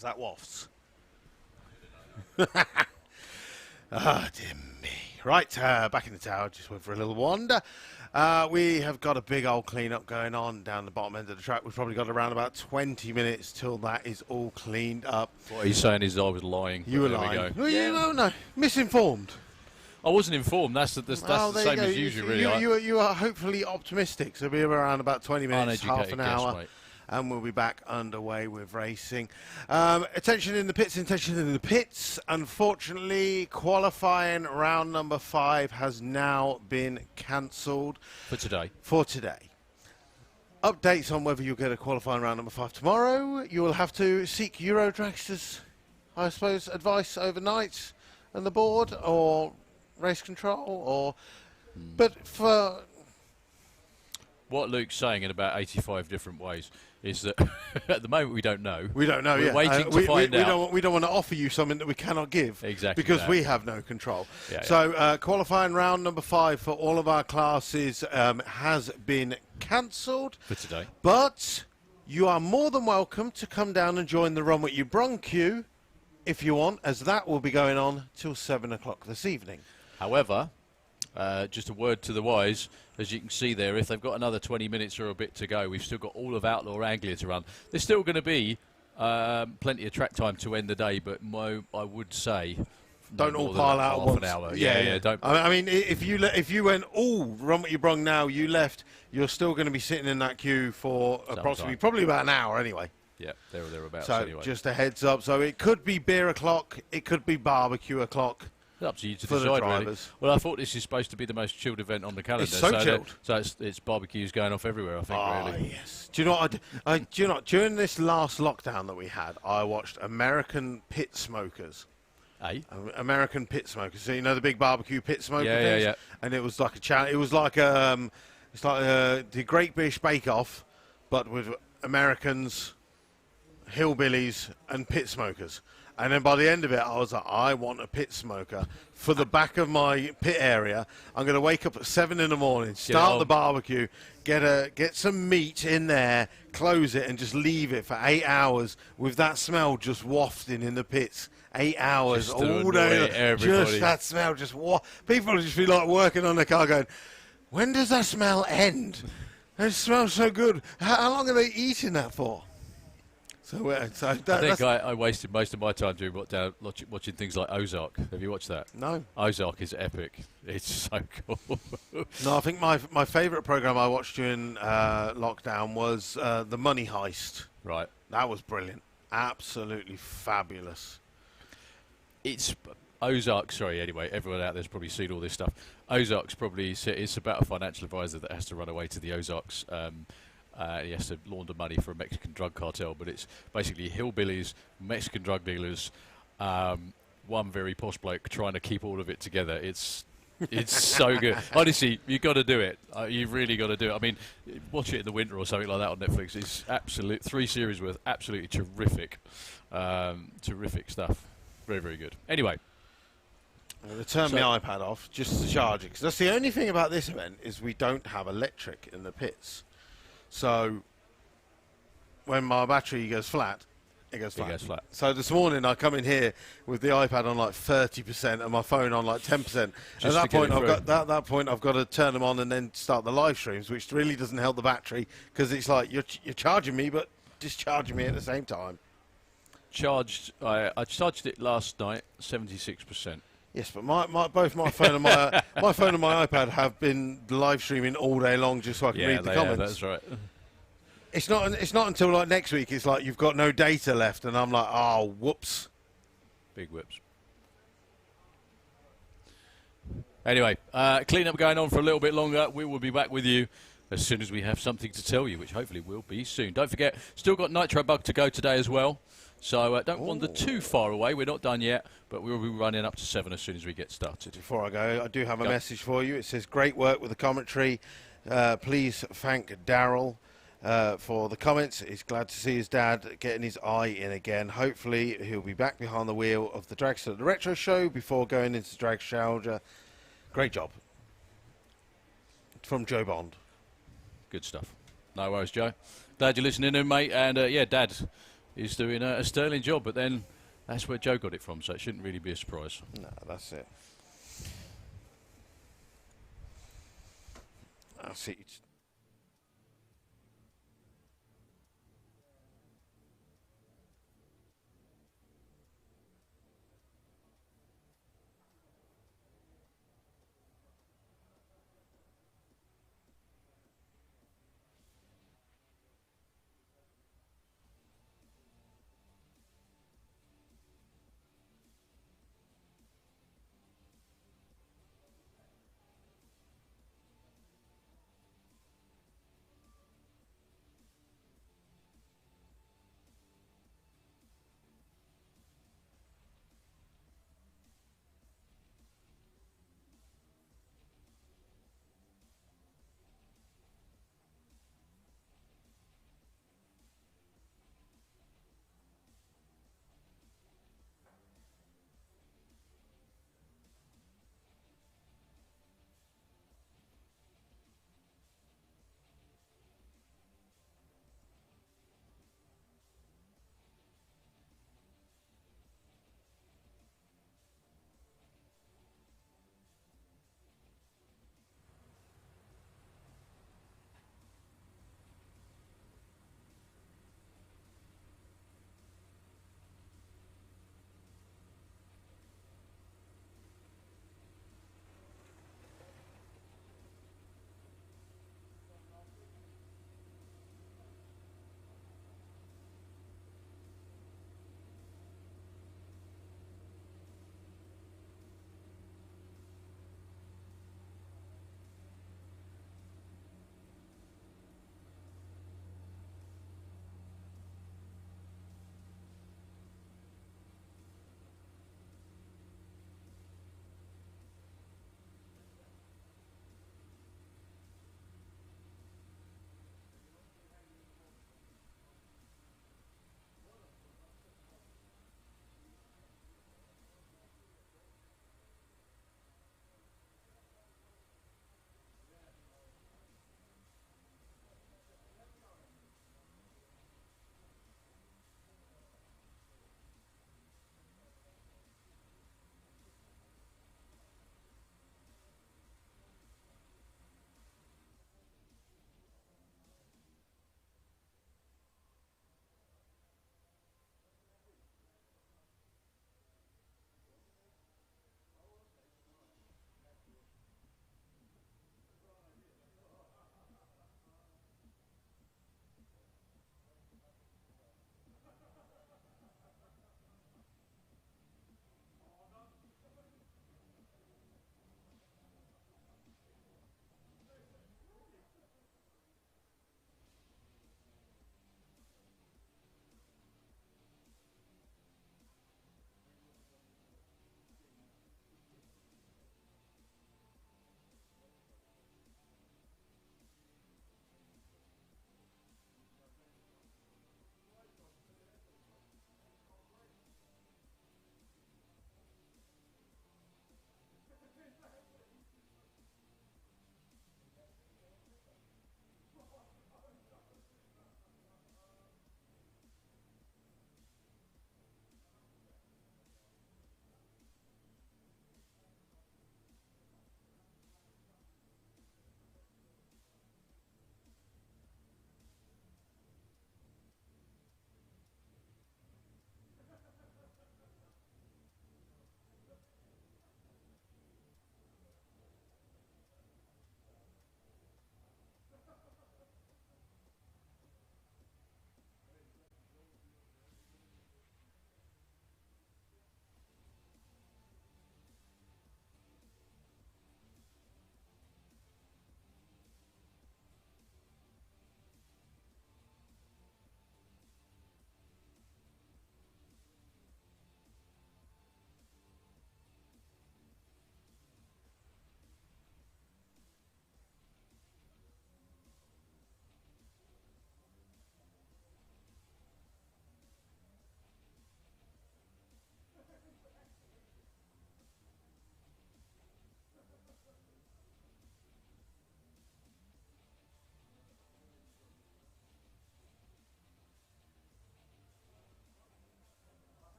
That wafts. Ah, dear me. Right, back in the tower, just went for a little wander. We have got a big old clean-up going on down the bottom end of the track. We've probably got around about 20 minutes till that is all cleaned up. What he's saying is I was lying. You were lying. Well, you don't know. Misinformed. I wasn't informed. That's the same as usual, really. You are hopefully optimistic. So we'll be around about 20 minutes, half an hour. Mate. And we'll be back underway with racing. Attention in the pits. Unfortunately, qualifying round number 5 has now been cancelled. For today. Updates on whether you'll get a qualifying round number 5 tomorrow. You will have to seek Eurodragster's, I suppose, advice overnight and the board, or race control, or... But for... What Luke's saying in about 85 different ways. is that at the moment we don't know. We don't know. We're waiting to find out. We don't want to offer you something that we cannot give. Exactly. Because we have no control. Yeah, so qualifying round number 5 for all of our classes has been cancelled for today. But you are more than welcome to come down and join the Runway Run queue if you want, as that will be going on till 7 o'clock this evening. However, just a word to the wise, as you can see there, if they've got another 20 minutes or a bit to go, we've still got all of Outlaw Anglia to run. There's still going to be plenty of track time to end the day, but I would say don't all pile out half an hour. Yeah. Don't. I mean, if you went all run what you brung now, you left, you're still going to be sitting in that queue for approximately probably about an hour anyway. Yeah, there or thereabouts. So anyway. just a heads up. So it could be beer o'clock, it could be barbecue o'clock. It's up to you to for decide, the drivers. Really. Well, I thought this is supposed to be the most chilled event on the calendar. It's so chilled. So it's barbecues going off everywhere, I think, really. Yes. Do you know what? Do you know, during this last lockdown that we had, I watched American Pit Smokers. American Pit Smokers. So you know the big barbecue pit smoker things? Yeah. And it was like a challenge. It was like the Great British Bake Off, but with Americans, hillbillies, and pit smokers. And then by the end of it, I was like, I want a pit smoker for the back of my pit area. I'm going to wake up at 7 in the morning, start the barbecue, get some meat in there, close it, and just leave it for 8 hours with that smell just wafting in the pits. 8 hours all day. Just that smell. People will just be like working on the car going, when does that smell end? It smells so good. How long are they eating that for? I think I wasted most of my time doing watching things like Ozark. Have you watched that? No. Ozark is epic. It's so cool. No, I think my favourite programme I watched during lockdown was The Money Heist. Right. That was brilliant. Absolutely fabulous. It's Ozark. Sorry, anyway, everyone out there's probably seen all this stuff. Ozark's it's about a financial advisor that has to run away to the Ozarks. He has to launder money for a Mexican drug cartel, but it's basically hillbillies, Mexican drug dealers, one very posh bloke trying to keep all of it together. It's so good. Honestly, you've got to do it. You've really got to do it. I mean, watch it in the winter or something like that on Netflix. It's 3 series worth. Absolutely terrific. Terrific stuff. Very, very good. Anyway. I'm going to turn my iPad off just to charge it, because that's the only thing about this event is we don't have electric in the pits. So when my battery goes flat, it goes flat. So this morning I come in here with the iPad on like 30% and my phone on like 10%. At that point I've got to turn them on and then start the live streams, which really doesn't help the battery, because it's like you're charging me but discharging me at the same time. I charged it last night, 76%. Yes, but both my phone and my phone and my iPad have been live streaming all day long just so I can read the comments. That's right. It's not until like next week. It's like you've got no data left, and I'm like, oh, whoops. Big whoops. Anyway, clean-up going on for a little bit longer. We will be back with you as soon as we have something to tell you, which hopefully will be soon. Don't forget, still got Nitro Bug to go today as well. So don't wander too far away. We're not done yet, but we'll be running up to 7 as soon as we get started. Before I go, I do have a message for you. It says, great work with the commentary. Please thank Daryl for the comments. He's glad to see his dad getting his eye in again. Hopefully, he'll be back behind the wheel of the Dragster at the Retro Show before going into Dragster. Great job. From Joe Bond. Good stuff. No worries, Joe. Glad you're listening in, mate. And, yeah, Dad is doing a sterling job, but then that's where Joe got it from, so it shouldn't really be a surprise. No, that's it. I'll see.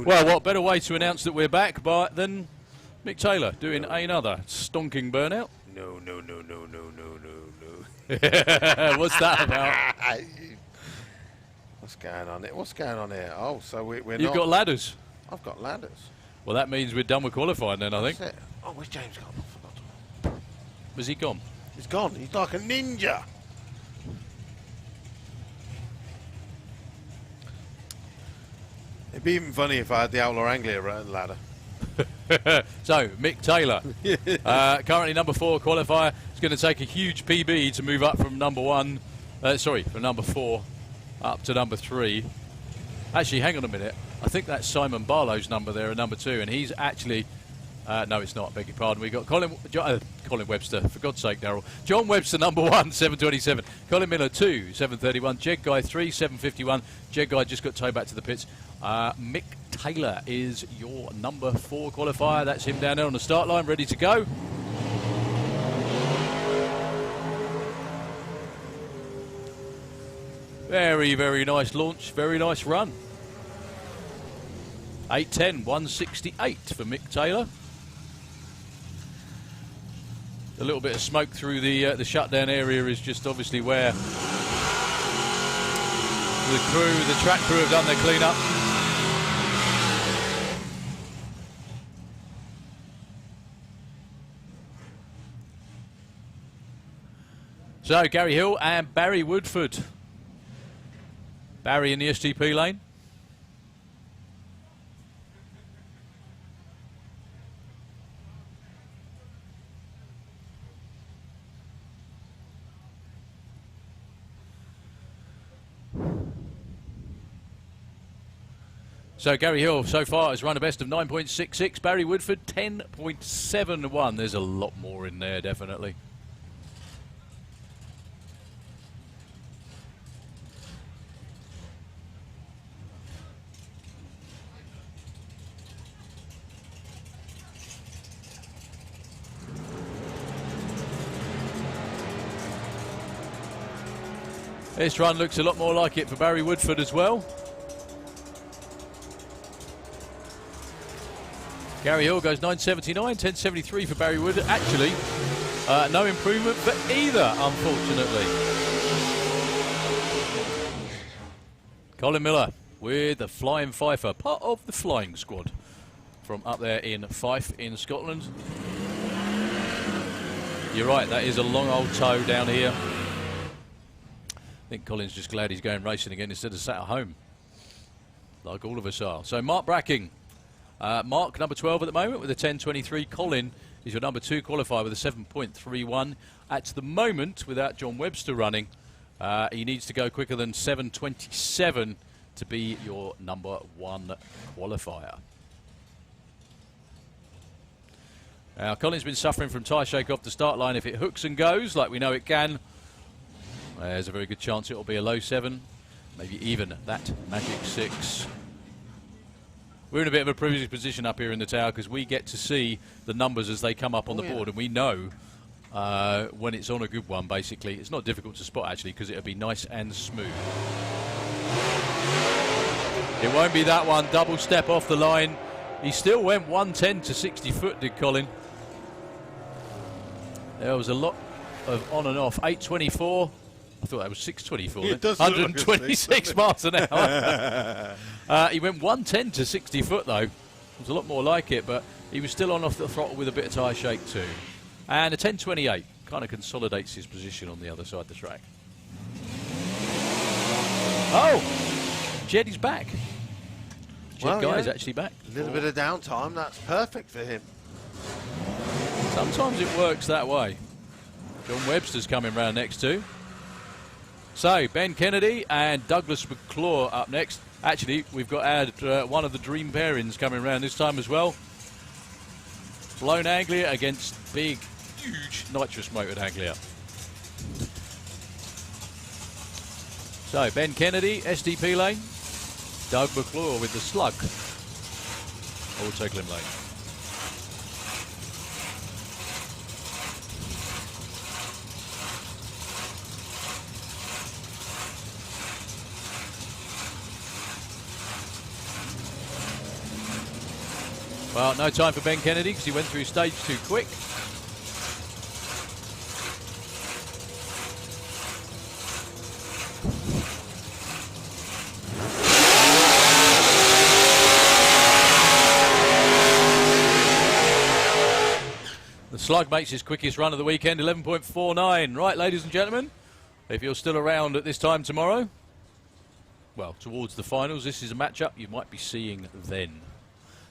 Well, what better way to announce that we're back than Mick Taylor doing another stonking burnout? No. What's that about? What's going on here? What's going on here? Oh, so we're You've not... got ladders. I've got ladders. Well, that means we're done with qualifying then, I think. That's it. Oh, where's James gone? I forgot. Was he gone? He's gone. He's like a ninja. It'd be even funny if I had the Outlaw Anglia ladder. So, Mick Taylor, currently number 4 qualifier. It's going to take a huge PB to move up from number 1, from number 4 up to number 3. Actually, hang on a minute. I think that's Simon Barlow's number there at number 2, and he's actually... no, it's not. Beg your pardon. We've got Colin Webster, for God's sake, Darryl. John Webster, number 1, 7:27. Colin Miller, 2, 7:31. Jeg Guy, 3, 7:51. Jeg Guy just got towed back to the pits. Mick Taylor is your number 4 qualifier. That's him down there on the start line, ready to go. Very, very nice launch. Very nice run. 8:10, 1:68 for Mick Taylor. A little bit of smoke through the shutdown area is just obviously where the track crew have done their clean-up. So, Gary Hill and Barry Woodford. Barry in the SGP lane. So Gary Hill so far has run a best of 9.66. Barry Woodford 10.71. There's a lot more in there, definitely. This run looks a lot more like it for Barry Woodford as well. Gary Hill goes 9.79, 10.73 for Barry Woodford. Actually, no improvement for either, unfortunately. Colin Miller with the Flying Fifer, part of the flying squad from up there in Fife in Scotland. You're right, that is a long old tow down here. I think Colin's just glad he's going racing again instead of sat at home, like all of us are. So Mark Bracking, Mark number 12 at the moment with a 10.23. Colin is your number 2 qualifier with a 7.31. At the moment, without John Webster running, he needs to go quicker than 7.27 to be your number 1 qualifier. Now, Colin's been suffering from tyre shake off the start line. If it hooks and goes, like we know it can, there's a very good chance it'll be a low 7, maybe even that magic 6. We're in a bit of a privileged position up here in the tower because we get to see the numbers as they come up on the board, and we know when it's on a good one, basically. It's not difficult to spot, actually, because it'll be nice and smooth. It won't be that one. Double step off the line. He still went 110 to 60 foot, did Colin. There was a lot of on and off. 8.24. I thought that was 6.24. It does look like 126 miles an hour. He went 110 to 60 foot, though. It was a lot more like it, but he was still on off the throttle with a bit of tyre shake, too. And a 10.28 kind of consolidates his position on the other side of the track. Oh! Jed is back. Jed Guy is actually back. A little bit of downtime, that's perfect for him. Sometimes it works that way. John Webster's coming round next too. So, Ben Kennedy and Douglas McClure up next. Actually, we've got one of the dream pairings coming around this time as well. Blown Anglia against big, huge nitrous motored Anglia. So, Ben Kennedy, SDP lane. Doug McClure with the slug. Old Teglim lane. Well, no time for Ben Kennedy because he went through stage 2 quick. The Slug makes his quickest run of the weekend, 11.49. Right, ladies and gentlemen, if you're still around at this time tomorrow, well, towards the finals, this is a matchup you might be seeing then.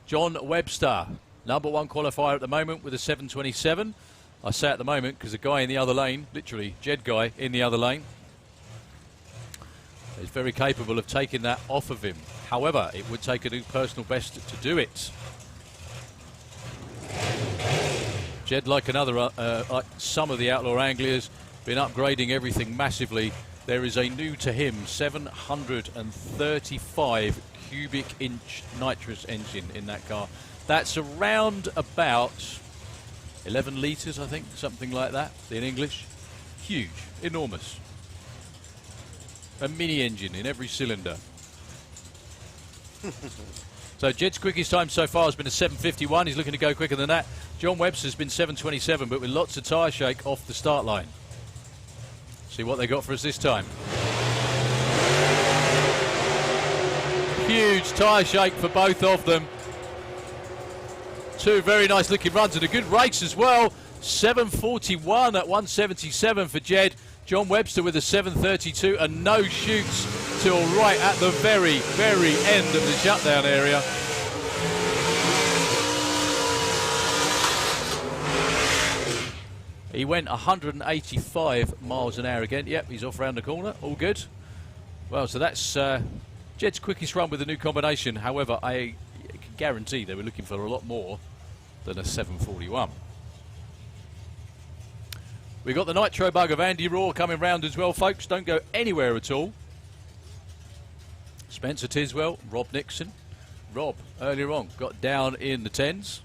John Webster, number 1 qualifier at the moment with a 7.27. I say at the moment because the guy in the other lane, literally Jed guy in the other lane, is very capable of taking that off of him. However, it would take a new personal best to do it. Jed, like some of the Outlaw Anglias, been upgrading everything massively. There is a new to him 735 cubic inch nitrous engine in that car. That's around about 11 litres, I think, something like that in English. Huge, enormous. A mini engine in every cylinder. So Jed's quickest time so far has been a 7.51. He's looking to go quicker than that. John Webster's been 7.27, but with lots of tyre shake off the start line. See what they got for us this time. Huge tyre shake for both of them. Two very nice looking runs and a good race as well. 7.41 at 177 for Jed. John Webster with a 7.32 and no shoots till right at the very, very end of the shutdown area. He went 185 miles an hour again. Yep, he's off round the corner. All good. Well, so that's Jed's quickest run with the new combination. However, I can guarantee they were looking for a lot more than a 7.41. We've got the Nitro Bug of Andy Raw coming round as well, folks. Don't go anywhere at all. Spencer Tiswell, Rob Nixon. Rob, earlier on, got down in the 10s.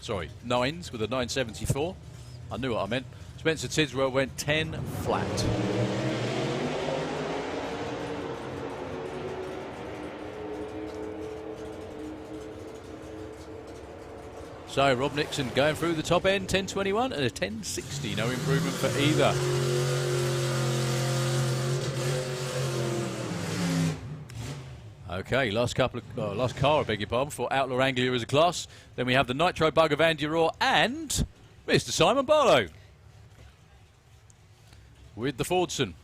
Sorry, 9s with a 974. I knew what I meant. Spencer Tiswell went 10 flat. So Rob Nixon going through the top end, 10.21 and a 10.60. No improvement for either. Okay, last car, I beg your pardon, for Outlaw Anglia as a class. Then we have the Nitro Bug of Andy Raw and Mr. Simon Barlow with the Fordson.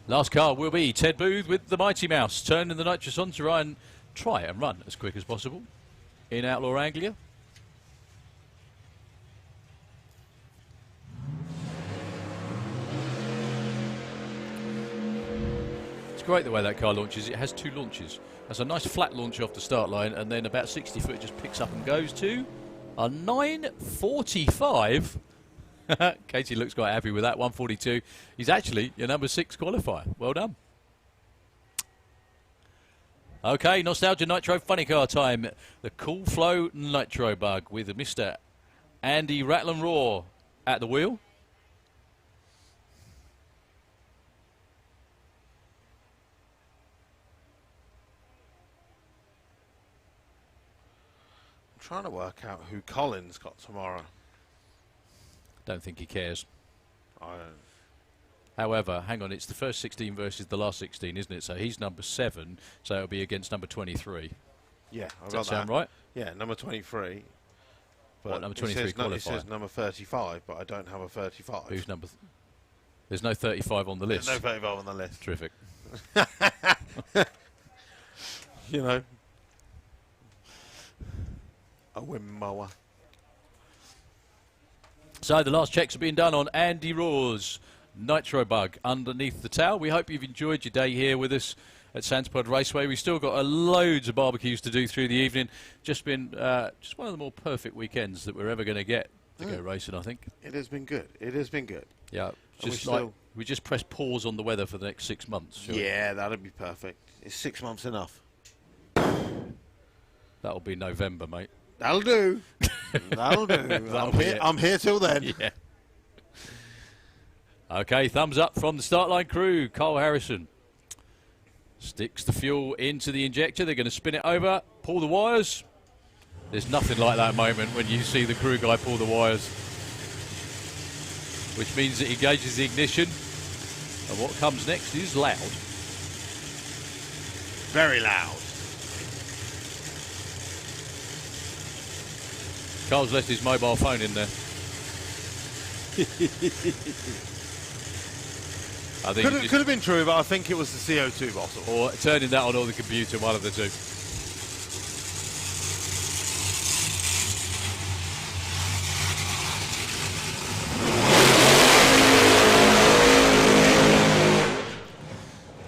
Last car will be Ted Booth with the Mighty Mouse, turning the nitrous on to try and run as quick as possible in Outlaw Anglia. It's great the way that car launches. It has two launches. Has a nice flat launch off the start line, and then about 60 foot it just picks up and goes to a 9.45. Katie looks quite happy with that, 142. He's actually your number 6 qualifier. Well done. Okay, Nostalgia Nitro Funny Car time. The Cool Flow Nitro Bug with Mr. Andy Rattlin Raw at the wheel. I'm trying to work out who Colin's got tomorrow. Don't think he cares. I don't. However, hang on, it's the first 16 versus the last 16, isn't it? So he's number 7, so it'll be against number 23. Yeah, Does I've got that sound right? Yeah, number 23. But What, number 23 it says qualifier? number 35, but I don't have a 35. Who's number? There's no 35 on the list. There's no 35 on the list. Terrific. You know. A wind mower. So the last checks are being done on Andy Raw's Nitro Bug underneath the towel. We hope you've enjoyed your day here with us at Sandspod Raceway. We've still got loads of barbecues to do through the evening. Just been just one of the more perfect weekends that we're ever going to get to go racing, I think. It has been good. It has been good. Yeah, And just like we just press pause on the weather for the next 6 months. Sure. Yeah, that'll be perfect. Is 6 months enough? That'll be November, mate. That'll do. That'll do. That'll be it. I'm here till then. Yeah. Okay, thumbs up from the start line crew. Carl Harrison sticks the fuel into the injector. They're going to spin it over, pull the wires. There's nothing like that moment when you see the crew guy pull the wires, which means that he engages the ignition. And what comes next is loud. Very loud. Carl's left his mobile phone in there. I think Could have been true, but I think it was the CO2 bottle. or turning that on or the computer, one of the two.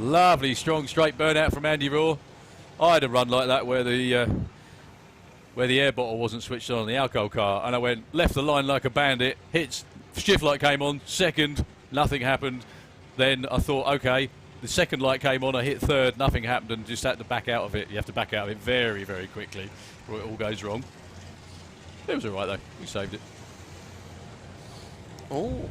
Lovely, strong, straight burnout from Andy Raw. I had a run like that where the air bottle wasn't switched on the alcohol car, and I went left the line like a bandit, hit shift light came on, second, nothing happened. Then I thought, okay, the second light came on, I hit third, nothing happened, and just had to back out of it. You have to back out of it very, very quickly, or it all goes wrong. It was all right though. We saved it. Oh,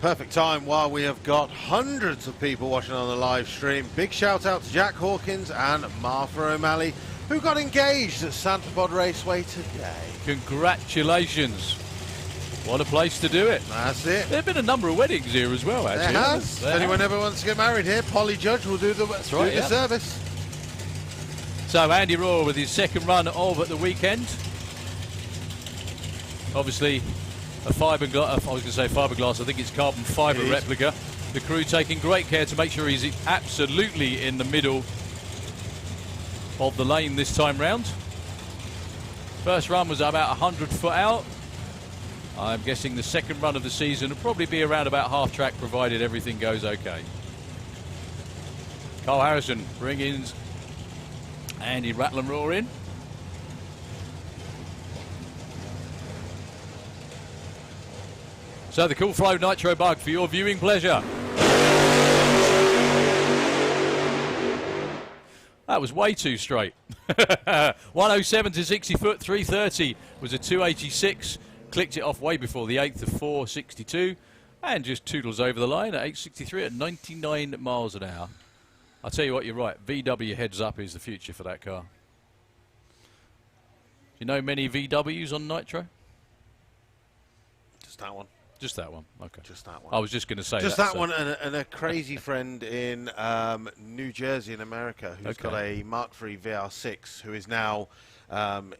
perfect time while we have got hundreds of people watching on the live stream. Big shout out to Jack Hawkins and Martha O'Malley, who got engaged at Santa Pod Raceway today. Congratulations. What a place to do it. That's it. There have been a number of weddings here as well, actually. There has. If anyone ever wants to get married here, Polly Judge will do the, right, the service. So Andy Raw with his second run of the weekend. Obviously a fiberglass, I was going to say fiberglass, I think it's carbon fibre replica. The crew taking great care to make sure he's absolutely in the middle of the lane this time round. First run was about 100 foot out. I'm guessing the second run of the season will probably be around about half track, provided everything goes okay. Carl Harrison bringing Andy Rattle and Roar in. So the Cool Flow Nitro Bug for your viewing pleasure. That was way too straight. 107 to 60 foot, 330 was a 286. Clicked it off way before the 8th of 462 and just toodles over the line at 863 at 99 miles an hour. I'll tell you what, you're right. VW Heads Up is the future for that car. Do you know many VWs on Nitro? Just that one. Just that one. Okay. Just that one. I was just going to say just that, that one, and a crazy friend in New Jersey in America who's got a Mark III VR6, who is now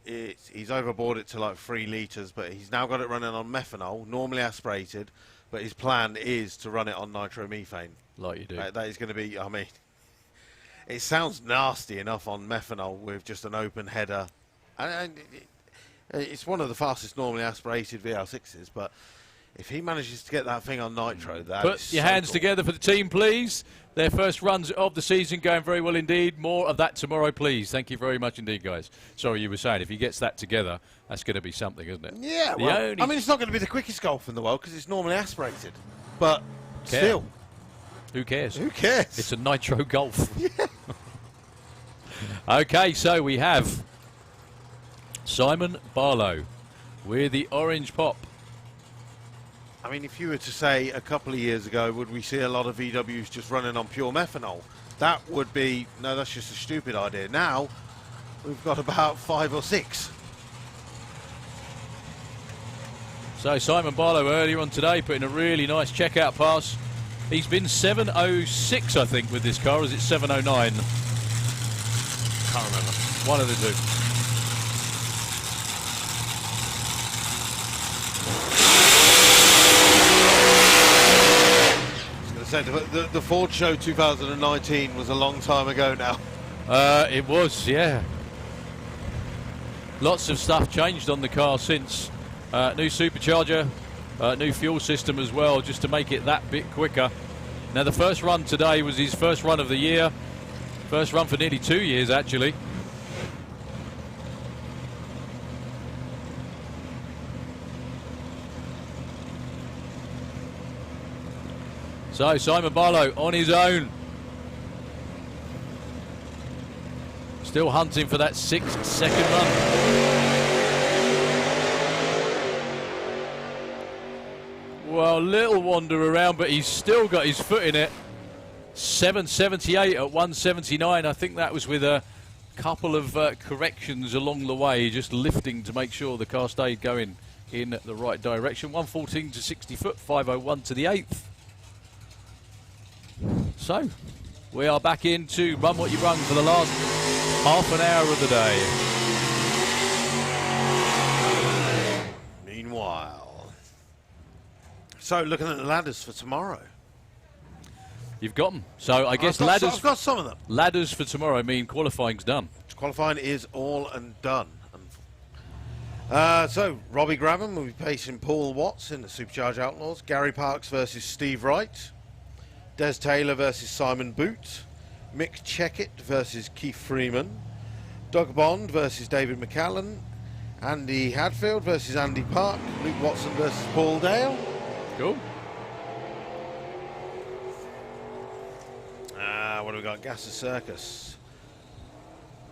he's overboard it to like 3 litres, but he's now got it running on methanol, normally aspirated, but his plan is to run it on nitromethane. Like you do. That is going to be, I mean, it sounds nasty enough on methanol with just an open header. And it's one of the fastest normally aspirated VR6s, but if he manages to get that thing on nitro, that Put is your so hands cool. together for the team, please. Their first runs of the season going very well indeed. More of that tomorrow, please. Thank you very much indeed, guys. Sorry, you were saying, if he gets that together, that's going to be something, isn't it? Yeah, well, I mean, it's not going to be the quickest golf in the world because it's normally aspirated, but still. Who cares? Who cares? It's a nitro golf. Yeah. Okay, so we have Simon Barlow with the orange pop. I mean, if you were to say a couple of years ago, would we see a lot of VWs just running on pure methanol? That would be, no, that's just a stupid idea. Now, we've got about 5 or 6. So Simon Barlow earlier on today putting a really nice checkout pass. He's been 706, I think, with this car. Or is it 709? Can't remember. One of the two. So the Ford Show 2019 was a long time ago now. It was, yeah. Lots of stuff changed on the car since. New supercharger, new fuel system as well, just to make it that bit quicker. Now the first run today was his first run of the year. First run for nearly 2 years, actually. So Simon Barlow on his own. Still hunting for that 6-second run. Well, little wander around, but he's still got his foot in it. 778 at 179. I think that was with a couple of corrections along the way, just lifting to make sure the car stayed going in the right direction. 114 to 60 foot, 501 to the 8th. So, we are back into Run What You Brung for the last half an hour of the day. Meanwhile, so looking at the ladders for tomorrow. You've got them. So I guess I've got some of them. Ladders for tomorrow mean qualifying's done. Qualifying is all and done. So Robbie Grabham will be facing Paul Watts in the Supercharged Outlaws. Gary Parks versus Steve Wright. Des Taylor versus Simon Boot. Mick Checkett versus Keith Freeman. Doug Bond versus David McCallan. Andy Hadfield versus Andy Park. Luke Watson versus Paul Dale. Cool. What do we got? Gasser Circus.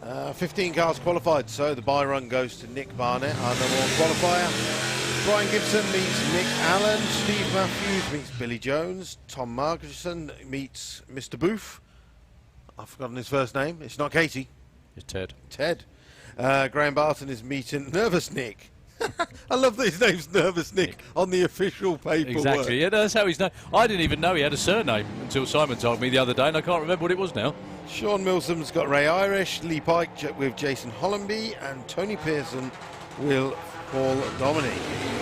15 cars qualified, so the bye run goes to Nick Barnett, our number one qualifier. Brian Gibson meets Nick Allen. Steve Matthews meets Billy Jones. Tom Margerson meets Mr. Booth. I've forgotten his first name. It's not Katie. It's Ted. Ted. Graham Barton is meeting Nervous Nick. I love that his name's Nervous Nick on the official paperwork. Exactly, yeah, that's how he's known. I didn't even know he had a surname until Simon told me the other day, and I can't remember what it was now. Sean Milsom's got Ray Irish, Lee Pike with Jason Hollenby, and Tony Pearson will Paul Dominic.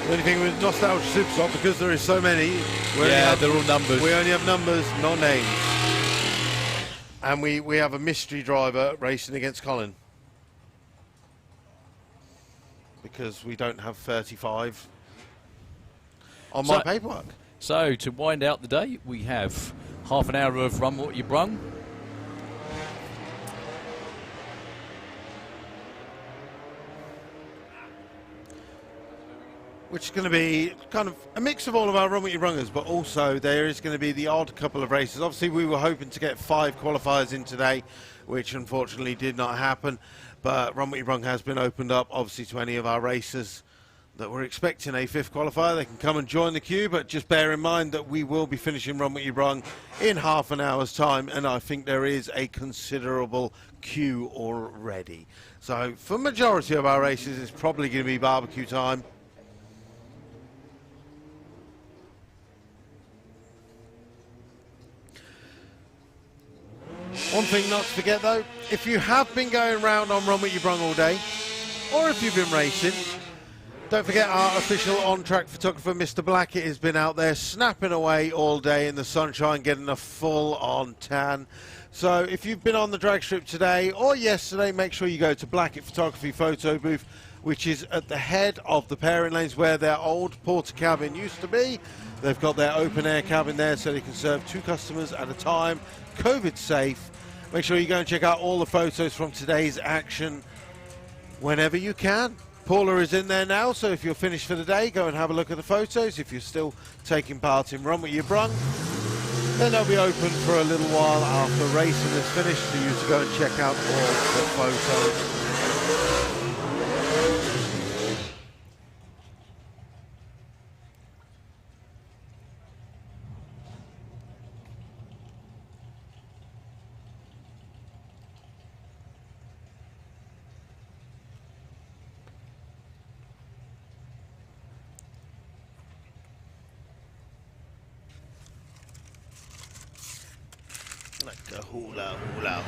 The only thing with Nostalgia Superstock, because there is so many, they're all numbers. We only have numbers, not names. And we have a mystery driver racing against Colin. Because we don't have 35 on my paperwork. So, to wind out the day, we have half an hour of Run What You Brung. Which is going to be kind of a mix of all of our Run What You Brungers, but also there is going to be the odd couple of races. Obviously, we were hoping to get 5 qualifiers in today, which unfortunately did not happen. But Run What You Brung has been opened up, obviously, to any of our racers that were expecting a 5th qualifier. They can come and join the queue, but just bear in mind that we will be finishing Run What You Brung in half an hour's time, and I think there is a considerable queue already. So for majority of our races, it's probably going to be barbecue time. One thing not to forget though, if you have been going around on Run What You Brung all day, or if you've been racing, don't forget our official on-track photographer, Mr. Blackett, has been out there snapping away all day in the sunshine, getting a full-on tan. So if you've been on the drag strip today or yesterday, make sure you go to Blackett Photography Photo Booth, which is at the head of the pairing lanes where their old porter cabin used to be. They've got their open-air cabin there so they can serve 2 customers at a time, COVID safe. Make sure you go and check out all the photos from today's action whenever you can. Paula is in there now, so if you're finished for the day, go and have a look at the photos. If you're still taking part in Run What You Brung, then they'll be open for a little while after racing is finished for you to go and check out all the photos. Like a hula hula.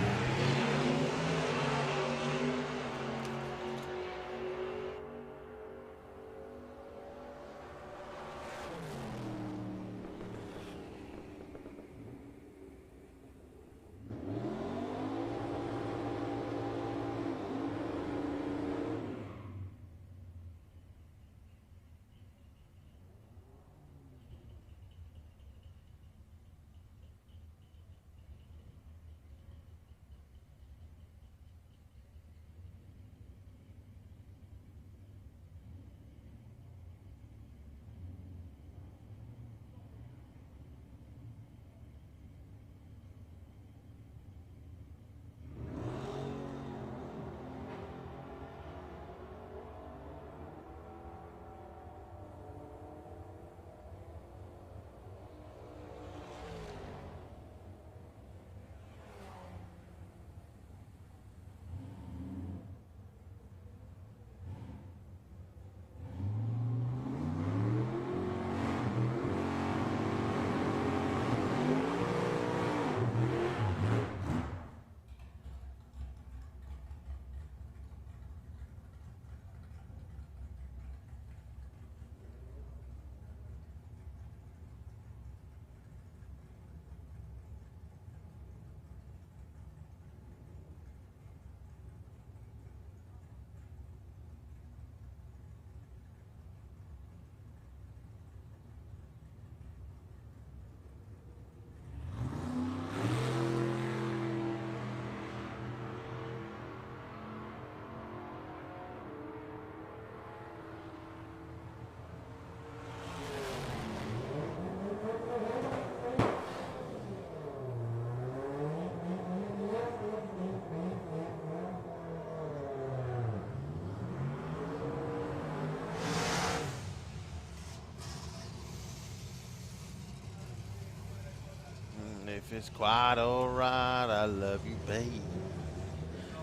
And if it's quite alright, I love you, babe.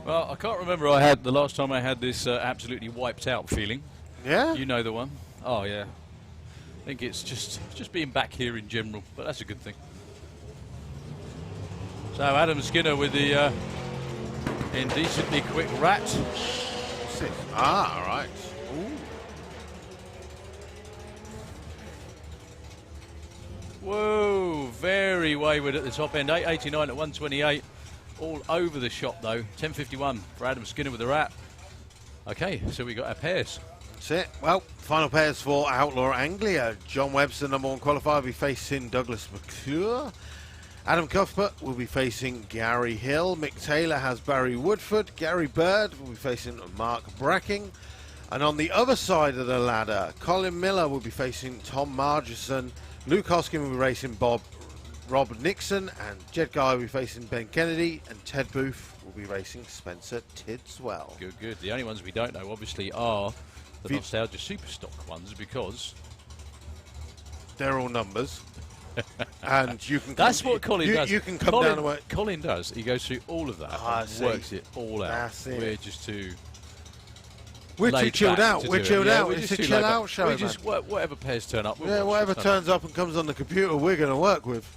Well, I can't remember I had the last time I had this absolutely wiped out feeling. Yeah? You know the one. Oh yeah. I think it's just being back here in general, but that's a good thing. So Adam Skinner with the indecently quick rat. What's this? Ah, all right. Ooh. Whoa, very wayward at the top end. 889 at 128. All over the shop though. 1051 for Adam Skinner with the rat. Okay, so we got our pairs. That's it. Well, final pairs for Outlaw Anglia. John Webster, #1 qualifier, will be facing Douglas McClure. Adam Cuthbert will be facing Gary Hill. Mick Taylor has Barry Woodford. Gary Bird will be facing Mark Bracking. And on the other side of the ladder, Colin Miller will be facing Tom Margerson. Luke Hoskin will be racing Rob Nixon. And Jed Guy will be facing Ben Kennedy. And Ted Booth will be racing Spencer Tidswell. Good, good. The only ones we don't know, obviously, are the Nostalgia Superstock ones, because they're all numbers. And you can. That's what Colin does. You can come down the way. Colin does. He goes through all of that and works it all out. That's it. We're just too. We're too chilled out. We're chilled out. It's a chill out show. We just whatever pairs turn up. Yeah, whatever turns up and comes on the computer, we're going to work with.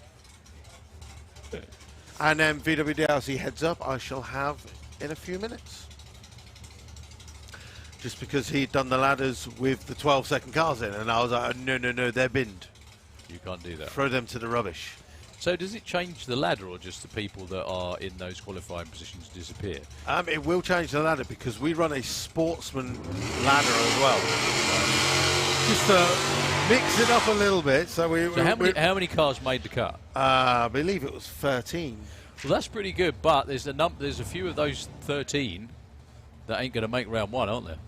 And then VWDRC Heads Up, I shall have in a few minutes. Just because he'd done the ladders with the 12-second cars in, and I was like, no, they're binned. You can't do that. Throw them to the rubbish. So does it change the ladder, or just the people that are in those qualifying positions disappear? It will change the ladder because we run a sportsman ladder as well. Just to mix it up a little bit. So how many cars made the cut? I believe it was 13. Well, that's pretty good, but there's a few of those 13 that ain't going to make round one, aren't there?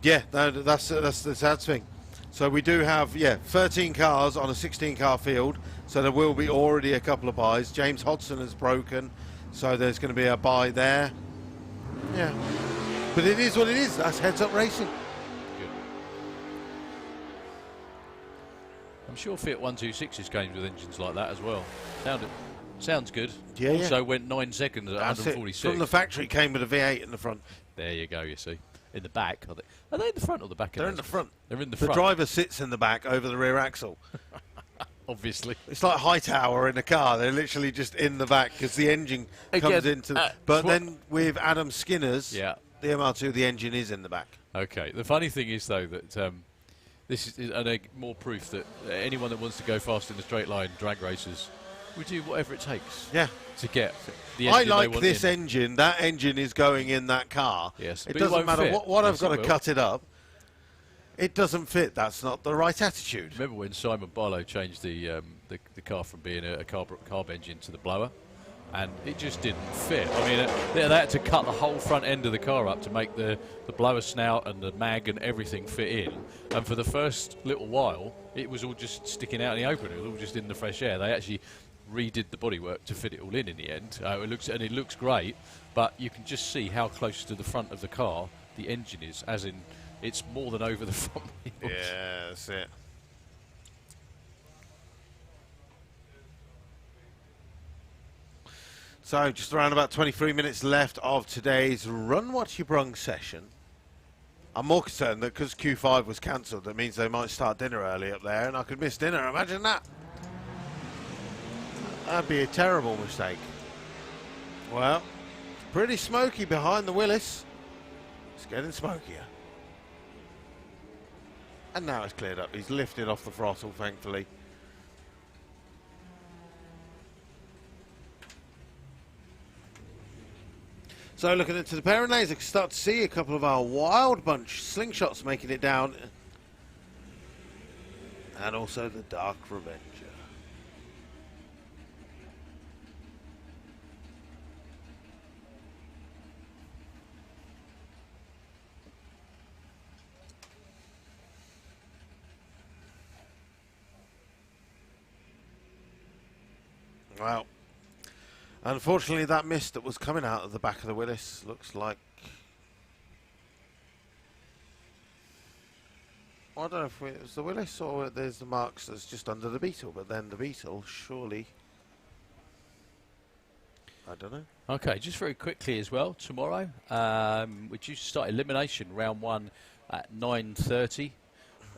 Yeah, that's the sad thing. So we do have 13 cars on a 16-car field. So there will be already a couple of buys. James Hodson has broken, so there's going to be a buy there. Yeah, but it is what it is. That's Heads Up Racing. Good. I'm sure Fiat 126's games with engines like that as well. Sounds good. Yeah. Also went 9 seconds at 146. From the factory, came with a V8 in the front. There you go. You see, in the back. Are they in the front or the back? They're in the front. They're in the front. front. The driver sits in the back over the rear axle. Obviously. It's like Hightower in a car. They're literally just in the back because the engine comes into... but then with Adam Skinner's, the MR2, the engine is in the back. Okay. The funny thing is, though, that this is more proof that anyone that wants to go fast in the straight line, drag races, will do whatever it takes to get the engine I like they want this in. engine. That engine is going in that car. Yes, it doesn't matter what I've got to cut it up. It doesn't fit. That's not the right attitude. Remember when Simon Barlow changed the car from being a carb engine to the blower, and it just didn't fit. I mean, they had to cut the whole front end of the car up to make the blower snout and the mag and everything fit in. And for the first little while, it was all just sticking out in the open. It was all just in the fresh air. They actually redid the bodywork to fit it all in the end. It looks great, but you can just see how close to the front of the car the engine is, as in it's more than over the front wheels. Yeah, that's it. So just around about 23 minutes left of today's Run What You Brung session. I'm more concerned that because Q5 was cancelled, that means they might start dinner early up there and I could miss dinner. Imagine that. That'd be a terrible mistake. Well, it's pretty smoky behind the Willis. It's getting smokier. And now it's cleared up. He's lifted off the throttle, thankfully. So looking into the pairing lanes, I can start to see a couple of our Wild Bunch slingshots making it down. And also the Dark Revenger. Well, unfortunately that mist that was coming out of the back of the Willis looks like... I don't know if it was the Willis or there's the marks that's just under the Beetle, but then the Beetle surely I don't know. Okay, just very quickly as well, tomorrow, we're due to start elimination, round 1 at 9:30,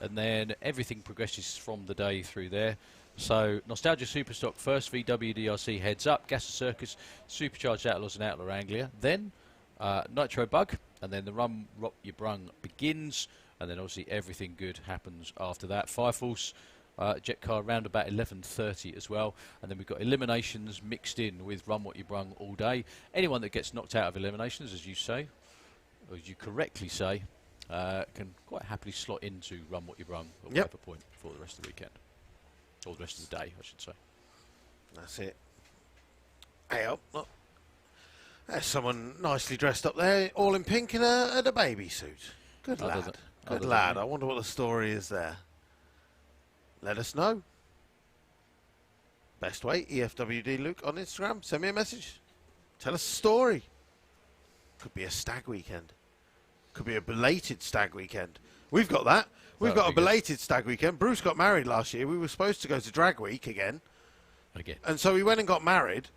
and then everything progresses from the day through there. So, Nostalgia Superstock first, VWDRC Heads Up, Gas Circus, Supercharged Outlaws and Outlaw Anglia, then Nitro Bug, and then the Run Rock Your Brung begins, and then obviously everything good happens after that. Fire Force jet car around about 11:30 as well, and then we've got eliminations mixed in with Run What You Brung all day. Anyone that gets knocked out of eliminations, as you say, or as you correctly say, can quite happily slot into Run What You Brung at whatever point for the rest of the weekend, or the rest of the day, I should say. That's it. Hey up. Look. There's someone nicely dressed up there, all in pink in a baby suit. Good lad. Good lad. I wonder what the story is there. Let us know. Best way, EFWD Luke on Instagram. Send me a message. Tell us a story. Could be a stag weekend. Could be a belated stag weekend. We've got that. We've got a belated stag weekend. Bruce got married last year. We were supposed to go to drag week again. And so we went and got married.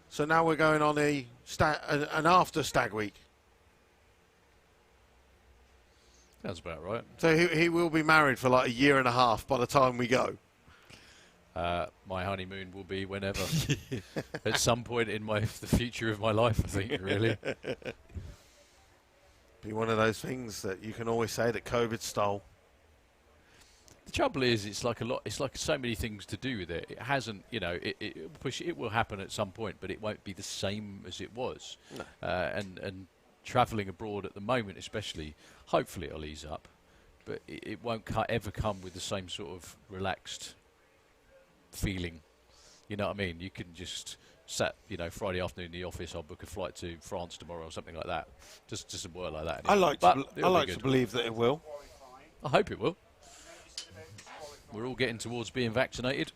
So now we're going on an after stag week. Sounds about right. So he will be married for like a year and a half by the time we go. My honeymoon will be whenever. At some point in the future of my life, I think, really. Be one of those things that you can always say that COVID stole. The trouble is, it's like so many things to do with it. It hasn't, you know, it will happen at some point, but it won't be the same as it was. No. And travelling abroad at the moment, especially, hopefully it'll ease up, but it won't ever come with the same sort of relaxed feeling. You know what I mean? You can just Friday afternoon in the office, I'll book a flight to France tomorrow or something like that. Just doesn't work like that anymore. I like to believe that it will. I hope it will. We're all getting towards being vaccinated.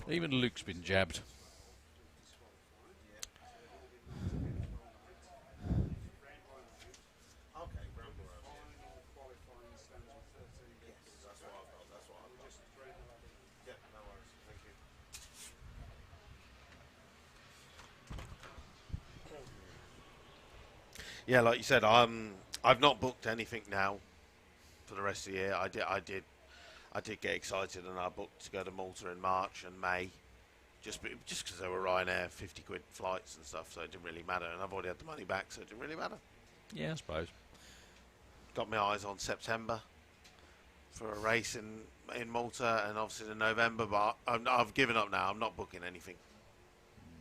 Even Luke's been jabbed. Yeah, like you said, I've not booked anything now for the rest of the year. I did get excited, and I booked to go to Malta in March and May, just because they were Ryanair 50 quid flights and stuff, so it didn't really matter. And I've already had the money back, so it didn't really matter. Yeah, I suppose. Got my eyes on September for a race in Malta, and obviously in November. But I've given up now. I'm not booking anything.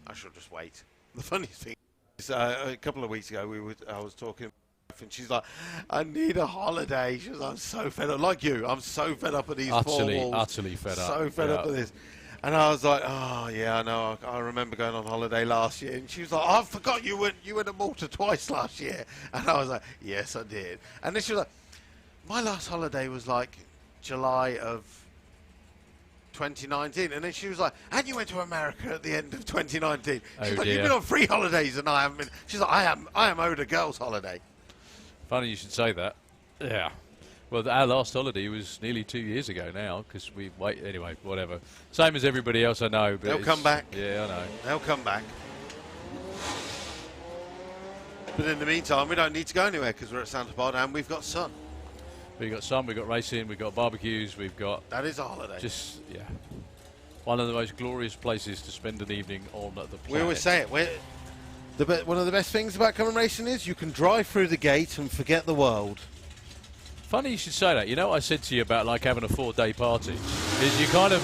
I should just wait. The funniest thing. A couple of weeks ago, I was talking, and she's like, "I need a holiday." She was, "I'm so fed up, like you. I'm so fed up of these four walls. Utterly fed up. So fed up of this." And I was like, "Oh yeah, I know. I remember going on holiday last year." And she was like, "I forgot you went to Malta twice last year." And I was like, "Yes, I did." And then she was like, "My last holiday was like July of 2019," and then she was like, "And you went to America at the end of 2019." She's like, "You've been on 3 holidays and I haven't been." She's like, I am owed a girl's holiday." Funny you should say that. Yeah. Well, our last holiday was nearly 2 years ago now, because we wait anyway. Whatever. Same as everybody else I know. But they'll come back. Yeah, I know. They'll come back. But in the meantime, we don't need to go anywhere because we're at Santa Pod and we've got sun. We've got sun, we've got racing, we've got barbecues, we've got... That is a holiday. Just, yeah. One of the most glorious places to spend an evening on the planet. We always say it. One of the best things about coming racing is you can drive through the gate and forget the world. Funny you should say that. You know what I said to you about like having a 4-day party? Is you kind of...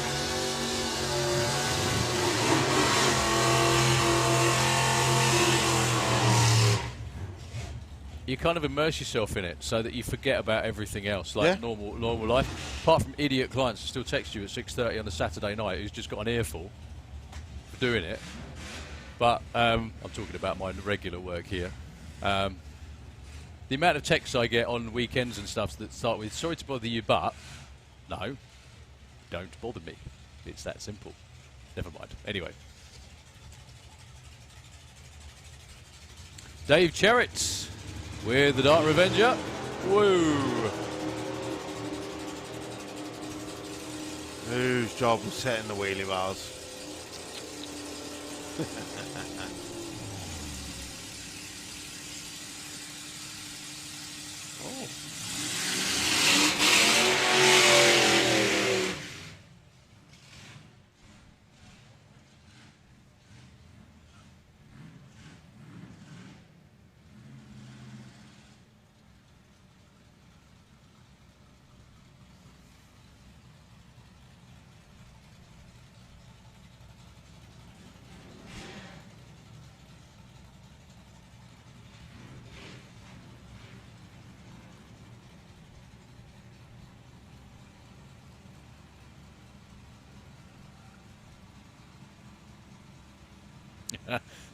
You kind of immerse yourself in it so that you forget about everything else, like normal life. Apart from idiot clients who still text you at 6:30 on a Saturday night who's just got an earful for doing it. But I'm talking about my regular work here. The amount of texts I get on weekends and stuff that start with, "Sorry to bother you, but..." No, don't bother me. It's that simple. Never mind. Anyway. Dave Cherritts with the Dark Revenger. Woo! Whose job was setting the wheelie bars?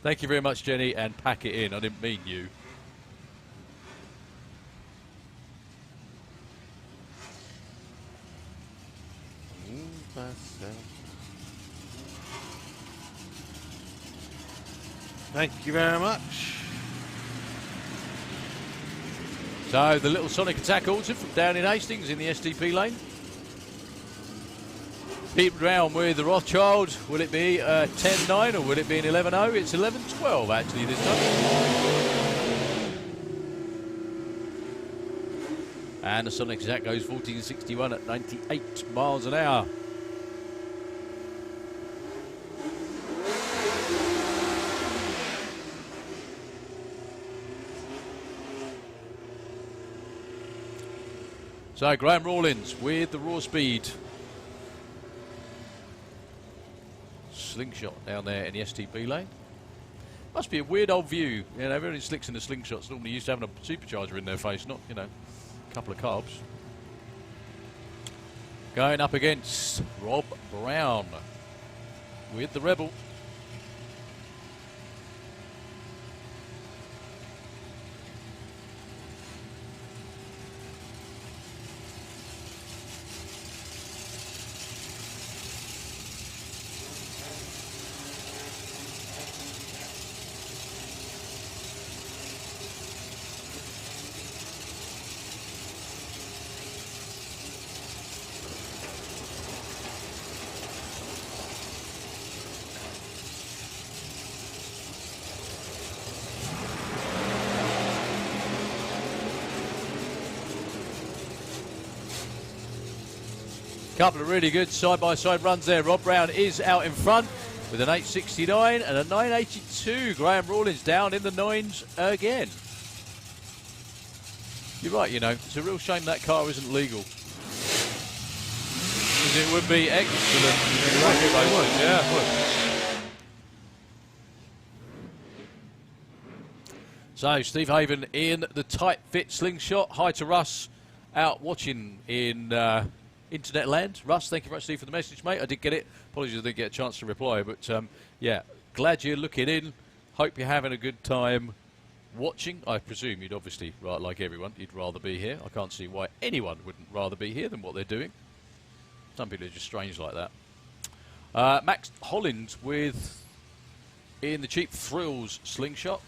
Thank you very much, Jenny, and pack it in. I didn't mean you. Thank you very much. So the little Sonic Attack Auto from down in Hastings in the STP lane. Peeped round with the Rothschild. Will it be 10-9 or will it be an 11-0? It's 11-12 actually this time. And the Sonic Attack goes 14.61 at 98 miles an hour. So Graham Rawlins with the raw speed. Slingshot down there in the STP lane. Must be a weird old view. You know, everybody slicks in the slingshots normally used to having a supercharger in their face, not, you know, a couple of carbs. Going up against Rob Brown with the Rebel. Couple of really good side-by-side runs there. Rob Brown is out in front with an 8.69 and a 9.82. Graham Rawlins down in the 9s again. You're right, you know, it's a real shame that car isn't legal. Because it would be excellent. Yeah. So Steve Haven in the tight fit slingshot. Hi to Russ out watching in internet land. Russ, thank you very much, Steve, for the message, mate. I did get it. Apologies I didn't get a chance to reply, but yeah, glad you're looking in. Hope you're having a good time watching. I presume you'd obviously, right, like everyone, you'd rather be here. I can't see why anyone wouldn't rather be here than what they're doing. Some people are just strange like that. Max Holland with in the Cheap Thrills slingshot.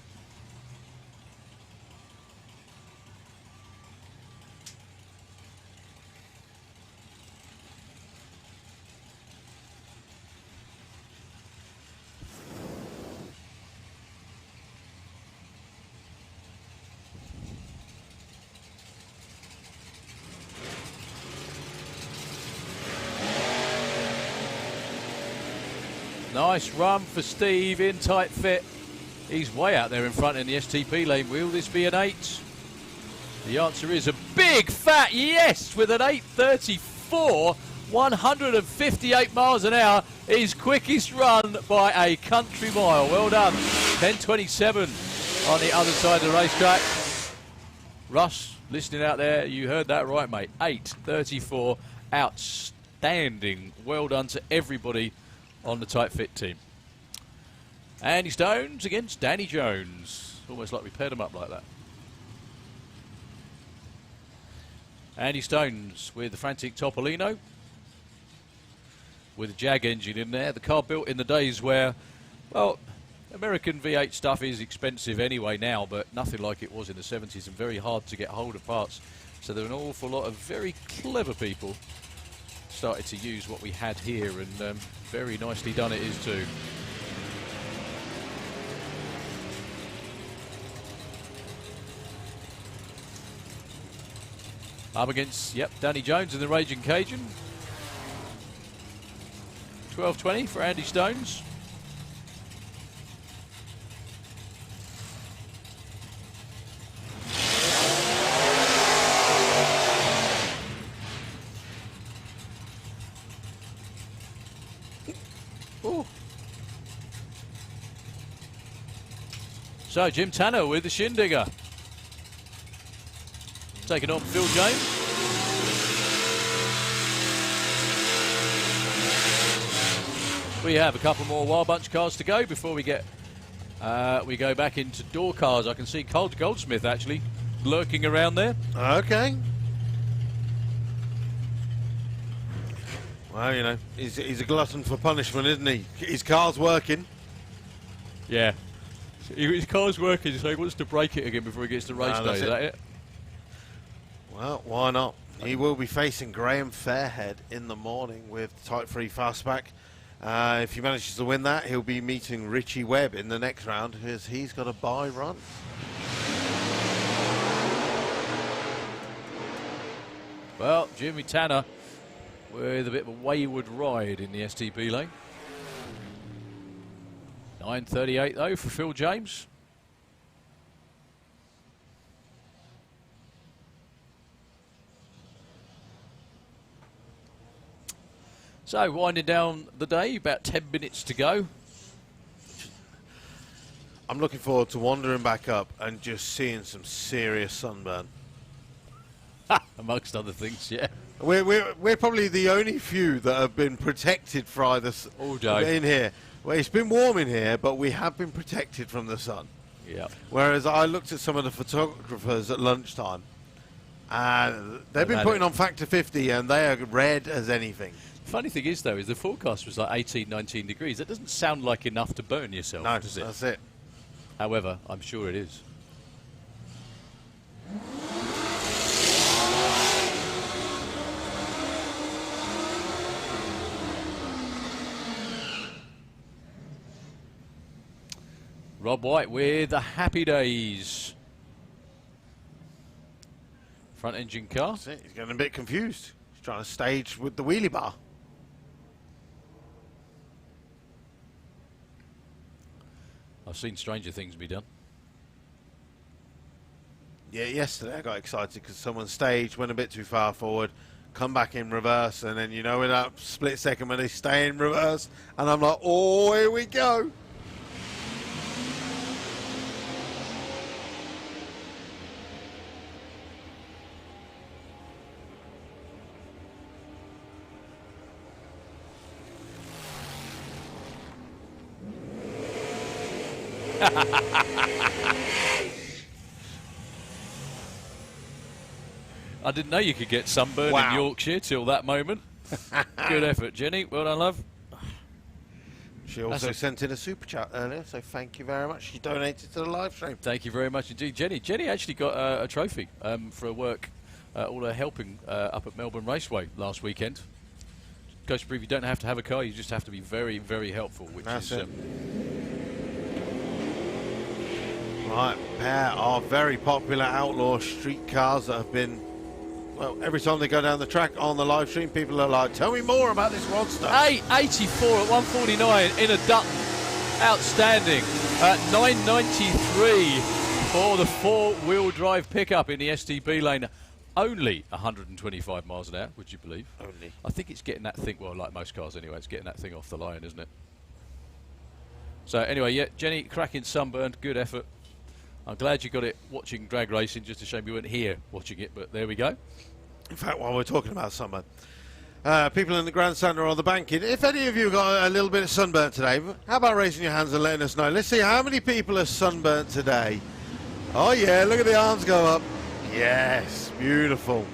Nice run for Steve in tight fit. He's way out there in front in the STP lane. Will this be an 8? The answer is a big fat yes with an 8.34. 158 miles an hour. His quickest run by a country mile. Well done. 10.27 on the other side of the racetrack. Russ, listening out there, you heard that right, mate. 8.34. Outstanding. Well done to everybody on the tight fit team. Andy Stones against Danny Jones. Almost like we paired them up like that. Andy Stones with the frantic Topolino. With a Jag engine in there. The car built in the days where, well, American V8 stuff is expensive anyway now, but nothing like it was in the 70s and very hard to get hold of parts. So there are an awful lot of very clever people started to use what we had here, and very nicely done it is too. Up against, yep, Danny Jones in the Raging Cajun. 12.20 for Andy Stones. So Jim Tanner with the Shindigger. Taking on Phil James. We have a couple more Wild Bunch cars to go before we get We go back into door cars. I can see Carl Goldsmith actually lurking around there. Okay. Well, you know, he's a glutton for punishment, isn't he? His car's working. Yeah. His car's working, so he wants to break it again before he gets to race day. Is that it? Well, why not? He will be facing Graham Fairhead in the morning with Type 3 Fastback. If he manages to win that, he'll be meeting Richie Webb in the next round, because he's got a bye run. Well, Jimmy Tanner with a bit of a wayward ride in the STB lane. 9:38 though for Phil James. So winding down the day, about 10 minutes to go. I'm looking forward to wandering back up and just seeing some serious sunburn. Amongst other things, yeah. We're probably the only few that have been protected by this all day in here. Well, it's been warm in here, but we have been protected from the sun. Yeah. Whereas I looked at some of the photographers at lunchtime, and they've been putting on factor 50, and they are red as anything. Funny thing is, though, is the forecast was like 18, 19 degrees. That doesn't sound like enough to burn yourself, No, does it? that's it. However, I'm sure it is. Rob White with the Happy Days. Front engine car. That's it. He's getting a bit confused. He's trying to stage with the wheelie bar. I've seen stranger things be done. Yeah, yesterday I got excited because someone staged, went a bit too far forward, come back in reverse, and then, you know, in that split second when they stay in reverse, and I'm like, oh, here we go. I didn't know you could get sunburned Wow. in Yorkshire till that moment. Good effort, Jenny. Well done, love. She also sent in a super chat earlier, so thank you very much. She donated to the live stream. Thank you very much indeed, Jenny. Jenny actually got a trophy for her work, all her helping up at Melbourne Raceway last weekend. Goes to prove you don't have to have a car, you just have to be very, very helpful, which That's is... it. Right, pair of very popular outlaw street cars that have been, well, every time they go down the track on the live stream, people are like, tell me more about this Rodster. 884 at 149 in a Dutton. Outstanding. 993 for the four-wheel drive pickup in the STB lane. Only 125 miles an hour, would you believe? Only. I think it's getting that thing, well, like most cars anyway, it's getting that thing off the line, isn't it? So anyway, yeah, Jenny, cracking sunburned, good effort. I'm glad you got it watching drag racing, just a shame you weren't here watching it, but there we go. In fact, while we're talking about sunburn, people in the grandstand or on the banking, if any of you got a little bit of sunburn today, how about raising your hands and letting us know? Let's see how many people are sunburnt today. Oh yeah, look at the arms go up. Yes, beautiful.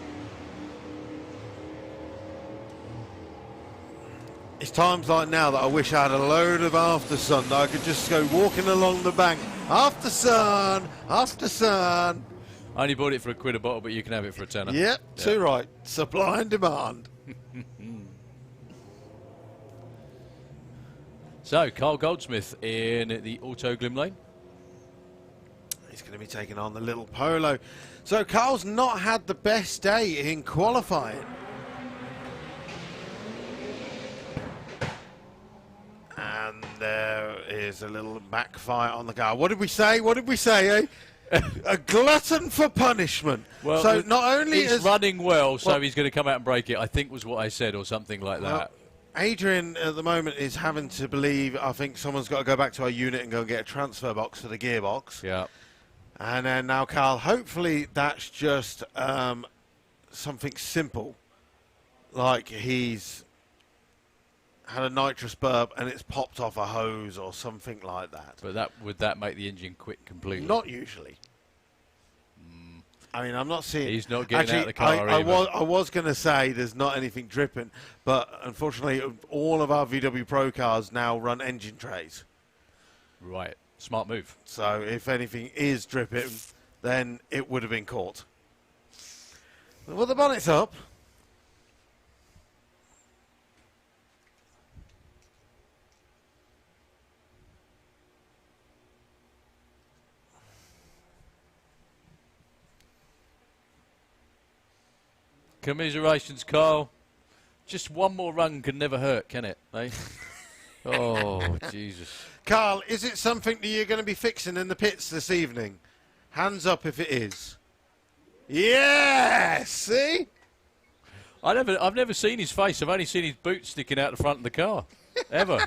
It's times like now that I wish I had a load of after sun that I could just go walking along the bank. After sun, after sun. I only bought it for £1 a bottle, but you can have it for a tenner. Yep, too right. Supply and demand. So, Carl Goldsmith in the Auto Glim lane. He's going to be taking on the little Polo. So Carl's not had the best day in qualifying. And there is a little backfire on the car. What did we say? What did we say, eh? A glutton for punishment. Well, so not only he's is running well, so he's going to come out and break it, I think was what I said, or something like that. Adrian at the moment is having to believe, I think someone's got to go back to our unit and go and get a transfer box for the gearbox. Yeah. And then now, Carl, hopefully that's just something simple, like he's had a nitrous burp and it's popped off a hose or something like that. But would that make the engine quit completely? Not usually. I mean, I'm not seeing... He's not getting out of the car I was going to say there's not anything dripping, but unfortunately all of our VW Pro cars now run engine trays. Right. Smart move. So if anything is dripping, then it would have been caught. Well, the bonnet's up. Commiserations, Carl. Just one more run can never hurt, can it? Eh? Oh, Jesus. Carl, is it something that you're going to be fixing in the pits this evening? Hands up if it is. Yes! See? I've never seen his face. I've only seen his boots sticking out the front of the car. Ever.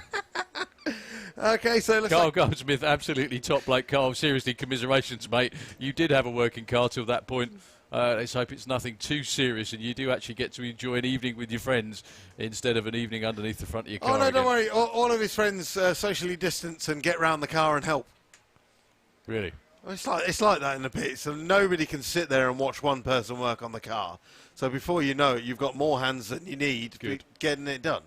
Okay, so let's... Carl Goldsmith, absolutely top bloke. Carl, seriously, commiserations, mate. You did have a working car till that point. Let's hope it's nothing too serious and you do actually get to enjoy an evening with your friends instead of an evening underneath the front of your car. Oh, no, again. don't worry. All of his friends socially distance and get round the car and help. Really? Well, it's like that in the pits. So nobody can sit there and watch one person work on the car. So before you know it, you've got more hands than you need getting it done.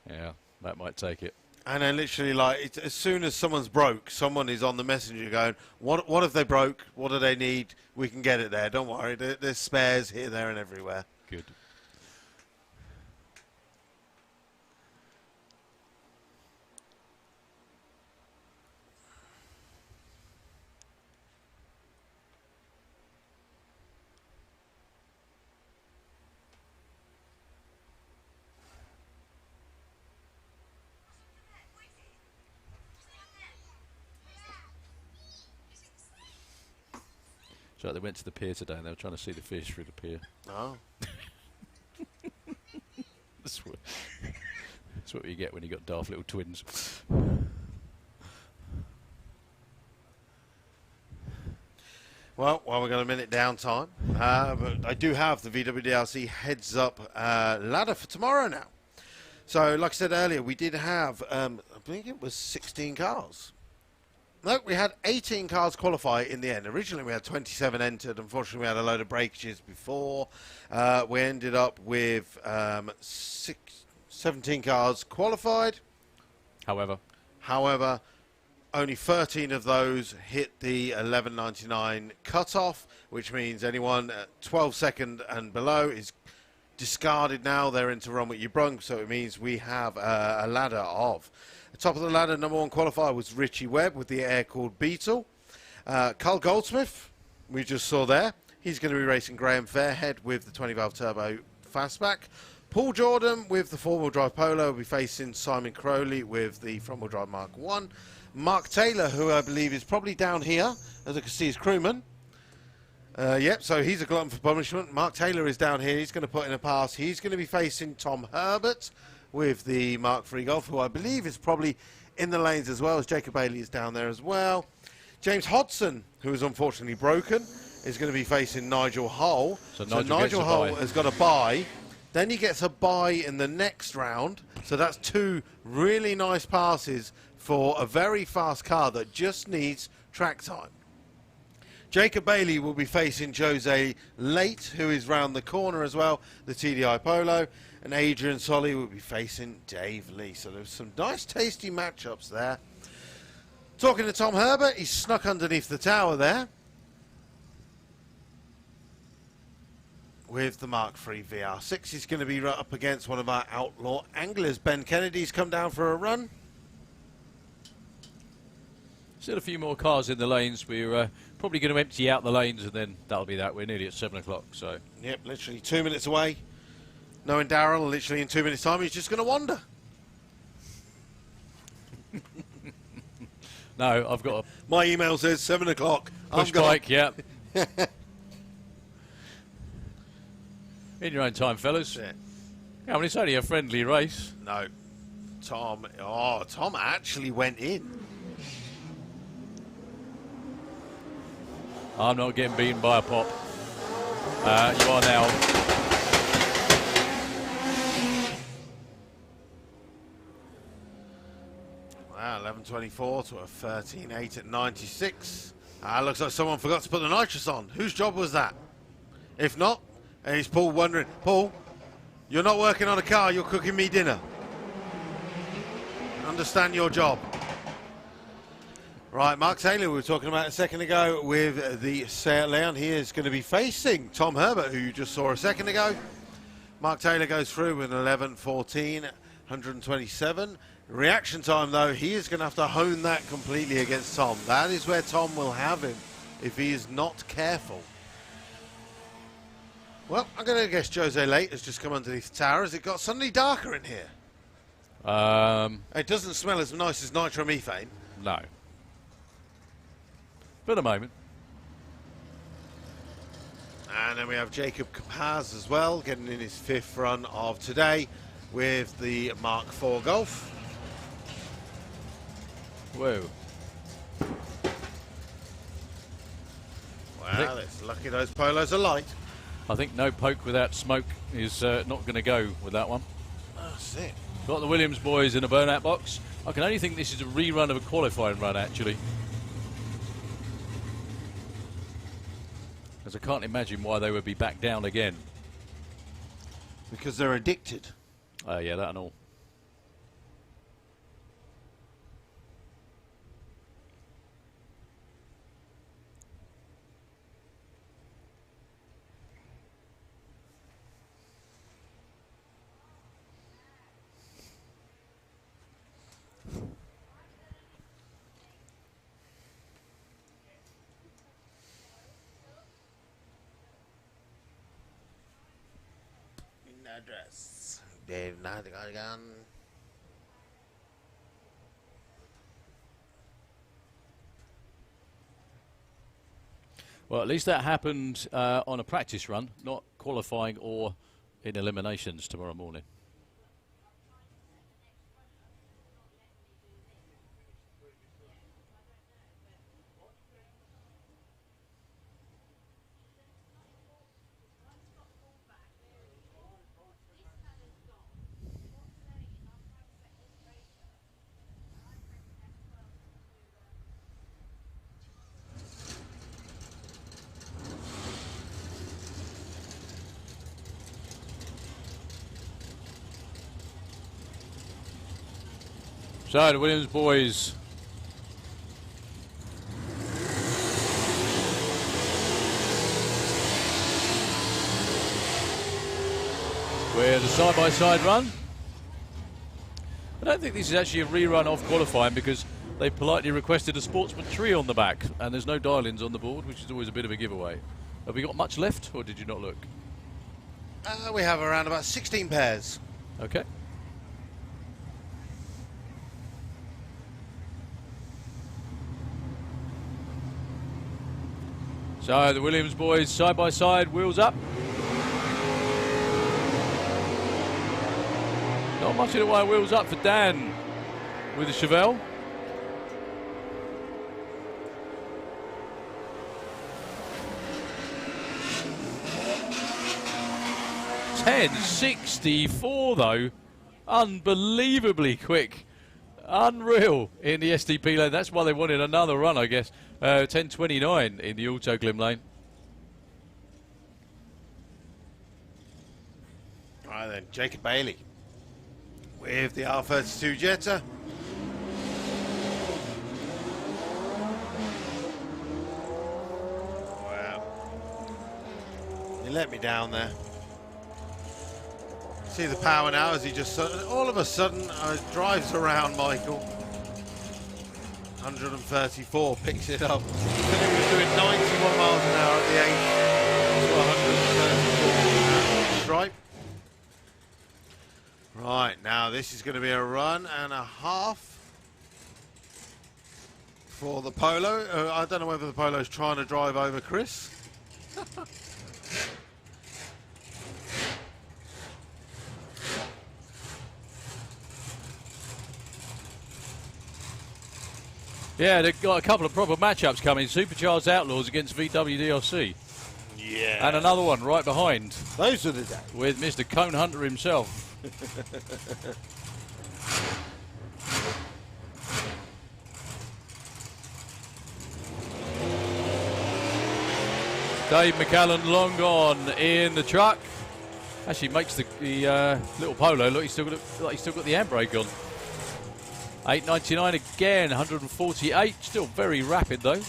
Yeah, that might take it. And then literally, like, as soon as someone's broke, someone is on the messenger going, what if they broke? What do they need? We can get it there. Don't worry. There's spares here, there, and everywhere. Good. So they went to the pier today and they were trying to see the fish through the pier. Oh. That's what you get when you got daft little twins. Well, while we've got a minute downtime, but I do have the VWDRC Heads Up ladder for tomorrow now. So, like I said earlier, we did have, I think it was 16 cars. No, we had 18 cars qualify in the end. Originally, we had 27 entered. Unfortunately, we had a load of breakages before. We ended up with 17 cars qualified. However, only 13 of those hit the 11.99 cutoff, which means anyone at 12 second and below is discarded now. They're into Run with Your Brung, so it means we have a ladder of. The top of the ladder, number one qualifier was Richie Webb with the air-cooled Beetle. Carl Goldsmith, we just saw there. He's going to be racing Graham Fairhead with the 20-valve turbo fastback. Paul Jordan with the four-wheel drive Polo will be facing Simon Crowley with the front-wheel drive Mark 1. Mark Taylor, who I believe is probably down here, as I can see, is crewman. Yep, so he's a glutton for punishment. Mark Taylor is down here. He's going to put in a pass. He's going to be facing Tom Herbert with the Mark III Golf, who I believe is probably in the lanes as well, as Jacob Bailey is down there as well. James Hodson, who is unfortunately broken, is going to be facing Nigel Hull. So Nigel Hull has got a bye. Then he gets a bye in the next round. So that's two really nice passes for a very fast car that just needs track time. Jacob Bailey will be facing Jose Late, who is round the corner as well, the TDI Polo. And Adrian Solly will be facing Dave Lee. So there's some nice, tasty matchups there. Talking to Tom Herbert, he's snuck underneath the tower there with the Mark III VR6. He's going to be right up against one of our Outlaw Anglias. Ben Kennedy's come down for a run. Still a few more cars in the lanes. We're probably going to empty out the lanes and then that'll be that. We're nearly at 7 o'clock. So. Yep, literally 2 minutes away. Knowing Darryl, literally in 2 minutes' time, he's just going to wander. No, I've got a... My email says 7 o'clock. Push bike, yeah. In your own time, fellas. Yeah. Yeah, I mean, it's only a friendly race. No. Tom actually went in. I'm not getting beaten by a pop. You are now. Wow, 11.24 to a 13.8 at 96. Looks like someone forgot to put the nitrous on. Whose job was that? If not, is Paul wondering, Paul, you're not working on a car, you're cooking me dinner. Understand your job. Right, Mark Taylor, we were talking about a second ago with the Seat Leon. He is going to be facing Tom Herbert, who you just saw a second ago. Mark Taylor goes through with an 11.14, 127. Reaction time, though, he is going to have to hone that completely against Tom. That is where Tom will have him if he is not careful. Well, I'm going to guess Jose Late has just come underneath the tower. Has it got suddenly darker in here? It doesn't smell as nice as nitromethane. No. For the moment. And then we have Jacob Capaz as well, getting in his 5th run of today with the Mark IV Golf. Whoa. Well, it's lucky those polos are light. I think no poke without smoke is not going to go with that one. That's it. Got the Williams boys in a burnout box. I can only think this is a rerun of a qualifying run, actually. Because I can't imagine why they would be back down again. Because they're addicted. Yeah, that and all. Address. Dave Nadigan. Well, at least that happened on a practice run, not qualifying or in eliminations tomorrow morning. So the Williams boys with a side-by-side run. I don't think this is actually a rerun of qualifying because they politely requested a sportsman tree on the back and there's no dial-ins on the board, which is always a bit of a giveaway. Have we got much left or did you not look? We have around about 16 pairs. Okay. So the Williams boys side by side, wheels up. Not much in the way of wheels up for Dan with the Chevelle. .10.64 though, unbelievably quick. Unreal in the SDP lane. That's why they wanted another run, I guess. 10.29 in the Auto Glim lane. Right then, Jacob Bailey with the R32 Jetta. Wow. You let me down there. See the power now as he just all of a sudden drives around Michael. 134 picks it up. Then he was doing 91 miles an hour at the 8 to 134 stripe. Right, now this is going to be a run and a half for the Polo. I don't know whether the Polo is trying to drive over Chris. Yeah, they've got a couple of proper matchups coming. Supercharged Outlaws against VWDRC. Yeah. And another one right behind. Those are the days. With Mr. Cone Hunter himself. Dave McCallan long gone in the truck. Actually makes the little Polo look, he's still got the handbrake on. 8.99 again, 148. Still very rapid though.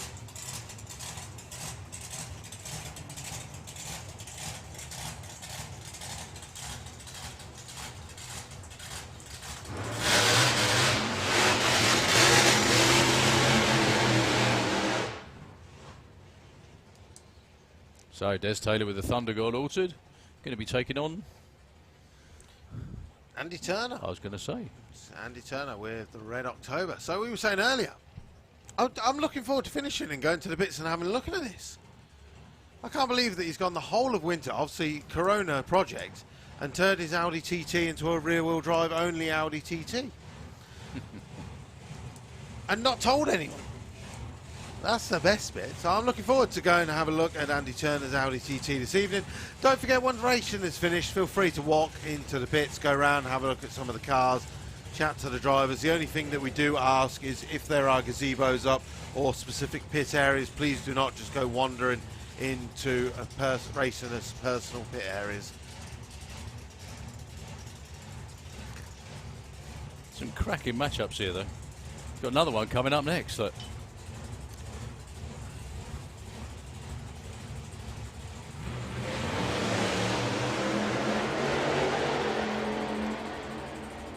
So Des Taylor with the Thunder God altered, going to be taking on Andy Turner. I was going to say. It's Andy Turner with the Red October. So we were saying earlier, I'm looking forward to finishing and going to the bits and having a look at this. I can't believe that he's gone the whole of winter, obviously Corona project, and turned his Audi TT into a rear-wheel drive only Audi TT. And not told anyone. That's the best bit. So I'm looking forward to going and have a look at Andy Turner's Audi TT this evening. Don't forget, once racing is finished, feel free to walk into the pits, go around, have a look at some of the cars, chat to the drivers. The only thing that we do ask is if there are gazebos up or specific pit areas, please do not just go wandering into racing's personal pit areas. Some cracking matchups here though. Got another one coming up next. So.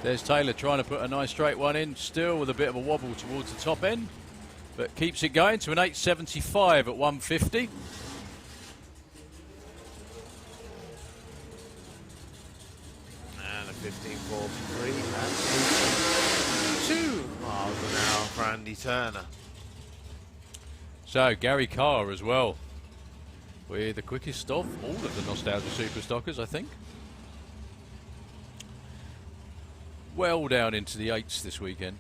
There's Taylor trying to put a nice straight one in, still with a bit of a wobble towards the top end, but keeps it going to an 8.75 at 150. And a 15.43 at 82 miles an hour for Andy Turner. So Gary Carr as well, with the quickest of all of the Nostalgia Superstockers, I think. Well down into the 8s this weekend.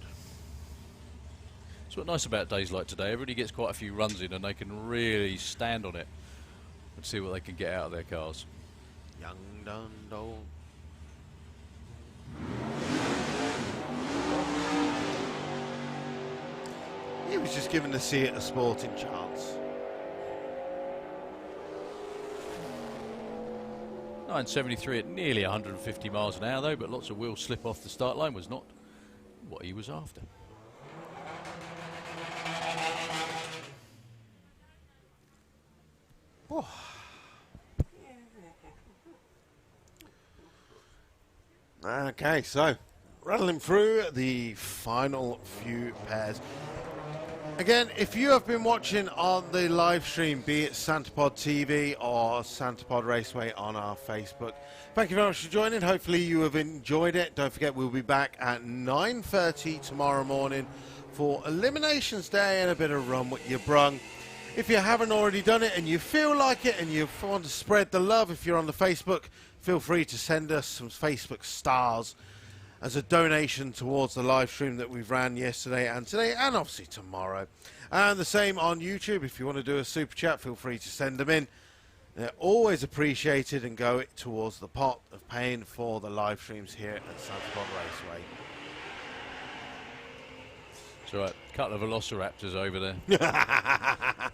It's what's nice about days like today. Everybody gets quite a few runs in and they can really stand on it and see what they can get out of their cars. Young Dundle. He was just given to see it a sporting chance. 9.73 at nearly 150 miles an hour though, but lots of wheel slip off the start line was not what he was after. Oh. Okay, so rattling through the final few pairs. Again, if you have been watching on the live stream, be it Santapod TV or Santapod Raceway on our Facebook, thank you very much for joining. Hopefully you have enjoyed it. Don't forget, we'll be back at 9:30 tomorrow morning for Eliminations Day and a bit of Run with your Brung. If you haven't already done it and you feel like it and you want to spread the love, if you're on the Facebook, feel free to send us some Facebook stars as a donation towards the live stream that we've ran yesterday and today and obviously tomorrow. And the same on YouTube. If you want to do a super chat, feel free to send them in. They're always appreciated and go towards the pot of paying for the live streams here at Santapod Raceway. That's right, a couple of velociraptors over there.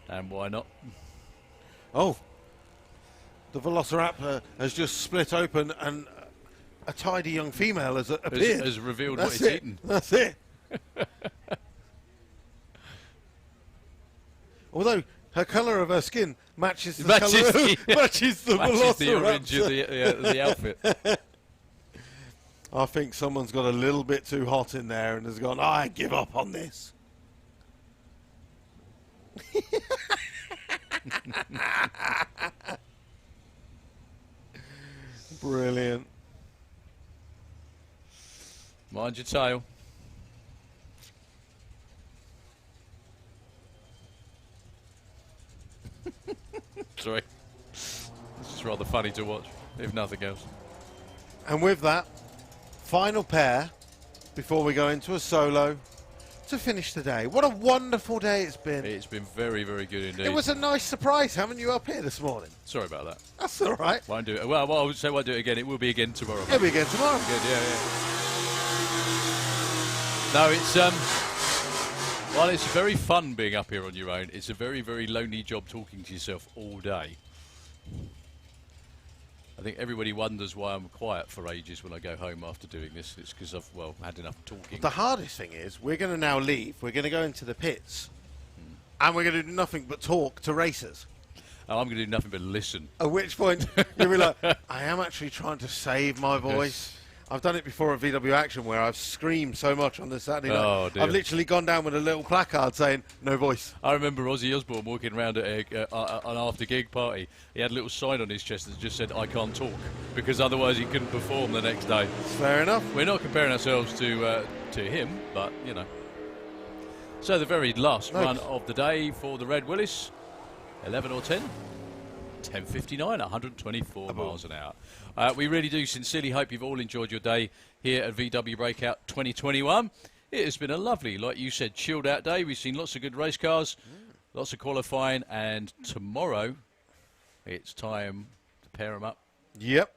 And why not? Oh, the velociraptor has just split open and a tidy young female has appeared. Has revealed That's what it's it. eaten. That's it. Although her colour of her skin matches the matches the orange of the outfit. I think someone's got a little bit too hot in there and has gone, I give up on this. Brilliant. Mind your tail. Sorry. This is rather funny to watch, if nothing else. And with that, final pair before we go into a solo to finish the day. What a wonderful day it's been. It's been very, very good indeed. It was a nice surprise having you up here this morning. Sorry about that. That's all right. Won't do it. Well, I would say won't do it again. It will be again tomorrow. It'll be again tomorrow. Good, yeah. No, it's While it's very fun being up here on your own, it's a very, very lonely job talking to yourself all day. I think everybody wonders why I'm quiet for ages when I go home after doing this. It's because I've, well, had enough talking. The hardest thing is we're going to now leave. We're going to go into the pits, and we're going to do nothing but talk to racers. I'm going to do nothing but listen. At which point you'll be like, I am actually trying to save my voice. Yes. I've done it before at VW Action where I've screamed so much on the Saturday night. Oh, dear. I've literally gone down with a little placard saying, no voice. I remember Ozzy Osbourne walking around at an after-gig party. He had a little sign on his chest that just said, I can't talk, because otherwise he couldn't perform the next day. Fair enough. We're not comparing ourselves to him, but, you know. So the very last run of the day for the Red Willis, 11 or 10? 10:59 at 124 miles an hour. We really do sincerely hope you've all enjoyed your day here at VW Breakout 2021. It has been a lovely, like you said, chilled out day. We've seen lots of good race cars, lots of qualifying, and tomorrow it's time to pair them up. Yep.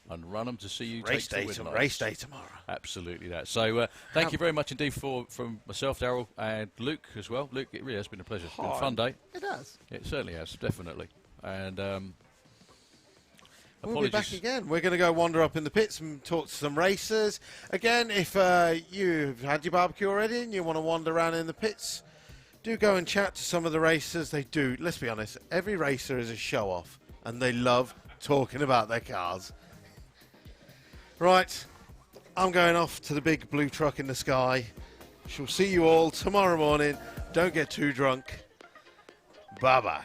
And run them to see you race take day the win. Race day tomorrow. Absolutely that. So thank you very much indeed from myself, Darryl, and Luke as well. Luke, it really has been a pleasure. It's been a fun day. It has. It certainly has, definitely. And we'll be back again. We're going to go wander up in the pits and talk to some racers. Again, if you've had your barbecue already and you want to wander around in the pits, do go and chat to some of the racers. They do. Let's be honest. Every racer is a show-off, and they love talking about their cars. Right. I'm going off to the big blue truck in the sky. Shall see you all tomorrow morning. Don't get too drunk. Bye-bye.